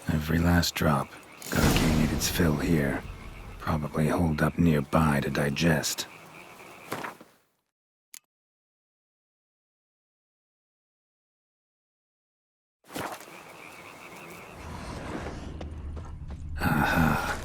Every last drop. Garcane ate its fill here. Probably holed up nearby to digest. Aha.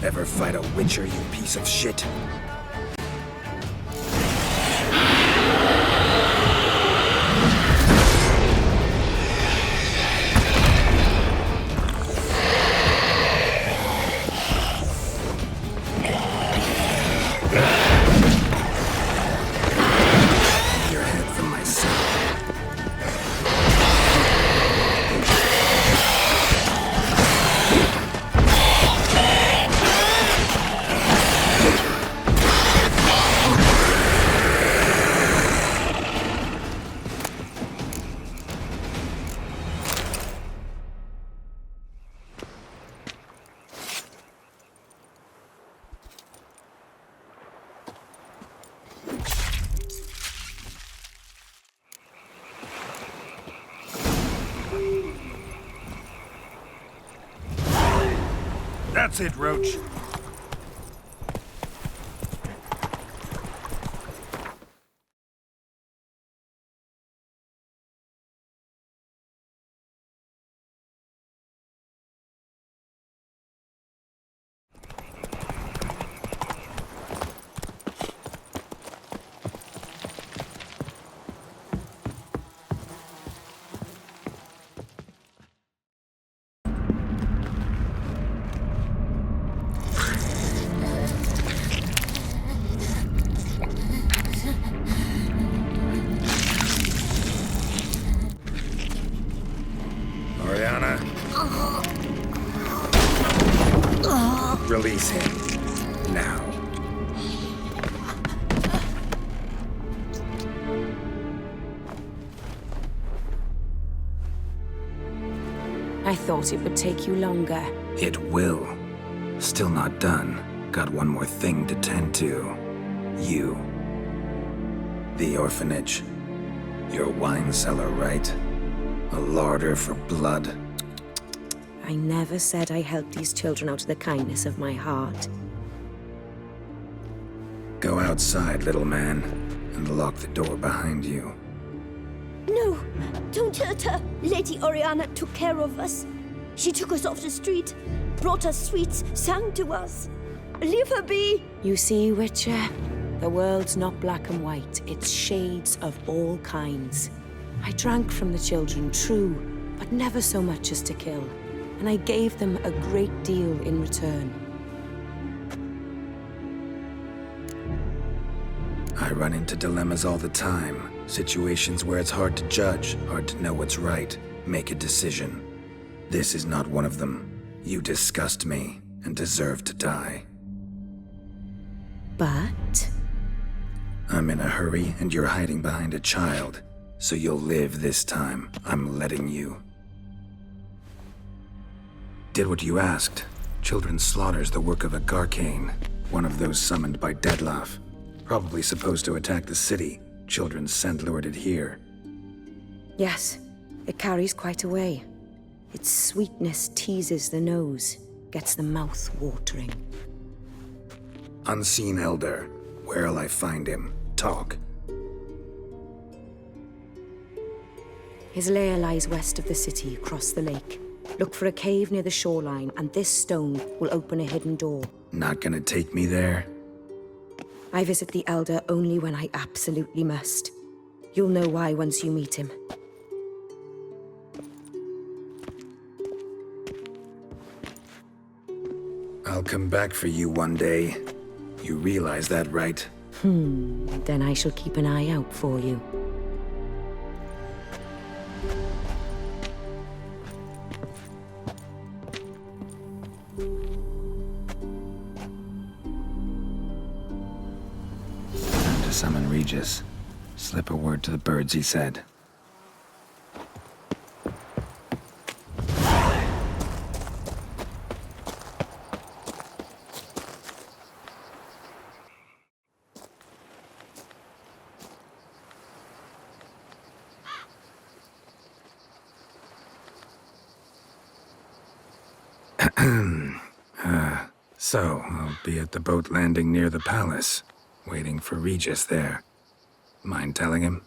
Ever fight a witcher, you piece of shit? Your head from my side. That's it, Roach. Release him. Now. I thought it would take you longer. It will. Still not done. Got one more thing to tend to. You. The orphanage. Your wine cellar, right? A larder for blood. I never said I helped these children out of the kindness of my heart. Go outside, little man, and lock the door behind you. No, don't hurt her. Lady Oriana took care of us. She took us off the street, brought us sweets, sang to us. Leave her be. You see, Witcher, the world's not black and white. It's shades of all kinds. I drank from the children, true, but never so much as to kill. And I gave them a great deal in return. I run into dilemmas all the time. Situations where it's hard to judge, hard to know what's right, make a decision. This is not one of them. You disgust me and deserve to die. But? I'm in a hurry and you're hiding behind a child. So you'll live this time. I'm letting you. Did what you asked. Children's slaughter's the work of a Garcane, one of those summoned by Dettlaff. Probably supposed to attack the city. Children's scent lured it here. Yes, it carries quite a way. Its sweetness teases the nose, gets the mouth watering. Unseen Elder. Where'll I find him? Talk. His lair lies west of the city, across the lake. Look for a cave near the shoreline, and this stone will open a hidden door. Not gonna take me there? I visit the Elder only when I absolutely must. You'll know why once you meet him. I'll come back for you one day. You realize that, right? Then I shall keep an eye out for you. Time to summon Regis. Slip a word to the birds, he said. So, I'll be at the boat landing near the palace, waiting for Regis there. Mind telling him?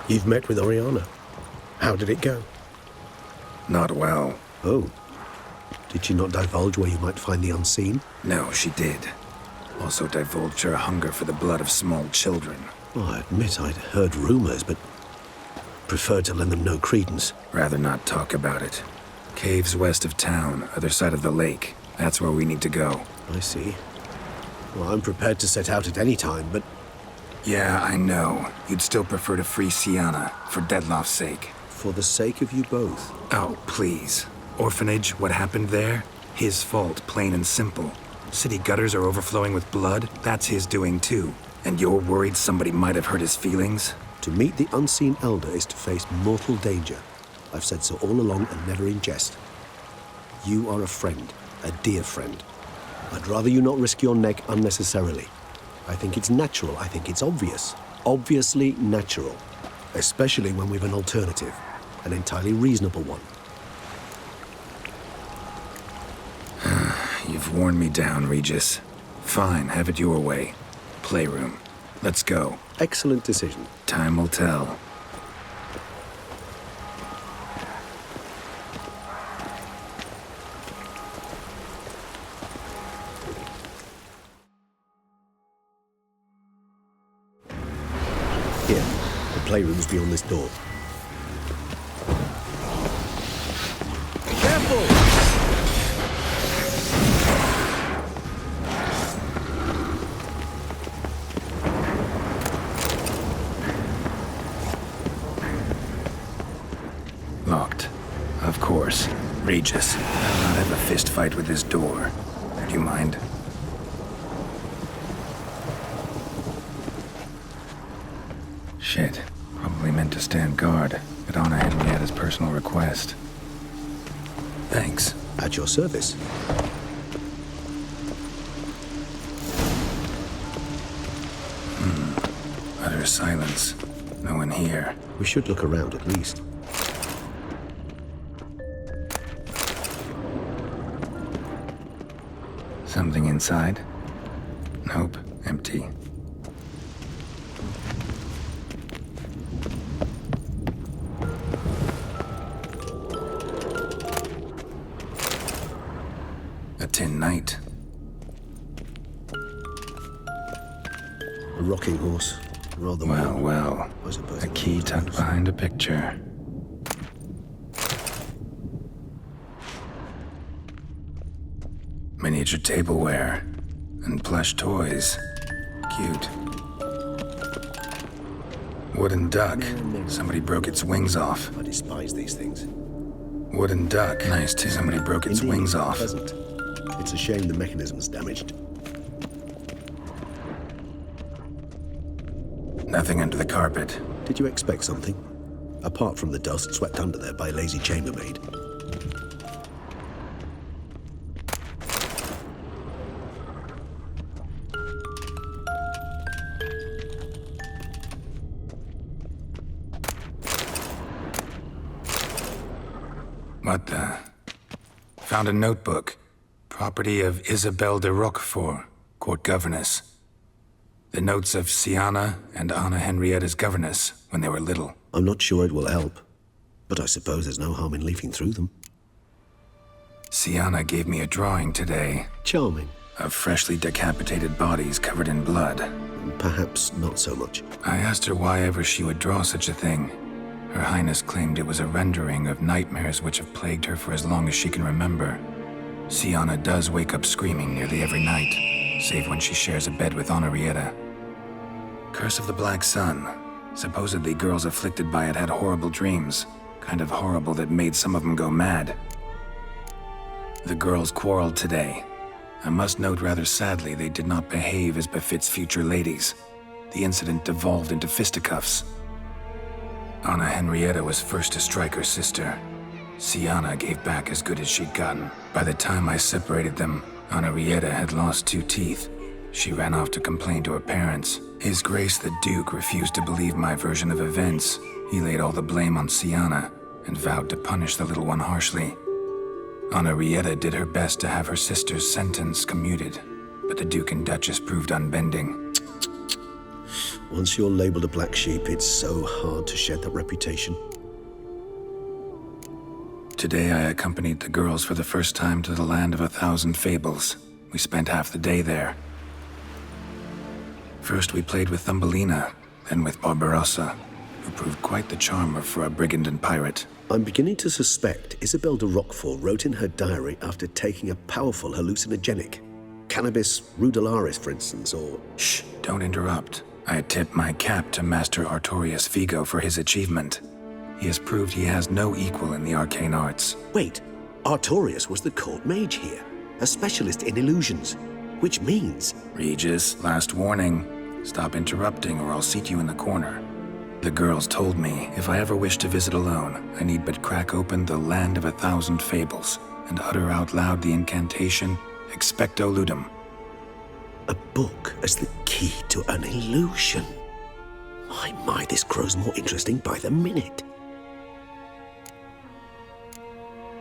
You've met with Oriana. How did it go? Not well. Oh. Did she not divulge where you might find the unseen? No, she did. Also divulged her hunger for the blood of small children. Well, I admit I'd heard rumors, but preferred to lend them no credence. Rather not talk about it. Caves west of town, other side of the lake. That's where we need to go. I see. Well, I'm prepared to set out at any time, but... Yeah, I know. You'd still prefer to free Sienna, for Dettlaff's sake. For the sake of you both. Oh, please. Orphanage, what happened there? His fault, plain and simple. City gutters are overflowing with blood. That's his doing too. And you're worried somebody might have hurt his feelings? To meet the unseen elder is to face mortal danger. I've said so all along and never in jest. You are a friend, a dear friend. I'd rather you not risk your neck unnecessarily. I think it's natural, I think it's obvious. Obviously natural. Especially when we've an alternative. An entirely reasonable one. You've worn me down, Regis. Fine, have it your way. Playroom. Let's go. Excellent decision. Time will tell. Here, the playroom's beyond this door. Careful! Locked. Of course. Regis, I'll not have a fist fight with this door. Do you mind? Shit. Probably meant to stand guard, but Anna Henrietta's personal request. Thanks. At your service. Utter silence. No one here. We should look around at least. Something inside? Nope. Empty. A tin knight. A rocking horse. Rather Well. I suppose A key tucked behind a picture. Miniature tableware. And plush toys. Cute. Wooden duck. Somebody broke its wings off. I despise these things. Wooden duck. Nice too. Somebody broke its Indeed, wings off. Pleasant. It's a shame the mechanism's damaged. Nothing under the carpet. Did you expect something? Apart from the dust swept under there by a lazy chambermaid. What the? Found a notebook. Property of Isabelle de Roquefort, court governess. The notes of Sienna and Anna Henrietta's governess when they were little. I'm not sure it will help, but I suppose there's no harm in leafing through them. Sienna gave me a drawing today. Charming. Of freshly decapitated bodies covered in blood. Perhaps not so much. I asked her why ever she would draw such a thing. Her Highness claimed it was a rendering of nightmares which have plagued her for as long as she can remember. Sienna does wake up screaming nearly every night, save when she shares a bed with Henrietta. Curse of the Black Sun. Supposedly girls afflicted by it had horrible dreams. Kind of horrible that made some of them go mad. The girls quarreled today. I must note rather sadly they did not behave as befits future ladies. The incident devolved into fisticuffs. Anna Henrietta was first to strike her sister. Sienna gave back as good as she'd gotten. By the time I separated them, Henrietta had lost 2 teeth. She ran off to complain to her parents. His Grace the Duke refused to believe my version of events. He laid all the blame on Sienna and vowed to punish the little one harshly. Henrietta did her best to have her sister's sentence commuted, but the Duke and Duchess proved unbending. Once you're labelled a black sheep, it's so hard to shed that reputation. Today I accompanied the girls for the first time to the land of 1,000 fables. We spent half the day there. First we played with Thumbelina, then with Barbarossa, who proved quite the charmer for a brigand and pirate. I'm beginning to suspect Isabel de Roquefort wrote in her diary after taking a powerful hallucinogenic. Cannabis rudelaris, for instance, or... Shh, don't interrupt. I tip my cap to Master Artorius Figo for his achievement. He has proved he has no equal in the arcane arts. Wait, Artorius was the court mage here, a specialist in illusions, which means... Regis, last warning. Stop interrupting or I'll seat you in the corner. The girls told me if I ever wish to visit alone, I need but crack open the Land of 1,000 Fables and utter out loud the incantation, Expecto Ludum. A book as the key to an illusion. My, this grows more interesting by the minute.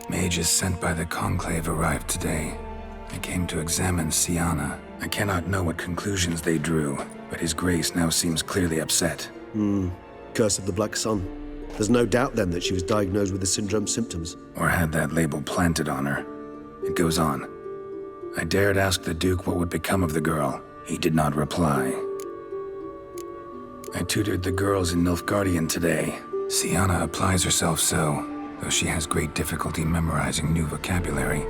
Mages sent by the Conclave arrived today. I came to examine Siana. I cannot know what conclusions they drew, but His Grace now seems clearly upset. Curse of the Black Sun. There's no doubt then that she was diagnosed with the syndrome symptoms. Or had that label planted on her. It goes on. I dared ask the Duke what would become of the girl. He did not reply. I tutored the girls in Nilfgaardian today. Siana applies herself so, though she has great difficulty memorizing new vocabulary.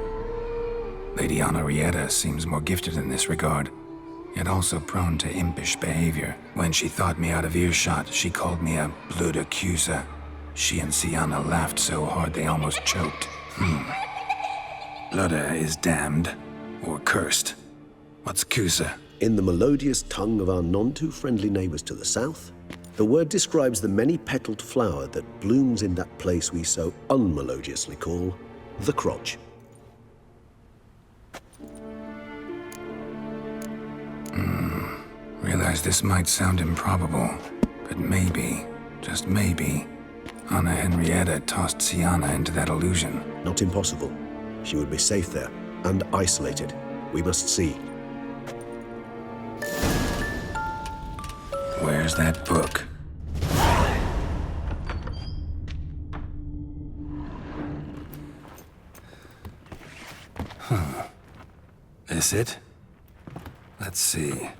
Lady Henrietta seems more gifted in this regard, yet also prone to impish behavior. When she thought me out of earshot, she called me a blood accuser. She and Siana laughed so hard they almost choked. Blooda is damned, or cursed. What's Cusa? In the melodious tongue of our none-too-friendly neighbours to the south, the word describes the many-petaled flower that blooms in that place we so unmelodiously call the crotch. Realize this might sound improbable, but maybe, just maybe, Anna Henrietta tossed Siana into that illusion. Not impossible. She would be safe there, and isolated. We must see. Where's that book? This it? Let's see.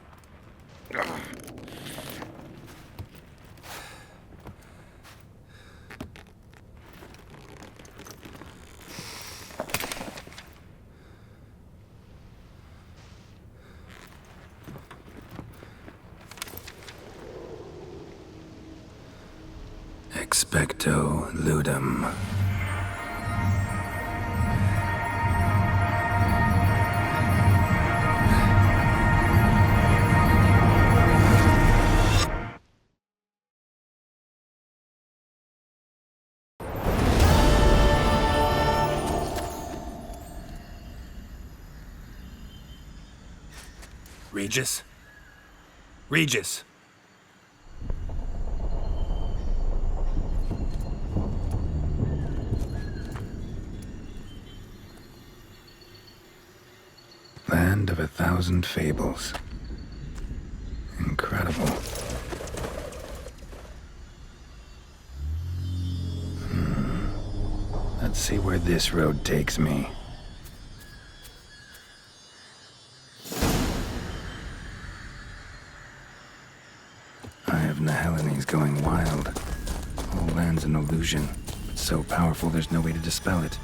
Expecto Ludum. Regis? Regis! Land of 1,000 Fables. Incredible. Let's see where this road takes me. Eye of Nahelenes going wild. Whole land's an illusion, but so powerful there's no way to dispel it.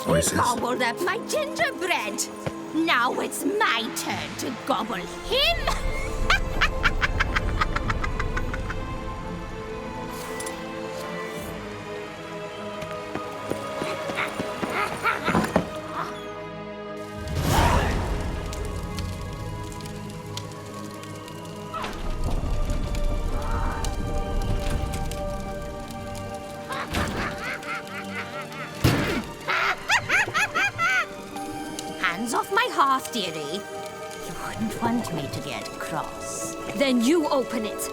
Voices. He gobbled up my gingerbread. Now it's my turn to gobble him. Hands off my hearth, dearie. You wouldn't want me to get cross. Then you open it.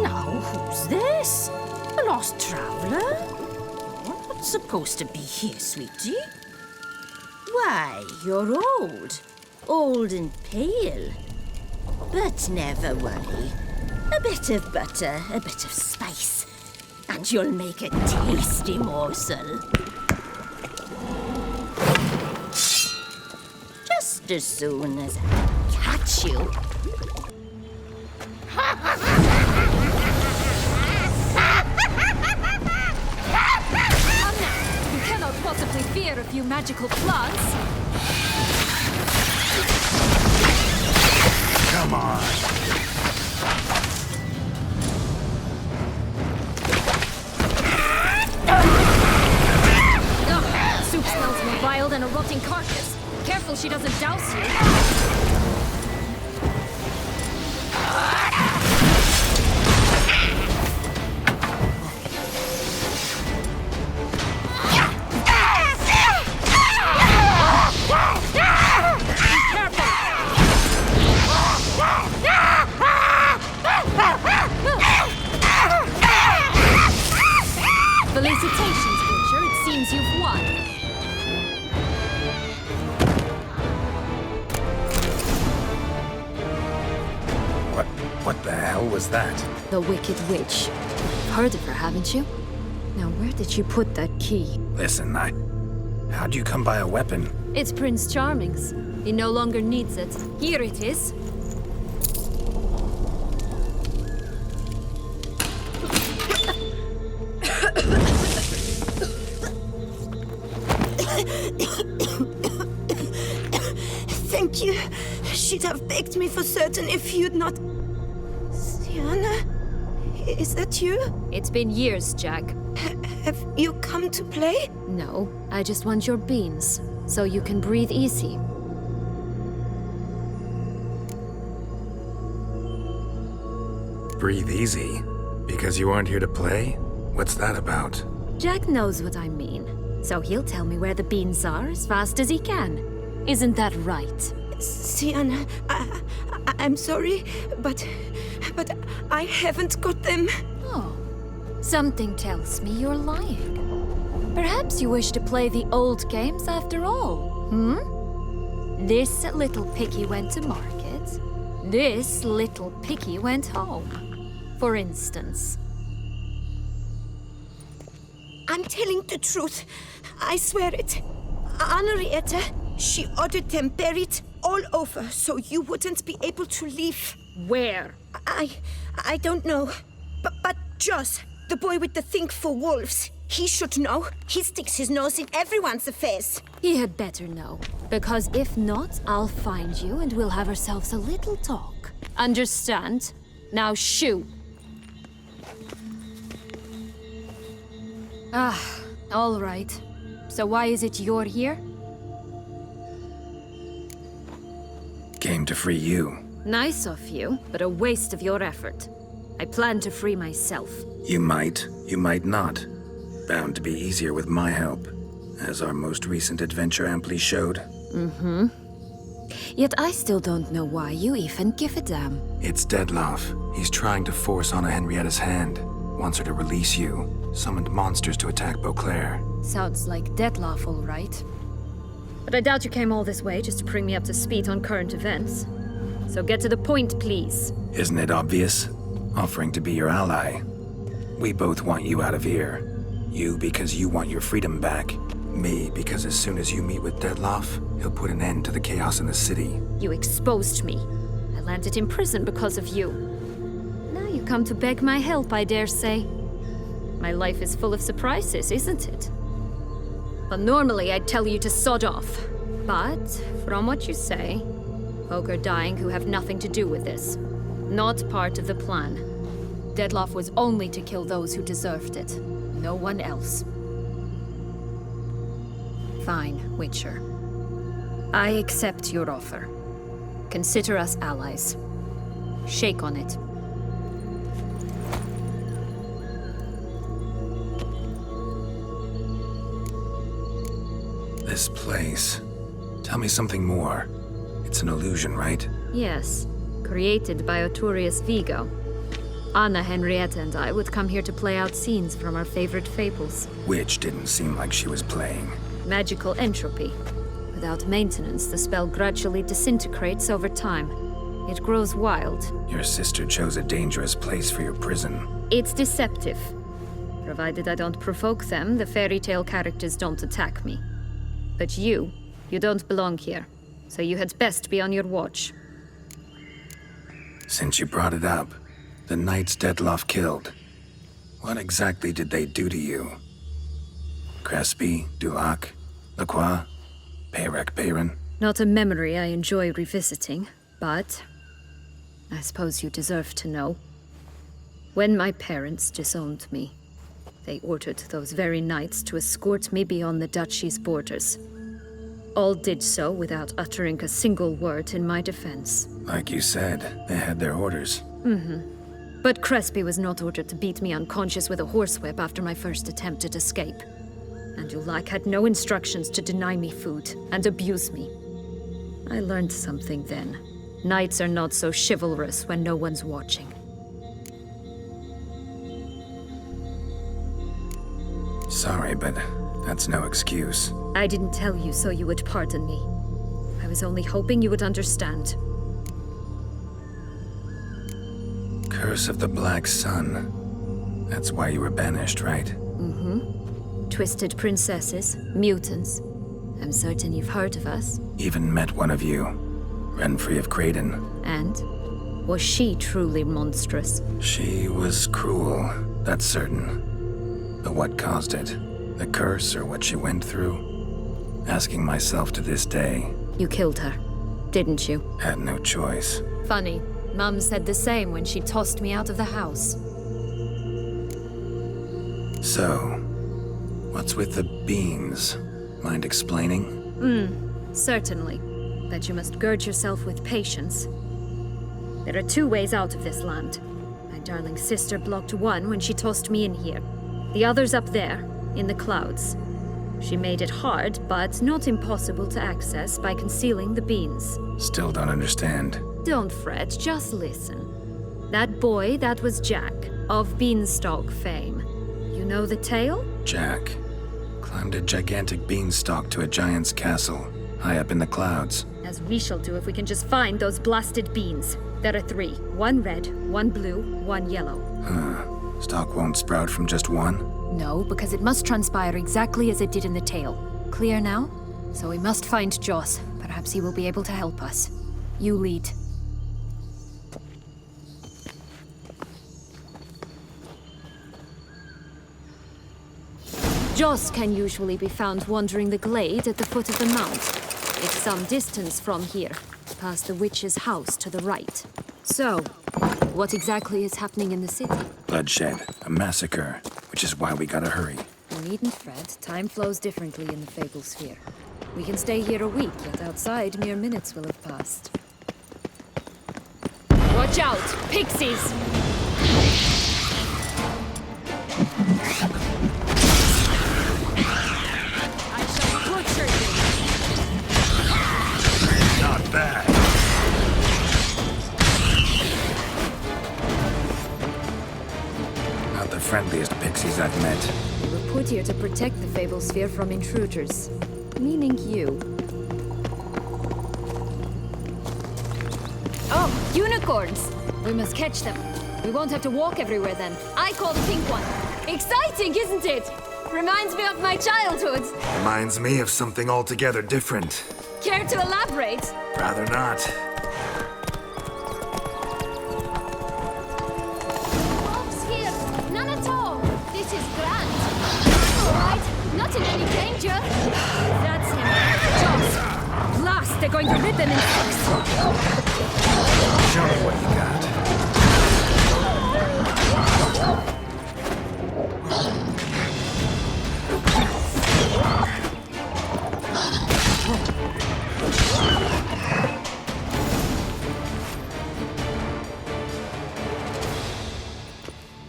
Now, who's this? A lost traveler? You're not supposed to be here, sweetie. Why, you're old. Old and pale. But never worry. A bit of butter, a bit of spice, and you'll make a tasty morsel. Just as soon as I catch you. You cannot possibly fear a few magical plants. Come on. Soup smells more vile than a rotting carcass. Careful she doesn't douse you. Felicitations, Butcher. It seems you've won. What the hell was that? The Wicked Witch. Heard of her, haven't you? Now, where did you put that key? Listen, how'd you come by a weapon? It's Prince Charming's. He no longer needs it. Here it is. Thank you. She'd have begged me for certain if you'd not... Sienna? Is that you? It's been years, Jack. Have you come to play? No, I just want your beans, so you can breathe easy. Breathe easy? Because you aren't here to play? What's that about? Jack knows what I mean, so he'll tell me where the beans are as fast as he can. Isn't that right? Sienna, I'm sorry, but I haven't got them. Oh, something tells me you're lying. Perhaps you wish to play the old games after all, This little piggy went to market. This little piggy went home, for instance. I'm telling the truth. I swear it. Henrietta, she ordered them buried all over so you wouldn't be able to leave. Where? I don't know. But Joss, the boy with the thing for wolves, he should know. He sticks his nose in everyone's affairs. He had better know. Because if not, I'll find you and we'll have ourselves a little talk. Understand? Now shoo. All right. So why is it you're here? Came to free you. Nice of you, but a waste of your effort. I plan to free myself. You might not. Bound to be easier with my help, as our most recent adventure amply showed. Yet I still don't know why you even give a damn. It's Dettlaff. He's trying to force Anna Henrietta's hand. Wants her to release you. Summoned monsters to attack Beauclair. Sounds like Dettlaff, all right. But I doubt you came all this way just to bring me up to speed on current events. So get to the point, please. Isn't it obvious? Offering to be your ally. We both want you out of here. You because you want your freedom back. Me because as soon as you meet with Dettlaff, he'll put an end to the chaos in the city. You exposed me. I landed in prison because of you. Now you come to beg my help, I dare say. My life is full of surprises, isn't it? But normally I'd tell you to sod off. But, from what you say, folk are dying who have nothing to do with this. Not part of the plan. Dettlaff was only to kill those who deserved it. No one else. Fine, Witcher. I accept your offer. Consider us allies. Shake on it. This place. Tell me something more. It's an illusion, right? Yes, created by Arturius Vigo. Anna, Henrietta, and I would come here to play out scenes from our favorite fables. Which didn't seem like she was playing. Magical entropy. Without maintenance, the spell gradually disintegrates over time. It grows wild. Your sister chose a dangerous place for your prison. It's deceptive. Provided I don't provoke them, the fairy tale characters don't attack me. But you don't belong here. So you had best be on your watch. Since you brought it up, the knights Dettlaff killed. What exactly did they do to you? Crespi, Dulac, Lacroix, Peyrac. Not a memory I enjoy revisiting, but I suppose you deserve to know. When my parents disowned me, they ordered those very knights to escort me beyond the duchy's borders. All did so without uttering a single word in my defense. Like you said, they had their orders. But Crespi was not ordered to beat me unconscious with a horsewhip after my first attempt at escape. And Dulac had no instructions to deny me food and abuse me. I learned something then. Knights are not so chivalrous when no one's watching. Sorry, but that's no excuse. I didn't tell you so you would pardon me. I was only hoping you would understand. Curse of the Black Sun. That's why you were banished, right? Twisted princesses, mutants. I'm certain you've heard of us. Even met one of you. Renfrey of Craden. And? Was she truly monstrous? She was cruel, that's certain. But what caused it? The curse or what she went through? Asking myself to this day. You killed her, didn't you? Had no choice. Funny. Mum said the same when she tossed me out of the house. So, what's with the beans? Mind explaining? Certainly. But you must gird yourself with patience. There are 2 ways out of this land. My darling sister blocked one when she tossed me in here. The other's up there, in the clouds. She made it hard, but not impossible to access by concealing the beans. Still don't understand. Don't fret, just listen. That boy, that was Jack, of Beanstalk fame. You know the tale? Jack climbed a gigantic beanstalk to a giant's castle, high up in the clouds. As we shall do if we can just find those blasted beans. There are 3. 1 red, 1 blue, 1 yellow. Stalk won't sprout from just one? No, because it must transpire exactly as it did in the tale. Clear now? So we must find Joss. Perhaps he will be able to help us. You lead. Joss can usually be found wandering the glade at the foot of the mount. It's some distance from here, past the witch's house to the right. So, what exactly is happening in the city? Bloodshed, a massacre, which is why we gotta hurry. You needn't fret. Time flows differently in the Fable Sphere. We can stay here a week, yet outside mere minutes will have passed. Watch out! Pixies! I shall butcher you! Not bad. Not the friendliest pixies I've met. We were put here to protect the Fable Sphere from intruders. Meaning you. Oh, unicorns! We must catch them. We won't have to walk everywhere then. I call the pink one. Exciting, isn't it? Reminds me of my childhood. Reminds me of something altogether different. Care to elaborate? Rather not. not in any danger. That's him. Jaws. Blast, they're going to rip him in six. Show me what you got.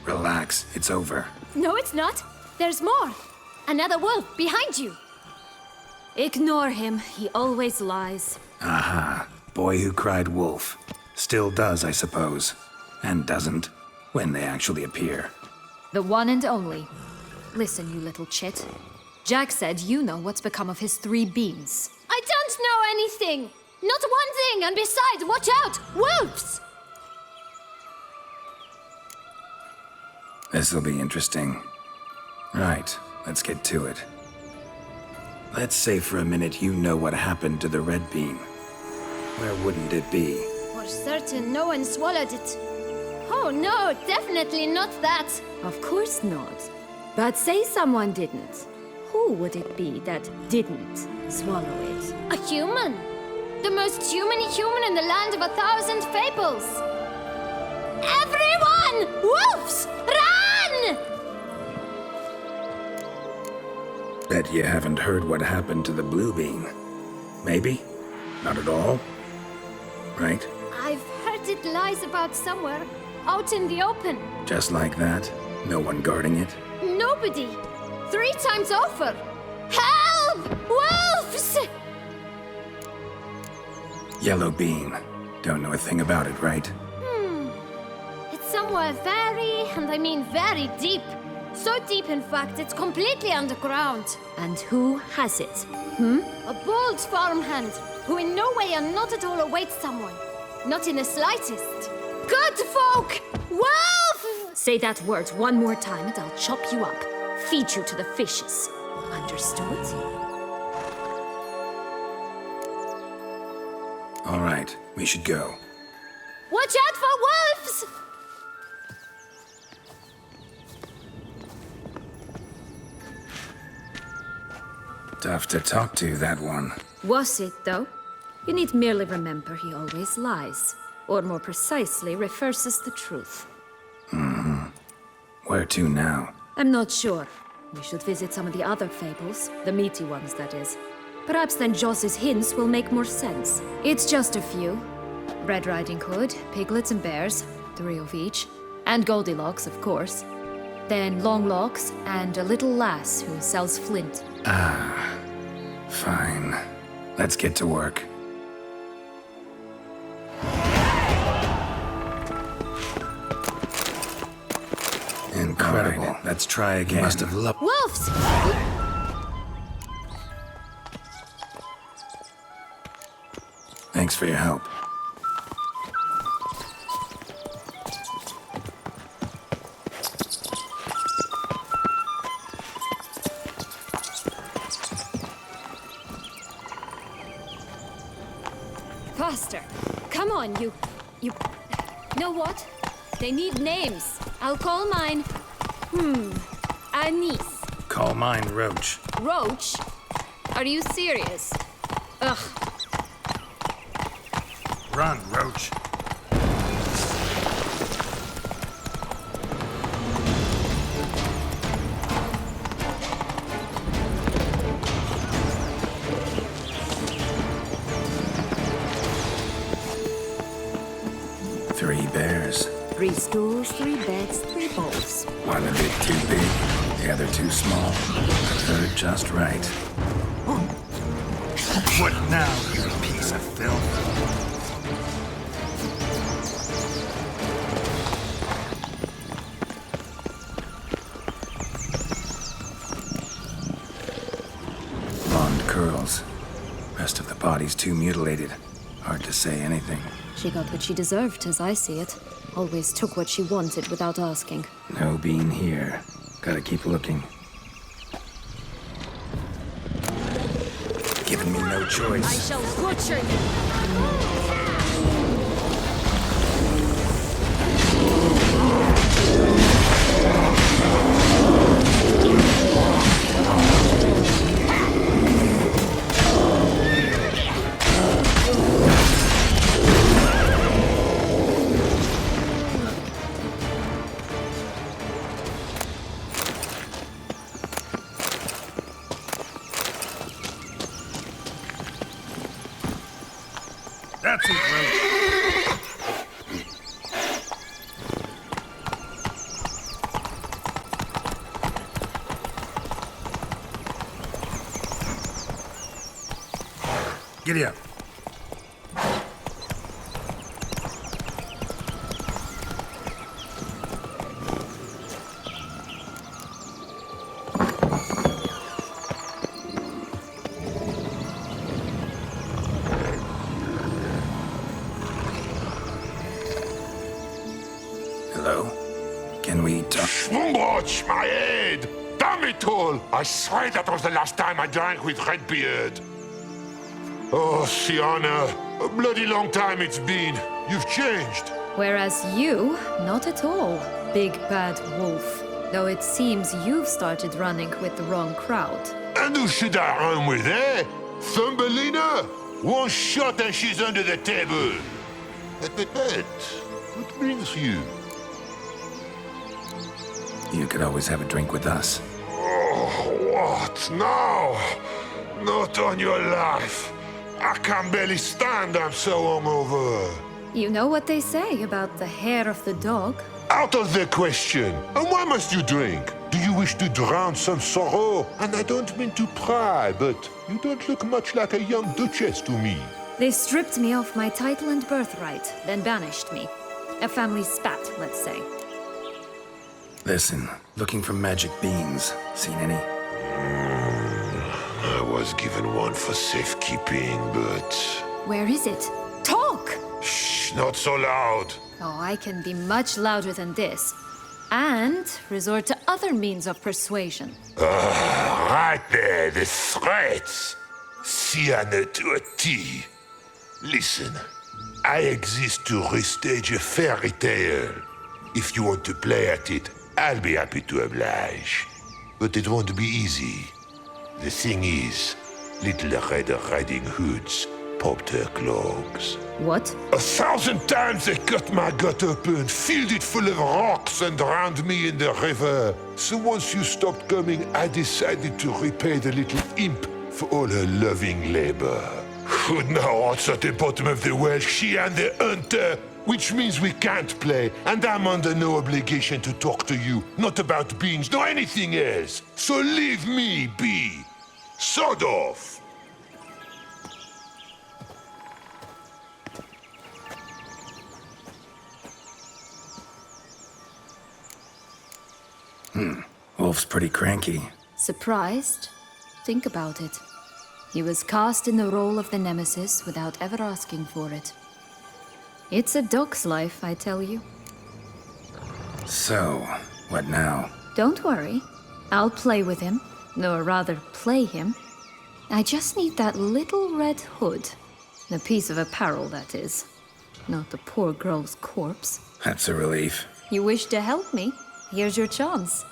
Relax, it's over. No, it's not. There's more. Another wolf behind you. Ignore him. He always lies. Aha. Boy who cried wolf. Still does, I suppose. And doesn't, when they actually appear. The one and only. Listen, you little chit. Jack said you know what's become of his 3 beans. I don't know anything. Not one thing, and besides, watch out! Wolves! This'll be interesting. Right, let's get to it. Let's say for a minute you know what happened to the red bean. Where wouldn't it be? For certain, no one swallowed it. Oh no, definitely not that. Of course not. But say someone didn't. Who would it be that didn't swallow it? A human. The most human-y human in the land of 1,000 fables. Everyone! Wolves! Run! Bet you haven't heard what happened to the blue bean. Maybe? Not at all? Right? I've heard it lies about somewhere, out in the open. Just like that? No one guarding it? Nobody. 3 times over. Help! Wolves! Yellow bean. Don't know a thing about it, right? It's somewhere very, and I mean very deep. So deep, in fact, it's completely underground. And who has it? A bold farmhand, who in no way and not at all awaits someone. Not in the slightest. Good folk! Wolf! Say that word one more time and I'll chop you up. Feed you to the fishes. Understood? All right, we should go. Watch out for wolves! Tough to talk to, that one. Was it, though? You need merely remember he always lies. Or more precisely, reverses the truth. Where to now? I'm not sure. We should visit some of the other fables. The meaty ones, that is. Perhaps then Joss's hints will make more sense. It's just a few. Red Riding Hood, piglets and bears, 3 of each. And Goldilocks, of course. Then Longlocks, and a little lass who sells flint. Ah, fine. Let's get to work. Incredible. Right, let's try again. You must have loved. Wolves! Thanks for your help. Faster. Come on, you... Know what? They need names. I'll call mine... Anise. Call mine Roach. Roach? Are you serious? Ugh. Run, Roach. Three bears. 3 stools, 3 beds, 3 bowls. One a bit too big, the other too small, the third just right. What now, you piece of filth? Blonde curls. Rest of the body's too mutilated. Hard to say anything. She got what she deserved, as I see it. Always took what she wanted without asking. No bean here. Gotta keep looking. Giving me no choice. I shall butcher you! That's it, well. Giddy up. Hello? Can we talk? Watch my head! Damn it all! I swear that was the last time I drank with Redbeard. Oh, Sienna, a bloody long time it's been. You've changed. Whereas you, not at all, big bad wolf. Though it seems you've started running with the wrong crowd. And who should I run with, eh? Thumbelina? One shot and she's under the table. But, what brings you? You could always have a drink with us. Oh, what now? Not on your life. I can barely stand, I'm so hungover. You know what they say about the hair of the dog? Out of the question. And why must you drink? Do you wish to drown some sorrow? And I don't mean to pry, but you don't look much like a young duchess to me. They stripped me of my title and birthright, then banished me. A family spat, let's say. Listen, looking for magic beans. Seen any? I was given one for safekeeping, but... Where is it? Talk! Shh, not so loud. Oh, I can be much louder than this. And resort to other means of persuasion. Right there, the threats. Sienna to a T. Listen, I exist to restage a fairy tale. If you want to play at it, I'll be happy to oblige. But it won't be easy. The thing is, Little Red Riding Hoods popped her clogs. What? 1,000 times they cut my gut open, filled it full of rocks and drowned me in the river. So once you stopped coming, I decided to repay the little imp for all her loving labor. Who now what's at the bottom of the well, she and the hunter, which means we can't play, and I'm under no obligation to talk to you, not about beans, nor anything else. So leave me be. Sod off. Wolf's pretty cranky. Surprised? Think about it. He was cast in the role of the Nemesis without ever asking for it. It's a dog's life, I tell you. So, what now? Don't worry. I'll play with him. Or rather, play him. I just need that little red hood. The piece of apparel, that is. Not the poor girl's corpse. That's a relief. You wish to help me? Here's your chance.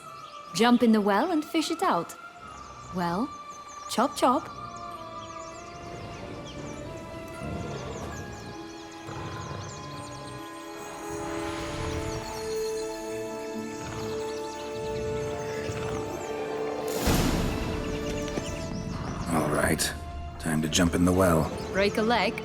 Jump in the well and fish it out. Well, chop chop. All right. Time to jump in the well. Break a leg.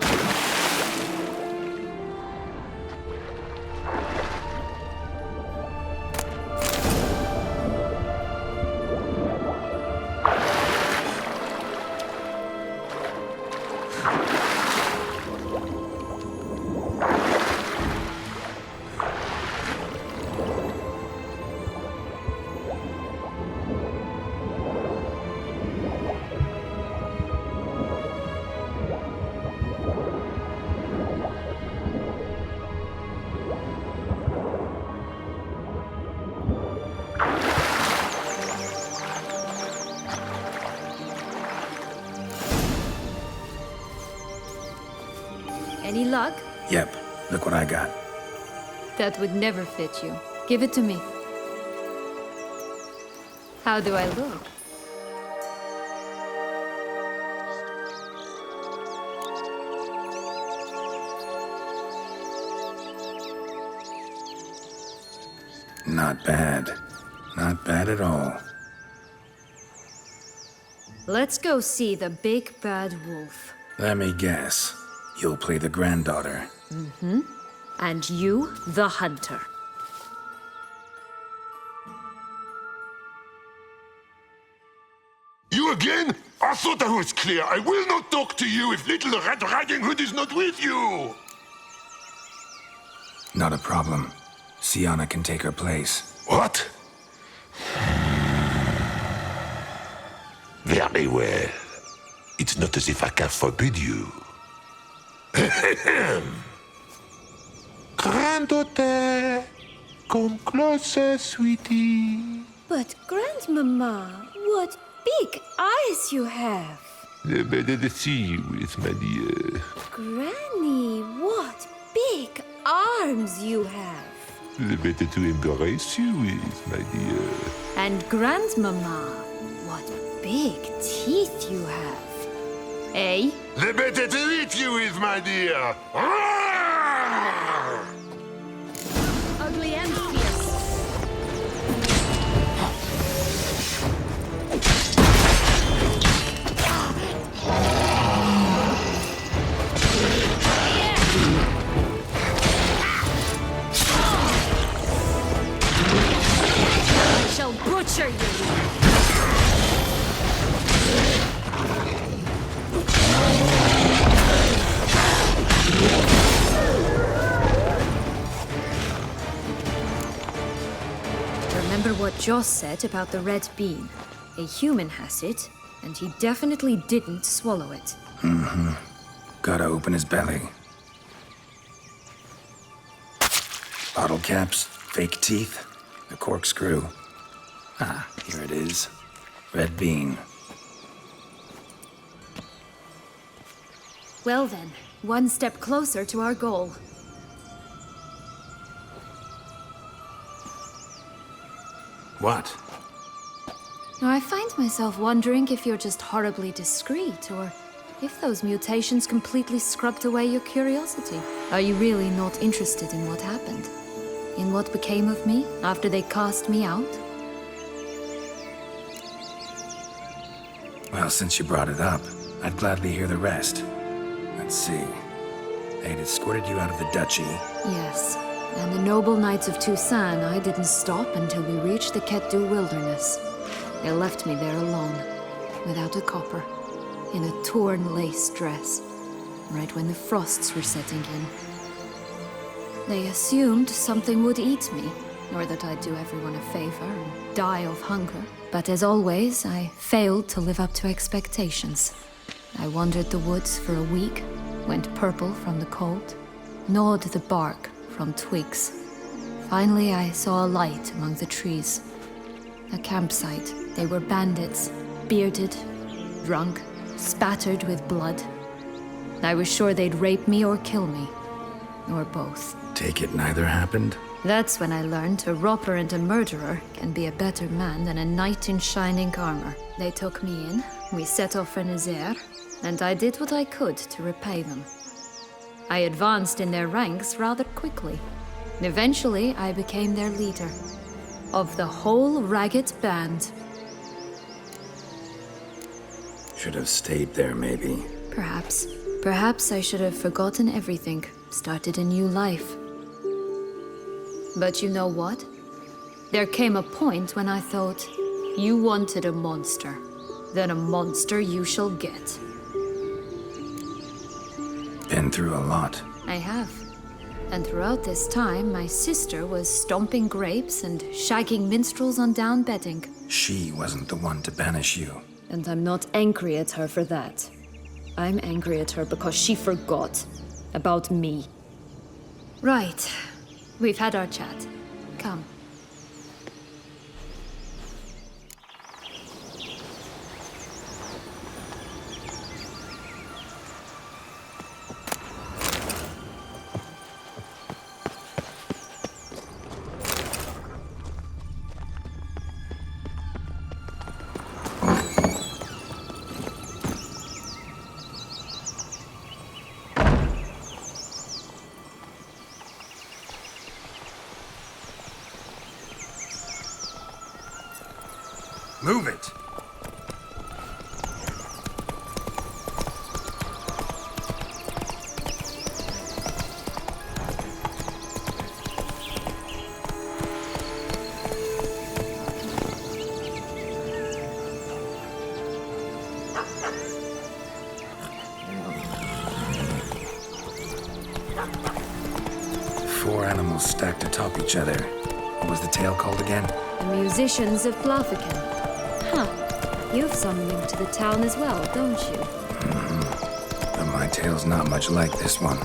Any luck? Yep. Look what I got. That would never fit you. Give it to me. How do I look? Not bad. Not bad at all. Let's go see the big bad wolf. Let me guess. You'll play the granddaughter. Mm-hmm. And you, the hunter. You again? I thought I was clear. I will not talk to you if little Red Riding Hood is not with you! Not a problem. Sienna can take her place. What? Very well. It's not as if I can forbid you. Granddaughter, come closer, sweetie. But Grandmama, what big eyes you have. The better to see you with, my dear. Granny, what big arms you have. The better to embrace you with, my dear. And Grandmama, what big teeth you have. Eh? The better to eat you with, my dear. Ugly and fierce. I shall butcher you. Remember what Joss said about the red bean. A human has it, and he definitely didn't swallow it. Mm-hmm. Gotta open his belly. Bottle caps, fake teeth, a corkscrew. Ah, here it is. Red bean. Well then, one step closer to our goal. What? Now, I find myself wondering if you're just horribly discreet, or if those mutations completely scrubbed away your curiosity. Are you really not interested in what happened? In what became of me after they cast me out? Well, since you brought it up, I'd gladly hear the rest. Let's see. They'd escorted you out of the duchy. Yes. And the noble knights of Toussaint, I didn't stop until we reached the Ketdu wilderness. They left me there alone, without a copper, in a torn lace dress, right when the frosts were setting in. They assumed something would eat me, or that I'd do everyone a favor and die of hunger. But as always, I failed to live up to expectations. I wandered the woods for a week, went purple from the cold, gnawed the bark from twigs. Finally, I saw a light among the trees. A campsite. They were bandits, bearded, drunk, spattered with blood. I was sure they'd rape me or kill me, or both. Take it neither happened? That's when I learned a robber and a murderer can be a better man than a knight in shining armor. They took me in, we set off for Nazaire, and I did what I could to repay them. I advanced in their ranks rather quickly. Eventually, I became their leader. Of the whole ragged band. Should have stayed there, maybe. Perhaps. Perhaps I should have forgotten everything, started a new life. But you know what? There came a point when I thought, you wanted a monster. Then a monster you shall get. Been through a lot. I have. And throughout this time, my sister was stomping grapes and shagging minstrels on down bedding. She wasn't the one to banish you. And I'm not angry at her for that. I'm angry at her because she forgot about me. Right. We've had our chat. Come. Move it! Four animals stacked atop each other. What was the tale called again? The musicians of Blaviken. Huh. You've some link to the town as well, don't you? But my tale's not much like this one.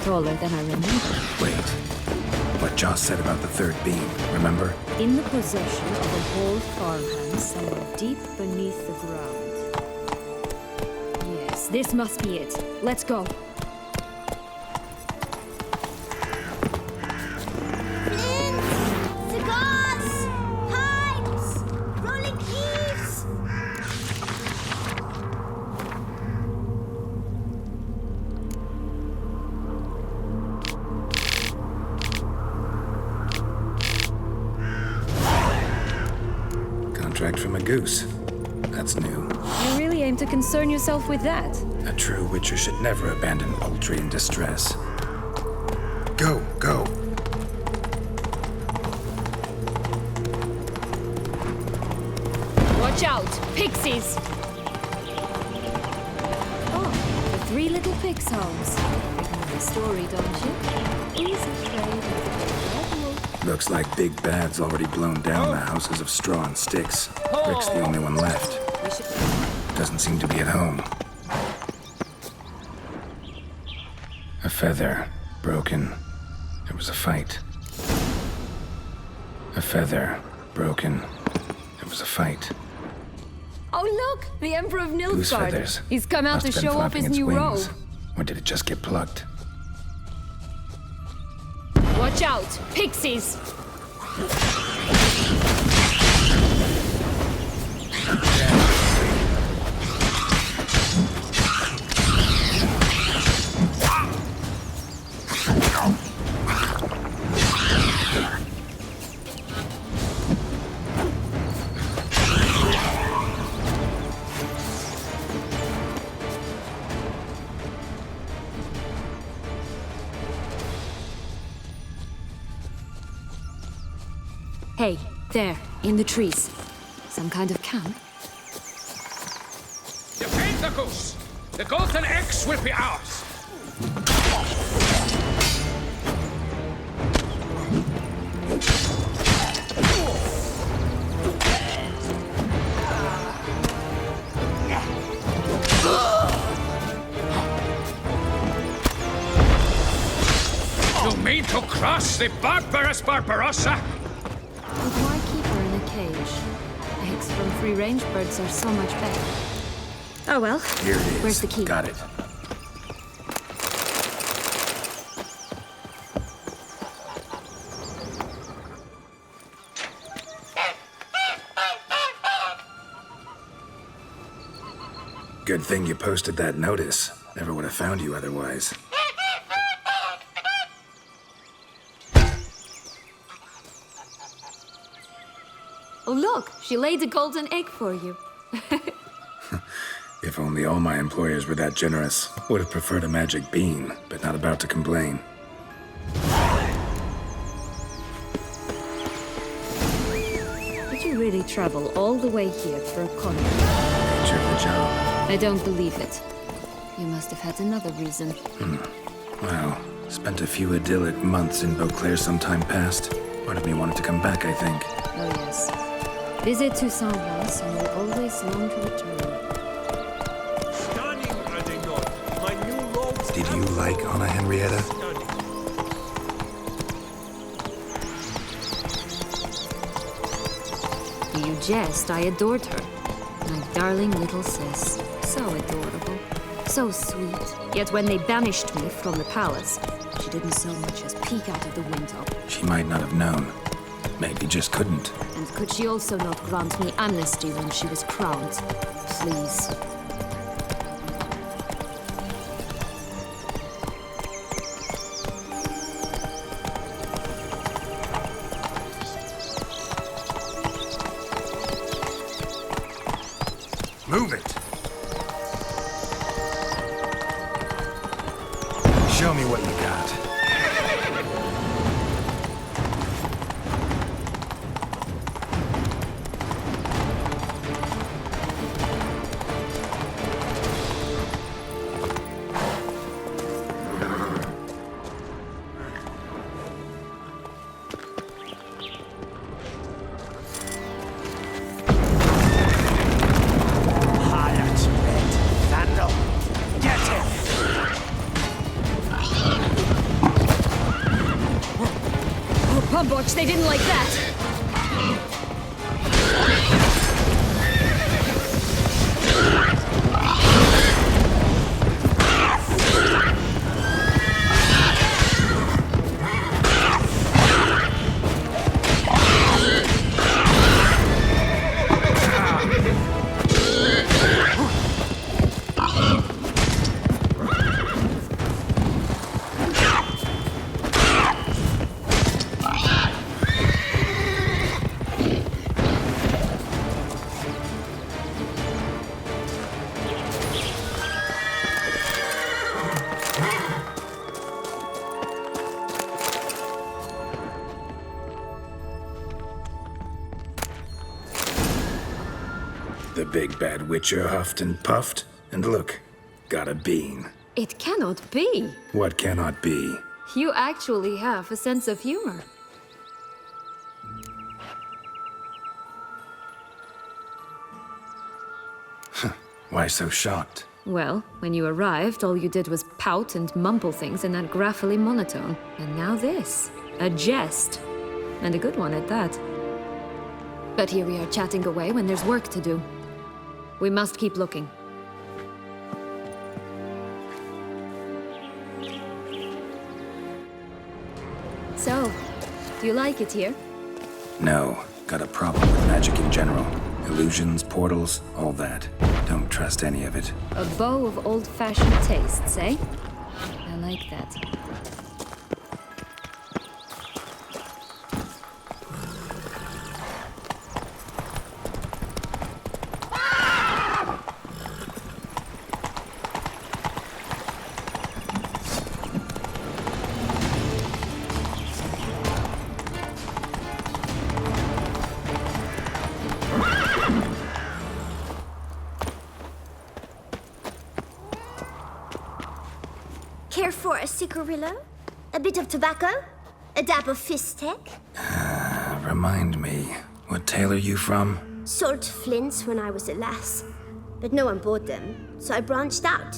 Taller than I remember. Wait. What Joss said about the third beam, remember? In the possession of a whole farmhand somewhere deep beneath the ground. Yes, this must be it. Let's go. Cigars! Pipes! Rolling keys! Contract from a goose. That's new. You really aim to concern yourself with that? A true witcher should never abandon poultry in distress. Go, go. Watch out! Pixies! Oh, the three little pix homes. You know the story, don't you? Easy trade with the red wolf. Looks like Big Bad's already blown down the houses of straw and sticks. Rick's the only one left. Doesn't seem to be at home. A feather. Broken. There was a fight. A feather. Broken. There was a fight. Oh look! The Emperor of Goose Nilfgaard. feathers. He's come out Must to have been show off flapping his its new wings. robe. Or did it just get plucked? Watch out! Pixies! Hey, there, in the trees. Some kind of camp? Defend the goose! The golden eggs will be ours! You mean to cross the barbarous Barbarossa? But why keep her in a cage? Eggs from free-range birds are so much better. Oh well. Here it is. Where's the key? Got it. Good thing you posted that notice. Never would have found you otherwise. Oh look, she laid a golden egg for you. If only all my employers were that generous. Would have preferred a magic bean, but not about to complain. Did you really travel all the way here for a contract? Nature of the job. I don't believe it. You must have had another reason. Well, spent a few idyllic months in Beauclair some time past. Part of me wanted to come back, I think. Oh yes. Visit Toussaint once, and you'll always long to return. Did you like Anna Henrietta? You jest, I adored her. My darling little sis. So adorable. So sweet. Yet when they banished me from the palace, she didn't so much as peek out of the window. She might not have known. Maybe just couldn't. And could she also not grant me amnesty when she was crowned? Please. Move it! Show me what you got. They didn't like that. The big bad witcher huffed and puffed, and look, got a bean. It cannot be. What cannot be? You actually have a sense of humor. Why so shocked? Well, when you arrived, all you did was pout and mumble things in that graphically monotone. And now this. A jest. And a good one at that. But here we are chatting away when there's work to do. We must keep looking. So, do you like it here? No, got a problem with magic in general. Illusions, portals, all that. Don't trust any of it. A bow of old-fashioned tastes, eh? I like that. Care for a cigarillo? A bit of tobacco? A dab of fistek? Remind me, what tale are you from? Sold flints when I was a lass, but no one bought them, so I branched out.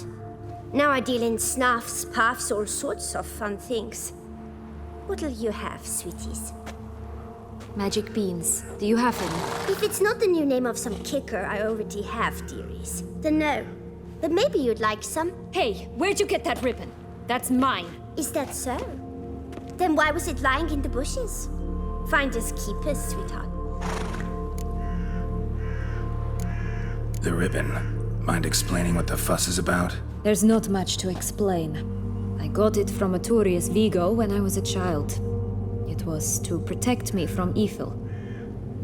Now I deal in snuffs, puffs, all sorts of fun things. What'll you have, sweeties? Magic beans. Do you have any? If it's not the new name of some kicker I already have, dearies, then no. But maybe you'd like some. Hey, where'd you get that ribbon? That's mine. Is that so? Then why was it lying in the bushes? Finders keepers, sweetheart. The ribbon. Mind explaining what the fuss is about? There's not much to explain. I got it from Aturius Vigo when I was a child. It was to protect me from evil.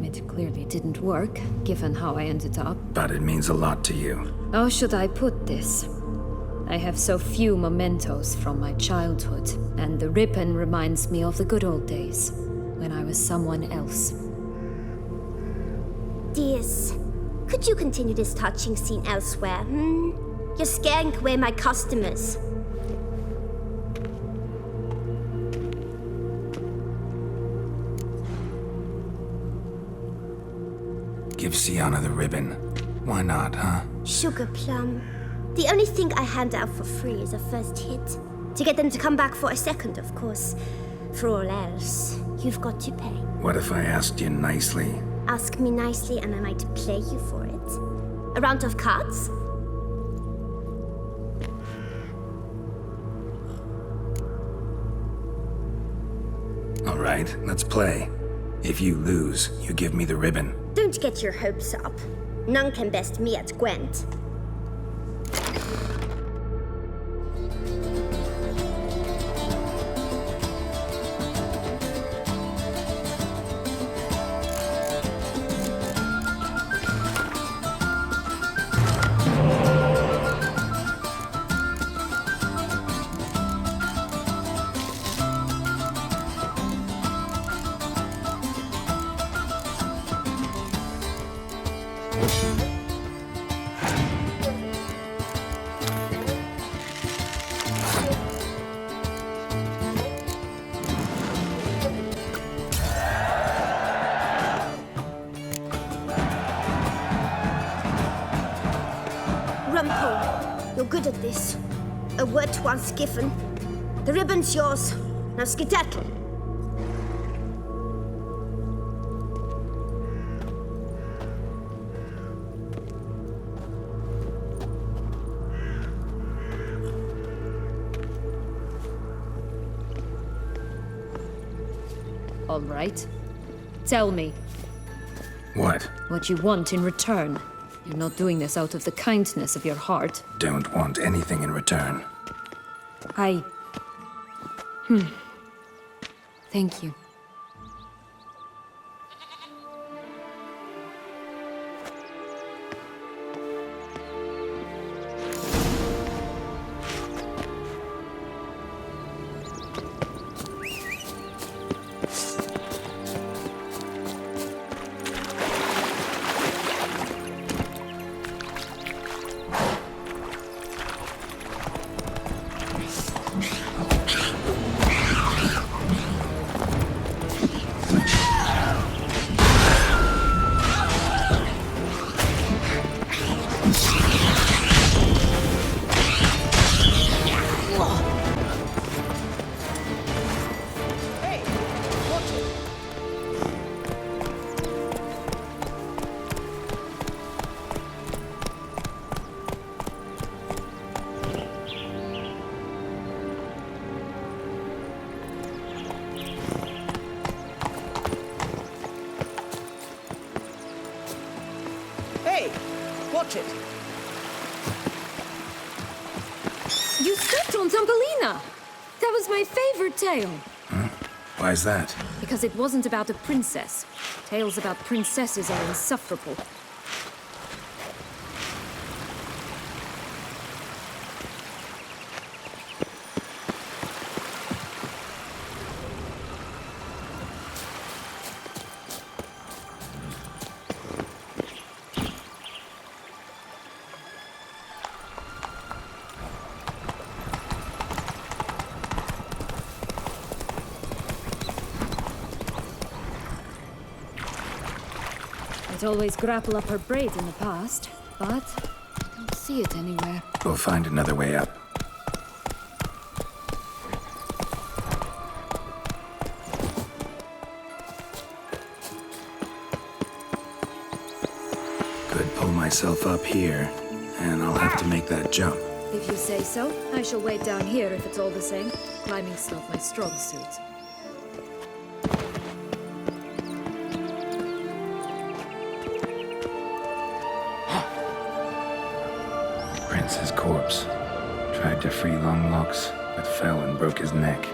It clearly didn't work, given how I ended up. But it means a lot to you. How should I put this? I have so few mementos from my childhood, and the ribbon reminds me of the good old days, when I was someone else. Dears, could you continue this touching scene elsewhere, You're scaring away my customers. Give Sienna the ribbon. Why not, huh? Sugar plum. The only thing I hand out for free is a first hit. To get them to come back for a second, of course. For all else, you've got to pay. What if I asked you nicely? Ask me nicely and I might play you for it. A round of cards? All right, let's play. If you lose, you give me the ribbon. Don't get your hopes up. None can best me at Gwent. good at this. A word once given. The ribbon's yours. Now skedaddle. All right. Tell me. What? What you want in return. You're not doing this out of the kindness of your heart. Don't want anything in return. Thank you. Watch it. You stepped on Thumbelina! That was my favorite tale. Huh? Why is that? Because it wasn't about a princess. Tales about princesses are insufferable. I'd always grapple up her braid in the past, but I don't see it anywhere. We'll find another way up. Could pull myself up here, and I'll have to make that jump. If you say so, I shall wait down here if it's all the same. Climbing's not my strong suit. Prince's corpse. Tried to free Longlocks, but fell and broke his neck.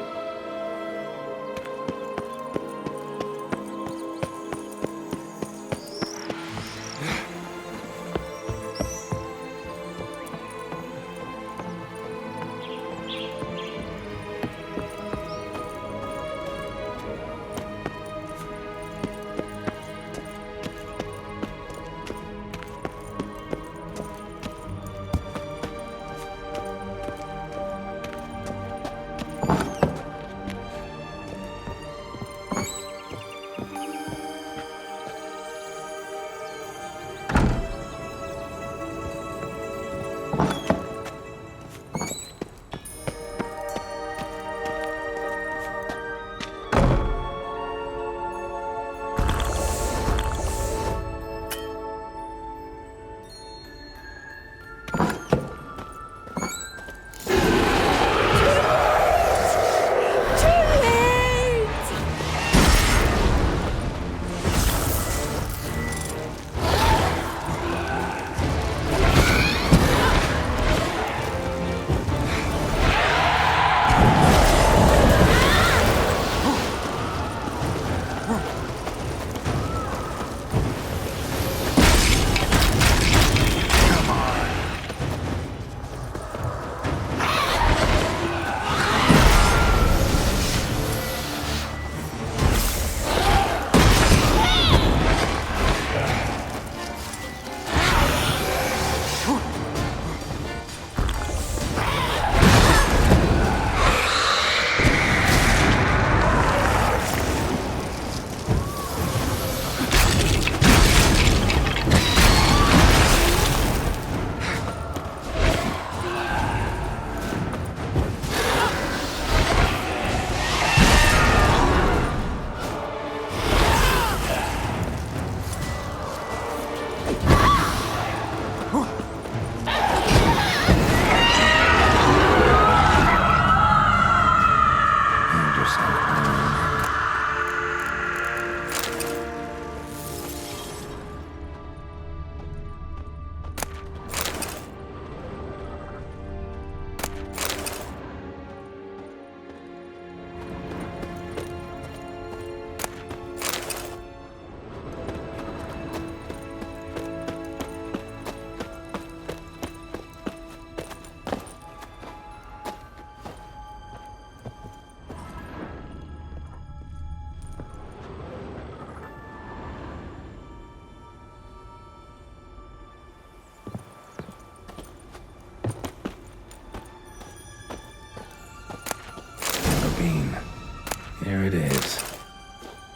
it is.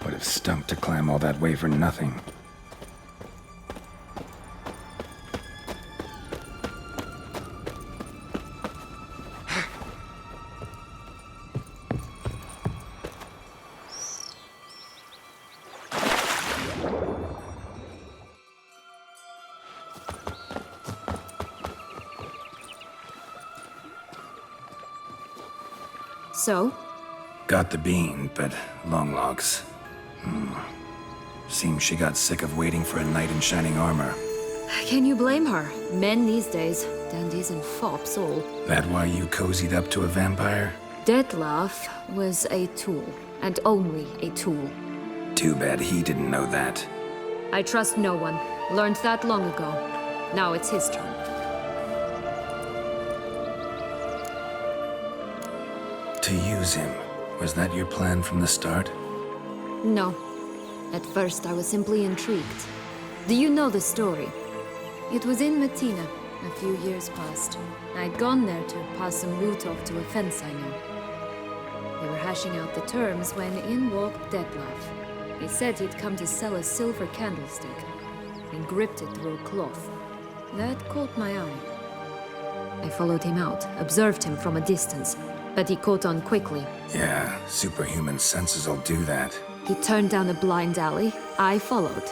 Would have stunk to climb all that way for nothing. So? Got the bean, but Longlocks. Seems she got sick of waiting for a knight in shining armor. Can you blame her? Men these days, dandies and fops all. That why you cozied up to a vampire? Dettlaff was a tool, and only a tool. Too bad he didn't know that. I trust no one. Learned that long ago. Now it's his turn. To use him. Was that your plan from the start? No. At first, I was simply intrigued. Do you know the story? It was in Mettina, a few years past. I'd gone there to pass some loot off to a fence I knew. We were hashing out the terms when in walked Dettlaff. He said he'd come to sell a silver candlestick. He gripped it through a cloth. That caught my eye. I followed him out, observed him from a distance, but he caught on quickly. Yeah, superhuman senses will do that. He turned down a blind alley. I followed.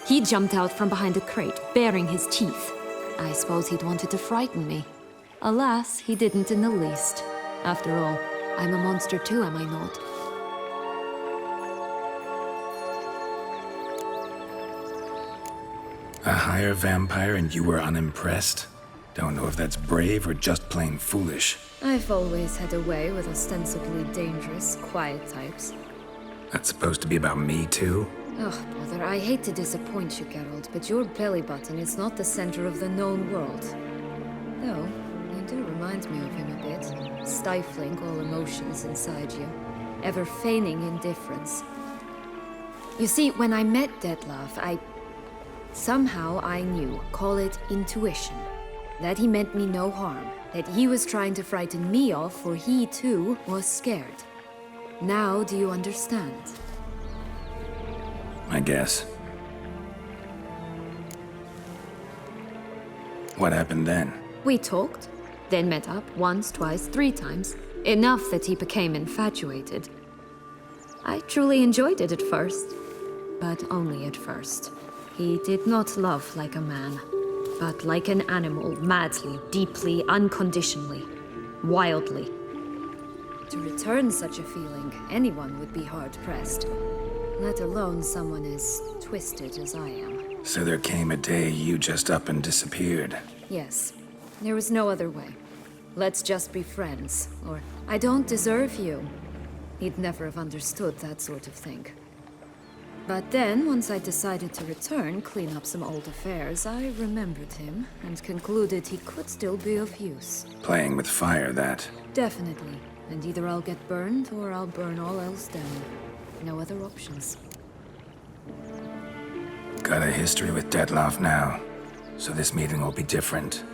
He jumped out from behind a crate, baring his teeth. I suppose he'd wanted to frighten me. Alas, he didn't in the least. After all, I'm a monster too, am I not? A higher vampire and you were unimpressed? Don't know if that's brave or just plain foolish. I've always had a way with ostensibly dangerous, quiet types. That's supposed to be about me too? Oh, brother, I hate to disappoint you, Geralt, but your belly button is not the center of the known world. Though, you do remind me of him a bit, stifling all emotions inside you, ever feigning indifference. You see, when I met Dettlaff, somehow I knew, call it intuition, that he meant me no harm, that he was trying to frighten me off, for he too was scared. Now do you understand? I guess. What happened then? We talked, then met up once, twice, 3 times. Enough that he became infatuated. I truly enjoyed it at first, but only at first. He did not love like a man, but like an animal, madly, deeply, unconditionally, wildly. To return such a feeling, anyone would be hard-pressed. Let alone someone as twisted as I am. So there came a day you just up and disappeared. Yes. There was no other way. Let's just be friends, or I don't deserve you. He'd never have understood that sort of thing. But then, once I decided to return, clean up some old affairs, I remembered him and concluded he could still be of use. Playing with fire, that. Definitely. And either I'll get burned, or I'll burn all else down. No other options. Got a history with Dettlaff now, so this meeting will be different.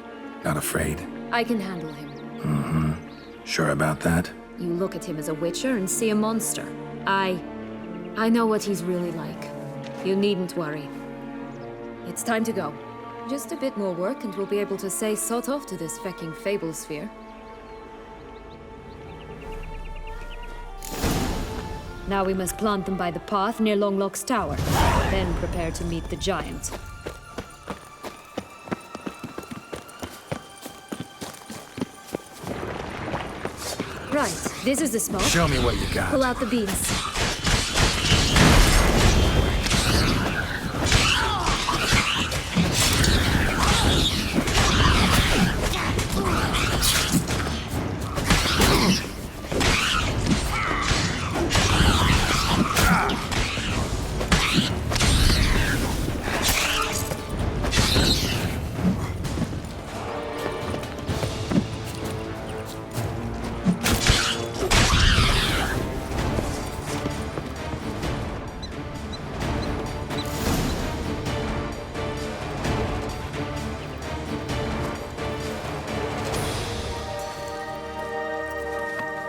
Not afraid? I can handle him. Mm-hmm. Sure about that? You look at him as a witcher and see a monster. I know what he's really like. You needn't worry. It's time to go. Just a bit more work and we'll be able to say sot off to this fecking fable sphere. Now we must plant them by the path near Longlocks Tower. Then prepare to meet the giant. Right, this is the smoke. Show me what you got. Pull out the beans.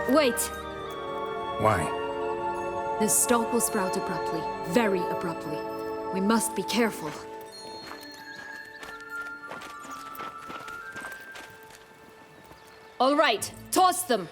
Wait. Why? The stalk will sprout abruptly, very abruptly. We must be careful. All right, toss them.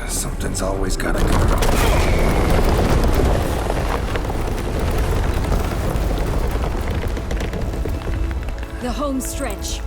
Something's always gotta go. The home stretch.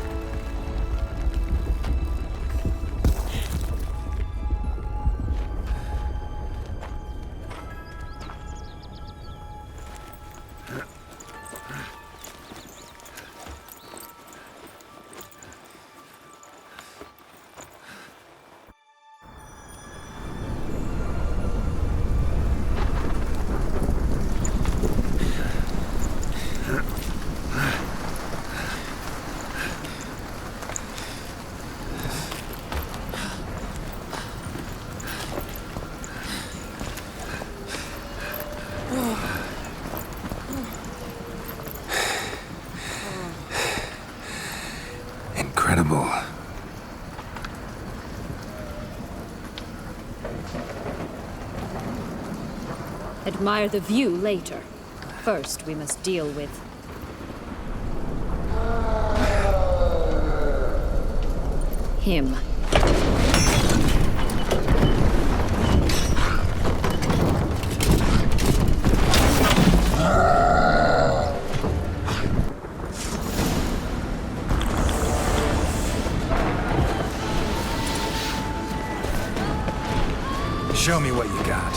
Incredible. Admire the view later. First, we must deal with... him. Show me what you got.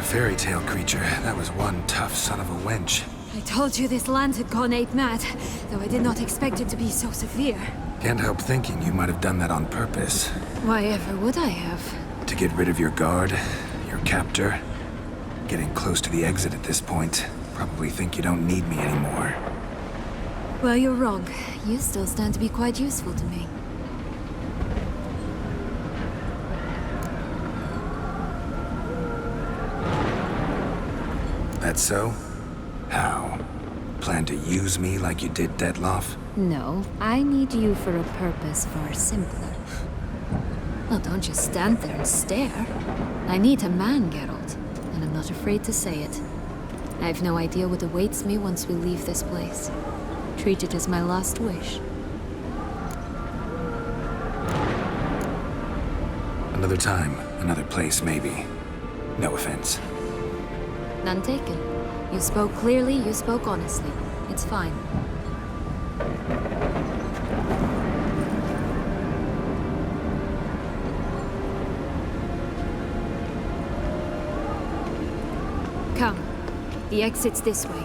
Fairy tale creature. That was one tough son of a wench. I told you this land had gone ape mad, though I did not expect it to be so severe. Can't help thinking you might have done that on purpose. Why ever would I have? To get rid of your guard, your captor. Getting close to the exit at this point. Probably think you don't need me anymore. Well, you're wrong. You still stand to be quite useful to me. That so? How? Plan to use me like you did Dettlaff? No, I need you for a purpose far simpler. Well, don't just stand there and stare. I need a man, Geralt, and I'm not afraid to say it. I have no idea what awaits me once we leave this place. Treat it as my last wish. Another time, another place, maybe. No offense. None taken. You spoke clearly, you spoke honestly. It's fine. Come. The exit's this way.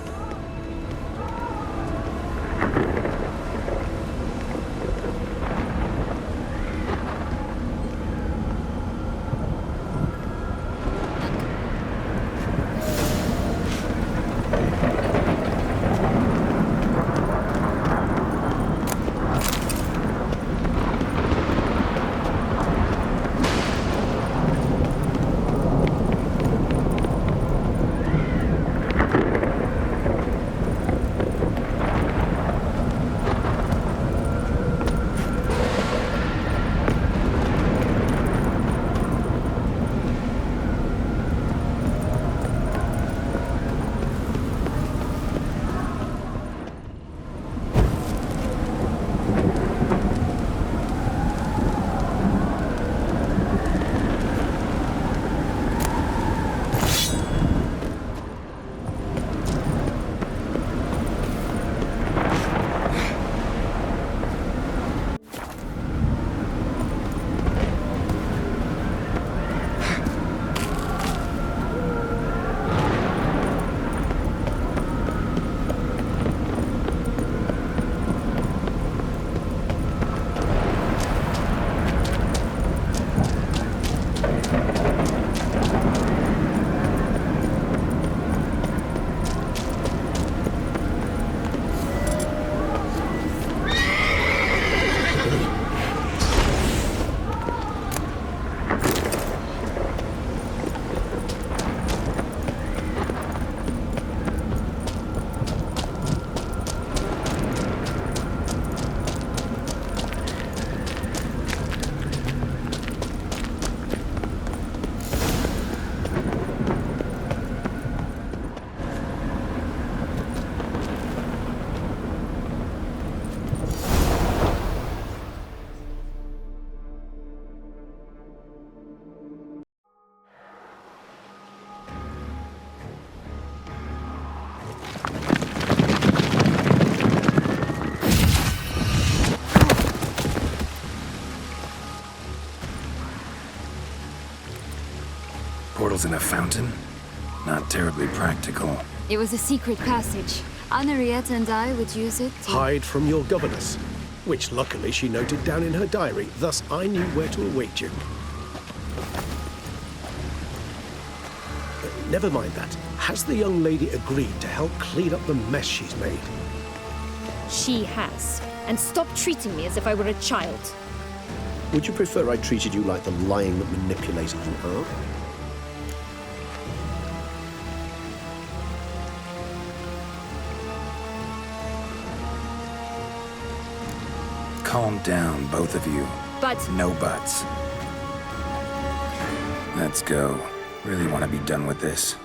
spells in a fountain? Not terribly practical. It was a secret passage. Henriette and I would use it to... Hide from your governess, which luckily she noted down in her diary, thus I knew where to await you. Never mind that. Has the young lady agreed to help clean up the mess she's made? She has. And stop treating me as if I were a child. Would you prefer I treated you like the lion that manipulated you are? Calm down, both of you. But... No buts. Let's go. Really want to be done with this.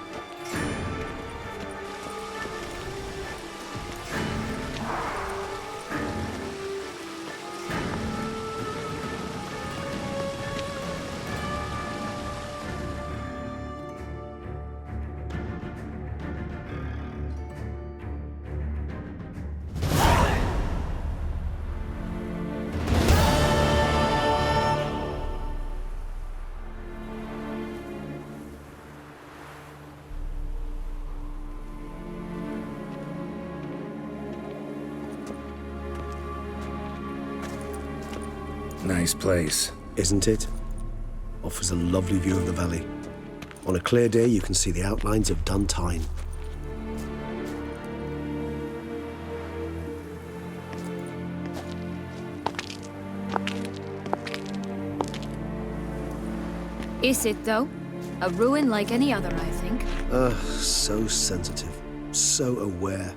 Nice place. Isn't it? Offers a lovely view of the valley. On a clear day, you can see the outlines of Duntine. Is it, though? A ruin like any other, I think. So sensitive. So aware.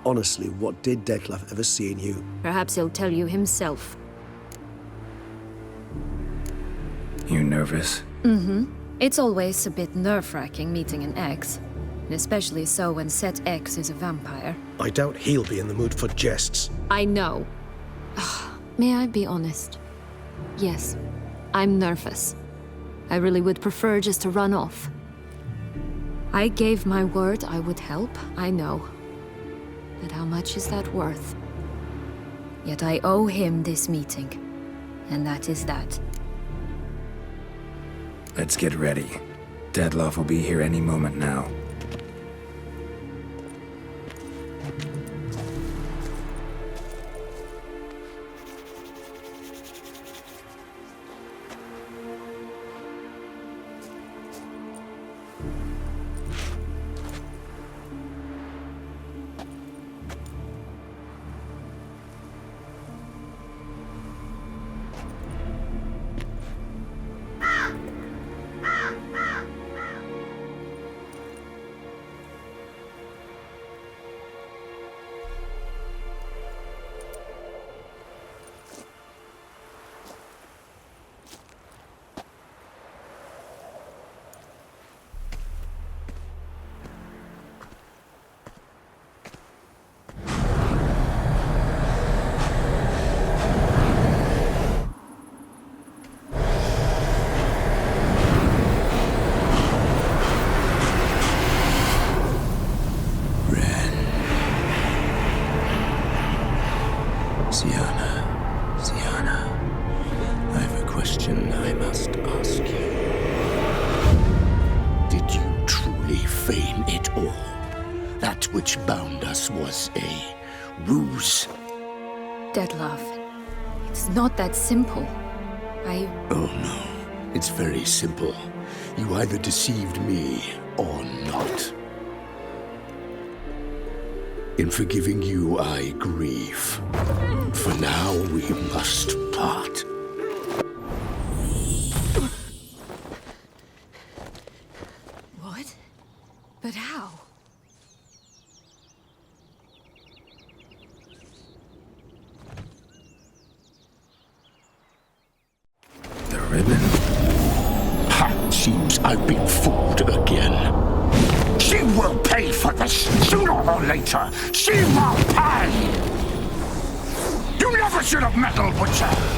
Honestly, what did Dettlaff ever see in you? Perhaps he'll tell you himself. You nervous? Mm-hmm. It's always a bit nerve-wracking meeting an ex. And especially so when said ex is a vampire. I doubt he'll be in the mood for jests. I know. May I be honest? Yes, I'm nervous. I really would prefer just to run off. I gave my word I would help, I know. But how much is that worth? Yet I owe him this meeting. And that is that. Let's get ready. Dettlaff will be here any moment now. Dettlaff, it's not that simple. Oh no, it's very simple. You either deceived me or not. In forgiving you, I grieve. For now, we must part. What? But how? Seems I've been fooled again. She will pay for this, sooner or later. She will pay! You never should have meddled with her!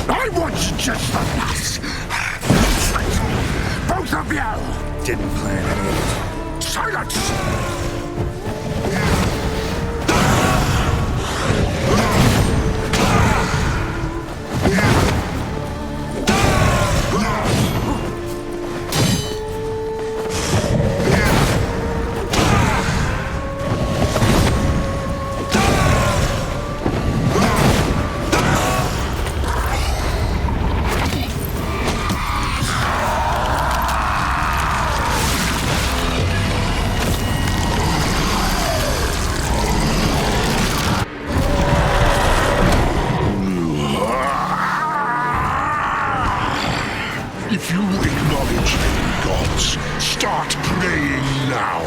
I want just the last. Both of you! Didn't plan any of it. Silence! If you acknowledge the gods, start praying now.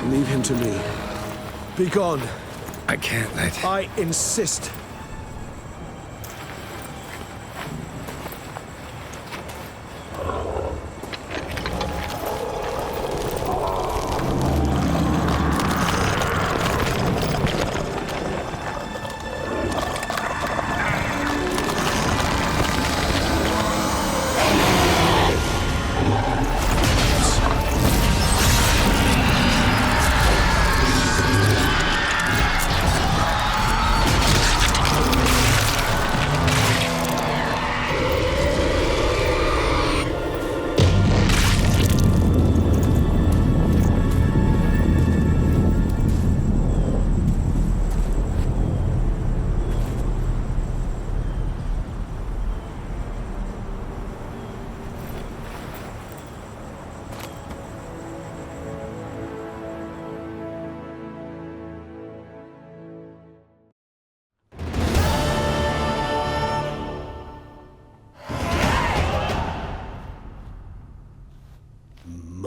Leave him to me. Be gone. I can't let... I insist.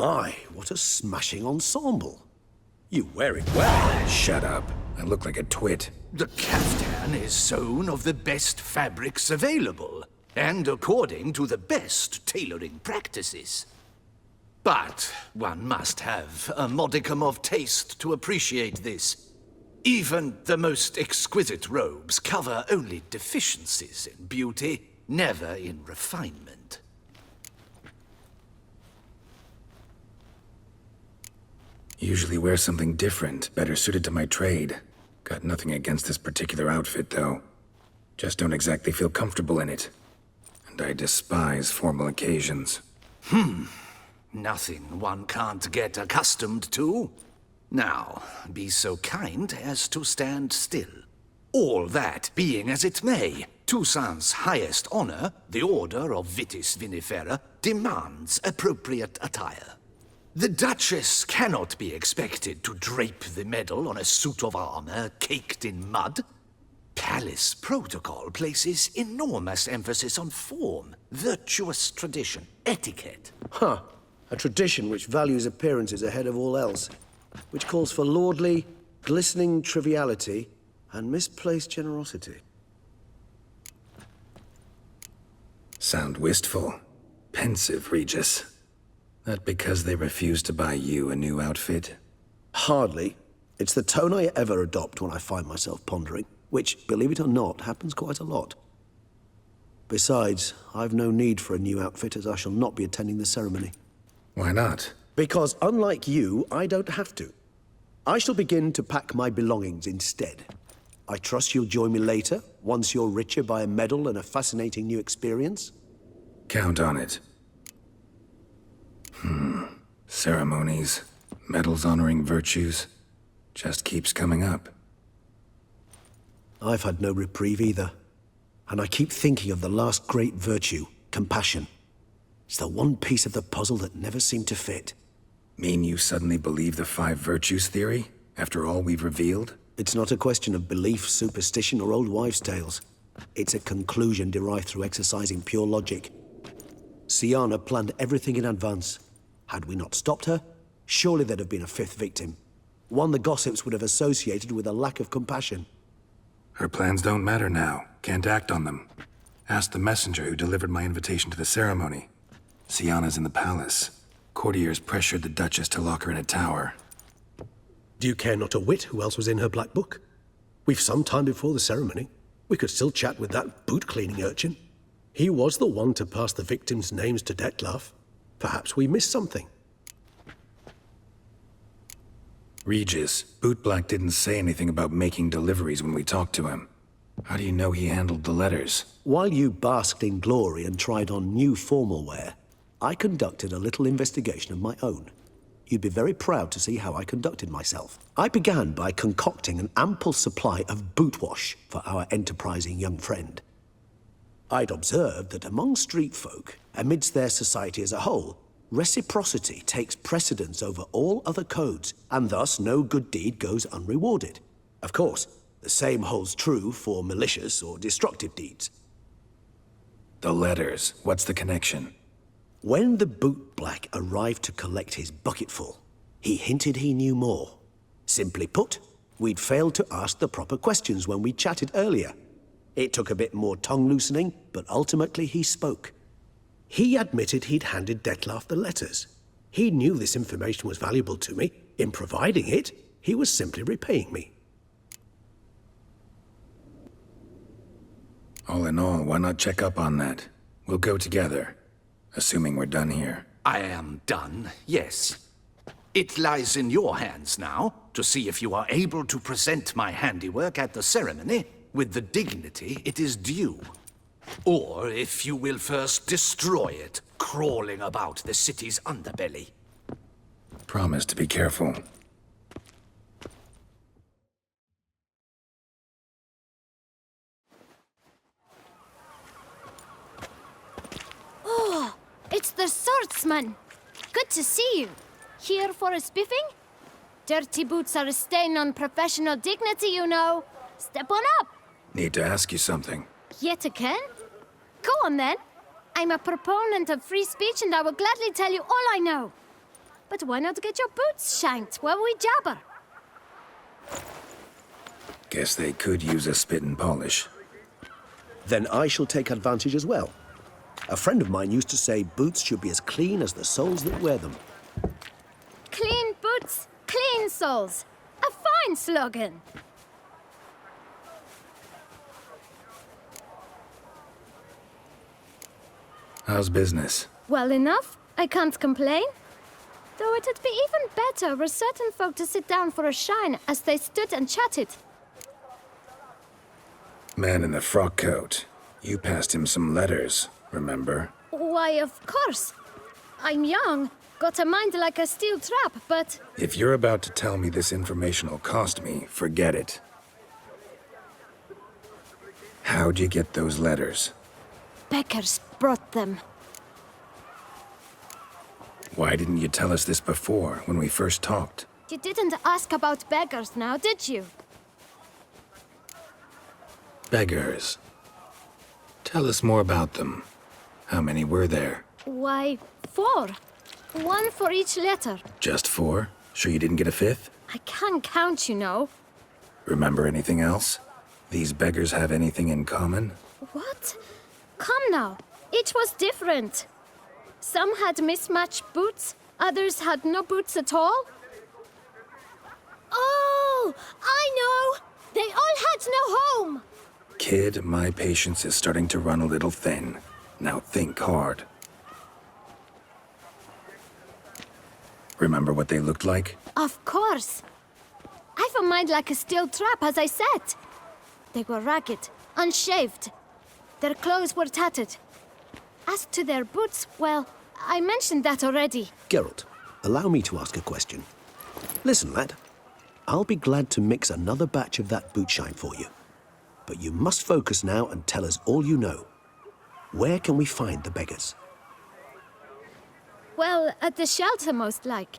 My, what a smashing ensemble. You wear it well. Shut up. I look like a twit. The caftan is sewn of the best fabrics available, and according to the best tailoring practices. But one must have a modicum of taste to appreciate this. Even the most exquisite robes cover only deficiencies in beauty, never in refinement. Usually wear something different, better suited to my trade. Got nothing against this particular outfit, though. Just don't exactly feel comfortable in it. And I despise formal occasions. Nothing one can't get accustomed to. Now, be so kind as to stand still. All that being as it may, Toussaint's highest honor, the Order of Vitis Vinifera, demands appropriate attire. The Duchess cannot be expected to drape the medal on a suit of armor caked in mud. Palace protocol places enormous emphasis on form, virtuous tradition, etiquette. Huh. A tradition which values appearances ahead of all else, which calls for lordly, glistening triviality and misplaced generosity. Sound wistful. Pensive, Regis. That because they refuse to buy you a new outfit? Hardly. It's the tone I ever adopt when I find myself pondering, which, believe it or not, happens quite a lot. Besides, I've no need for a new outfit as I shall not be attending the ceremony. Why not? Because unlike you, I don't have to. I shall begin to pack my belongings instead. I trust you'll join me later, once you're richer by a medal and a fascinating new experience? Count on it. Ceremonies, medals honoring virtues, just keeps coming up. I've had no reprieve either. And I keep thinking of the last great virtue, compassion. It's the one piece of the puzzle that never seemed to fit. Mean you suddenly believe the 5 virtues theory, after all we've revealed? It's not a question of belief, superstition, or old wives' tales. It's a conclusion derived through exercising pure logic. Syanna planned everything in advance. Had we not stopped her, surely there'd have been a 5th victim. One the gossips would have associated with a lack of compassion. Her plans don't matter now. Can't act on them. Ask the messenger who delivered my invitation to the ceremony. Syanna's in the palace. Courtiers pressured the Duchess to lock her in a tower. Do you care not a whit who else was in her black book? We've some time before the ceremony. We could still chat with that boot-cleaning urchin. He was the one to pass the victims' names to Dettlaff. Perhaps we missed something. Regis, Bootblack didn't say anything about making deliveries when we talked to him. How do you know he handled the letters? While you basked in glory and tried on new formal wear, I conducted a little investigation of my own. You'd be very proud to see how I conducted myself. I began by concocting an ample supply of boot wash for our enterprising young friend. I'd observed that among street folk, amidst their society as a whole, reciprocity takes precedence over all other codes, and thus no good deed goes unrewarded. Of course, the same holds true for malicious or destructive deeds. The letters, what's the connection? When the bootblack arrived to collect his bucketful, he hinted he knew more. Simply put, we'd failed to ask the proper questions when we chatted earlier. It took a bit more tongue-loosening, but ultimately he spoke. He admitted he'd handed Dettlaff the letters. He knew this information was valuable to me. In providing it, he was simply repaying me. All in all, why not check up on that? We'll go together, assuming we're done here. I am done, yes. It lies in your hands now to see if you are able to present my handiwork at the ceremony with the dignity it is due. Or if you will first destroy it, crawling about the city's underbelly. Promise to be careful. Oh, it's the swordsman. Good to see you. Here for a spiffing? Dirty boots are a stain on professional dignity, you know. Step on up. Need to ask you something. Yet again? Go on then. I'm a proponent of free speech and I will gladly tell you all I know. But why not get your boots shanked while we jabber? Guess they could use a spit and polish. Then I shall take advantage as well. A friend of mine used to say boots should be as clean as the soles that wear them. Clean boots, clean souls. A fine slogan. How's business? Well enough. I can't complain. Though it'd be even better were certain folk to sit down for a shine as they stood and chatted. Man in the frock coat. You passed him some letters, remember? Why, of course. I'm young, got a mind like a steel trap, but... If you're about to tell me this information will cost me, forget it. How'd you get those letters? Beggars brought them. Why didn't you tell us this before, when we first talked? You didn't ask about beggars now, did you? Beggars. Tell us more about them. How many were there? Why, 4. 1 for each letter. Just 4? Sure you didn't get a 5th? I can't count, you know. Remember anything else? These beggars have anything in common? What? Come now. Each was different. Some had mismatched boots, others had no boots at all. Oh, I know! They all had no home! Kid, my patience is starting to run a little thin. Now think hard. Remember what they looked like? Of course. I've a mind like a steel trap, as I said. They were ragged, unshaved. Their clothes were tattered. As to their boots, well, I mentioned that already. Geralt, allow me to ask a question. Listen, lad. I'll be glad to mix another batch of that boot shine for you. But you must focus now and tell us all you know. Where can we find the beggars? Well, at the shelter, most like.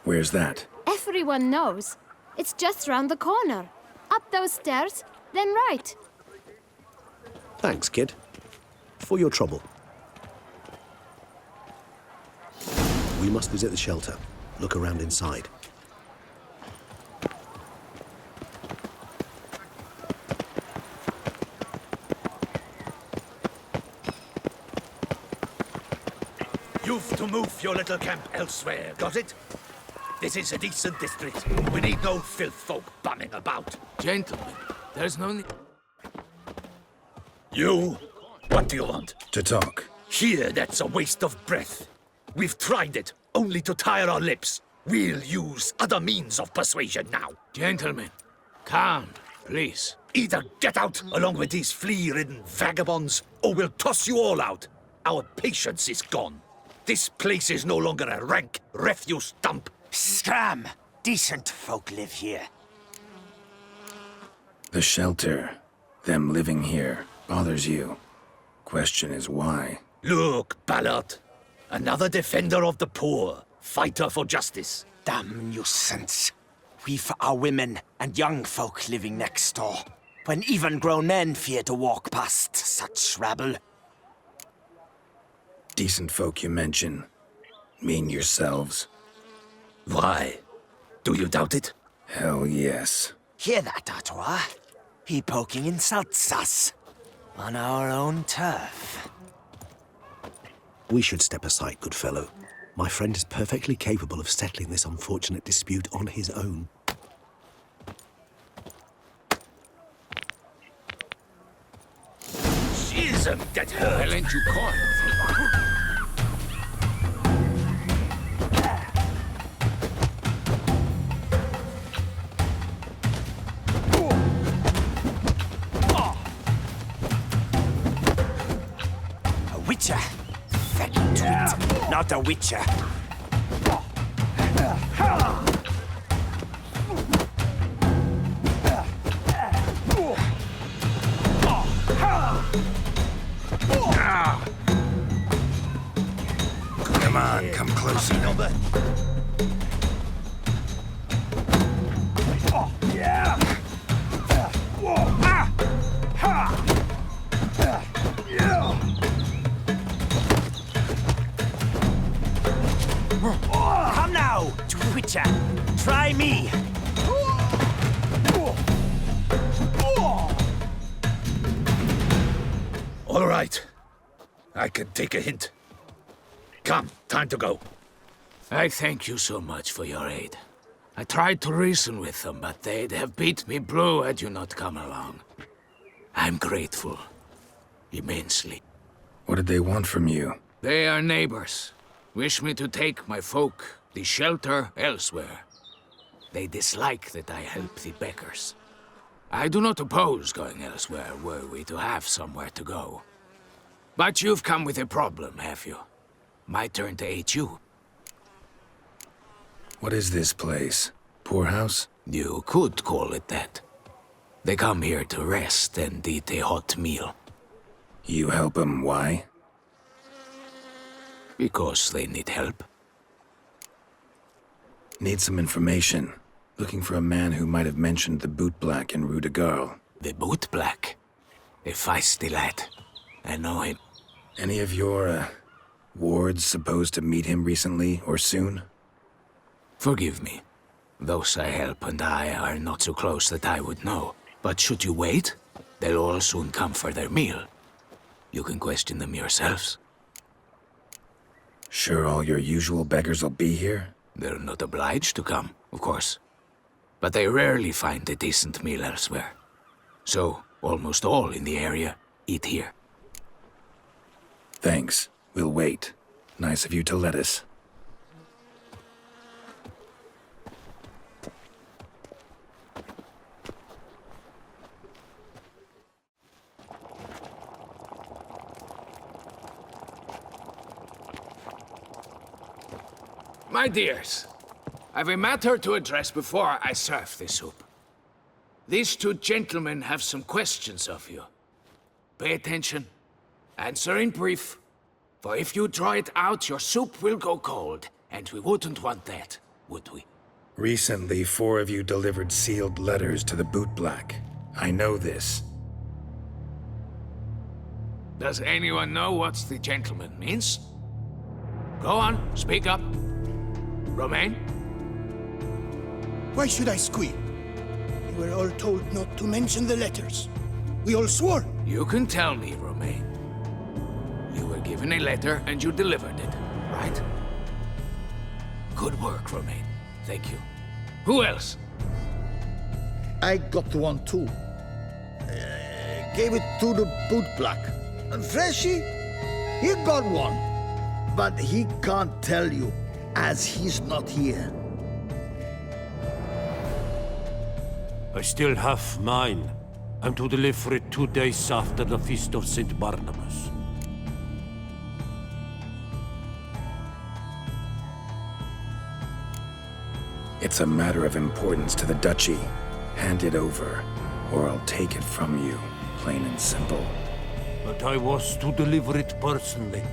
Where's that? Everyone knows. It's just round the corner. Up those stairs, then right. Thanks, kid. For your trouble. We must visit the shelter. Look around inside. You've to move your little camp elsewhere, got it? This is a decent district. We need no filth folk bumming about. Gentlemen, there's no need... You? What do you want? To talk. Here, that's a waste of breath. We've tried it, only to tire our lips. We'll use other means of persuasion now. Gentlemen, calm, please. Either get out along with these flea-ridden vagabonds, or we'll toss you all out. Our patience is gone. This place is no longer a rank refuse dump. Scram! Decent folk live here. The shelter, them living here, bothers you. Question is why? Look, Ballard. Another defender of the poor. Fighter for justice. Damn nuisance. We've our women and young folk living next door, when even grown men fear to walk past such rabble. Decent folk you mention. Mean yourselves. Why? Do you doubt it? Hell yes. Hear that, Artois? He poking insults us. On our own turf. We should step aside, good fellow. My friend is perfectly capable of settling this unfortunate dispute on his own. Schism, get her. I lent you coin. A witcher. Fat twit, not a witcher. Come on, come closer. Come now! gotcha! Try me! All right. I can take a hint. Come, time to go. I thank you so much for your aid. I tried to reason with them, but they'd have beat me blue had you not come along. I'm grateful. Immensely. What did they want from you? They are neighbors. Wish me to take my folk, the shelter, elsewhere. They dislike that I help the beggars. I do not oppose going elsewhere, were we to have somewhere to go. But you've come with a problem, have you? My turn to aid you. What is this place? Poorhouse? You could call it that. They come here to rest and eat a hot meal. You help them, why? Because they need help. Need some information. Looking for a man who might have mentioned the Boot Black in Rue de Garl. The Boot Black? A feisty lad. I know him. Any of your, wards supposed to meet him recently or soon? Forgive me. Those I help and I are not so close that I would know. But should you wait, they'll all soon come for their meal. You can question them yourselves. Sure all your usual beggars will be here? They're not obliged to come, of course. But they rarely find a decent meal elsewhere. So, almost all in the area eat here. Thanks. We'll wait. Nice of you to let us. My dears, I've a matter to address before I serve the soup. These two gentlemen have some questions of you. Pay attention. Answer in brief. For if you draw it out, your soup will go cold, and we wouldn't want that, would we? Recently, 4 of you delivered sealed letters to the Boot Black. I know this. Does anyone know what the gentleman means? Go on, speak up. Romain? Why should I squeal? We were all told not to mention the letters. We all swore. You can tell me, Romain. You were given a letter and you delivered it, right? Good work, Romain. Thank you. Who else? I got one too. Gave it to the Boot Black. And Freshy, he got one. But he can't tell you, as he's not here. I still have mine. I'm to deliver it 2 days after the Feast of St. Barnabas. It's a matter of importance to the Duchy. Hand it over, or I'll take it from you, plain and simple. But I was to deliver it personally.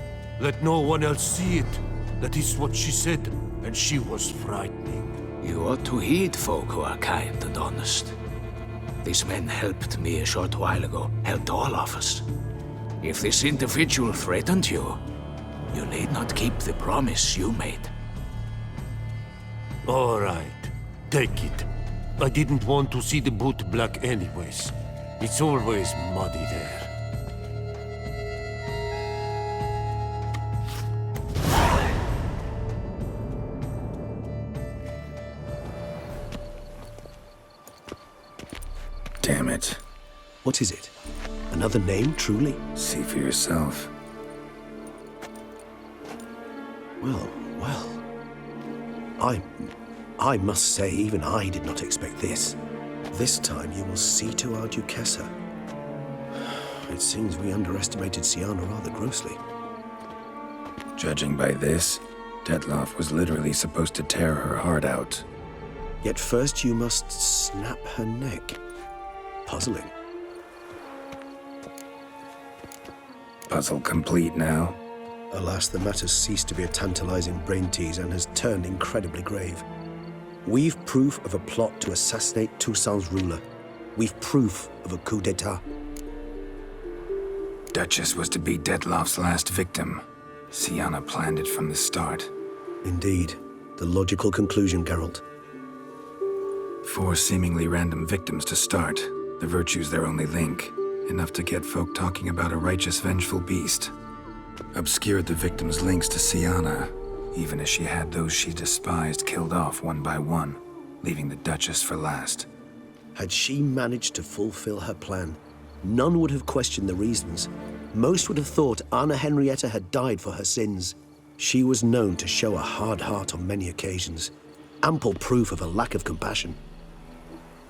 Let no one else see it. That is what she said, and she was frightening. You ought to heed folk who are kind and honest. These men helped me a short while ago, helped all of us. If this individual threatened you, you need not keep the promise you made. All right, take it. I didn't want to see the Boot Black anyways. It's always muddy there. Damn it. What is it? Another name, truly? See for yourself. Well. I must say, even I did not expect this. This time you will see to our Duchessa. It seems we underestimated Syanna rather grossly. Judging by this, Dettlaff was literally supposed to tear her heart out. Yet first you must snap her neck. Puzzling. Puzzle complete now? Alas, the matter's ceased to be a tantalizing brain tease and has turned incredibly grave. We've proof of a plot to assassinate Toussaint's ruler. We've proof of a coup d'etat. Duchess was to be Dettlaff's last victim. Syanna planned it from the start. Indeed. The logical conclusion, Geralt. 4 seemingly random victims to start. The virtue's their only link. Enough to get folk talking about a righteous, vengeful beast. Obscured the victims' links to Sienna, even as she had those she despised killed off one by one, leaving the Duchess for last. Had she managed to fulfill her plan, none would have questioned the reasons. Most would have thought Anna Henrietta had died for her sins. She was known to show a hard heart on many occasions. Ample proof of a lack of compassion.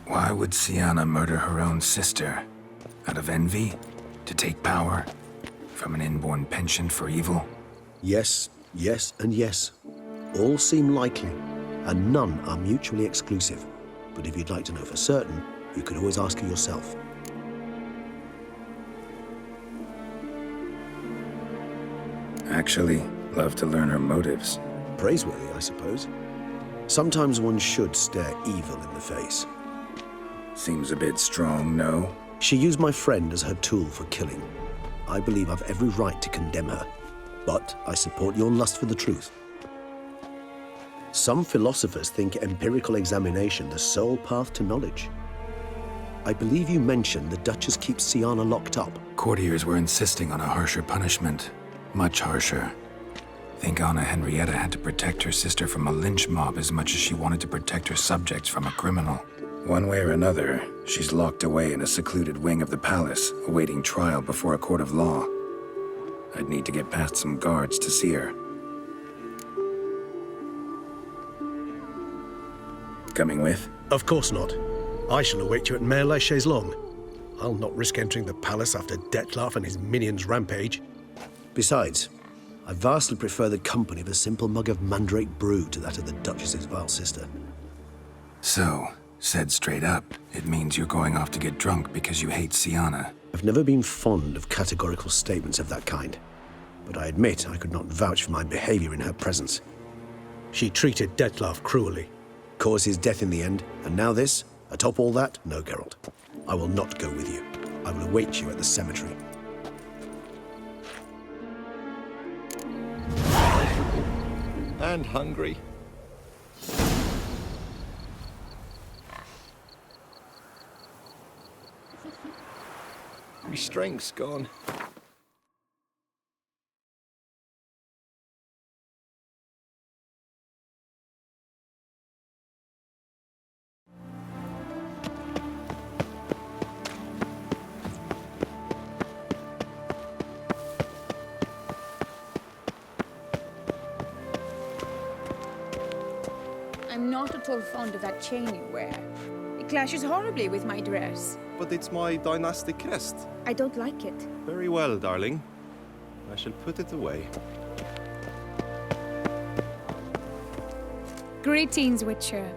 Why would Sienna murder her own sister? Out of envy? To take power? From an inborn penchant for evil? Yes, yes, and yes. All seem likely, and none are mutually exclusive. But if you'd like to know for certain, you could always ask her yourself. Actually, love to learn her motives. Praiseworthy, I suppose. Sometimes one should stare evil in the face. Seems a bit strong, no? She used my friend as her tool for killing. I believe I've every right to condemn her, but I support your lust for the truth. Some philosophers think empirical examination the sole path to knowledge. I believe you mentioned the Duchess keeps Sienna locked up. Courtiers were insisting on a harsher punishment. Much harsher. Think Anna Henrietta had to protect her sister from a lynch mob as much as she wanted to protect her subjects from a criminal. One way or another, she's locked away in a secluded wing of the palace, awaiting trial before a court of law. I'd need to get past some guards to see her. Coming with? Of course not. I shall await you at Mare la Chaise-Longue. I'll not risk entering the palace after Dettlaff and his minions rampage. Besides, I vastly prefer the company of a simple mug of mandrake brew to that of the Duchess's vile sister. So, said straight up, it means you're going off to get drunk because you hate Sienna. I've never been fond of categorical statements of that kind, but I admit I could not vouch for my behavior in her presence. She treated Dettlaff cruelly, caused his death in the end, and now this? Atop all that? No, Geralt. I will not go with you. I will await you at the cemetery. And hungry. My strength's gone. I'm not at all fond of that chain you wear. It clashes horribly with my dress. But it's my dynastic crest. I don't like it. Very well, darling. I shall put it away. Greetings, Witcher.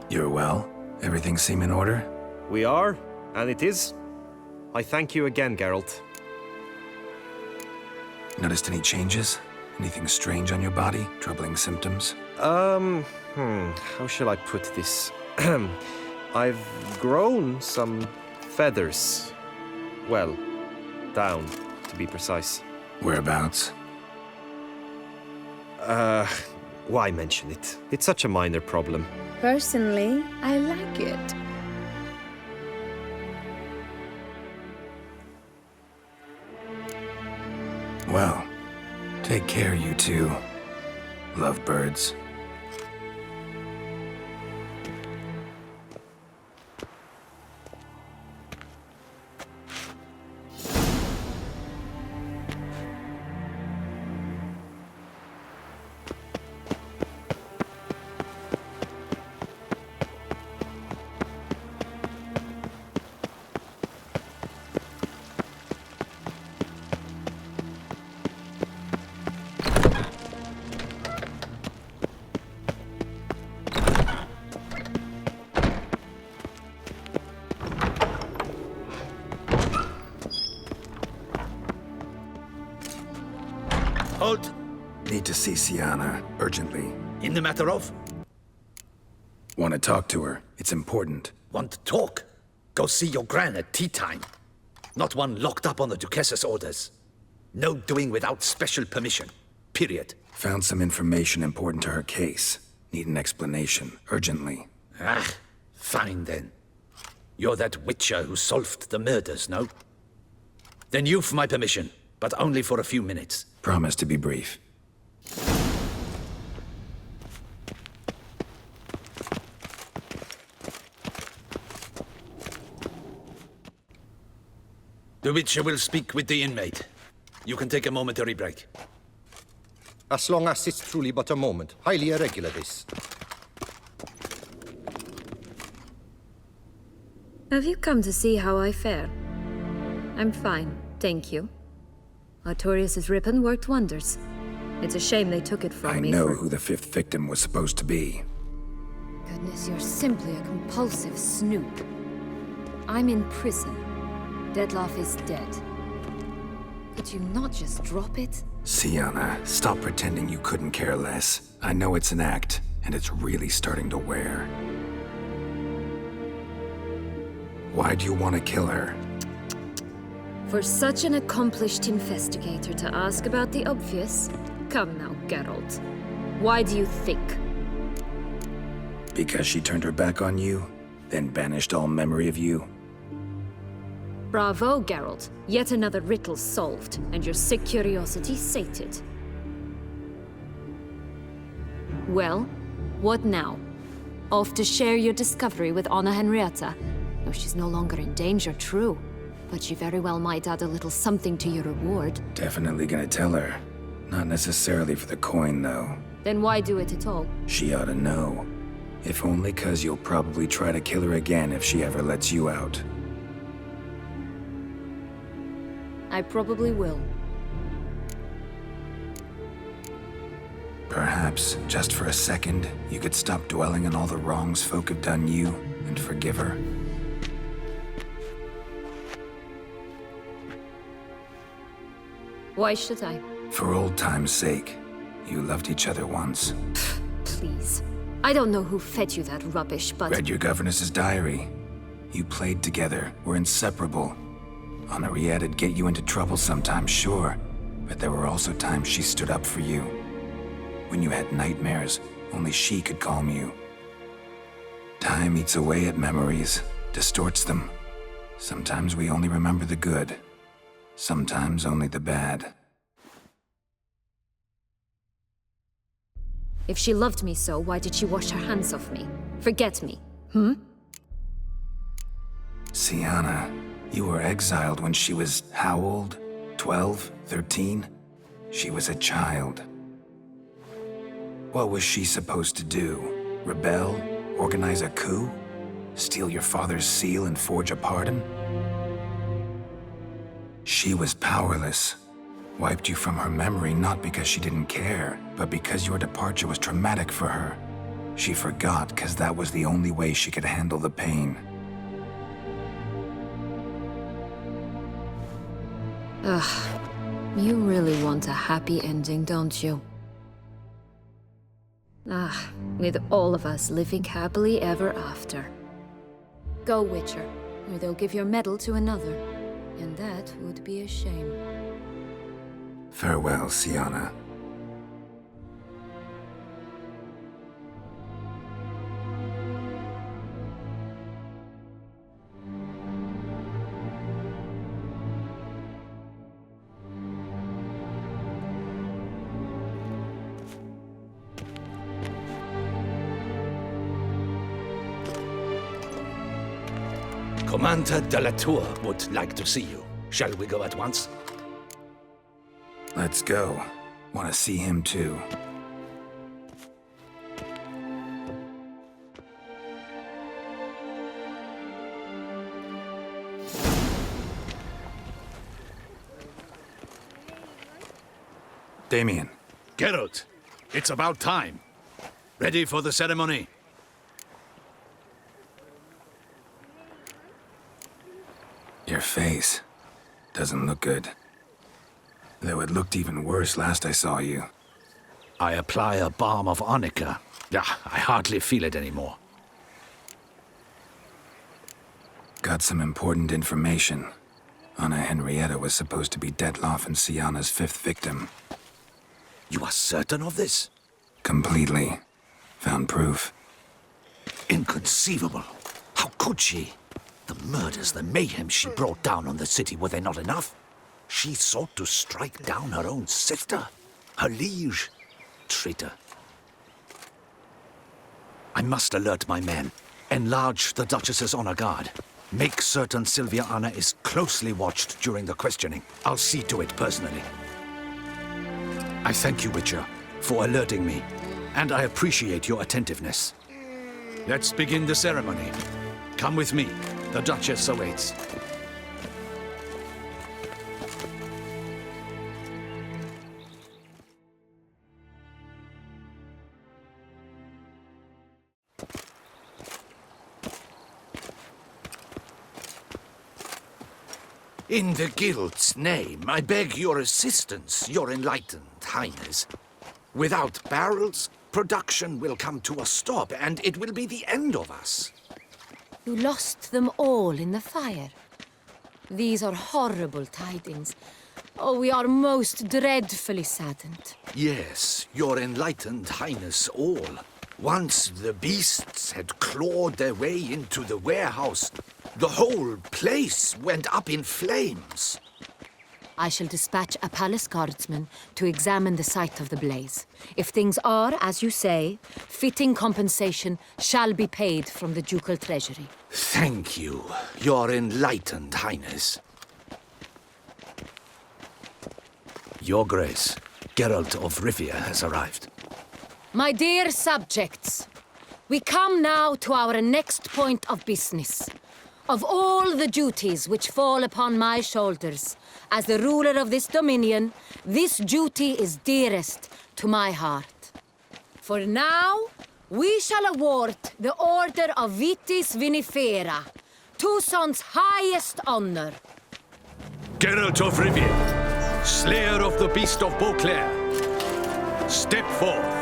You're well? Everything seem in order? We are, and it is. I thank you again, Geralt. Noticed any changes? Anything strange on your body? Troubling symptoms? How shall I put this? I've grown some feathers. Well, down, to be precise. Whereabouts? Why mention it? It's such a minor problem. Personally, I like it. Well, take care, you two. Lovebirds. Halt! Need to see Sienna, urgently. In the matter of? Want to talk to her. It's important. Want to talk? Go see your gran at tea time. Not one locked up on the Duchess's orders. No doing without special permission. Period. Found some information important to her case. Need an explanation, urgently. Ah, fine then. You're that witcher who solved the murders, no? Then you've my permission, but only for a few minutes. Promise to be brief. The witcher will speak with the inmate. You can take a momentary break. As long as it's truly but a moment. Highly irregular, this. Have you come to see how I fare? I'm fine, thank you. Artorius' ribbon worked wonders. It's a shame they took it from me. I know who the 5th victim was supposed to be. Goodness, you're simply a compulsive snoop. I'm in prison. Dettlaff is dead. Could you not just drop it? Sienna, stop pretending you couldn't care less. I know it's an act, and it's really starting to wear. Why do you want to kill her? For such an accomplished investigator to ask about the obvious? Come now, Geralt. Why do you think? Because she turned her back on you, then banished all memory of you? Bravo, Geralt. Yet another riddle solved, and your sick curiosity sated. Well, what now? Off to share your discovery with Anna Henrietta? No, she's no longer in danger, true. But she very well might add a little something to your reward. Definitely gonna tell her. Not necessarily for the coin, though. Then why do it at all? She ought to know. If only 'cause you'll probably try to kill her again if she ever lets you out. I probably will. Perhaps, just for a second, you could stop dwelling on all the wrongs folk have done you and forgive her. Why should I? For old time's sake. You loved each other once. Please. I don't know who fed you that rubbish, but... Read your governess's diary. You played together, were inseparable. Henriette'd get you into trouble sometimes, sure. But there were also times she stood up for you. When you had nightmares, only she could calm you. Time eats away at memories, distorts them. Sometimes we only remember the good. Sometimes only the bad. If she loved me so, why did she wash her hands off me? Forget me, Sienna, you were exiled when she was how old? 12? 13? She was a child. What was she supposed to do? Rebel? Organize a coup? Steal your father's seal and forge a pardon? She was powerless. Wiped you from her memory not because she didn't care, but because your departure was traumatic for her. She forgot because that was the only way she could handle the pain. Ugh. You really want a happy ending, don't you? Ah, with all of us living happily ever after. Go, Witcher, or they'll give your medal to another. And that would be a shame. Farewell, Sienna. Commander de la Tour would like to see you. Shall we go at once? Let's go. Want to see him too. Damien. Geralt, it's about time. Ready for the ceremony? Your face doesn't look good. Though it looked even worse last I saw you. I apply a balm of arnica. Yeah, I hardly feel it anymore. Got some important information. Anna Henrietta was supposed to be Dettlaff and Sienna's 5th victim. You are certain of this? Completely. Found proof. Inconceivable. How could she? The murders, the mayhem she brought down on the city, were they not enough? She sought to strike down her own sister, her liege. Traitor. I must alert my men. Enlarge the Duchess's honor guard. Make certain Silviana is closely watched during the questioning. I'll see to it personally. I thank you, Witcher, for alerting me, and I appreciate your attentiveness. Let's begin the ceremony. Come with me. The Duchess awaits. In the Guild's name, I beg your assistance, your enlightened highness. Without barrels, production will come to a stop, and it will be the end of us. You lost them all in the fire. These are horrible tidings. Oh, we are most dreadfully saddened. Yes, your enlightened highness all. Once the beasts had clawed their way into the warehouse, the whole place went up in flames. I shall dispatch a palace guardsman to examine the site of the blaze. If things are, as you say, fitting compensation shall be paid from the ducal treasury. Thank you, your enlightened highness. Your Grace, Geralt of Rivia has arrived. My dear subjects, we come now to our next point of business. Of all the duties which fall upon my shoulders, as the ruler of this dominion, this duty is dearest to my heart. For now, we shall award the Order of Vitis Vinifera, Toussaint's highest honor. Geralt of Rivia, slayer of the Beast of Beauclair, step forth.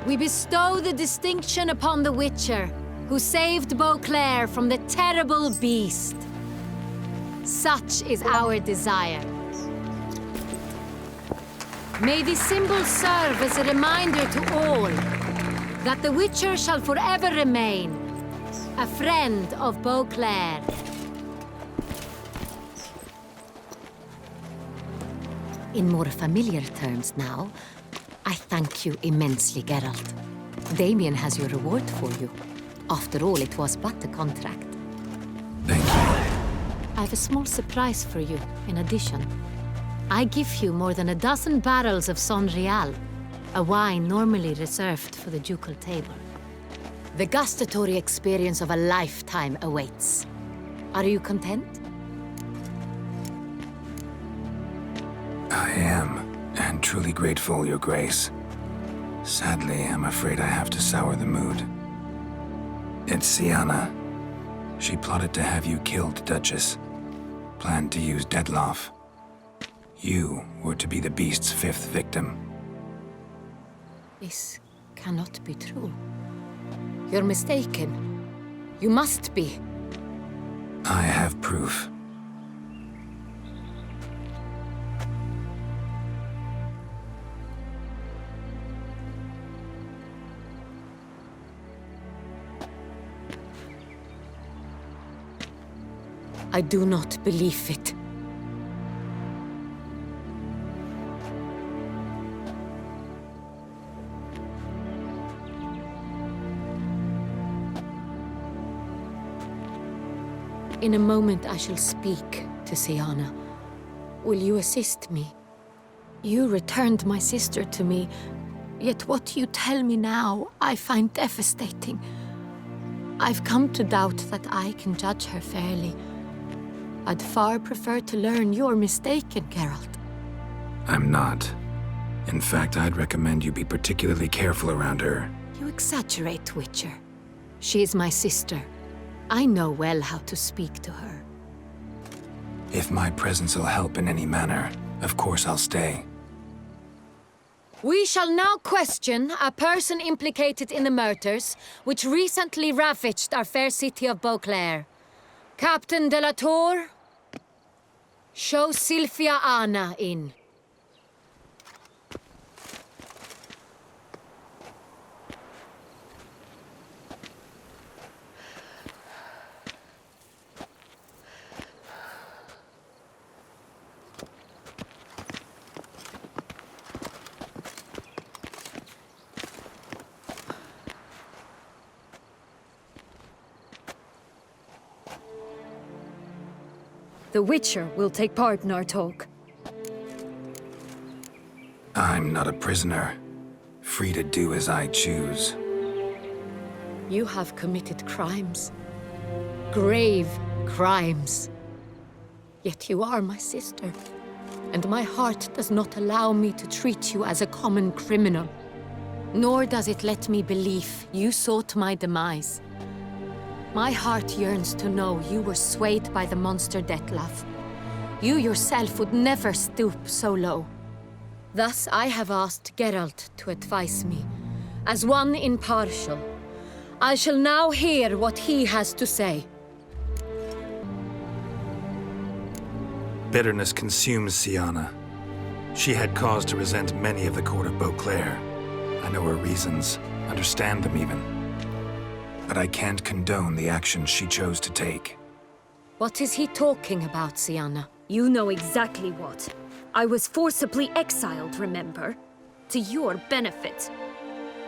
We bestow the distinction upon the Witcher, who saved Beauclair from the terrible beast. Such is our desire. May this symbol serve as a reminder to all that the Witcher shall forever remain a friend of Beauclair. In more familiar terms now, I thank you immensely, Geralt. Damien has your reward for you. After all, it was but a contract. Thank you. I have a small surprise for you, in addition. I give you more than a dozen barrels of Son Real, a wine normally reserved for the ducal table. The gustatory experience of a lifetime awaits. Are you content? I am, and truly grateful, Your Grace. Sadly, I'm afraid I have to sour the mood. It's Sienna. She plotted to have you killed, Duchess. Planned to use Dettlaff. You were to be the beast's 5th victim. This cannot be true. You're mistaken. You must be. I have proof. I do not believe it. In a moment I shall speak to Sienna. Will you assist me? You returned my sister to me, yet what you tell me now I find devastating. I've come to doubt that I can judge her fairly. I'd far prefer to learn you're mistaken, Geralt. I'm not. In fact, I'd recommend you be particularly careful around her. You exaggerate, Witcher. She is my sister. I know well how to speak to her. If my presence will help in any manner, of course I'll stay. We shall now question a person implicated in the murders which recently ravaged our fair city of Beauclair. Captain de la Tour? Show Sylvia Anna in. The Witcher will take part in our talk. I'm not a prisoner. Free to do as I choose. You have committed crimes. Grave crimes. Yet you are my sister. And my heart does not allow me to treat you as a common criminal. Nor does it let me believe you sought my demise. My heart yearns to know you were swayed by the monster Dettlaff. You yourself would never stoop so low. Thus I have asked Geralt to advise me, as one impartial. I shall now hear what he has to say. Bitterness consumes Syanna. She had cause to resent many of the court of Beauclair. I know her reasons, understand them even. But I can't condone the actions she chose to take. What is he talking about, Syanna? You know exactly what. I was forcibly exiled, remember? To your benefit.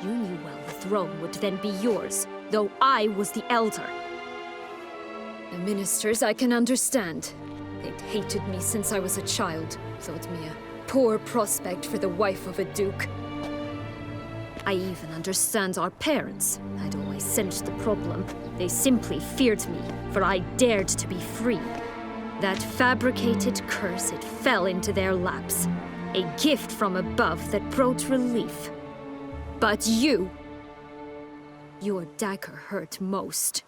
You knew well the throne would then be yours, though I was the elder. The ministers I can understand. They'd hated me since I was a child, thought me a poor prospect for the wife of a duke. I even understand our parents. I'd always sensed the problem. They simply feared me, for I dared to be free. That fabricated curse, it fell into their laps. A gift from above that brought relief. But you... your dagger hurt most.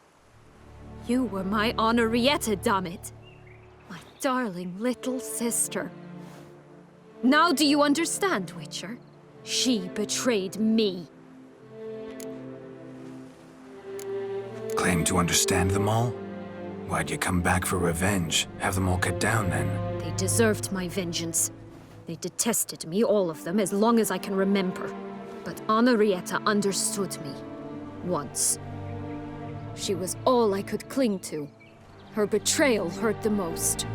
You were my Henrietta, dammit. My darling little sister. Now do you understand, Witcher? She betrayed me. Claim to understand them all? Why'd you come back for revenge? Have them all cut down, then? They deserved my vengeance. They detested me, all of them, as long as I can remember. But Henrietta understood me. Once. She was all I could cling to. Her betrayal hurt the most.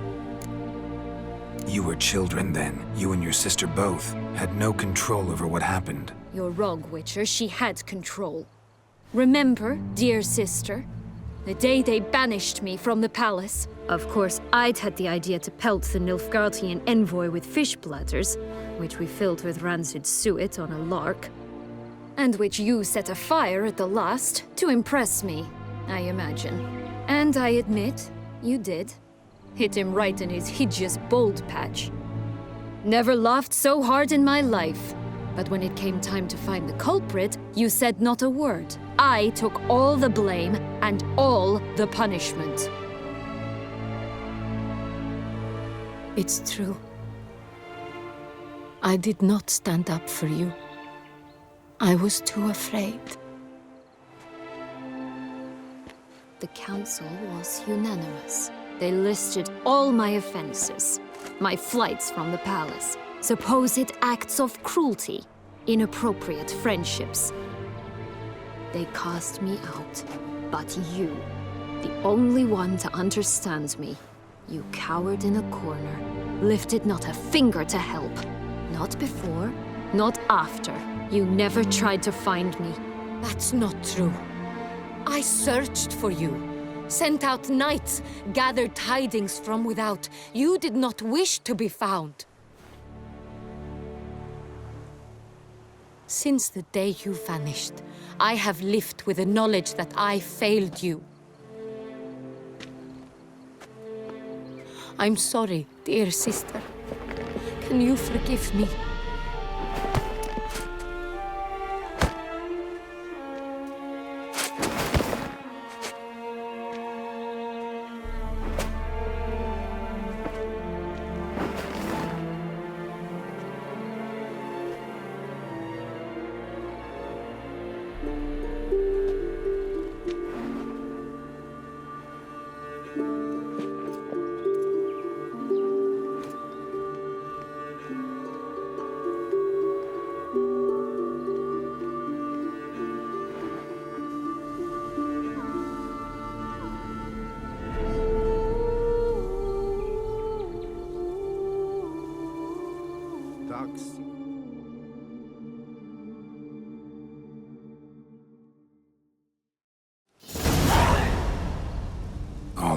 You were children then. You and your sister both had no control over what happened. You're wrong, Witcher. She had control. Remember, dear sister, the day they banished me from the palace? Of course, I'd had the idea to pelt the Nilfgaardian envoy with fish bladders, which we filled with rancid suet on a lark. And which you set afire at the last, to impress me, I imagine. And I admit, you did. Hit him right in his hideous bald patch. Never laughed so hard in my life. But when it came time to find the culprit, you said not a word. I took all the blame and all the punishment. It's true. I did not stand up for you. I was too afraid. The council was unanimous. They listed all my offenses. My flights from the palace, supposed acts of cruelty, inappropriate friendships. They cast me out. But you, the only one to understand me, you cowered in a corner, lifted not a finger to help. Not before, not after. You never tried to find me. That's not true. I searched for you. Sent out knights, gathered tidings from without. You did not wish to be found. Since the day you vanished, I have lived with the knowledge that I failed you. I'm sorry, dear sister. Can you forgive me?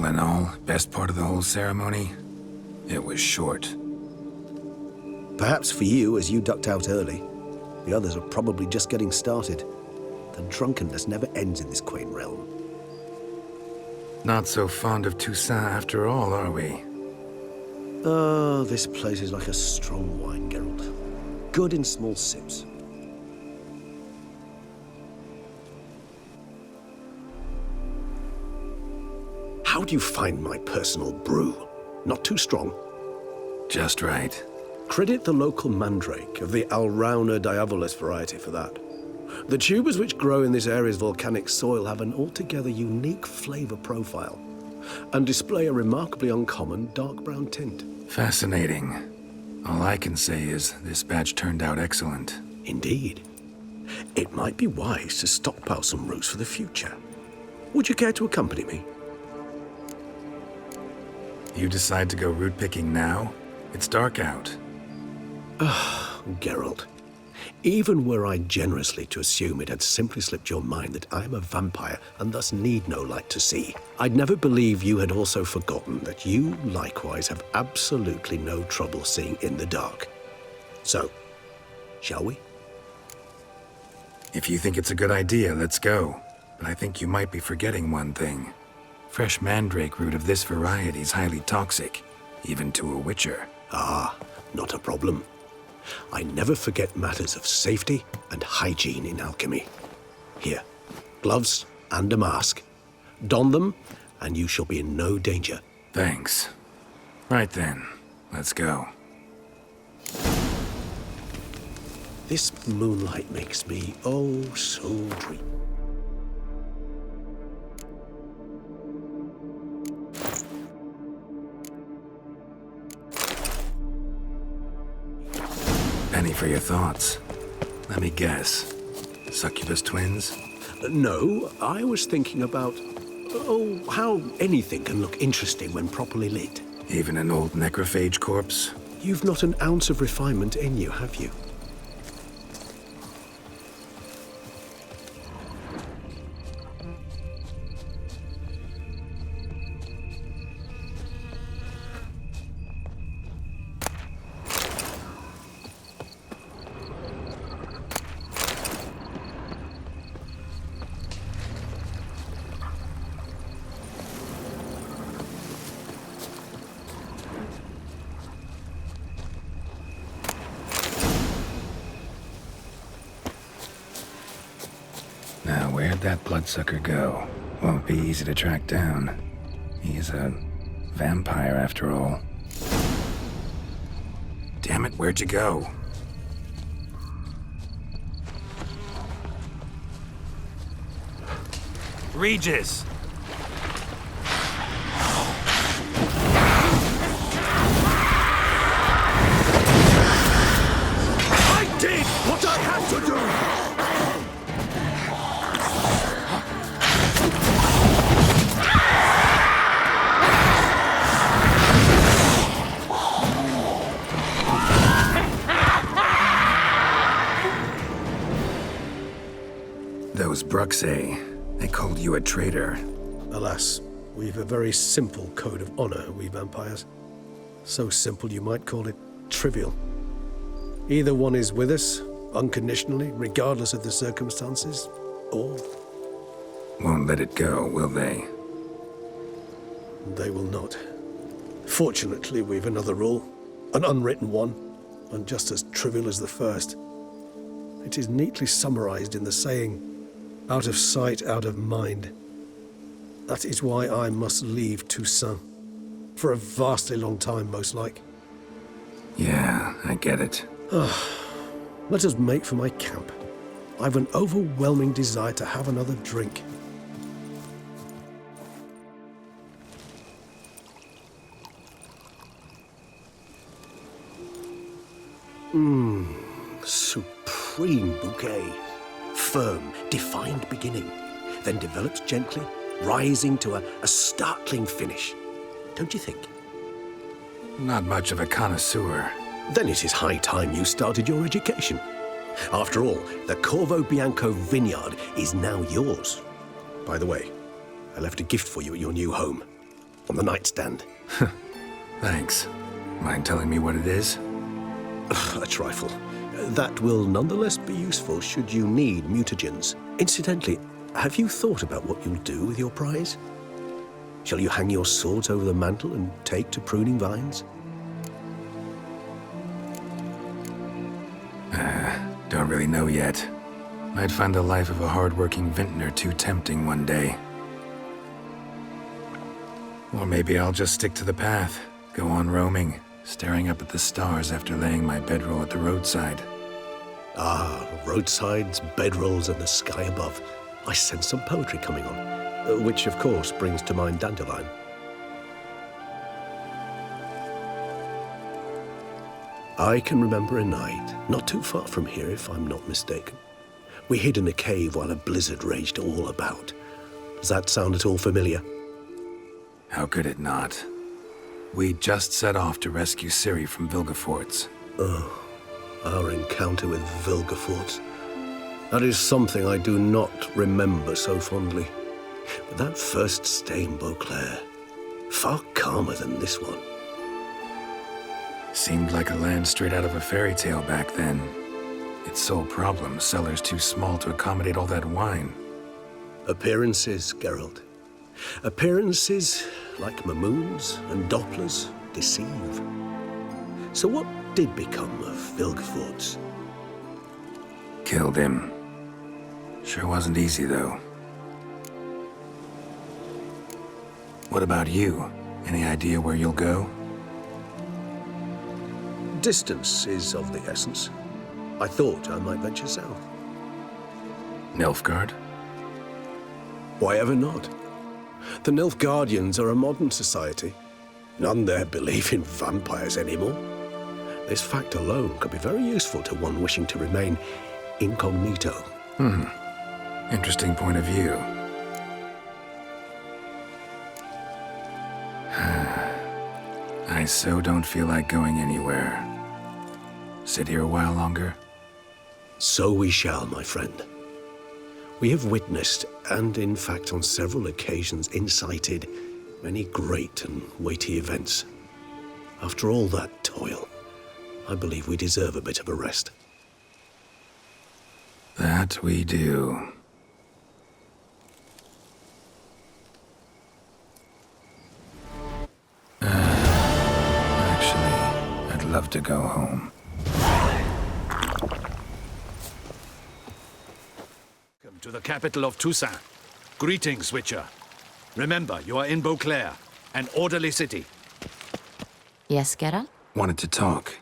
in all, best part of the whole ceremony? It was short. Perhaps for you, as you ducked out early. The others are probably just getting started. The drunkenness never ends in this quaint realm. Not so fond of Toussaint after all, are we? Oh, this place is like a strong wine, Geralt. Good in small sips. How do you find my personal brew? Not too strong? Just right. Credit the local mandrake of the Alrauna diavolis variety for that. The tubers which grow in this area's volcanic soil have an altogether unique flavor profile and display a remarkably uncommon dark brown tint. Fascinating. All I can say is this batch turned out excellent. Indeed. It might be wise to stockpile some roots for the future. Would you care to accompany me? You decide to go root picking now? It's dark out. Ah, Geralt. Even were I generously to assume it had simply slipped your mind that I am a vampire and thus need no light to see, I'd never believe you had also forgotten that you likewise have absolutely no trouble seeing in the dark. So, shall we? If you think it's a good idea, let's go. But I think you might be forgetting one thing. Fresh mandrake root of this variety is highly toxic, even to a witcher. Ah, not a problem. I never forget matters of safety and hygiene in alchemy. Here, gloves and a mask. Don them, and you shall be in no danger. Thanks. Right then, let's go. This moonlight makes me oh so dreamy. Penny for your thoughts. Let me guess. Succubus twins? No, I was thinking about, how anything can look interesting when properly lit. Even an old necrophage corpse? You've not an ounce of refinement in you, have you? Now, where'd that bloodsucker go? Won't be easy to track down. He's a vampire after all. Damn it, where'd you go? Regis! I did what I had to do! Those Bruxa, they called you a traitor. Alas, we've a very simple code of honor, we vampires. So simple you might call it trivial. Either one is with us, unconditionally, regardless of the circumstances, or... Won't let it go, will they? They will not. Fortunately, we've another rule, an unwritten one, and just as trivial as the first. It is neatly summarized in the saying, out of sight, out of mind. That is why I must leave Toussaint. For a vastly long time, most like. Yeah, I get it. Let us make for my camp. I've an overwhelming desire to have another drink. Supreme bouquet. Firm, defined beginning, then develops gently, rising to a startling finish. Don't you think? Not much of a connoisseur. Then it is high time you started your education. After all, the Corvo Bianco vineyard is now yours. By the way, I left a gift for you at your new home. on the nightstand. Thanks. Mind telling me what it is? A trifle. That will nonetheless be useful should you need mutagens. Incidentally, have you thought about what you'll do with your prize? Shall you hang your swords over the mantle and take to pruning vines? Don't really know yet. Might find the life of a hard-working vintner too tempting one day. Or maybe I'll just stick to the path, go on roaming, staring up at the stars after laying my bedroll at the roadside. Ah, roadsides, bedrolls, and the sky above. I sense some poetry coming on, which of course brings to mind Dandelion. I can remember a night, not too far from here if I'm not mistaken. We hid in a cave while a blizzard raged all about. Does that sound at all familiar? How could it not? We just set off to rescue Ciri from Vilgefortz. Oh, our encounter with Vilgefortz. That is something I do not remember so fondly. But that first stay in Beauclair, far calmer than this one. Seemed like a land straight out of a fairy tale back then. Its sole problem, cellars too small to accommodate all that wine. Appearances, Geralt. Appearances, like Mamoons and Dopplers, deceive. So what did become of Vilgefortz? Killed him. Sure wasn't easy, though. What about you? Any idea where you'll go? Distance is of the essence. I thought I might venture south. Nilfgaard? Why ever not? The Nilfgaardians are a modern society. None there believe in vampires anymore. This fact alone could be very useful to one wishing to remain incognito. Interesting point of view. I so don't feel like going anywhere. Sit here a while longer? So we shall, my friend. We have witnessed, and in fact on several occasions incited, many great and weighty events. After all that toil, I believe we deserve a bit of a rest. That we do. Actually, I'd love to go home. Welcome to the capital of Toussaint. Greetings, Witcher. Remember, you are in Beauclair, an orderly city. Yes, Geralt? Wanted to talk.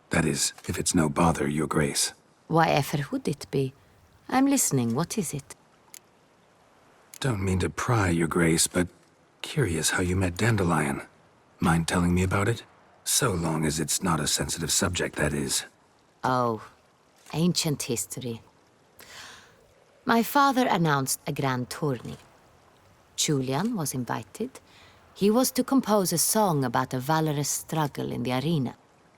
That is, if it's no bother, Your Grace. Why ever would it be? I'm listening. What is it? Don't mean to pry, Your Grace, but curious how you met Dandelion. Mind telling me about it? So long as it's not a sensitive subject, that is. Oh, ancient history. My father announced a grand tourney. Julian was invited. He was to compose a song about a valorous struggle in the arena.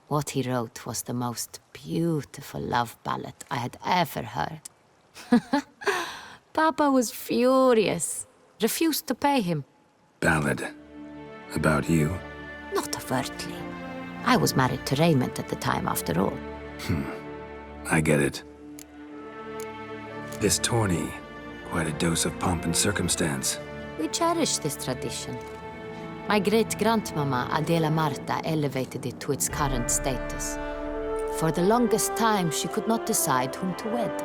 What he wrote was the most beautiful love ballad I had ever heard. Papa was furious. Refused to pay him. Ballad. About you? Not overtly. I was married to Raymond at the time, after all. I get it. This tourney, quite a dose of pomp and circumstance. We cherish this tradition. My great-grandmama, Adela Marta, elevated it to its current status. For the longest time, she could not decide whom to wed.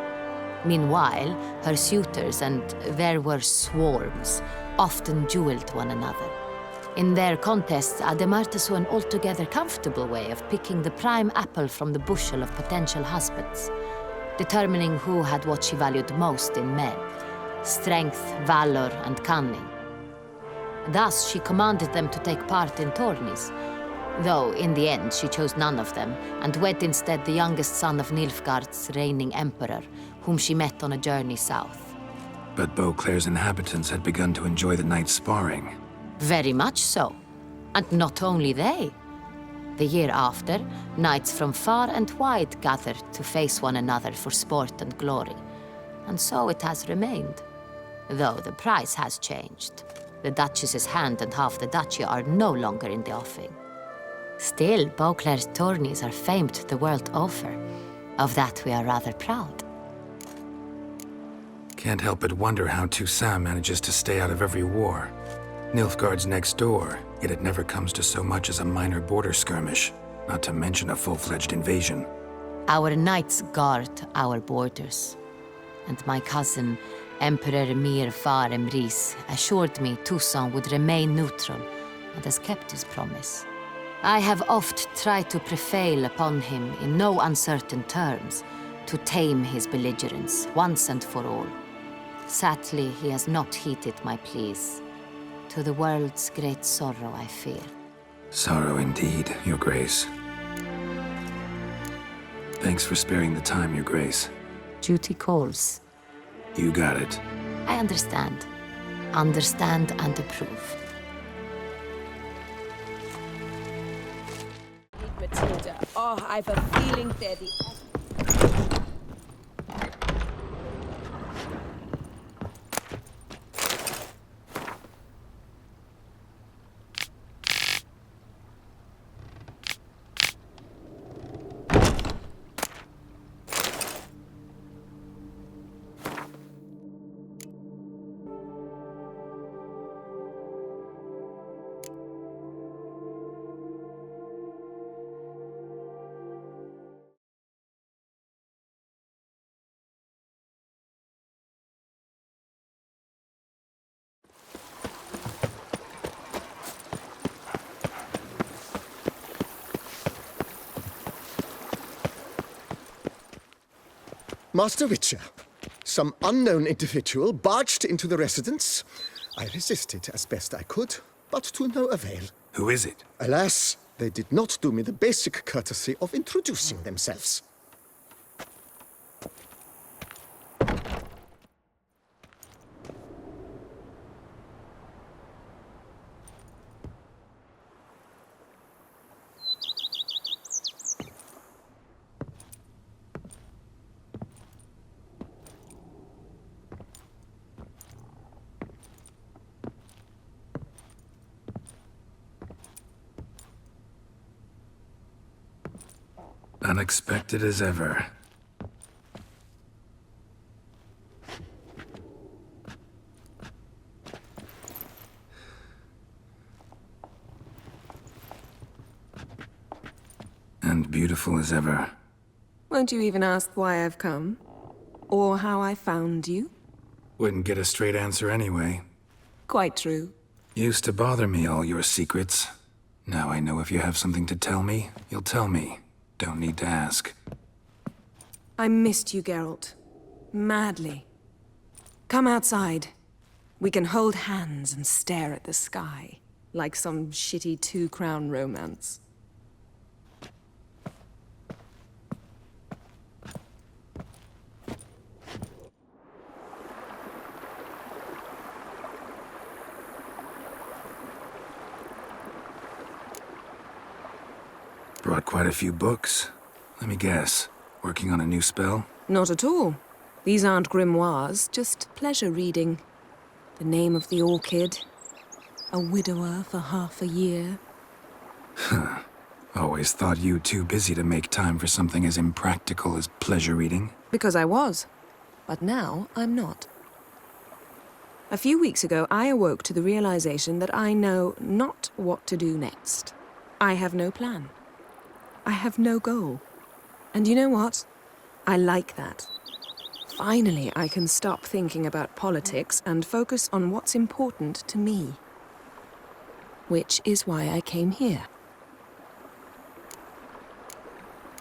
Meanwhile, her suitors, and there were swarms, often dueled one another. In their contests, Ademarta saw an altogether comfortable way of picking the prime apple from the bushel of potential husbands, determining who had what she valued most in men: strength, valor, and cunning. Thus, she commanded them to take part in tourneys, though in the end she chose none of them, and wed instead the youngest son of Nilfgaard's reigning emperor, whom she met on a journey south. But Beauclair's inhabitants had begun to enjoy the night's sparring. Very much so. And not only they. The year after, knights from far and wide gathered to face one another for sport and glory. And so it has remained, though the price has changed. The Duchess's hand and half the duchy are no longer in the offing. Still, Beauclair's tourneys are famed the world over. Of that we are rather proud. Can't help but wonder how Toussaint manages to stay out of every war. Nilfgaard's next door, yet it never comes to so much as a minor border skirmish, not to mention a full-fledged invasion. Our knights guard our borders. And my cousin, Emperor Mir Far Emrys, assured me Toussaint would remain neutral and has kept his promise. I have oft tried to prevail upon him in no uncertain terms to tame his belligerence once and for all. Sadly, he has not heeded my pleas. To the world's great sorrow, I fear. Sorrow indeed, Your Grace. Thanks for sparing the time, Your Grace. Duty calls. You got it. I understand. Understand and approve. Matilda. Oh, I've a feeling they're the... Master Witcher, some unknown individual barged into the residence. I resisted as best I could, but to no avail. Who is it? Alas, they did not do me the basic courtesy of introducing themselves. Unexpected as ever. And beautiful as ever. Won't you even ask why I've come? Or how I found you? Wouldn't get a straight answer anyway. Quite true. Used to bother me, all your secrets. Now I know if you have something to tell me, you'll tell me. Don't need to ask. I missed you, Geralt. Madly. Come outside. We can hold hands and stare at the sky, like some shitty two-crown romance. Brought quite a few books. Let me guess. Working on a new spell? Not at all. These aren't grimoires, just pleasure reading. The Name of the Orchid. A widower for half a year. Huh. Always thought you too busy to make time for something as impractical as pleasure reading. Because I was. But now I'm not. A few weeks ago, I awoke to the realization that I know not what to do next. I have no plan. I have no goal. And you know what? I like that. Finally, I can stop thinking about politics and focus on what's important to me. Which is why I came here.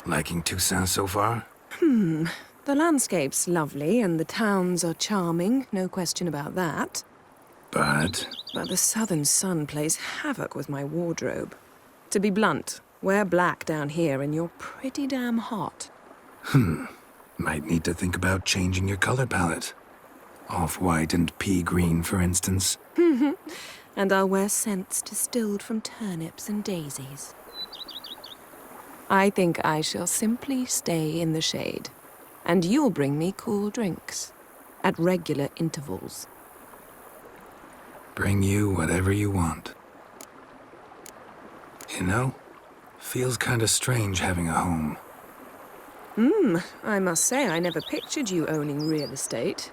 Liking Toussaint so far? The landscape's lovely and the towns are charming, no question about that. But the southern sun plays havoc with my wardrobe. To be blunt, wear black down here and you're pretty damn hot. Might need to think about changing your color palette. Off-white and pea green, for instance. And I'll wear scents distilled from turnips and daisies. I think I shall simply stay in the shade. And you'll bring me cool drinks. At regular intervals. Bring you whatever you want. You know, feels kinda strange having a home. I must say I never pictured you owning real estate.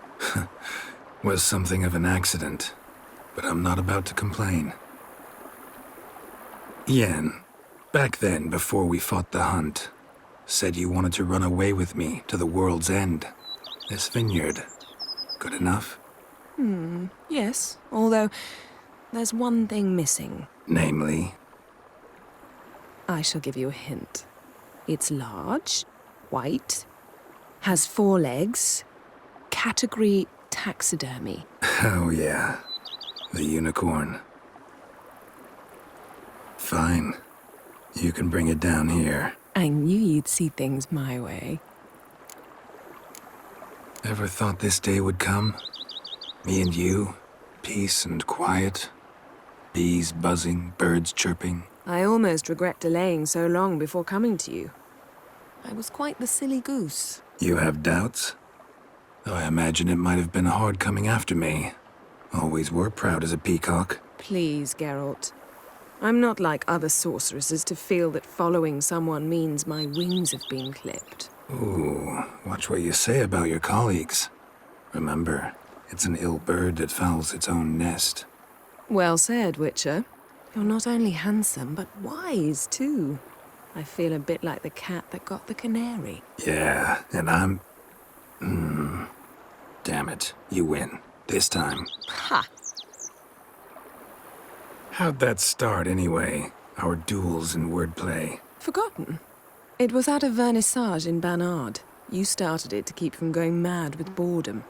Was something of an accident, but I'm not about to complain. Yen, back then, before we fought the hunt, said you wanted to run away with me to the world's end. This vineyard, good enough? Yes, although there's one thing missing. Namely? I shall give you a hint. It's large, white, has 4 legs, category taxidermy. Oh yeah, the unicorn. Fine. You can bring it down here. I knew you'd see things my way. Ever thought this day would come? Me and you, peace and quiet. Bees buzzing, birds chirping. I almost regret delaying so long before coming to you. I was quite the silly goose. You have doubts? Though I imagine it might have been hard coming after me. Always were proud as a peacock. Please, Geralt. I'm not like other sorceresses to feel that following someone means my wings have been clipped. Ooh, watch what you say about your colleagues. Remember, it's an ill bird that fouls its own nest. Well said, Witcher. You're not only handsome, but wise, too. I feel a bit like the cat that got the canary. Yeah, and I'm... Damn it, you win. This time. Ha! How'd that start, anyway? Our duels and wordplay? Forgotten. It was at a vernissage in Banard. You started it to keep from going mad with boredom.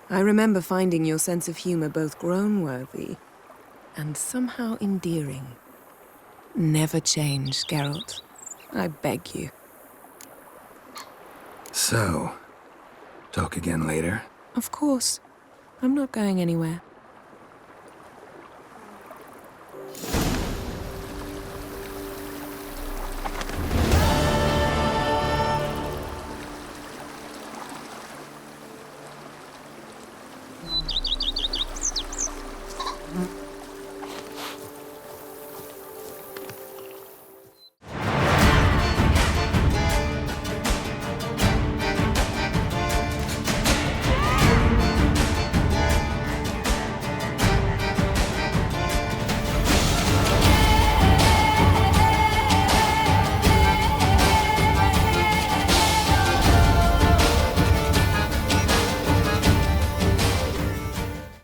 I remember finding your sense of humor both groan-worthy and somehow endearing. Never change, Geralt. I beg you. So, talk again later? Of course. I'm not going anywhere.